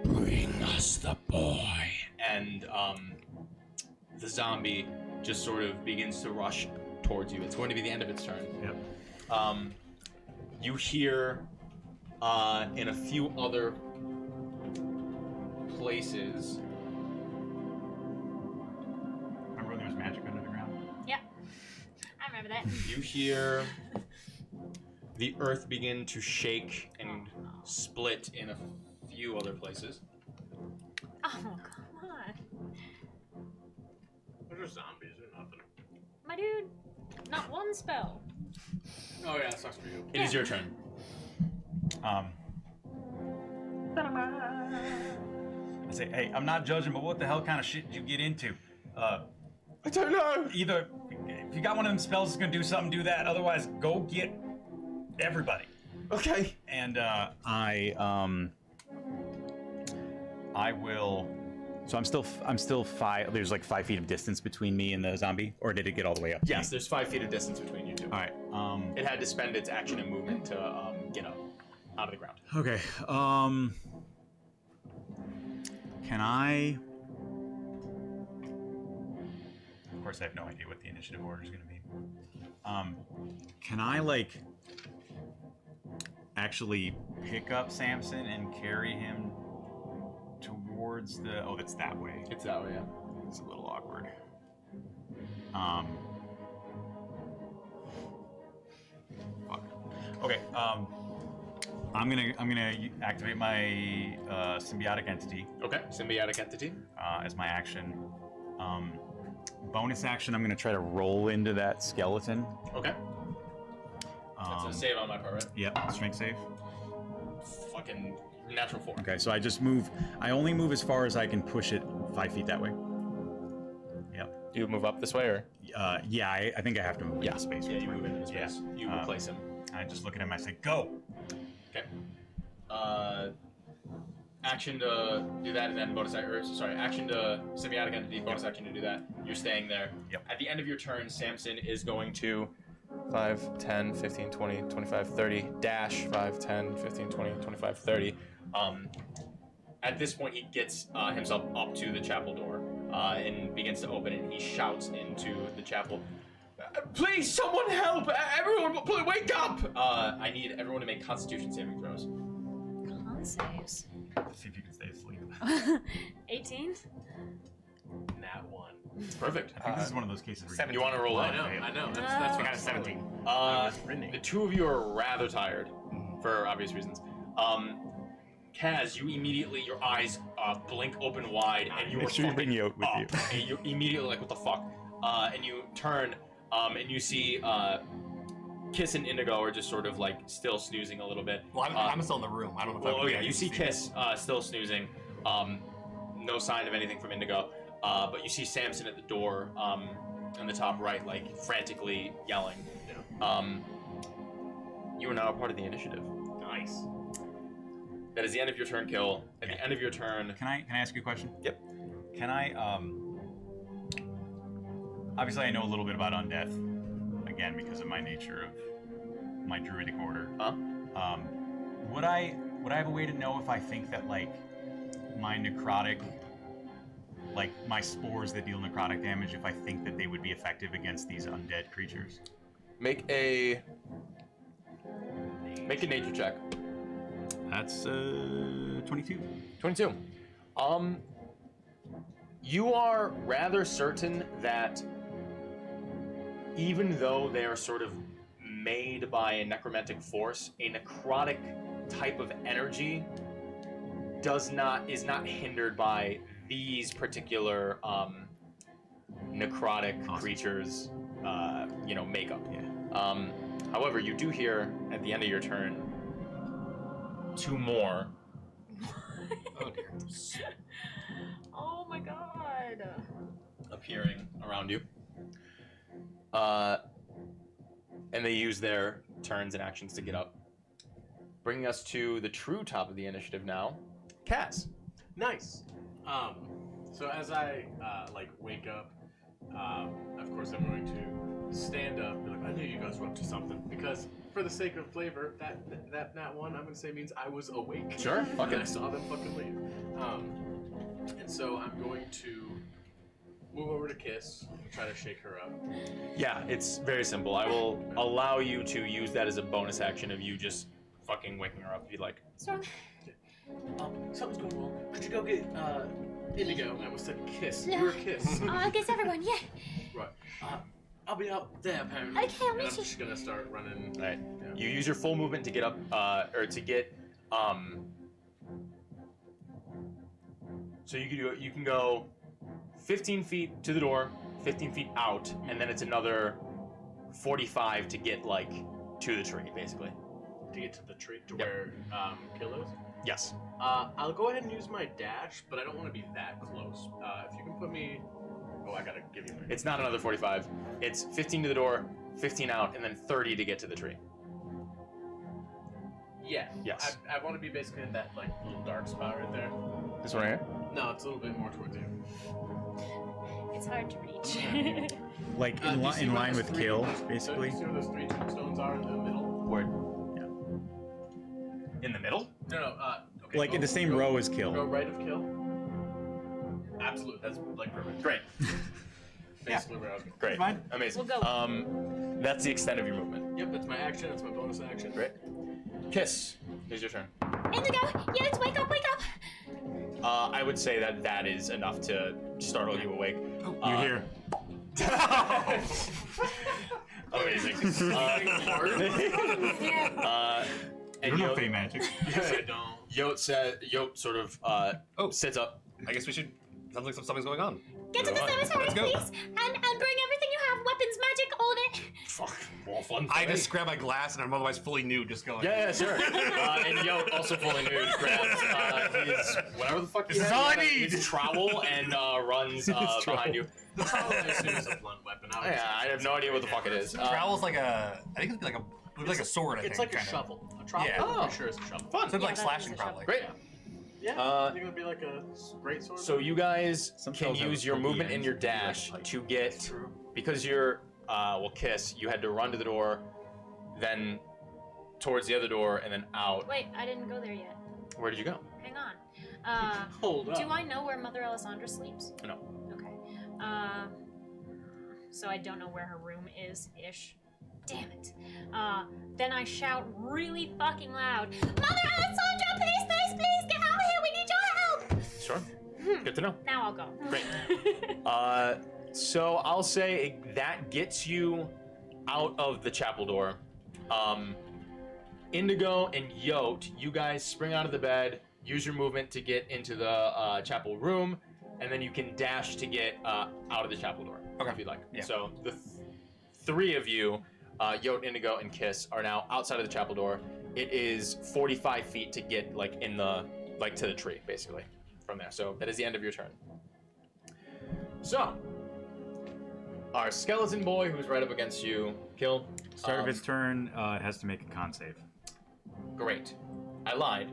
S1: "Bring us the boy," and the zombie just sort of begins to rush towards you. It's going to be the end of its turn.
S4: Yep.
S1: You hear in a few other places.
S4: Remember when there was magic under the ground?
S3: Yeah. I remember that.
S1: You hear the earth begin to shake and split in a few other places.
S3: Oh, come on.
S2: They're just zombies or nothing.
S3: My dude, not one spell.
S2: Oh yeah, that sucks for you.
S1: It is your turn.
S11: I say, hey, I'm not judging, but what the hell kind of shit did you get into?
S1: I don't know.
S11: Either if you got one of them spells that's gonna do something, do that. Otherwise, go get everybody.
S1: Okay.
S11: And I will. So I'm still 5. There's like 5 feet of distance between me and the zombie, or did it get all the way up?
S1: Yes, there's 5 feet of distance between you two.
S11: All right.
S1: It had to spend its action and movement to get up out of the ground.
S4: Okay. Can I?
S11: Of course, I have no idea what the initiative order is gonna be.
S4: Can I like actually pick up Samson and carry him towards the? Oh, that's that way.
S1: It's that way, yeah.
S4: It's a little awkward. Fuck. Okay. I'm gonna activate my symbiotic entity
S1: Okay, symbiotic entity.
S4: as my action. Bonus action. I'm gonna try to roll into that skeleton.
S1: Okay. That's a save on my part, right?
S4: Yep. Strength save.
S1: Fucking natural 4.
S4: Okay, so I just move. I only move as far as I can push it 5 feet that way. Yep.
S1: Do you move up this way, or?
S4: Yeah, I think I have to move into space.
S1: Yeah, you move into the space.
S4: Yeah.
S1: You replace him.
S4: I just look at him. I say, "Go."
S1: Okay. Action to do that, and then bonus action to symbiotic entity, bonus action to do that. You're staying there.
S4: Yep.
S1: At the end of your turn, Samson is going to 5, 10, 15, 20, 25, 30, dash 5, 10, 15, 20, 25, 30. At this point, he gets himself up to the chapel door and begins to open it, and he shouts into the chapel, "Please, someone help! Everyone, please wake up!" I need everyone to make Constitution saving throws.
S3: Con saves.
S4: See if you can stay asleep.
S3: 18?
S2: Nat 1.
S1: It's perfect.
S4: I think this is one of those cases where
S1: You want to roll
S2: I
S1: it?
S2: know. That's what
S5: I got
S2: I'm
S5: a 17.
S1: The two of you are rather tired, for obvious reasons. Kaz, you immediately, your eyes blink open wide, and you are
S11: sure you bring
S1: fucking
S11: Yote with
S1: up.
S11: you.
S1: And you're immediately like, what the fuck? And you turn, and you see Kiss and Indigo are just sort of like still snoozing a little bit.
S6: Well, I'm still in the room. I don't know if
S1: Well,
S6: I'm
S1: yeah, you see Kiss still snoozing. No sign of anything from Indigo. But you see Samson at the door in the top right, like frantically yelling. You are now a part of the initiative.
S5: Nice.
S1: That is the end of your turn, Kill. At the end of your turn...
S4: Can I ask you a question?
S1: Yep.
S4: Can I, obviously I know a little bit about undeath, again, because of my nature of my druidic order. Would I have a way to know if I think that, like, my necrotic, like, my spores that deal necrotic damage, if I think that they would be effective against these undead creatures?
S1: Make a nature check.
S4: That's 22.
S1: 22. You are rather certain that even though they are sort of made by a necromantic force, a necrotic type of energy is not hindered by these particular necrotic creatures makeup.
S4: Yeah.
S1: However, you do hear at the end of your turn 2 more
S6: Oh dear.
S3: Oh my god.
S1: appearing around you. And they use their turns and actions to get up. Bringing us to the true top of the initiative now. Cass.
S2: Nice. So as I wake up, of course I'm going to stand up and be like, I knew you guys were up to something, because for the sake of flavor, that one I'm gonna say means I was awake.
S1: Sure, fuck
S2: and
S1: it.
S2: I saw them fucking leave. And so I'm going to move over to Kiss and try to shake her up.
S1: Yeah, it's very simple. I will allow you to use that as a bonus action of you just fucking waking her up if you'd like.
S2: Something's going wrong. Could you go get Indigo? I almost said Kiss. You're a Kiss.
S8: I guess everyone, yeah.
S2: Right. I'll be out there apparently.
S8: Okay, I'll
S2: and
S8: meet
S2: I'm
S8: you.
S2: just gonna start running.
S1: All right.
S2: Yeah.
S1: You use your full movement to get up, or to get, so you can go 15 feet to the door, 15 feet out, and then it's another 45 to get, like, to the tree, basically.
S2: To get to the tree, to
S1: Yep.
S2: where Kill is?
S1: Yes.
S2: I'll go ahead and use my dash, but I don't want to be that close. If you can put me... Oh, I gotta give you my...
S1: It's not another 45. It's 15 to the door, 15 out, and then 30 to get to the tree.
S2: Yeah.
S1: Yes.
S2: I want to be basically in that, like, little dark spot right there.
S1: This one right here?
S2: No, it's a little bit more towards you.
S8: It's hard to reach.
S4: Like,
S2: Do you see
S4: in
S2: where
S4: line
S2: those
S4: with
S2: three-
S4: Kill,
S2: so
S4: basically?
S2: you see where those 3 tombstones are in the middle?
S1: Word. In the middle?
S2: No, okay.
S4: Like, in the same row as Kill.
S2: Go right of Kill. Absolutely, that's, like, perfect.
S1: Great.
S2: Basically where I was going.
S1: Great.
S4: Fine.
S1: Amazing.
S3: We'll
S1: go. That's the extent of your movement.
S2: Yep, that's my action, that's my bonus action.
S1: Great. Kiss. Here's your turn.
S8: Indigo, yeah, it's wake up, wake up.
S1: I would say that is enough to startle you awake.
S4: You hear?
S1: Amazing.
S4: You
S1: And
S4: don't know Fey magic.
S2: Yes, I don't.
S1: Yote sort of sits up.
S6: I guess we should. Sounds like something's going on.
S8: Get to the cemetery,
S6: Let's go.
S8: please, and bring everything you have, weapons, magic, all of it.
S1: Fuck. Well, fun.
S6: I just grab my glass and I'm otherwise fully nude, just going.
S1: Yeah, sure. And Yote, also fully nude, grabs his whatever the fuck
S6: This is all I need.
S1: his trowel and runs behind you.
S2: The trowel, I assume, is a blunt weapon.
S1: Yeah, I have no idea what the fuck it is.
S6: Trowel's like a. I think it's like a sword. I think
S2: It's like a
S6: kinda.
S2: shovel. A trowel,
S6: Yeah.
S2: I'm pretty sure it's a shovel.
S1: Fun.
S6: So it's like
S3: that
S6: slashing,
S3: is a
S6: probably.
S1: Great.
S2: Yeah, I think it would be like a great sword.
S1: So you guys
S11: Some
S1: can
S11: spells have
S1: use your
S11: spooky
S1: movement and
S11: ends
S1: your
S11: that do like
S1: dash
S11: light.
S1: to get, because you're Kiss, you had to run to the door, then towards the other door, and then out.
S3: Wait, I didn't go there yet.
S1: Where did you go?
S3: Hang on.
S2: Hold up.
S3: Do I know where Mother Alessandra sleeps?
S1: No.
S3: Okay. So I don't know where her room is, ish. Damn it. Then I shout really fucking loud, Mother Alessandra, please, please, please, get out here, we need your help!
S1: Sure. Good to know.
S3: Now I'll go.
S1: Great. So I'll say that gets you out of the chapel door. Indigo and Yote, you guys spring out of the bed, use your movement to get into the chapel room, and then you can dash to get out of the chapel door, if you'd like.
S6: Yeah.
S1: So the three of you, Yote, Indigo, and Kiss, are now outside of the chapel door. It is 45 feet to get to the tree, basically, from there. So that is the end of your turn. So, our skeleton boy, who's right up against you, Kill.
S4: Start of its turn, it has to make a con save.
S1: Great. I lied.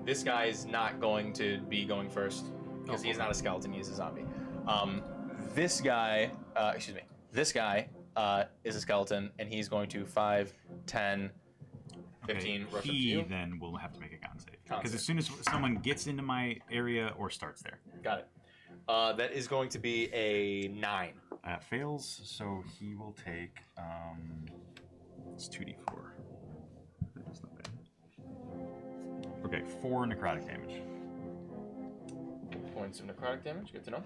S1: this guy is not going to be going first because he's not a skeleton; he's a zombie. This guy, this guy is a skeleton, and he's going to 5, 10, 15 rush up to
S4: He
S1: you.
S4: then will have to make a con save.
S1: Con
S4: Because as
S1: save.
S4: soon as someone gets into my area or starts there.
S1: Got it. That is going to be a 9.
S4: That fails, so he will take, it's 2d4. That's not bad. Okay, 4 necrotic damage.
S1: Points of necrotic damage. Good to know.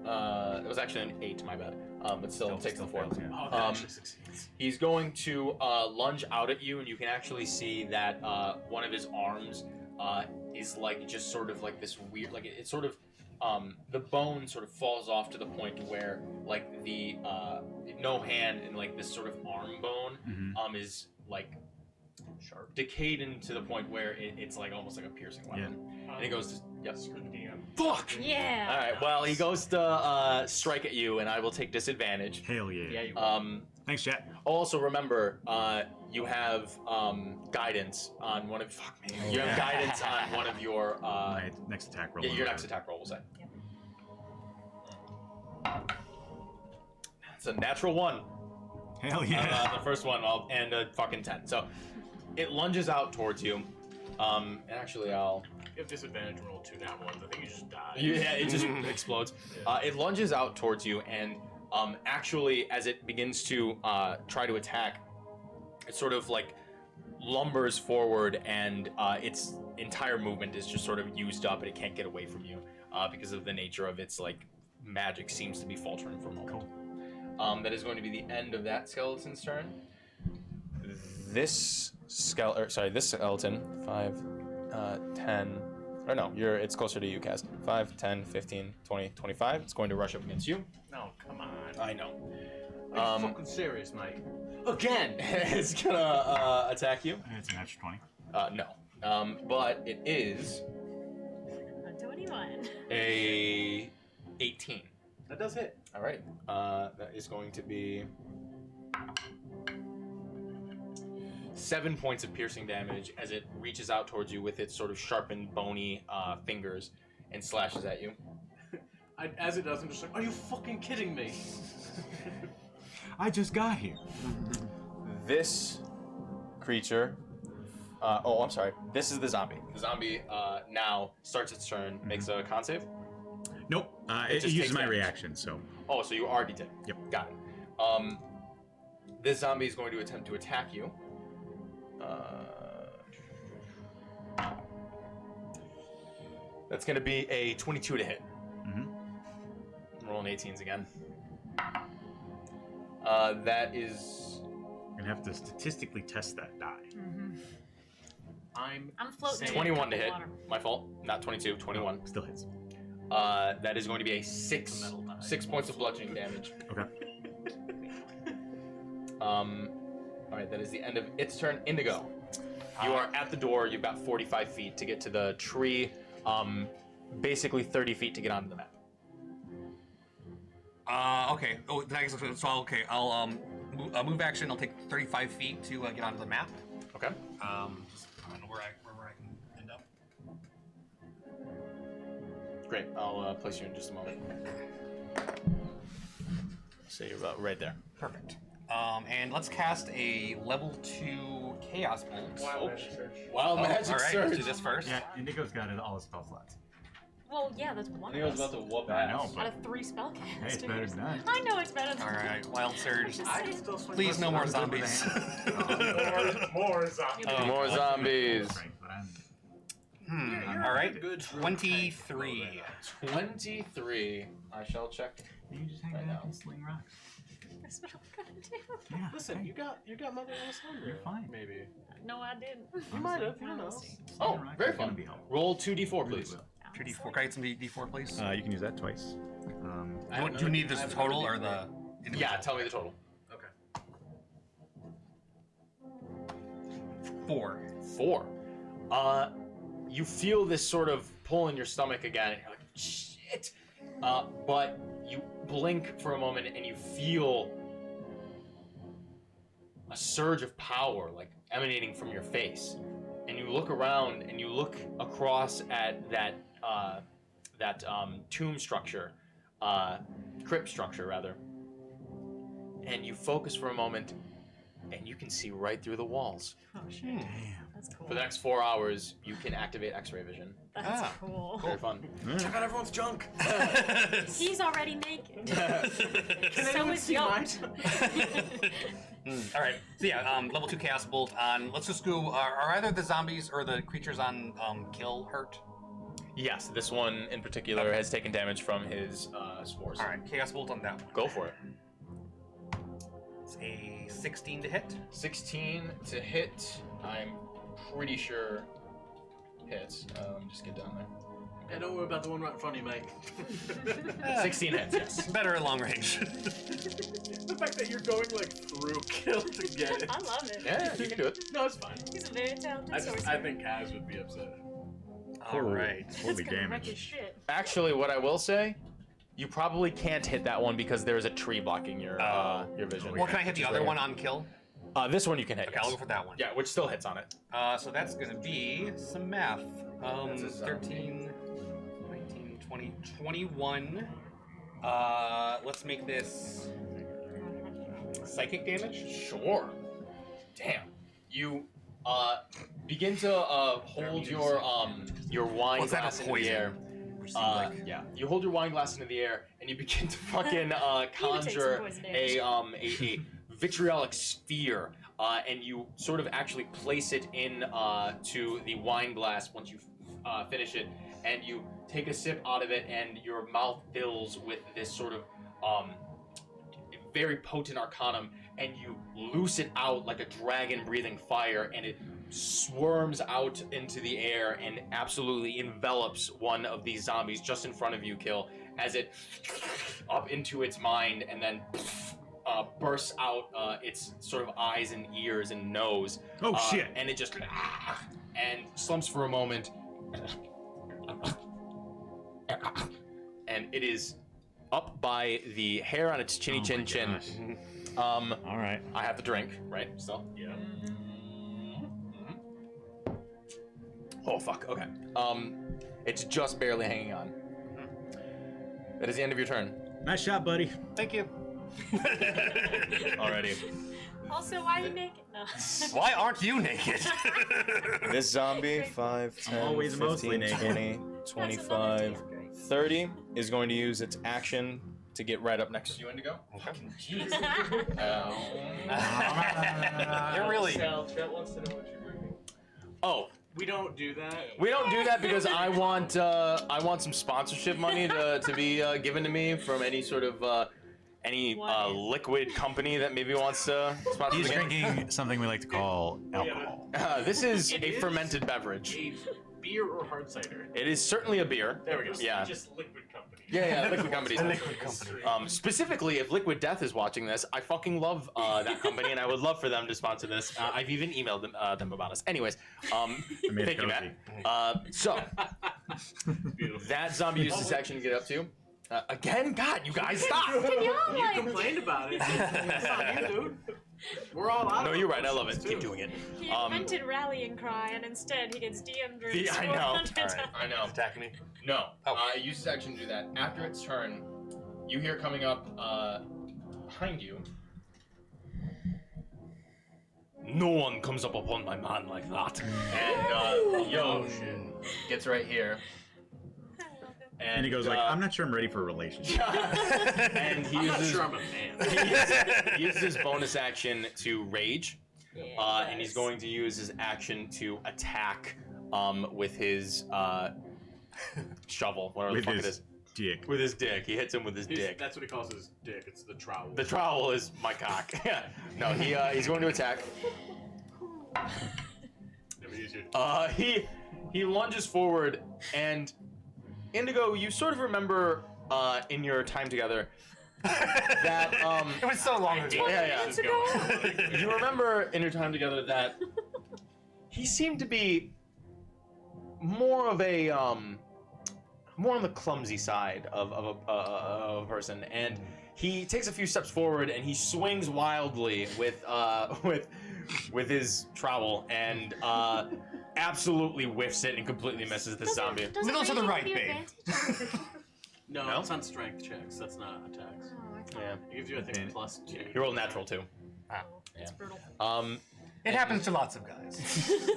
S1: It was actually an 8, my bad. But still takes the 4.
S4: fails, yeah.
S2: Oh, that actually succeeds.
S1: He's going to lunge out at you, and you can actually see that one of his arms is like just sort of like this weird, like it's sort of the bone sort of falls off to the point where like the no hand and like this sort of arm bone is like sharp, decayed into the point where it's like almost like a piercing weapon. And he goes to
S5: Screw the DM.
S1: fuck.
S3: Yeah.
S1: All right. Well, he goes to strike at you, and I will take disadvantage.
S4: Hell yeah.
S2: Yeah, you will.
S4: Thanks, chat.
S1: Also, remember, you have guidance on one of. Fuck me. You have guidance on one of your.
S4: My next attack roll.
S1: Yeah, your next attack roll, we'll say. It's a natural 1.
S4: Hell yeah.
S1: The first one, and a fucking 10. So, it lunges out towards you. And actually, I'll.
S2: You have disadvantage to roll 2 nat ones. I think you just die.
S1: Yeah, it just explodes. It lunges out towards you, and actually, as it begins to try to attack, it sort of like lumbers forward, and its entire movement is just sort of used up, and it can't get away from you because of the nature of its like magic seems to be faltering for a moment. Cool. That is going to be the end of that skeleton's turn. This skeleton, 5, 10. Or no, it's closer to you, Kaz. 5, 10, 15, 20, 25. It's going to rush up against you.
S2: No, come on.
S1: I know.
S2: Are you fucking serious, Mike?
S1: Again, it's gonna attack you.
S4: It's an extra 20.
S1: No. But it is
S3: A 21.
S1: a 18.
S2: That does hit.
S1: All right. That is going to be 7 points of piercing damage as it reaches out towards you with its sort of sharpened, bony fingers and slashes at you.
S2: As it does, I'm just like, are you fucking kidding me?
S4: I just got here.
S1: This creature. I'm sorry. This is the zombie. The zombie now starts its turn, makes a con save.
S4: Nope. It
S1: just
S4: uses
S1: takes
S4: my
S1: damage.
S4: reaction, so.
S1: Oh, so you already did.
S4: Yep.
S1: Got it. This zombie is going to attempt to attack you. That's going to be a 22 to hit. I'm rolling 18s again. That is.
S4: I'm gonna have to statistically test that die.
S2: I'm
S3: floating. in a
S1: 21
S3: cup
S1: to
S3: of
S1: hit.
S3: water.
S1: My fault. Not 22. 21.
S4: Still hits.
S1: That is going to be a 6 points of bludgeoning damage.
S4: Okay.
S1: All right, that is the end of its turn. Indigo, you are at the door. You've got 45 feet to get to the tree. Basically 30 feet to get onto the map.
S6: Okay. Oh, so okay. I'll move action. I'll take 35 feet to get onto the map.
S1: Okay.
S6: Just I don't know where I can end up.
S1: Great. I'll place you in just a moment. So you're about right there.
S6: Perfect. And let's cast a level 2 Chaos Bolt.
S5: Wild Magic Search.
S1: Wild magic
S6: all right,
S1: surge.
S6: let's do this first.
S4: Yeah, Indigo's got all his spell slots.
S3: Well, yeah, that's one.
S1: Indigo's
S3: of us.
S1: about to whoop
S4: I
S1: ass.
S4: know,
S3: Out
S4: but
S3: of 3 spell
S4: hey, it's
S3: casters.
S4: better than that.
S3: I know it's better than
S6: All right, Wild Surge.
S3: Just
S2: I
S3: saying.
S2: can still swing
S6: Please,
S2: first.
S6: no more
S4: I'm good with
S6: zombies.
S5: More zombies.
S1: More zombies.
S4: But I'm-
S6: All right,
S2: Good
S6: 23.
S1: 23. I shall check.
S4: You just hang
S1: Right
S4: back
S1: now.
S4: and sling rocks.
S3: That's what I'm gonna do.
S4: Yeah.
S2: Listen,
S4: hey,
S2: you got Mother Alessandra.
S4: You're fine.
S2: Maybe.
S3: No, I didn't.
S2: You might have. You don't know.
S4: Sling
S1: Oh,
S4: rocks
S1: very
S4: is gonna
S1: fun.
S4: be helpful.
S1: Roll 2d4,
S4: Really
S1: please.
S4: will.
S6: 2d4. Can I get some d4, please?
S4: You can use that twice.
S6: Do you need this total or the individual?
S1: Yeah, tell me the total.
S2: Okay.
S6: 4.
S1: 4. You feel this sort of pull in your stomach again, and you're like, shit. But you blink for a moment and you feel a surge of power, like emanating from your face. you look around and you look across at that tomb structure, crypt structure rather, and you focus for a moment, and you can see right through the walls.
S3: Oh shit. That's cool.
S1: For the next 4 hours, you can activate X-ray vision.
S3: That's cool.
S1: Very fun. Check out everyone's junk.
S3: He's already naked.
S2: Can
S3: So
S2: anyone
S3: is
S2: see
S3: Young.
S2: mine?
S9: All right. So yeah, level 2 chaos bolt on. Let's just go. Are either the zombies or the creatures on kill hurt?
S1: Yes, this one in particular has taken damage from his spores.
S9: All right, chaos bolt on that one.
S1: Go for it.
S9: It's a 16 to hit.
S1: 16 to hit. I'm pretty sure hits. Just get down there.
S2: Yeah, don't worry about the one right in front of you, Mike.
S1: 16 hits, yes.
S9: Better at long range.
S2: The fact that you're going like through kill to get it.
S3: I love it.
S1: Yeah, you can do it.
S2: No, it's fine.
S3: He's a very talented sorcerer.
S2: I think Kaz would be upset.
S9: All right.
S3: That's gonna wreck his shit.
S1: Actually, what I will say, you probably can't hit that one because there's a tree blocking your vision.
S9: Well, can I hit the other one on kill?
S1: This one you can hit.
S9: Okay, I'll go for that one.
S1: Yeah, which still hits on it.
S9: So that's gonna be some math.
S1: That's a zombie.
S9: 13, 19, 20, 21. Let's make this psychic damage.
S1: Sure. Damn. You begin to hold your wine
S9: What's that,
S1: glass
S9: a
S1: into the
S9: poison?
S1: air. Yeah, you hold your wine glass into the air and you begin to fucking conjure
S3: poison damage.
S1: a vitriolic sphere, and you sort of actually place it in to the wine glass once you finish it, and you take a sip out of it, and your mouth fills with this sort of very potent arcanum, and you loose it out like a dragon breathing fire, and it swarms out into the air and absolutely envelops one of these zombies just in front of you, Kill, as it up into its mind, and then bursts out its sort of eyes and ears and nose.
S4: Oh, shit.
S1: And it just and slumps for a moment, and it is up by the hair on its chinny chin chin.
S4: All right.
S1: I have to drink, right? Still?
S2: Yeah.
S1: Oh fuck. Okay. It's just barely hanging on. That is the end of your turn.
S4: Nice shot, buddy.
S9: Thank you.
S1: Alrighty.
S3: Also, why are you naked? No.
S9: Why aren't you naked?
S1: This zombie, 5, 10,
S4: always
S1: 15,
S4: mostly naked.
S1: 20, 25, 30 is going to use its action to get right up next to you, Indigo.
S3: Jeez.
S9: You're really.
S5: Sal, Chet wants to know what you're drinking.
S1: Oh,
S2: We don't do that.
S1: we don't do that because I want some sponsorship money to be given to me from any sort of liquid company that maybe wants to sponsor
S4: He's
S1: the game.
S4: drinking something we like to call alcohol.
S1: This is
S2: It
S1: a
S2: is
S1: fermented beverage.
S2: A beer or hard cider.
S1: It is certainly a beer.
S2: There we go.
S1: Yeah.
S5: Just liquid company.
S1: Yeah, liquid companies.
S9: Liquid company.
S1: Specifically, if Liquid Death is watching this, I fucking love that company, and I would love for them to sponsor this. I've even emailed them about us. Anyways,
S4: made
S1: thank
S4: it
S1: you, Matt. So that zombie used his action to get up to you. Again, God, you guys stop!
S2: You complained about it. That's not you, dude. We're all out.
S1: No,
S2: of
S1: you're right. I love
S2: questions,
S1: it. Keep
S2: too.
S1: doing it.
S3: He invented rallying cry, and instead he gets DM'd or
S1: I know.
S9: All
S1: I know.
S9: Attacking me.
S1: No.
S9: Oh.
S1: It uses action to do that. After its turn, you hear coming up behind you. No one comes up upon my man like that. And Yo gets right here.
S4: And he goes like, I'm not sure I'm ready for a relationship.
S1: And he
S2: I'm not
S1: uses,
S2: sure I'm a man.
S1: he uses his bonus action to rage. And he's going to use his action to attack with his shovel, whatever
S4: With
S1: the fuck it
S4: his
S1: is.
S4: dick.
S1: With his dick. He hits him with his dick.
S2: That's what he calls his dick. It's the trowel.
S1: The trowel is my cock. No, he's going to attack.
S2: Never use your
S1: He lunges forward, and Indigo, you sort of remember in your time together that
S9: It was so long ago.
S1: yeah. You remember in your time together that he seemed to be more of a more on the clumsy side of a person, and he takes a few steps forward and he swings wildly with his trowel, and absolutely whiffs it and completely misses the zombie.
S9: Middle to the right, babe.
S2: No, it's on strength checks. That's not attacks.
S1: Yeah.
S2: It gives you, I think, plus 2.
S1: You roll natural 2.
S9: Ah.
S3: It's brutal.
S9: It happens to lots of guys.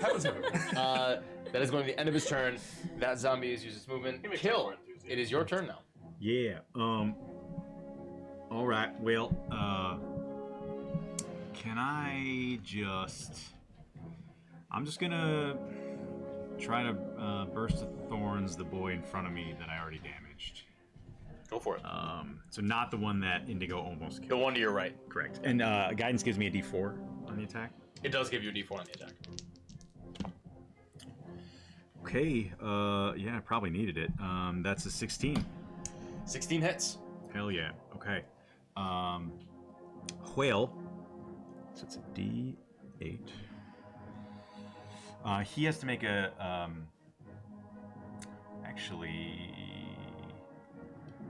S1: That is going to the end of his turn. That zombie has used its movement. Kill. It is your turn now.
S4: Yeah. All right. Well, can I just? I'm just gonna try to burst of thorns the boy in front of me that I already damaged.
S1: Go for it.
S4: So not the one that Indigo almost killed.
S1: The one to your right.
S4: Correct. And guidance gives me a D4 on the attack.
S1: It does give you a D4 on the attack.
S4: Okay. Yeah, I probably needed it. That's a 16.
S1: 16 hits.
S4: Hell yeah. Okay. Whale. So it's a D8. He has to make a. Actually,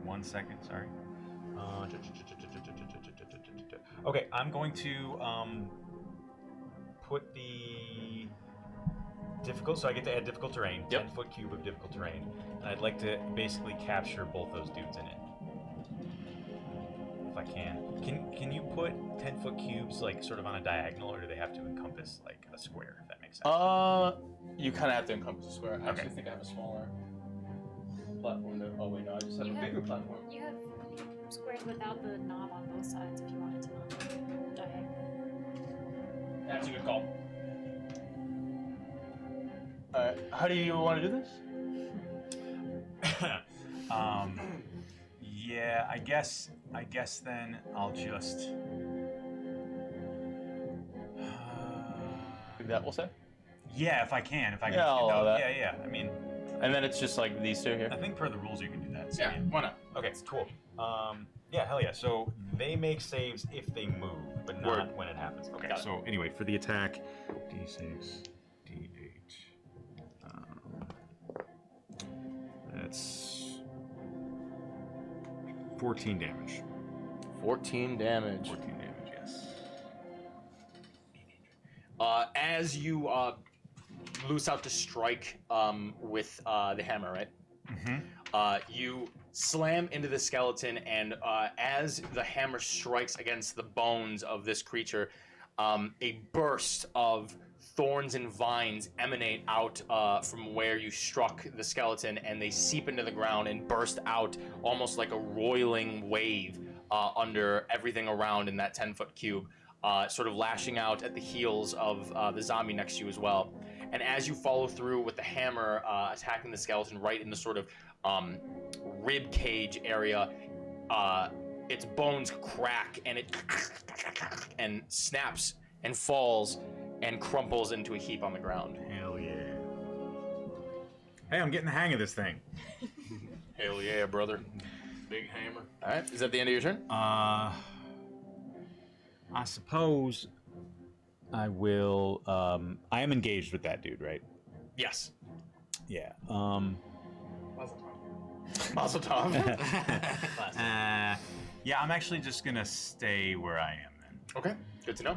S4: 1 second. Sorry. Okay, I'm going to put the difficult. So I get to add difficult terrain. 10-foot cube of difficult terrain, and I'd like to basically capture both those dudes in it. If I can. Can you put 10-foot cubes like sort of on a diagonal, or do they have to encompass like a square? If that makes sense.
S1: You kind of have to encompass a square. I
S4: Okay.
S1: actually think I have a smaller platform. Oh wait, no, I just have a bigger platform.
S3: You have squares without the knob on both sides if you wanted to not diagonal.
S1: That's a good call. Alright, how do you want to do this?
S4: Yeah, I guess then I'll just.
S1: That will say?
S4: Yeah, if I can.
S1: Yeah, I'll allow that.
S4: Yeah. I mean,
S1: and then it's just like these two here.
S4: I think per the rules you can do that. So
S1: Yeah, why not?
S4: Okay, cool. Yeah, hell yeah. So they make saves if they move, but not when it happens. Okay.
S1: Got it.
S4: So anyway, for the attack, D6, D8. That's 14 damage.
S1: 14 damage.
S4: 14 damage, yes.
S1: As you loose out to strike with the hammer, right? You slam into the skeleton, and as the hammer strikes against the bones of this creature, a burst of thorns and vines emanate out from where you struck the skeleton, and they seep into the ground and burst out almost like a roiling wave under everything around in that 10-foot cube, sort of lashing out at the heels of the zombie next to you as well. And as you follow through with the hammer attacking the skeleton right in the sort of rib cage area, its bones crack and it and snaps and falls and crumples into a heap on the ground.
S4: Hell yeah. Hey, I'm getting the hang of this thing.
S1: Hell yeah, brother.
S2: Big hammer.
S1: All right, is that the end of your turn?
S4: I suppose I will. I am engaged with that dude, right?
S1: Yes.
S4: Yeah.
S1: Mazel tov.
S4: Yeah, I'm actually just gonna stay where I am then.
S1: Okay, good to know.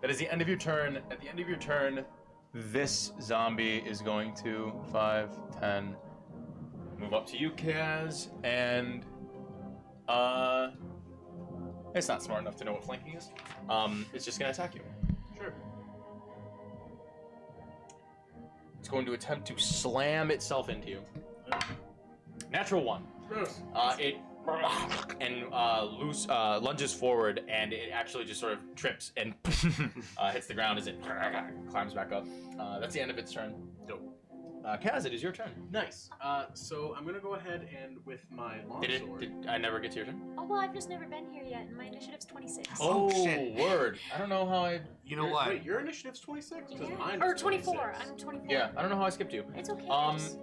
S1: That is the end of your turn. At the end of your turn, this zombie is going to 5, 10, move up to you, Kaz, and it's not smart enough to know what flanking is. It's just gonna attack you.
S2: Sure.
S1: It's going to attempt to slam itself into you. Natural 1.
S2: Gross.
S1: It lunges forward, and it actually just sort of trips and hits the ground as it climbs back up. That's the end of its turn.
S2: Dope.
S1: Kaz, it is your turn.
S2: Nice. So I'm gonna go ahead and with my longsword.
S1: Did I never get to your turn?
S8: Oh, well, I've just never been here yet, and my initiative's 26.
S1: Oh,
S9: shit.
S1: Word. I don't know how I...
S9: You know what?
S2: Wait, your initiative's 26? Because
S8: Yeah.
S2: mine
S3: Or
S2: is
S3: 24.
S2: 26.
S3: I'm 24.
S1: Yeah, I don't know how I skipped you.
S8: It's okay. I just-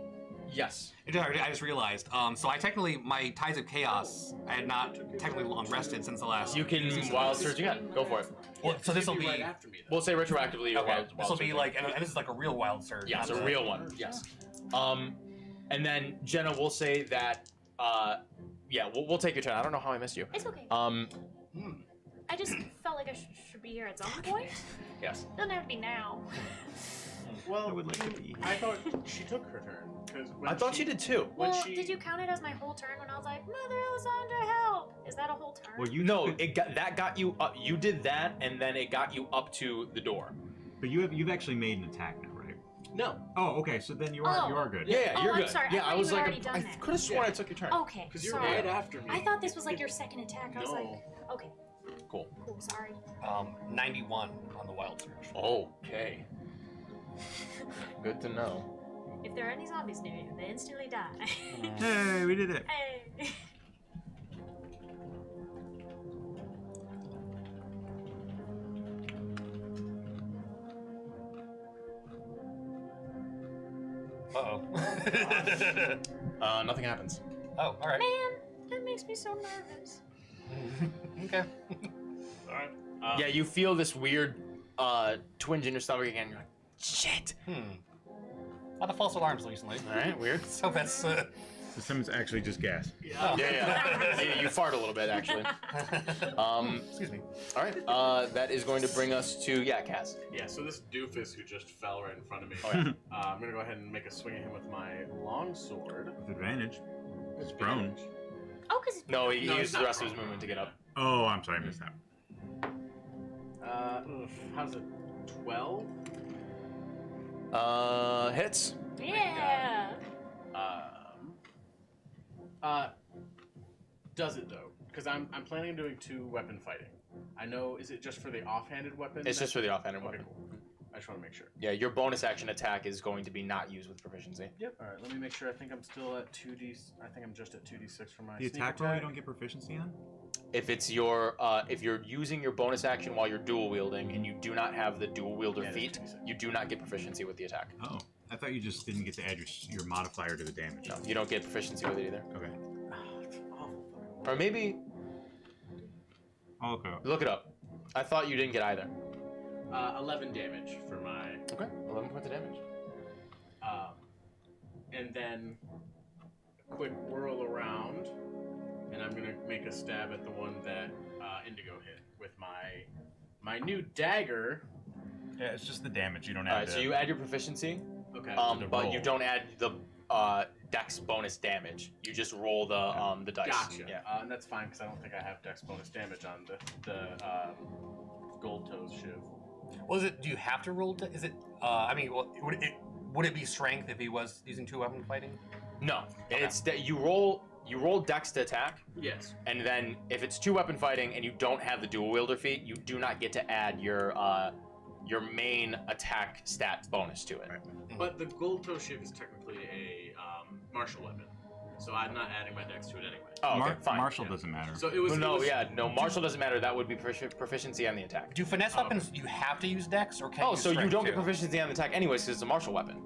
S1: Yes.
S6: I just realized. So I technically, my Tides of Chaos, I had not technically long rested since the last.
S1: You can wild surge again. Go for it.
S6: Well, so this will
S2: You'd
S6: be.
S2: right after me, though.
S1: We'll say retroactively you're
S6: Okay.
S1: wild
S6: This will be
S1: surging.
S6: like, and this is like a real wild surge.
S1: Yeah, it's
S6: not
S1: a real one. Yes. And then Jenna, we'll say that. Yeah, we'll take your turn. I don't know how I missed you.
S8: It's okay.
S3: I just felt like I should be here at some point.
S1: Yes.
S3: Doesn't have to be now.
S2: Well,
S4: I would like to be.
S2: I thought she took her turn because
S1: I thought she did too.
S2: When
S3: Well,
S2: she,
S3: did you count it as my whole turn when I was like, Mother Alessandra, help? Is that a whole turn?
S4: Well, you
S1: No, that got you up. You did that, and then it got you up to the door.
S4: but you've actually made an attack now, right?
S2: No,
S4: Oh, okay. So then you are good.
S1: Yeah,
S3: Oh,
S1: you're
S3: I'm
S1: good.
S3: sorry. I
S1: Yeah,
S3: thought
S1: I
S3: you
S1: was
S3: had
S1: like,
S3: already done
S1: I
S3: that.
S1: could have sworn I took your turn.
S3: Okay,
S2: because you're
S3: sorry.
S2: right after me.
S3: I thought this was like your second attack. I was like, okay,
S1: Cool.
S3: cool, sorry.
S9: 91 on the wild surge.
S1: Okay. Good to know.
S3: If there are any zombies near you, they instantly die.
S4: Hey, we did it.
S3: Hey.
S9: Uh-oh.
S1: Nothing happens.
S9: Oh, all right.
S3: Man, that makes me so nervous.
S9: Okay.
S2: Alright.
S1: Yeah, you feel this weird twinge in your stomach again. You're like, shit.
S9: A lot of false alarms recently.
S1: All right, weird.
S9: So that's
S4: So someone's actually just gas.
S1: Yeah. Yeah, you fart a little bit actually.
S9: excuse me.
S1: All right. That is going to bring us to Cass.
S2: Yeah, so this doofus who just fell right in front of me.
S1: Oh, yeah.
S2: I'm gonna go ahead and make a swing at him with my long sword.
S4: With advantage. It's prone.
S8: Oh, because
S1: No, he
S2: No,
S1: used
S2: he's
S1: the
S2: not
S1: rest of his
S2: prone.
S1: movement to get up.
S4: Oh, I'm sorry, I missed that.
S2: How's it? 12?
S1: Hits.
S3: Yeah.
S2: Does it though? Because I'm planning on doing 2 weapon fighting. I know. Is it just for the offhanded weapon?
S1: It's just for the offhanded
S2: Okay,
S1: weapon.
S2: cool. I just want to make sure.
S1: Yeah, your bonus action attack is going to be not used with proficiency.
S2: Yep. All right. Let me make sure. I think I'm still at 2d. I think I'm just at 2d6 for my
S4: The
S2: sneak
S4: attack roll you don't get proficiency on?
S1: If it's your, if you're using your bonus action while you're dual wielding and you do not have the dual wielder
S2: Yeah,
S1: feat,
S2: that's 2d6.
S1: you do not get proficiency with the attack.
S4: Oh, I thought you just didn't get to add your modifier to the damage.
S1: No, you don't get proficiency with it either.
S4: Okay.
S2: Oh, it's awful.
S1: Or maybe
S4: I'll look it up.
S1: look it up. I thought you didn't get either.
S2: 11 damage for my.
S1: Okay, 11 points of damage.
S2: And then a quick whirl around, and I'm gonna make a stab at the one that Indigo hit with my new dagger.
S11: Yeah, it's just the damage. You don't
S1: All
S11: have
S1: right,
S11: to.
S1: so you add your proficiency,
S2: Okay.
S1: but you don't add the dex bonus damage. You just roll the dice.
S2: Gotcha.
S1: Yeah.
S2: And that's fine because I don't think I have dex bonus damage on the gold toes shiv.
S9: Was it? Do you have to roll? Is it? I mean, well, would it be strength if he was using 2 weapon fighting?
S1: No, it's that you roll dex to attack,
S2: Yes.
S1: and then if it's 2 weapon fighting and you don't have the dual wielder feat, you do not get to add your main attack stat bonus to it.
S2: But the gold toe shiv is technically a martial weapon, so I'm not adding my dex to it anyway.
S1: Oh, okay, fine.
S4: Martial doesn't matter.
S2: So it was.
S1: No,
S2: it was,
S1: yeah, no, martial doesn't matter. That would be proficiency on the attack.
S9: Do finesse weapons you have to use dex or can you
S1: Oh,
S9: use
S1: so you
S9: strength
S1: don't get
S9: too?
S1: proficiency on the attack anyways because it's a martial weapon.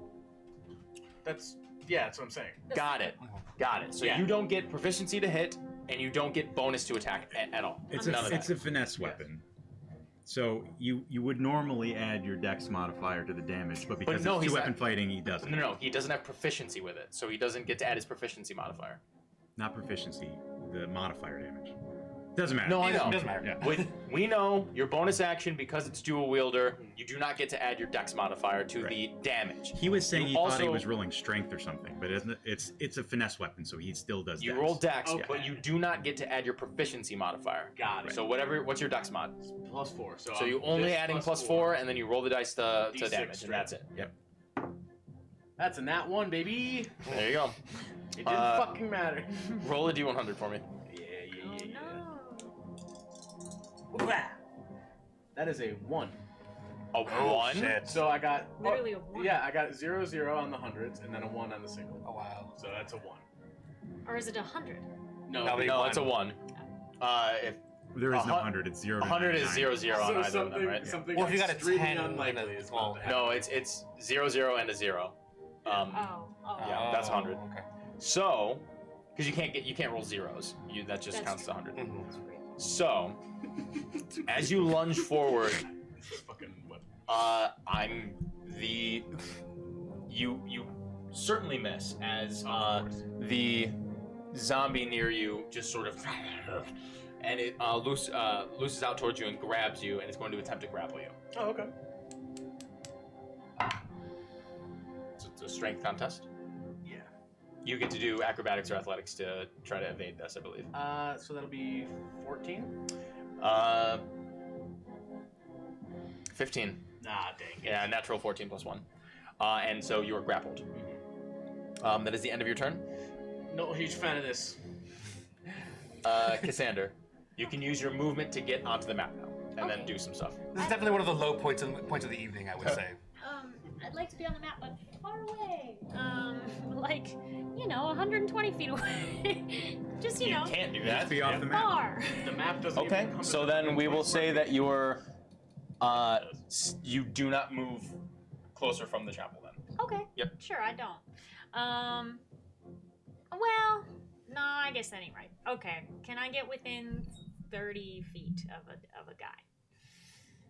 S2: That's what I'm saying.
S1: Got it. Got it. So
S2: Yeah.
S1: you don't get proficiency to hit, and you don't get bonus to attack at all.
S4: It's
S1: None of
S4: a
S1: that.
S4: finesse weapon. So you would normally add your dex modifier to the damage, but because
S1: no,
S4: it's
S1: he's
S4: 2 weapon
S1: not-
S4: fighting, he doesn't.
S1: No, he doesn't have proficiency with it, so he doesn't get to add his proficiency modifier.
S4: Not proficiency, the modifier damage. Doesn't matter.
S1: No, I know.
S9: Doesn't matter.
S4: Yeah.
S1: We know your bonus action, because it's dual wielder, you do not get to add your dex modifier to the damage.
S4: He was saying
S1: You
S4: he thought he
S1: also-
S4: was rolling strength or something, but it's a finesse weapon, so he still does
S1: You
S4: dex.
S1: roll dex,
S2: Okay.
S1: but you do not get to add your proficiency modifier.
S2: Got it.
S1: So what's your dex mod?
S2: +4.
S1: So you only
S2: this
S1: adding
S2: plus
S1: +4, and then you roll the dice to
S2: D6
S1: damage,
S2: straight.
S1: and that's it. Yep.
S2: That's a nat 1, baby.
S1: There you go.
S2: It didn't fucking matter.
S1: Roll a d100 for me.
S2: That is a 1.
S1: A 1?
S11: Shit.
S2: So I got
S3: Literally a 1.
S2: Yeah, I got 0, 0 on the hundreds, and then a 1 on the single.
S9: Oh wow.
S2: So that's a 1.
S3: Or is it 100?
S2: No,
S9: No,
S1: No, it's a 1. If
S4: There is no
S1: 100
S4: 100, it's 0 to
S1: 100 is
S4: 99.
S1: 0, 0 on
S2: so
S1: either of
S2: something,
S1: them, right?
S2: something
S9: Well, if you got a
S2: extremely
S9: 10
S2: unlikely
S9: and a-
S2: is about to happen.
S1: No, it's 0, 0, and a 0.
S3: Oh.
S1: Yeah, that's 100.
S9: Okay.
S1: So, because you can't roll zeros. That just
S3: That's
S1: counts to
S3: true.
S1: 100.
S9: Mhm.
S3: That's great.
S1: So, as you lunge forward,
S2: This is fucking what?
S1: I'm the you certainly miss as the zombie near you just sort of and it looses out towards you and grabs you and is going to attempt to grapple you.
S2: Oh, okay.
S1: it's a strength contest.
S2: Yeah.
S1: You get to do acrobatics or athletics to try to evade this, I believe.
S2: So that'll be 14.
S1: 15.
S2: Nah, dang it.
S1: Yeah, natural 14 plus 1. And so you are grappled. That is the end of your turn.
S2: No huge fan of this.
S1: Cassander, you can use your movement to get onto the map now, and then do some stuff.
S9: This is definitely one of the low points of the evening, I would say.
S8: I'd like to be on the map, but far away. Like, 120 feet away. Just,
S1: You can't do that.
S4: Be off the map.
S8: far.
S2: The map doesn't
S1: Okay,
S2: even
S1: so then we will say that you're, you do not move closer from the chapel then.
S8: Okay.
S1: Yep.
S8: Sure, I don't. Well, no, I guess that ain't right. Okay, can I get within 30 feet of a guy?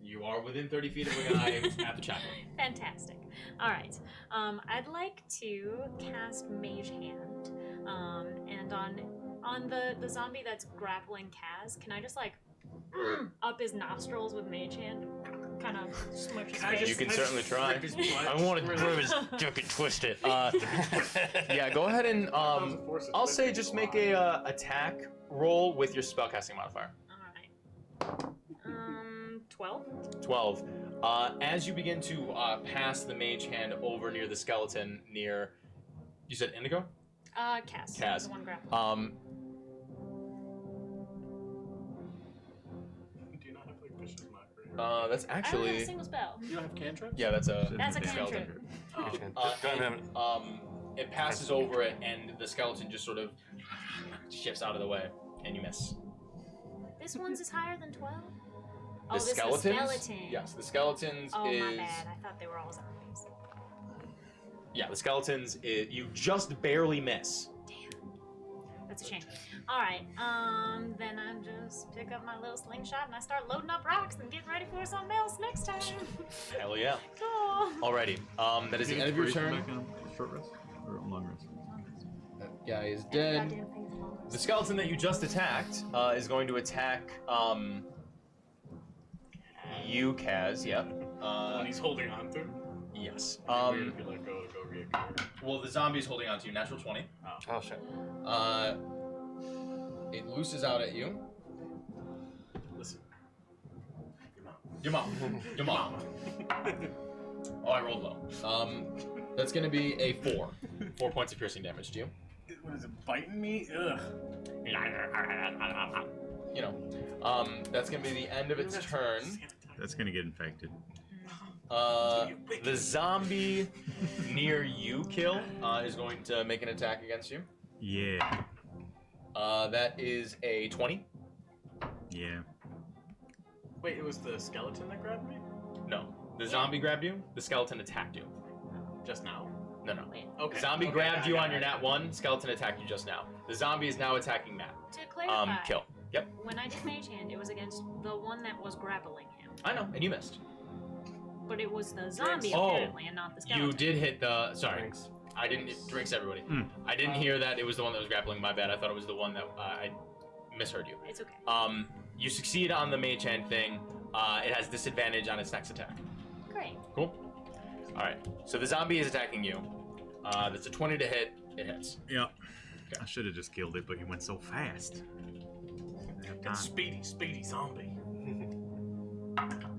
S1: You are within 30 feet of a guy at the chapel.
S8: Fantastic. All right. I'd like to cast Mage Hand, and on the zombie that's grappling Kaz, can I just up his nostrils with Mage Hand, kind of smush his face?
S1: You can certainly try. I want to grab his dick and twist it. Yeah, go ahead and I'll say just make a attack roll with your spellcasting modifier.
S8: All right. 12.
S1: 12. As you begin to pass the mage hand over near the skeleton near, you said Indigo?
S8: Kaz.
S1: Kaz.
S8: The one grappling.
S2: Do you not have Fish's Mockery?
S1: That's
S8: I don't have a
S1: actually.
S8: single spell.
S2: You don't have cantrips?
S1: Yeah, that's a.
S8: That's a
S1: skeleton.
S8: cantrip.
S1: It passes over it, and the skeleton just sort of shifts out of the way, and you miss.
S8: This one's is higher than 12?
S1: The
S8: this is
S1: skeletons?
S8: skeleton.
S1: Yes, the skeletons
S8: Oh,
S1: is.
S8: my bad. I thought they were all zombies.
S1: Yeah, the skeletons. You just barely miss.
S8: That's a shame. All right. Then I just pick up my little slingshot and I start loading up rocks and getting ready for something else next time.
S1: Hell yeah.
S8: Cool.
S1: Alrighty. That is the end of your turn.
S4: Short rest or long rest?
S1: That guy is dead. The skeleton that you just attacked is going to attack you, Kaz. Yep.
S2: When he's holding on to?
S1: Yes.
S2: Weird if you let go reappear.
S1: Well, the zombie's holding on to you. Natural 20.
S9: Oh shit.
S1: It looses out at you.
S2: Listen.
S1: Your mom. Your mom. Oh, I rolled low. That's going to be a 4. 4 points of piercing damage to you.
S2: What is it, biting me? Ugh.
S1: That's going to be the end of its turn.
S4: That's gonna get infected.
S1: The zombie near you, Kill, is going to make an attack against you.
S4: Yeah.
S1: That is a 20.
S4: Yeah.
S2: Wait, it was the skeleton that grabbed me?
S1: No. The zombie grabbed you, the skeleton attacked you.
S2: Just now?
S1: No.
S2: Okay.
S1: Zombie
S2: Okay,
S1: grabbed you
S2: I
S1: on your
S2: got
S1: nat 1, skeleton attacked you just now. The zombie is now attacking Matt.
S8: To clarify,
S1: Kill. Yep.
S8: when I did Mage Hand, it was against the one that was grappling him.
S1: I know, and you missed.
S8: But it was the zombie
S1: Oh,
S8: apparently, and not the skeleton.
S1: You did hit the. Sorry. I didn't. Drinks, everybody. I didn't hear that it was the one that was grappling. My bad. I thought it was the one that I misheard you.
S8: It's okay.
S1: You succeed on the mage hand thing. It has disadvantage on its next attack.
S8: Great.
S1: Cool. All right. So the zombie is attacking you. That's a 20 to hit. It hits.
S4: Yeah. I should have just killed it, but you went so fast.
S2: It's speedy zombie.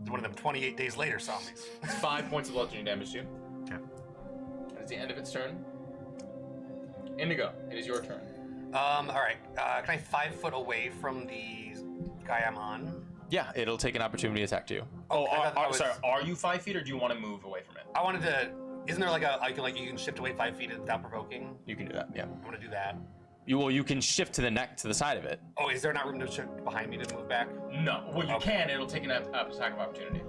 S9: It's one of them 28 days later zombies.
S1: It's 5 points of bludgeoning damage to you.
S4: Okay.
S1: That is the end of its turn. Indigo, it is your turn.
S9: All right. Can I 5 foot away from the guy I'm on?
S1: Yeah, it'll take an opportunity attack to you.
S9: Oh, I thought that was-
S1: sorry. Are you 5 feet, or do you want to move away from it?
S9: I wanted to. Isn't there you can shift away 5 feet without provoking?
S1: You can do that. Yeah.
S9: I'm gonna do that.
S1: You can shift to the side of it.
S9: Oh, is there not room to shift behind me to move back?
S1: No. Well, you can. It'll take an attack of opportunity.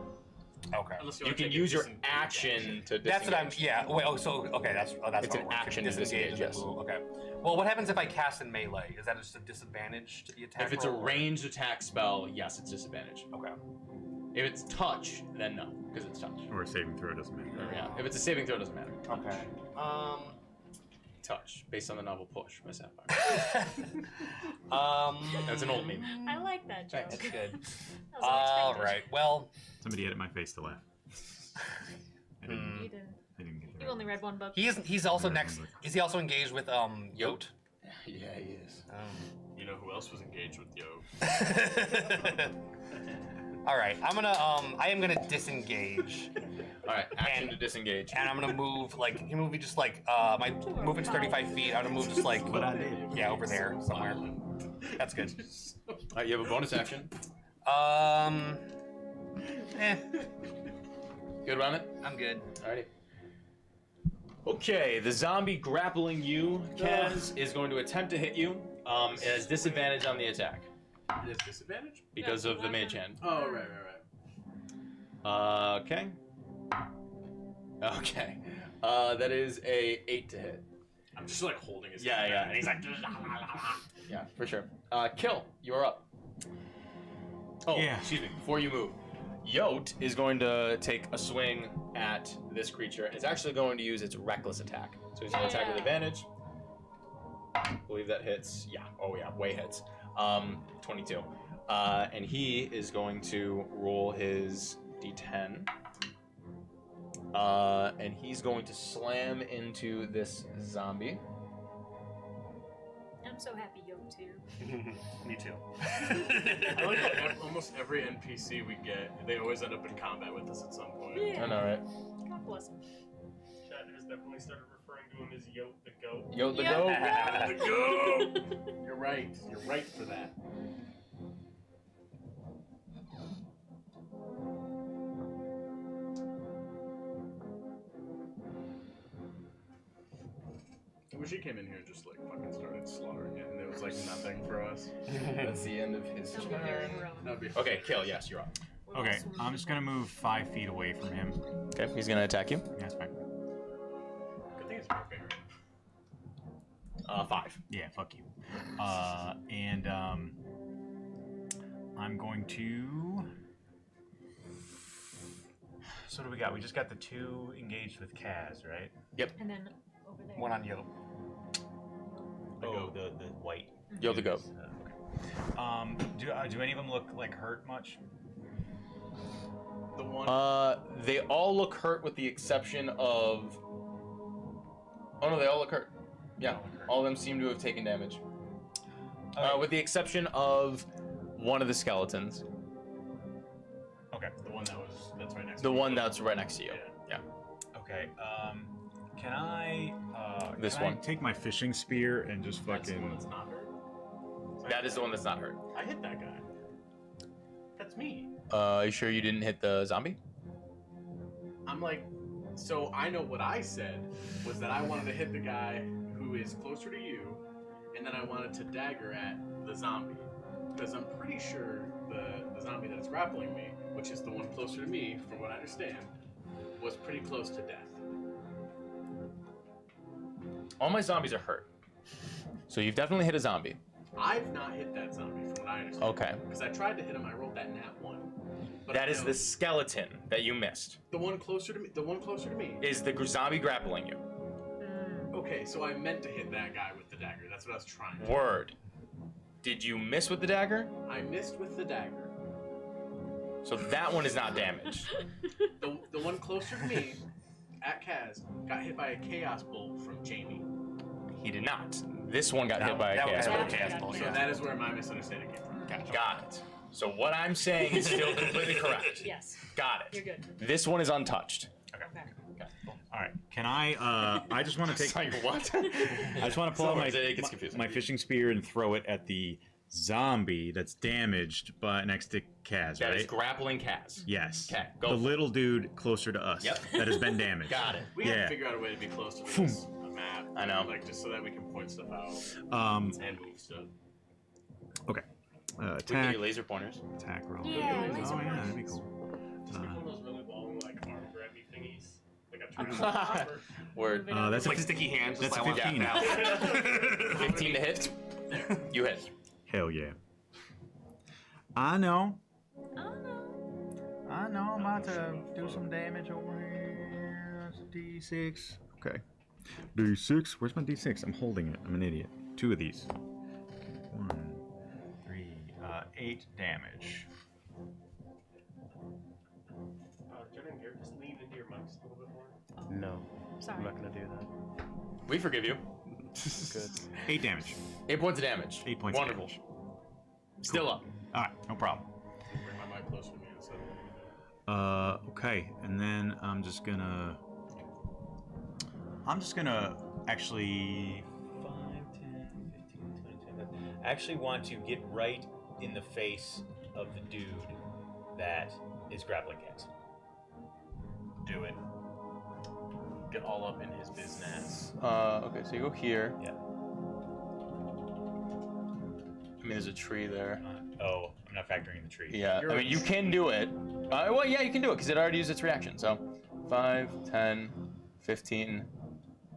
S9: Okay.
S1: You can use your action to disengage.
S9: That's what I'm. Yeah. Wait. Oh, so okay. That's
S1: It's
S9: how
S1: an
S9: it works.
S1: action to disengage,
S9: and then
S1: yes.
S9: move. Okay. Well, what happens if I cast in melee? Is that just a disadvantage to the attack?
S1: If it's a
S9: roll?
S1: ranged attack spell, yes, it's disadvantage.
S9: Okay.
S1: If it's touch, then no, because it's touch.
S4: Or a saving throw doesn't matter.
S1: Yeah. If it's a saving throw, it doesn't matter.
S9: Okay.
S1: Touch, based on the novel Push by Sapphire. That's an old meme.
S8: I like that joke.
S1: Thanks.
S9: That's good.
S8: That was
S9: All
S8: unexpected.
S9: right. Well.
S4: Somebody had my face to laugh. I didn't.
S8: You didn't.
S4: I didn't get
S3: You've only read one book.
S9: He's also next. Is he also engaged with Yote?
S1: Yeah, he is.
S5: You know who else was engaged with Yo?
S9: All right, I am gonna disengage.
S1: All right, action to disengage.
S9: And I'm gonna move me just like my movement's 35 feet. I'm gonna move just like
S4: What I did.
S9: yeah over there somewhere. That's good.
S1: All right, you have a bonus action. Good on it?
S9: I'm good.
S1: Alrighty. Okay, the zombie grappling you, Kaz, is going to attempt to hit you. It has disadvantage on the attack.
S2: It has disadvantage?
S1: Because of the mage hand.
S2: Oh, right.
S1: Okay. Okay. That is a 8 to hit.
S2: I'm just like holding his
S1: Yeah,
S2: hand.
S1: yeah. And he's like, yeah, for sure. Kill, you're up. Oh,
S4: Yeah.
S1: excuse me. Before you move, Yote is going to take a swing at this creature. It's actually going to use its reckless attack. So he's going to attack with advantage. I believe that hits. Yeah. Oh, yeah. Way hits. 22. And he is going to roll his d10. And he's going to slam into this zombie.
S3: I'm so happy Yoke's here.
S9: Me too.
S2: I like that almost every NPC we get, they always end up in combat with us at some point.
S3: Yeah.
S1: I know, right?
S3: God bless him.
S5: Chad has definitely started referring to him as Yo the Goat.
S1: Yote the
S3: Yeah.
S1: goat.
S2: The go! You're right. You're right for that. I wish he came in here and just like fucking started slaughtering it, and it was like nothing for us.
S1: That's the end of his
S3: That'll be very
S1: turn.
S3: heroic.
S2: That'd be
S1: Okay, Kill, yes, you're up.
S4: Okay, I'm just gonna move 5 feet away from him.
S1: Okay, he's gonna attack you.
S4: That's fine.
S2: Good thing it's barbarian.
S1: 5.
S4: Yeah, fuck you. And I'm going to. So what do we got? We just got the 2 engaged with Kaz, right?
S3: And then over there.
S9: One on Yote.
S4: Oh, the white.
S1: Yote the goat.
S4: Okay. Do any of them look like hurt much?
S2: The one.
S1: They all look hurt with the exception of. Oh no, they all look hurt. Yeah, all of them seem to have taken damage. With the exception of one of the skeletons.
S4: Okay.
S2: The one that's right next to
S1: The
S2: me.
S1: one that's right next to you. Yeah.
S4: Okay. Can I?
S1: This
S4: can I
S1: one.
S4: take my fishing spear and just
S2: That's the one
S4: fucking.
S2: that's not hurt.
S1: That is the one that's not hurt.
S2: I hit that guy. That's me.
S1: Are you sure you didn't hit the zombie?
S2: I'm like, so I know what I said was that I wanted to hit the guy who is closer to you, and then I wanted to dagger at the zombie. Because I'm pretty sure the zombie that is grappling me, which is the one closer to me, from what I understand, was pretty close to death.
S1: All my zombies are hurt. So you've definitely hit a zombie.
S2: I've not hit that zombie, from what I understand.
S1: Okay.
S2: Because I tried to hit him, I rolled that nat 1. But
S1: That
S2: I
S1: is
S2: know
S1: the skeleton that you missed.
S2: the one closer to me. The one closer to me.
S1: Is the zombie grappling you?
S2: Okay, so I meant to hit that guy with the dagger. That's what I was trying to.
S1: Word. Did you miss with the dagger?
S2: I missed with the dagger.
S1: So that one is not damaged.
S2: The one closer to me, at Kaz, got hit by a chaos bolt from Jamie.
S1: He did not. This one got hit by a
S9: that
S1: chaos
S9: was
S1: bolt.
S9: a chaos bolt.
S2: So that is where my misunderstanding came from.
S1: Got it. So what I'm saying is still completely correct.
S3: Yes.
S1: Got it.
S3: You're good.
S1: This one is untouched.
S3: Okay.
S4: All right. Can I? I just want to take.
S1: Like what?
S4: I just want to pull out
S1: It gets confusing.
S4: my fishing spear and throw it at the zombie that's damaged, but next to Kaz,
S1: That
S4: right?
S1: is grappling Kaz.
S4: Yes.
S1: Okay, go
S4: The
S1: for it.
S4: little dude closer to us.
S1: Yep.
S4: That has been damaged.
S1: Got it.
S2: We have
S4: Yeah.
S2: to figure out a way to be close to this map.
S1: I know.
S2: Like, just so that we can point stuff out and move stuff.
S4: Okay.
S1: We can
S4: Attack.
S1: do laser pointers.
S4: Attack roll.
S8: Yeah,
S4: oh
S8: laser
S4: yeah, that'd be cool.
S5: Just like one of those really long, like arm grabby thingies, like a triangle.
S1: Word.
S4: That's
S6: Like sticky hands.
S4: That's
S6: just like
S4: 15.
S6: Now.
S1: 15 to hit. You hit.
S4: Hell yeah. I know.
S3: Oh no.
S4: I know. I'm about to do some damage over here. That's a D6. Okay. D6. Where's my D6? I'm holding it. I'm an idiot. 2 of these. 1, 3, 8 damage.
S5: Jordan, here, just lean into your mic just a little bit more.
S2: No.
S3: Sorry.
S2: I'm not gonna do that.
S1: We forgive you.
S2: Good.
S4: 8 damage.
S1: 8 points of damage.
S4: 8 points.
S1: Wonderful.
S4: Of damage.
S1: Still up.
S4: All right, no problem.
S2: Bring my mic closer to me instead of.
S4: Okay, and then I'm just gonna actually 5, 10, 15, 20, 10. I actually want to get right in the face of the dude that is grappling Kaz.
S2: Do it. Get all up in his business.
S1: Okay, so you go here.
S4: Yeah.
S1: I mean, there's a tree there.
S4: Oh, I'm not factoring in the tree.
S1: Yeah, I mean, you can do it. Well, yeah, you can do it because it already used its reaction. So 5, 10, 15,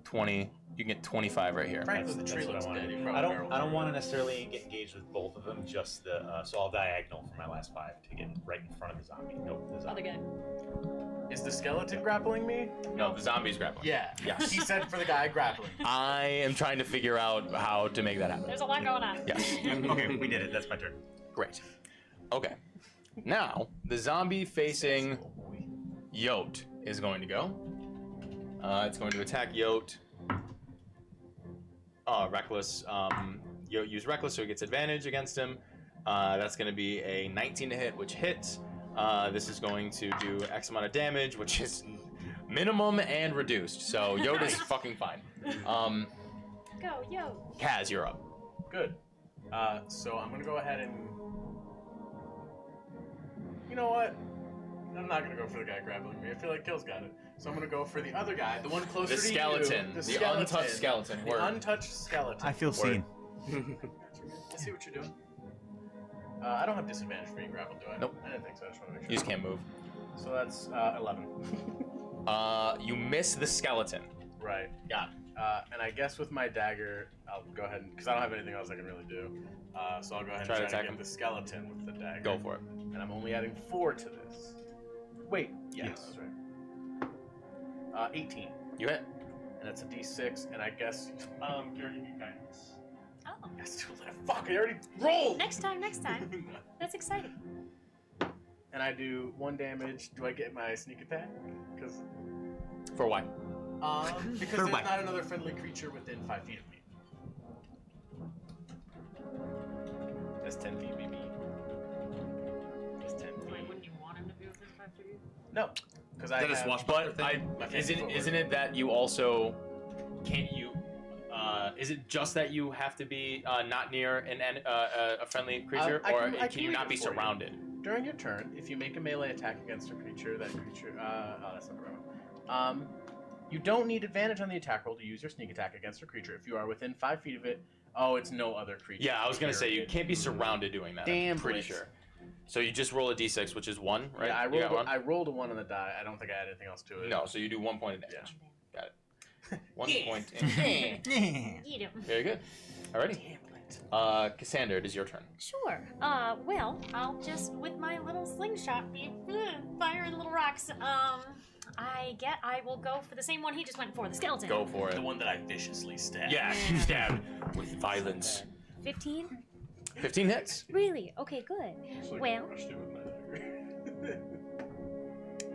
S1: 20. You can get 25 right here.
S2: Frankly, the tree
S4: what
S2: looks
S4: I wanna
S2: dead.
S4: do.
S2: You probably
S4: I
S2: barreled
S4: don't
S2: through
S4: want to
S2: it.
S4: necessarily get engaged with both of them. Just the so I'll diagonal for my last 5 to get right in front of the zombie. Nope, the
S3: Other
S4: zombie.
S3: guy.
S2: Is the skeleton grappling me?
S1: No, the zombie's grappling.
S2: Yeah.
S1: Yes.
S2: He said for the guy grappling.
S1: I am trying to figure out how to make that happen.
S3: There's a lot going on.
S1: Yes.
S4: Okay, we did it. That's my turn.
S1: Great. Okay. Now, the zombie facing Yote is going to go. It's going to attack Yote. Reckless. Yote used Reckless, so he gets advantage against him. That's going to be a 19 to hit, which hits. This is going to do X amount of damage, which is minimum and reduced. So Yote is fucking fine.
S3: Go, yo.
S1: Kaz, you're up.
S2: Good. So I'm gonna go ahead and. You know what? I'm not gonna go for the guy grappling me. I feel like Kill's got it. So I'm gonna go for the other guy, the one closer
S1: The
S2: to
S1: skeleton.
S2: you.
S1: The untouched skeleton.
S2: The
S1: Word.
S2: untouched skeleton.
S4: I feel seen.
S2: I see what you're doing. I don't have disadvantage for being grappled, do I?
S1: Nope.
S2: I didn't think so. I just want to make sure.
S1: You just can't move.
S2: So that's 11.
S1: You miss the skeleton.
S2: Right.
S1: Got it.
S2: And I guess with my dagger, I'll go ahead and because I don't have anything else I can really do. So I'll go ahead
S1: Try to
S2: and try
S1: attack
S2: to
S1: him.
S2: get the skeleton with the dagger.
S1: Go for it.
S2: And I'm only adding 4 to this. Wait. Yeah,
S4: Yes.
S2: that's right. 18.
S1: You hit.
S2: And it's a D6, and I guess.
S5: Gary, you need guidance.
S3: Oh.
S2: That's too late. Fuck! I already rolled.
S3: Next time. That's exciting.
S2: And I do 1 damage. Do I get my sneak attack? Because
S1: For why?
S2: because there's not another friendly creature within 5 feet of me. That's 10 feet, baby. That's 10
S3: Wait,
S2: feet.
S3: wouldn't you want him to be within 5 feet?
S2: No, because I
S6: Is that a
S2: have.
S6: swashbuckler
S1: But
S6: thing?
S2: My fancy footwork.
S1: isn't it that you also can't you? Is it just that you have to be not near a friendly creature,
S2: I
S1: or
S2: can
S1: can you
S2: read
S1: not
S2: it
S1: be
S2: for you.
S1: surrounded?
S2: During your turn, if you make a melee attack against a creature, that creature. Oh, that's not the right one. You don't need advantage on the attack roll to use your sneak attack against a creature. If you are within 5 feet of it, it's no other creature.
S1: Yeah, I was gonna say you
S2: period.
S1: can't be surrounded doing that.
S2: Damn
S1: I'm pretty
S2: blitz.
S1: sure. So you just roll a d6, which is 1, right?
S2: Yeah,
S1: You got one?
S2: I rolled a 1 on the die. I don't think I had anything else to it.
S1: No, so you do 1 point of damage.
S2: Yeah.
S1: Got it. 1
S2: Yeah.
S1: point.
S3: Eat him.
S1: Very good. Alrighty. Cassandra, it is your turn.
S3: Sure. Well, I'll just with my little slingshot be firing little rocks. I will go for the same one he just went for, the skeleton.
S1: Go for it.
S2: The one that I viciously stabbed.
S1: Yeah, you stabbed with violence.
S3: 15?
S1: 15 hits.
S3: Really? Okay, good.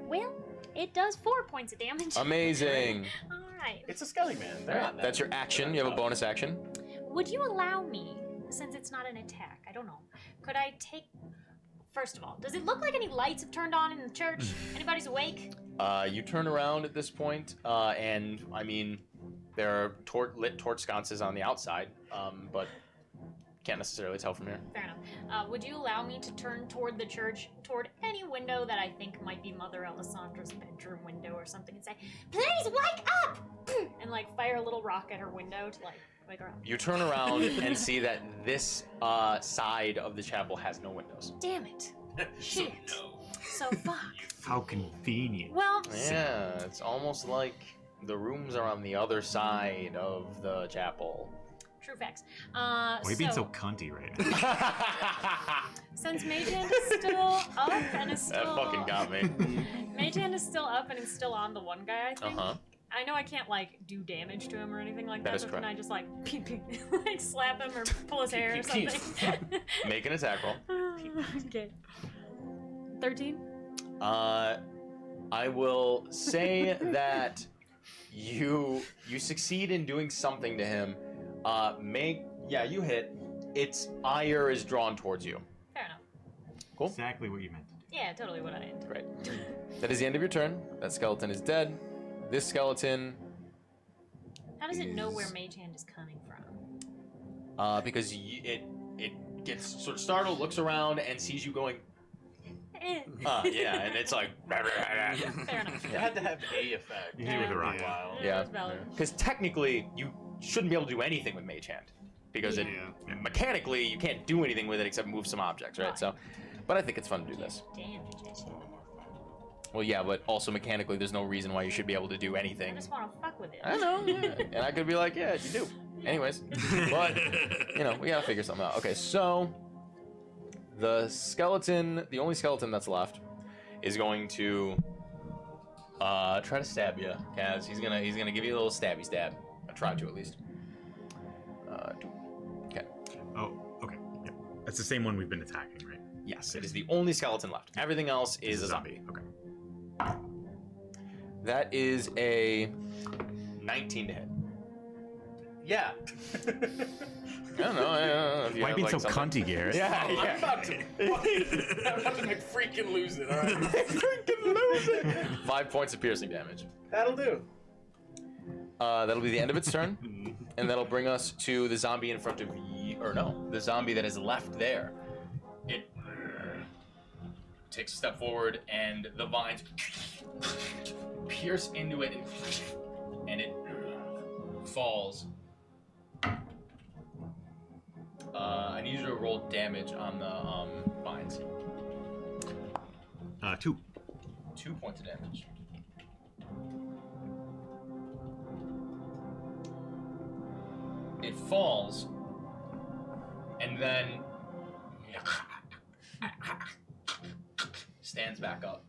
S3: Well, it does 4 points of damage.
S1: Amazing.
S3: All right.
S2: It's a skelly man. They're not that-
S1: That's your action. You have a bonus action.
S3: Would you allow me, since it's not an attack, I don't know, could I take... First of all, does it look like any lights have turned on in the church? Anybody's awake?
S1: You turn around at this point, and I mean, there are lit torch sconces on the outside, but can't necessarily tell from here.
S3: Fair enough. Would you allow me to turn toward the church, toward any window that I think might be Mother Alessandra's bedroom window or something, and say, "Please wake up!" and like fire a little rock at her window to like wake her up?
S1: You turn around and see that this side of the chapel has no windows.
S3: Damn it! Shit. So fuck.
S4: How convenient.
S3: Well,
S1: Yeah, it's almost like the rooms are on the other side of the chapel.
S3: true facts.
S4: Why are you being so cunty right now?
S3: Since Mage Hand is still up and is
S1: That
S3: still
S1: fucking got me.
S3: Mage Hand is still up and is still on the one guy, I think.
S1: Uh-huh.
S3: I know I can't like do damage to him or anything like
S1: That
S3: that,
S1: is
S3: but can
S1: correct.
S3: I just like pew, pew, like slap him or pull his hair or
S1: Pew, pew, pew.
S3: something?
S1: Make an attack roll.
S3: Okay. 13?
S1: I will say that You succeed in doing something to him. You hit. Its ire is drawn towards you.
S3: Fair enough.
S1: Cool.
S4: Exactly what you meant to do.
S3: Yeah, totally what I intended.
S1: Great. That is the end of your turn. That skeleton is dead. This skeleton,
S3: How does it know where Mage Hand is coming from?
S1: because it gets sort of startled, looks around, and sees you going. And it's like.
S3: Fair enough.
S2: It had to have a effect.
S4: You hit it with a rock.
S2: Wow.
S1: Yeah.
S3: That's valid.
S1: Because technically, you shouldn't be able to do anything with Mage Hand. Because mechanically, you can't do anything with it except move some objects, right?
S3: Right.
S1: So, but I think it's fun to do this.
S3: Damn.
S1: Well, yeah, but also mechanically, there's no reason why you should be able to do
S3: I
S1: anything.
S3: just want to fuck with it.
S1: I know, yeah. And I could be like, yeah, you do. Anyways, but, we gotta figure something out. Okay, so, the only skeleton that's left, is going to, try to stab you, Kaz. He's gonna give you a little stabby stab. I try to, at least. Okay.
S4: Oh, okay. Yep. That's the same one we've been attacking, right?
S1: Yes, it is the only skeleton left. Everything else is a zombie.
S4: Okay.
S1: That is a 19 to hit.
S2: Yeah.
S1: I don't know if you
S4: Why
S1: have,
S4: be
S1: like,
S4: so
S1: something-
S4: cunty, Garrett?
S1: Yeah,
S2: I'm about to like freaking lose it. All right.
S1: freaking lose it. 5 points of piercing damage.
S2: That'll do.
S1: That'll be the end of its turn, and that'll bring us to the zombie in front of you. Or no, the zombie that is left there. It takes a step forward, and the vines pierce into it, and it falls. I need you to roll damage on the vines.
S4: 2.
S1: 2 points of damage. It falls, and then stands back up.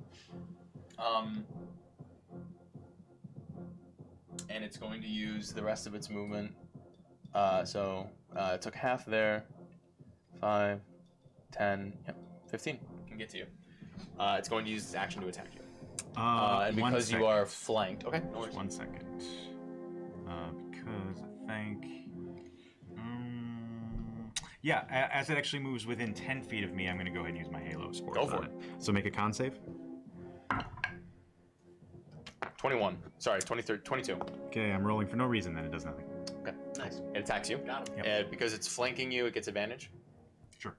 S1: And it's going to use the rest of its movement. It took half there. 5, 10, 15 can get to you. It's going to use its action to attack you. And because you are flanked. Okay, no worries.
S4: 1 second. Because I think. As it actually moves within 10 feet of me, I'm going to go ahead and use my Halo Spores.
S1: Go for
S4: on it. So make a con save.
S1: 21. Sorry, 23, 22.
S4: Okay, I'm rolling for no reason, then it does nothing.
S1: Okay, nice. It attacks you.
S2: Got him.
S4: Yep.
S1: And because it's flanking you, it gets advantage.
S4: Sure.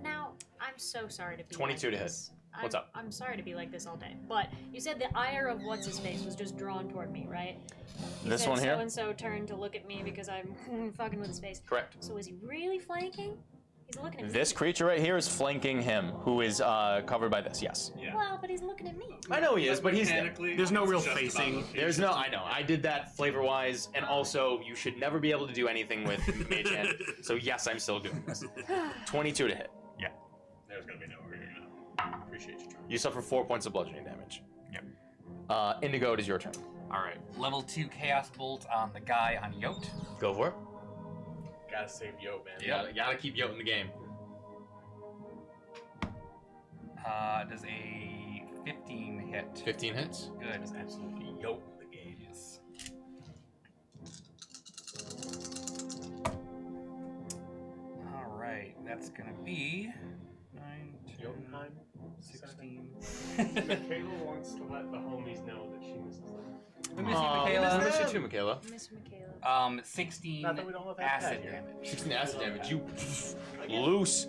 S3: Now, I'm so sorry to be
S1: 22
S3: like
S1: to hit.
S3: this.
S1: What's up?
S3: I'm sorry to be like this all day, but you said the ire of what's his face was just drawn toward me, right? You
S1: This
S3: said
S1: one here?
S3: So and so turned to look at me because I'm fucking with his face.
S1: Correct.
S3: So is he really flanking? He's looking at me.
S1: This creature right here is flanking him, who is covered by this. Yes.
S3: Well, but he's looking at me.
S1: I know he is, but he's
S2: Mechanically,
S6: There's no
S2: it's
S6: real
S2: just about
S6: facing.
S2: location.
S1: there's no. I know. I did that flavor-wise, and also you should never be able to do anything with Mage Hand. So yes, I'm still doing this. 22 to hit.
S4: Yeah.
S2: There's gonna be no way. Appreciate you trying.
S1: You suffer 4 points of bludgeoning damage.
S4: Yep.
S1: Indigo, it is your turn.
S9: All right, level 2 Chaos Bolt on the guy on Yote.
S1: Go for it.
S2: Gotta save Yo, man.
S1: You gotta keep Yote in the game.
S9: Does a 15 hit?
S1: 15 hits.
S9: Good.
S2: It's absolutely Yo in the game.
S9: Yes. All right, that's gonna be 9, 10,
S2: Jotunheim?
S9: 16.
S5: Michaela wants to let the homies know that she misses them.
S9: We miss you,
S1: I
S9: Michaela.
S1: miss you too, Michaela.
S3: Miss Michaela.
S9: 16
S2: Not that we don't have
S9: acid
S2: that
S9: damage.
S1: 16 acid damage. You loose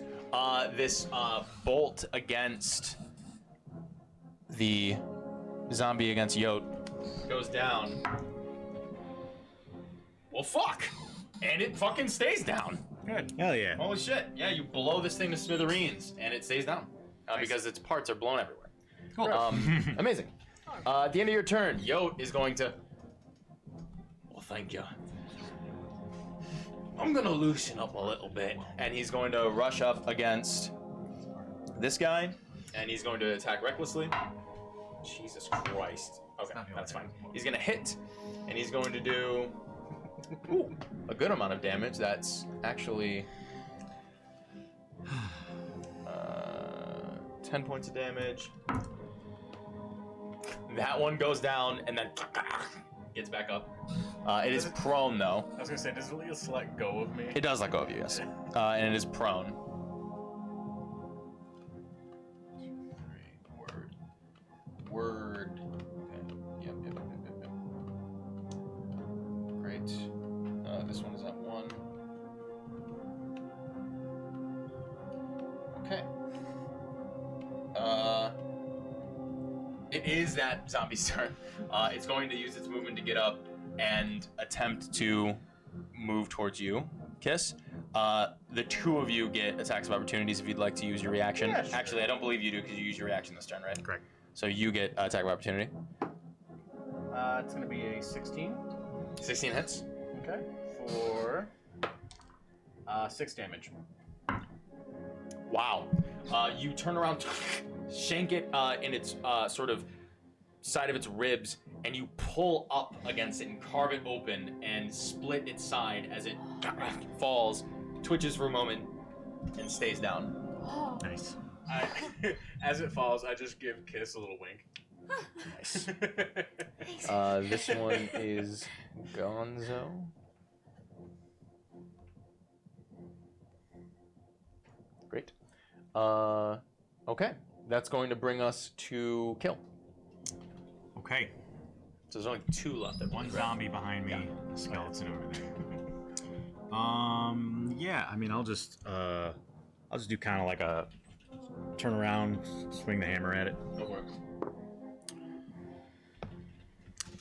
S1: this bolt against the zombie against Yote. Goes down. Well, fuck! And it fucking stays down.
S4: Good. Hell yeah.
S1: Holy shit. Yeah, you blow this thing to smithereens, and it stays down. Because its parts are blown everywhere.
S9: Cool.
S1: Amazing. At the end of your turn, Yote is going to... Well, thank you. I'm gonna loosen up a little bit. And he's going to rush up against this guy, and he's going to attack recklessly. Jesus Christ. Okay, that's fine. He's gonna hit, and he's going to do a good amount of damage. That's actually 10 points of damage. That one goes down and then gets back up. It is prone though.
S2: I was gonna say, does it just let go of me?
S1: It does let go of you, yes. And it is prone. Word. Okay. Yep. Great. This one is at 1. Okay. It is that zombie's turn. It's going to use its movement to get up and attempt to move towards you, Kiss. The two of you get attacks of opportunities if you'd like to use your reaction.
S2: Yeah, sure.
S1: Actually, I don't believe you do because you use your reaction this turn, right?
S4: Correct.
S1: So you get attack of opportunity.
S2: It's gonna be a 16.
S1: 16 hits.
S2: Okay. For 6 damage.
S1: Wow. You turn around, shank it in its sort of side of its ribs, and you pull up against it and carve it open and split its side as it falls, twitches for a moment, and stays down.
S4: Nice.
S2: As it falls, I just give Kiss a little wink.
S1: Nice. This one is Gonzo. Great. Okay. That's going to bring us to kill.
S4: Okay.
S1: So there's only 2 left.
S4: One zombie behind me, a skeleton over there. Yeah. I mean, I'll just do kind of like a turn around, swing the hammer at it.
S1: Go for it.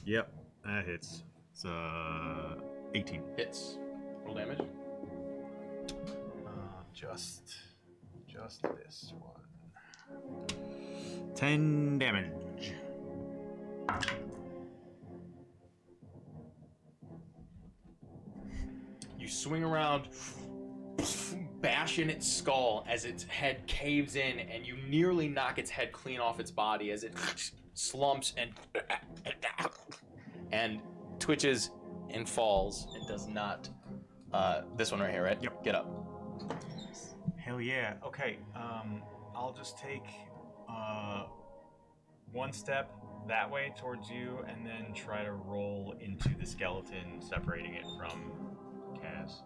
S4: Yep, that hits. It's 18.
S1: Hits. Roll damage.
S11: Just this one.
S4: 10 damage.
S1: You swing around, bash in its skull as its head caves in, and you nearly knock its head clean off its body as it slumps and twitches and falls and does not. This one right here, right?
S4: Yep.
S1: Get up.
S4: Hell yeah. Okay. I'll just take one step that way towards you, and then try to roll into the skeleton, separating it from Kaz.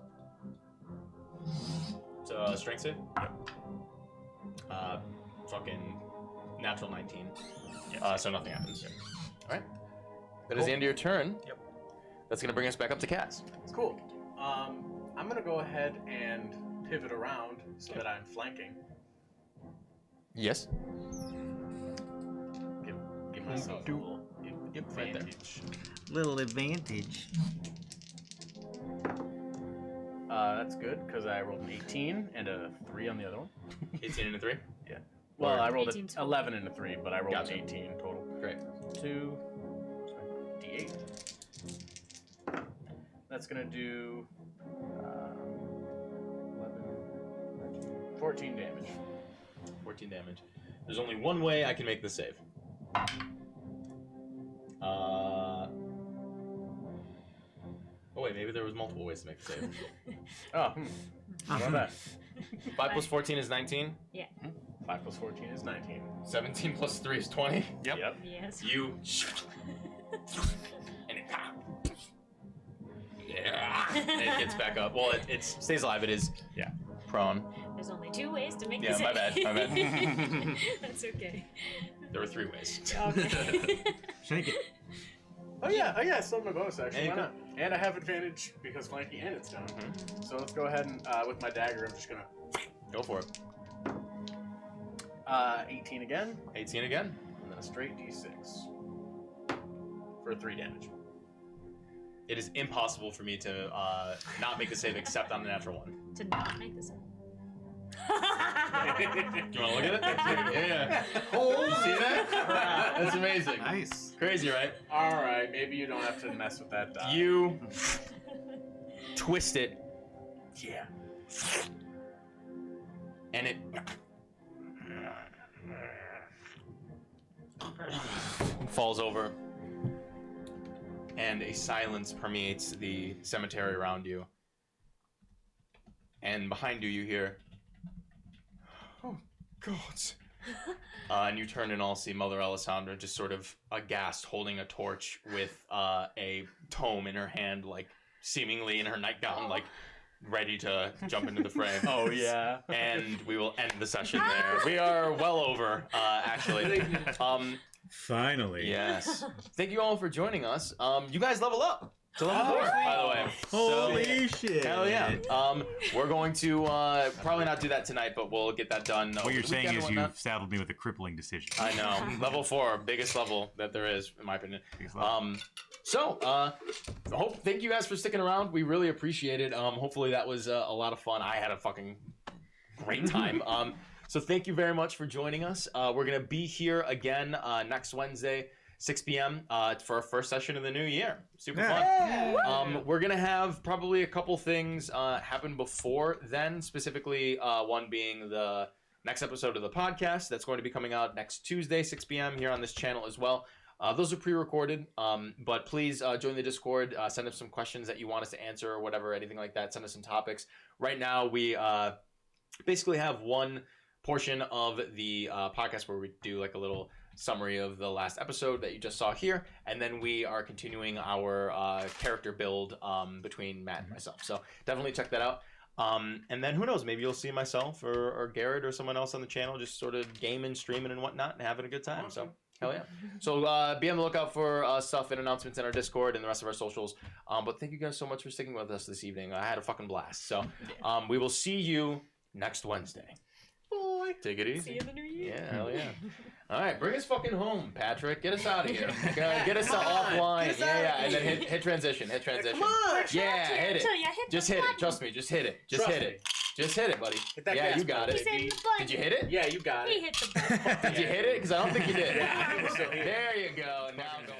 S1: It's a strength save.
S4: Yep.
S1: Fucking natural 19.
S4: Yeah.
S1: So nothing happens. All right. That is the end of your turn.
S4: Yep.
S1: That's gonna bring us back up to Kaz.
S2: Cool. I'm gonna go ahead and pivot around so that I'm flanking.
S1: Yes.
S2: Give myself a little
S1: Yep, right there.
S2: advantage.
S4: Little advantage.
S2: That's good because I rolled an 18 and a 3 on the other one.
S1: 18 and a 3.
S2: Yeah. Well, I rolled
S3: 18
S2: an
S3: total.
S2: 11 and a 3, but I rolled
S1: Gotcha.
S2: an 18 total.
S1: Great.
S2: 2, D8. That's gonna do 11, 13, 14 damage.
S1: 14 damage. There's only one way I can make this save. Oh wait, maybe there was multiple ways to make the save.
S2: Oh, how about that?
S1: 5 plus 14 is 19.
S3: Yeah.
S2: 5 plus 14 is 19.
S1: 17 plus 3 is 20.
S2: Yep.
S3: Yes.
S1: You and it and it gets back up. Well, it stays alive. It is prone.
S3: There's only 2 ways to make
S1: Yeah,
S3: this.
S1: my bad.
S3: That's okay.
S1: There were 3 ways.
S3: Okay.
S4: Shake it.
S2: Oh yeah, I still have my bonus action.
S1: Yeah,
S2: Why
S1: you
S2: not? And I have advantage because flanking and it's down. So let's go ahead and with my dagger, I'm just gonna
S1: Go for it.
S2: 18 again,
S1: 18 again.
S2: and then a straight D6 for 3 damage.
S1: It is impossible for me to not make the save except on the natural one.
S3: To not make this.
S1: Do you want to look at it? Yeah. Oh, you see that? That's amazing.
S4: Nice.
S1: Crazy, right?
S2: All right, maybe you don't have to mess with that die.
S1: You twist it,
S2: Yeah.
S1: and it falls over, and a silence permeates the cemetery around you. And behind you, you hear, "Oh, gods, And you turn and all see Mother Alessandra just sort of aghast, holding a torch with a tome in her hand, like seemingly in her nightgown, like ready to jump into the fray.
S7: Oh yeah.
S1: And we will end the session there. We are well over, actually.
S4: Finally.
S1: Yes. Thank you all for joining us. You guys level up to level 4, by the way.
S4: Holy shit.
S1: Hell yeah. We're going to probably not do that tonight, but we'll get that done.
S4: What you're saying is you've saddled me with a crippling decision.
S1: I know. Level 4, biggest level that there is, in my opinion. Thank you guys for sticking around. We really appreciate it. Hopefully that was a lot of fun. I had a fucking great time. So thank you very much for joining us. We're going to be here again next Wednesday, 6 p.m. For our first session of the new year. Super fun. We're going to have probably a couple things happen before then, specifically one being the next episode of the podcast that's going to be coming out next Tuesday, 6 p.m. here on this channel as well. Those are pre-recorded, but please join the Discord, send us some questions that you want us to answer or whatever, anything like that. Send us some topics. Right now, we basically have one portion of the podcast where we do like a little summary of the last episode that you just saw here, and then we are continuing our character build between Matt and myself. So definitely check that out. And then who knows, maybe you'll see myself or Garrett or someone else on the channel just sort of gaming, streaming and whatnot and having a good time. So hell yeah. So be on the lookout for stuff and announcements in our Discord and the rest of our socials. But thank you guys so much for sticking with us this evening. I had a fucking blast. So we will see you next Wednesday. Bye. Take it easy.
S3: See you in the new year.
S1: Yeah, hell yeah. All right, bring us fucking home, Patrick. Get us out of here. Get us offline. Yeah, and then hit transition. Hit transition.
S2: Come on.
S1: Yeah, hit it. Just hit it. Trust me. Just hit it. Just hit it. Just hit it, buddy.
S2: Hit that
S1: Yeah,
S2: gas
S1: you got
S2: pedal,
S1: it.
S2: baby.
S1: Did you hit it?
S2: Yeah, you got
S3: He
S2: it.
S3: hit the button.
S1: Did you hit it? Because I don't think you did.
S2: Yeah, I think so.
S1: There you go. Now go.